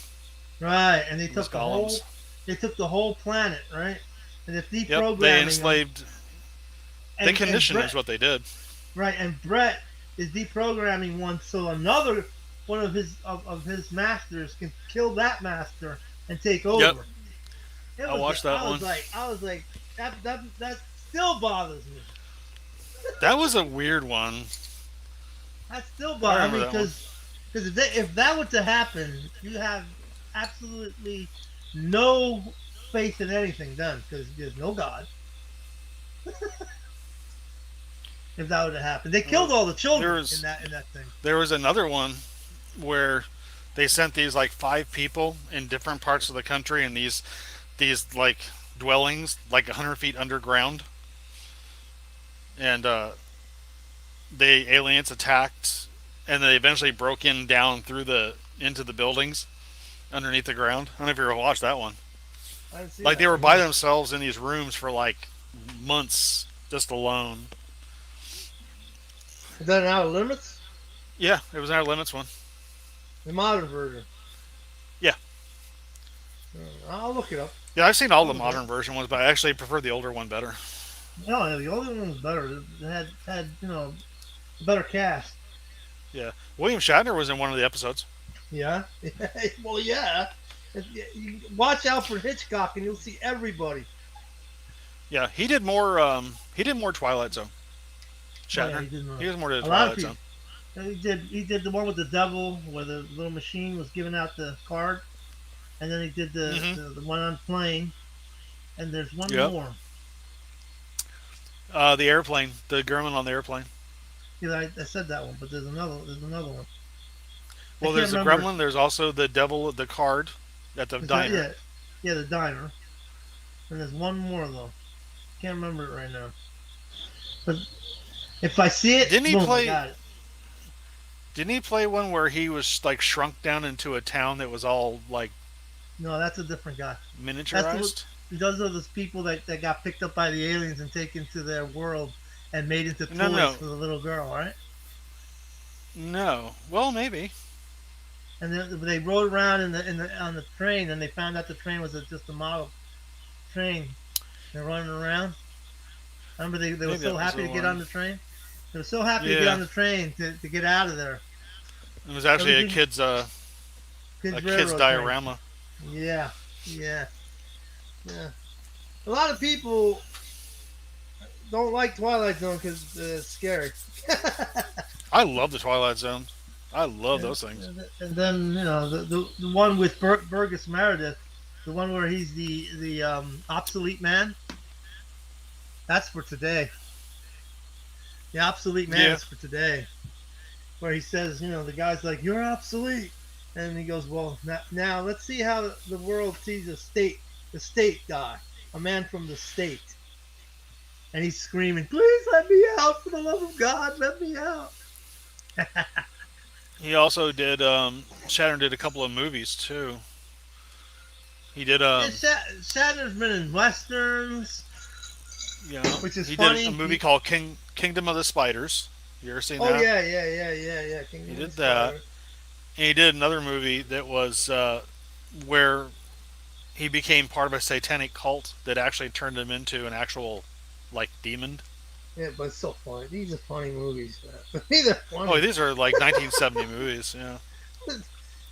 Right, and they took the whole planet, right? And it's deprogramming. Yep, they enslaved. They conditioned is what they did. Right, and Brett is deprogramming one, so another one of his masters can kill that master and take over. Yep. I watched that one. I was like, that still bothers me. That was a weird one. That still bothers me because if that were to happen, you have absolutely no faith in anything done because there's no God. If that were to happen, they killed all the children in that thing. There was another one where they sent these like 5 people in different parts of the country in these like dwellings like 100 feet underground, and the aliens attacked, and they eventually broke down into the buildings underneath the ground. I don't know if you ever watched that one. Like they were by themselves in these rooms for like months just alone. Is that an Outer Limits? Yeah, it was an Outer Limits one. The modern version. Yeah. I'll look it up. Yeah, I've seen all the modern version ones, but I actually prefer the older one better. No, the older one was better. It had a better cast. Yeah, William Shatner was in one of the episodes. Yeah. Well, yeah. You watch Alfred Hitchcock, and you'll see everybody. Yeah, he did more. He did more Twilight Zone. Shatner. Oh, yeah, he was more to the Twilight Zone. He did the one with the devil, where the little machine was giving out the card, and then he did the one on plane, and there's one more. The airplane, the gremlin on the airplane. Yeah, I said that one, but there's another one. Well, there's the gremlin. There's also the devil, the card at the diner. Yeah, the diner. And there's one more though. Can't remember it right now. But if I see it, didn't he play? Didn't he play one where he was like shrunk down into a town that was all like No, that's a different guy. That's the, miniaturized? those are those people that got picked up by the aliens and taken to their world and made into No, toys no, for the little girl, right? no. Well, maybe. And then they rode around on the train, and they found out the train was just a model train. They're running around. Remember, they were Maybe so that was happy the to get on one. the train. They were so happy to get on Yeah, the train to get out of there. it was actually a Everything, a kids kid's railroad train. diorama. Yeah, yeah, yeah. A lot of people don't like Twilight Zone because it's scary. I love the Twilight Zone. I love and, those things. and then the one with Burgess Meredith, the one where he's the obsolete man. That's for today. The obsolete man Yeah. is for today. Where he says, the guy's like, "You're obsolete," and he goes, "Well, now let's see how the world sees the state guy, a man from the state." And he's screaming, "Please let me out! For the love of God, let me out!" He also did Shatner did a couple of movies too. He did And Shatner's been in westerns, you know, which is he did a funny. movie called Kingdom of the Spiders. You ever seen Oh that? yeah. He Kingdom of did the that. Spider. And he did another movie that was where he became part of a satanic cult that actually turned him into an actual like demon. Yeah, but it's so funny. These are funny movies. These are Oh, funny. these are like 1970 movies. Yeah.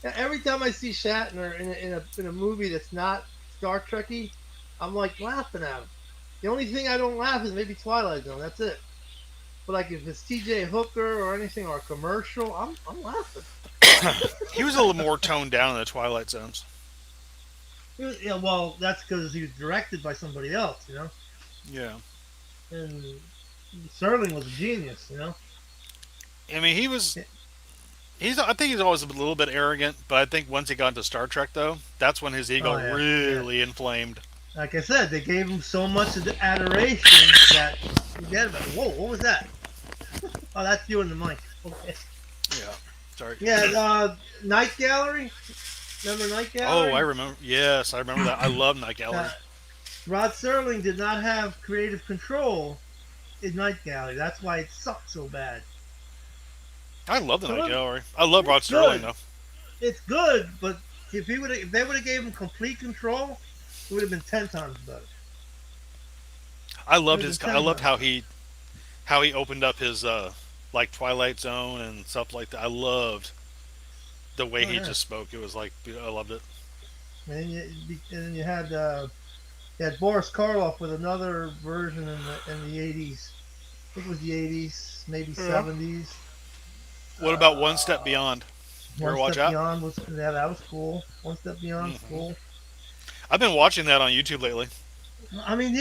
Every time I see Shatner in a movie that's not Star Trekky, I'm like laughing at him. The only thing I don't laugh is maybe Twilight Zone. That's it. But like if it's T.J. Hooker or anything or a commercial, I'm laughing. He was a little more toned down in the Twilight Zones. Yeah, well, that's because he was directed by somebody else. Yeah. And Serling was a genius. I mean, he was. I think he's always a little bit arrogant, but I think once he got into Star Trek, though, that's when his ego Oh yeah, yeah. really inflamed. Like I said, they gave him so much of the adoration that forget about it. Whoa, what was that? Oh, that's you in the mic. Okay. Yeah. Sorry. Yeah, Night Gallery. Remember Night Oh, Gallery? I remember. Yes, I remember that. I love Night Gallery. Rod Serling did not have creative control in Night Gallery. That's why it sucked so bad. I love the So Night Gallery. I love Rod it's Sterling good. though. It's good, but if they would have gave him complete control, it would have been 10 times better. I It would loved have his. been I 10 loved times. how he opened up his like Twilight Zone and stuff like that. I loved the way Oh he yeah. just spoke. It was like I loved it. And then you had Boris Karloff with another version in the 80s. I think it was the 80s, maybe Yeah. 70s. What about One Step Beyond? You ever One watch Step that? Beyond that was cool. One Step Beyond's Hmm. cool. I've been watching that on YouTube lately. I mean,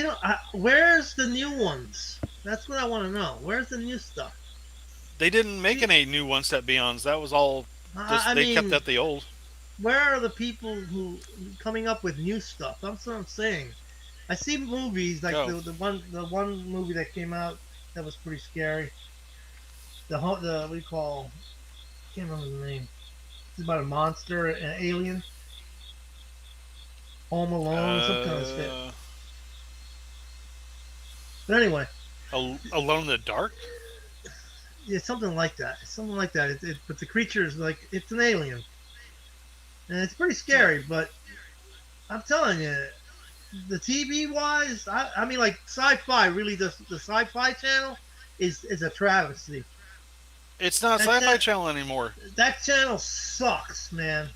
where's the new ones? That's what I want to know. Where's the new stuff? They didn't make See, any new One Step Beyonds. That was all just I they kept mean, at the old. where are the people who coming up with new stuff? That's what I'm saying. I see movies like Go. the one movie that came out that was pretty scary. The what do you call? I can't remember the name. It's about a monster, an alien, Home Alone, some kind of shit. But anyway, Alone in the Dark. yeah, something like that. Something like that. But the creature is like it's an alien, and it's pretty scary. But I'm telling you, the TV wise, I mean, like sci-fi. Really, the Sci-Fi Channel is a travesty. It's not That's Sci-Fi it. Channel anymore. That channel sucks, man.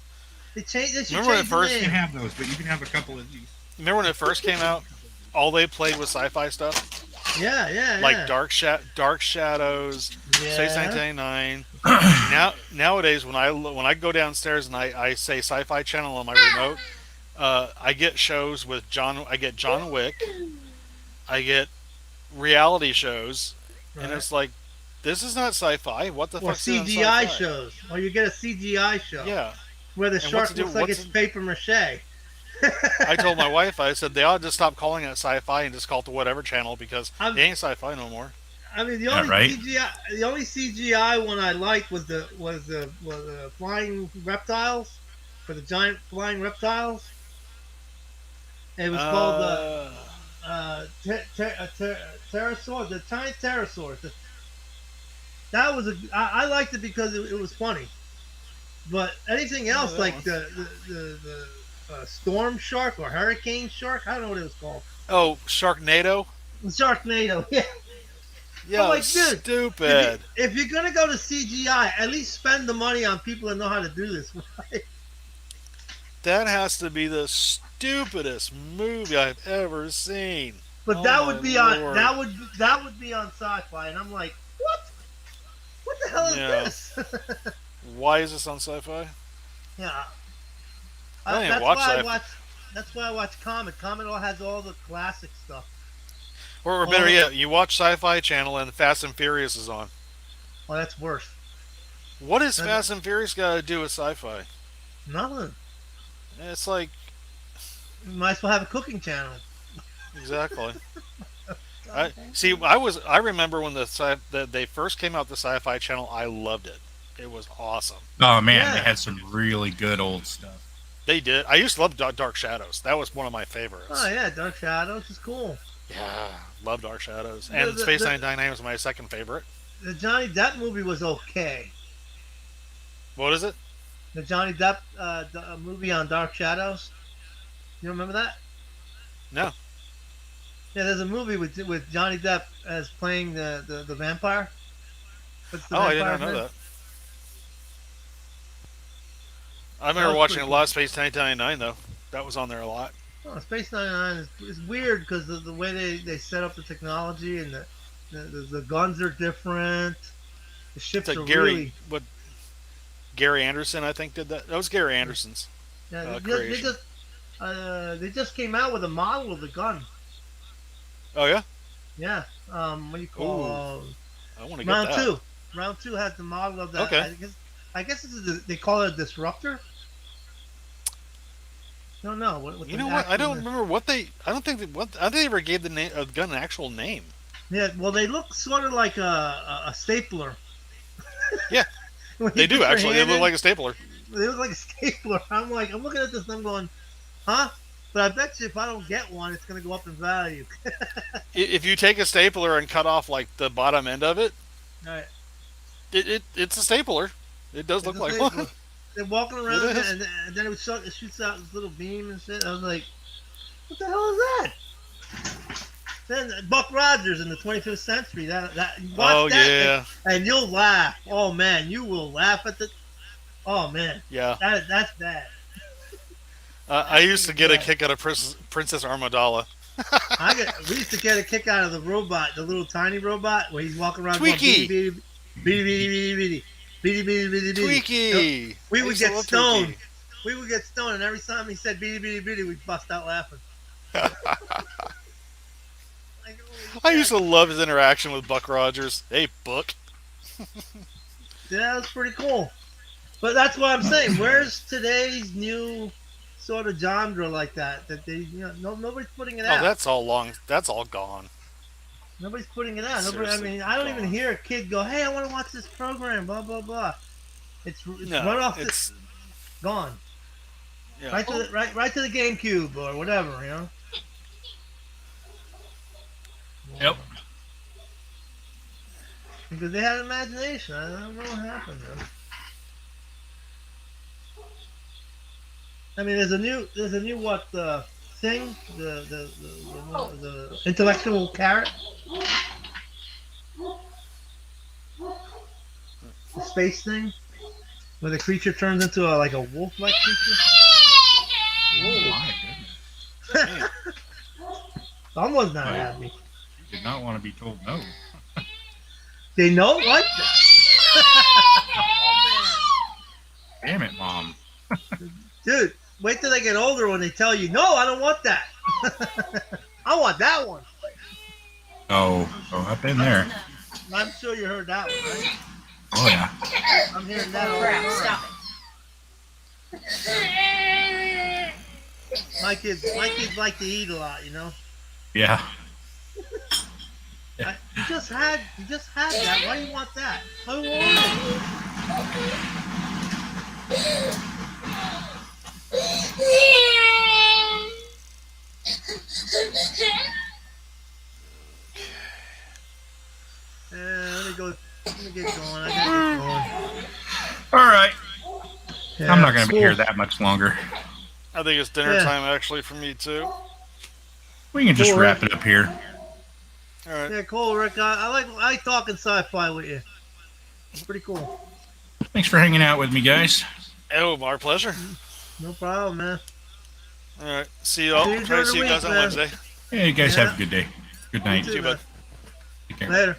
They should Remember when change it the first- You can name. have those, but you can have a couple of these. Remember when it first came out? All they played was sci-fi stuff, Yeah. like Dark Shadows, Space Yeah. 1999. Nowadays, when I go downstairs and I say Sci-Fi Channel on my remote, I get shows with John. I get John Wick. I get reality shows, and Right. it's like, this is not sci-fi. What the Or fuck's doing CGI sci-fi? shows. Or you get a CGI show Yeah. where the And shark looks like it's paper mache. I told my wife, I said they ought to stop calling it sci-fi and just call it the whatever channel because I'm- it ain't sci-fi no more. I mean, the Yeah, only right? CGI one I liked was the flying reptiles, for the giant flying reptiles. It was called pterosaur, the giant pterosaurs. That was I liked it because it was funny. But anything else that like one. the storm shark or hurricane shark, I don't know what it was called. Oh, Sharknado. Sharknado, yeah. Yeah, I'm it like, was dude, stupid. if you're gonna go to CGI, at least spend the money on people that know how to do this. Right? That has to be the stupidest movie I've ever seen. But Oh that my would be on lord. that would be on Sci-Fi, and I'm like, what? What the hell is Yeah. this? Why is this on Sci-Fi? Yeah, I don't even that's watch why I Sci-Fi. watch. That's why I watch Comet. Comet all has all the classic stuff. Or All better the, yet, you watch Sci-Fi Channel and Fast and Furious is on. oh, that's worse. What does That- Fast and Furious got to do with Sci-Fi? Nothing. It's like You might as well have a cooking channel. exactly. God, I remember when they first came out the Sci-Fi Channel. I loved it. It was awesome. Oh man, Yeah. they had some really good old stuff. They did. I used to love Dark Shadows. That was one of my favorites. oh yeah, Dark Shadows is cool. Yeah, love Dark Shadows. And The- Space the- 99 was my second favorite. The Johnny Depp movie was okay. What is it? The Johnny Depp movie on Dark Shadows. You remember that? No. Yeah, there's a movie with Johnny Depp as playing the vampire. What's the Oh, I did vampire's not know name? that. I remember was watching pretty a lot of Space 99 though. That was on there a lot. Oh, Space 99 is weird because the way they set up the technology and the guns are different. The ships It's are like Gary, really what Gary Anderson, I think, did that. That was Gary Anderson's yeah. creation. They just came out with a model of the gun. Oh yeah, Yeah. What do you call I want to get round that. two? Round two has the model of that. Okay. I guess they call it a disruptor. I don't know. What You the know what? I actual don't name- remember what they. I don't think they ever gave the name of the gun an actual name. Yeah, well, they look sort of like a stapler. Yeah, When they you do put your actually. They hand look in, like a stapler. they look like a stapler. I'm looking at this and I'm going, huh? But I bet you if I don't get one, it's going to go up in value. If you take a stapler and cut off like the bottom end of it, All right. it's a stapler. It does look It's a like stapler. one. They're walking around It is. and then it shoots out this little beam and shit. I was like, what the hell is that? Then Buck Rogers in the 25th century. That watch Oh that yeah, and you'll laugh. Oh man, you will laugh at the. Oh man, yeah. that's bad. I used to get a kick out of Princess Armadala. We used to get a kick out of the robot, the little tiny robot where he's walking around going, Tweaky! beady, beady, beady, beady, beady, beady, beady, beady, beady. Tweaky. We I would used to get love stoned. Tweaky. We would get stoned, and every time he said beady, beady, beady, we'd bust out laughing. Like, holy I used crap. to love his interaction with Buck Rogers. Hey, Buck. Yeah, that was pretty cool. But that's what I'm saying. Where's today's new sort of genre like that? That they, nobody's putting it Oh, out. that's all long. That's all gone. Nobody's putting it out. Seriously, I don't even gone. hear a kid go, "Hey, I want to watch this program." Blah blah blah. It's No, run off. it's Gone. yeah. Right to the right to the GameCube or whatever. Yep. Because they had imagination. I don't know what happened. Man. I mean, there's a new what thing the intellectual carrot, the space thing, where the creature turns into like a wolf-like creature. Oh my goodness. Man. Someone's not Right. happy. You did not want to be told no. They don't like that. Damn it, Mom. Dude, wait till they get older when they tell you, no, I don't want that. I want that one. Oh, I've been there. I'm sure you heard that one, right? Oh yeah. I'm hearing that all Crap, the time. stop it. My kids like to eat a lot, Yeah. just had that. Why do you want that? I want it. Let me go. Let me get going. I gotta get going. All right. Yeah, I'm not going to be cool. here that much longer. I think it's dinner time actually for me too. We can just Cool, wrap Rick. it up here. All right. Yeah, cool, Rick. I like talking sci-fi with you. It's pretty cool. Thanks for hanging out with me, guys. Oh, my pleasure. No problem, man. All right. See you all. See you Try to during see the you guys week, on man. Wednesday. Yeah, you guys Yeah. have a good day. Good night. You See too, you, bud. man. Take care. Later.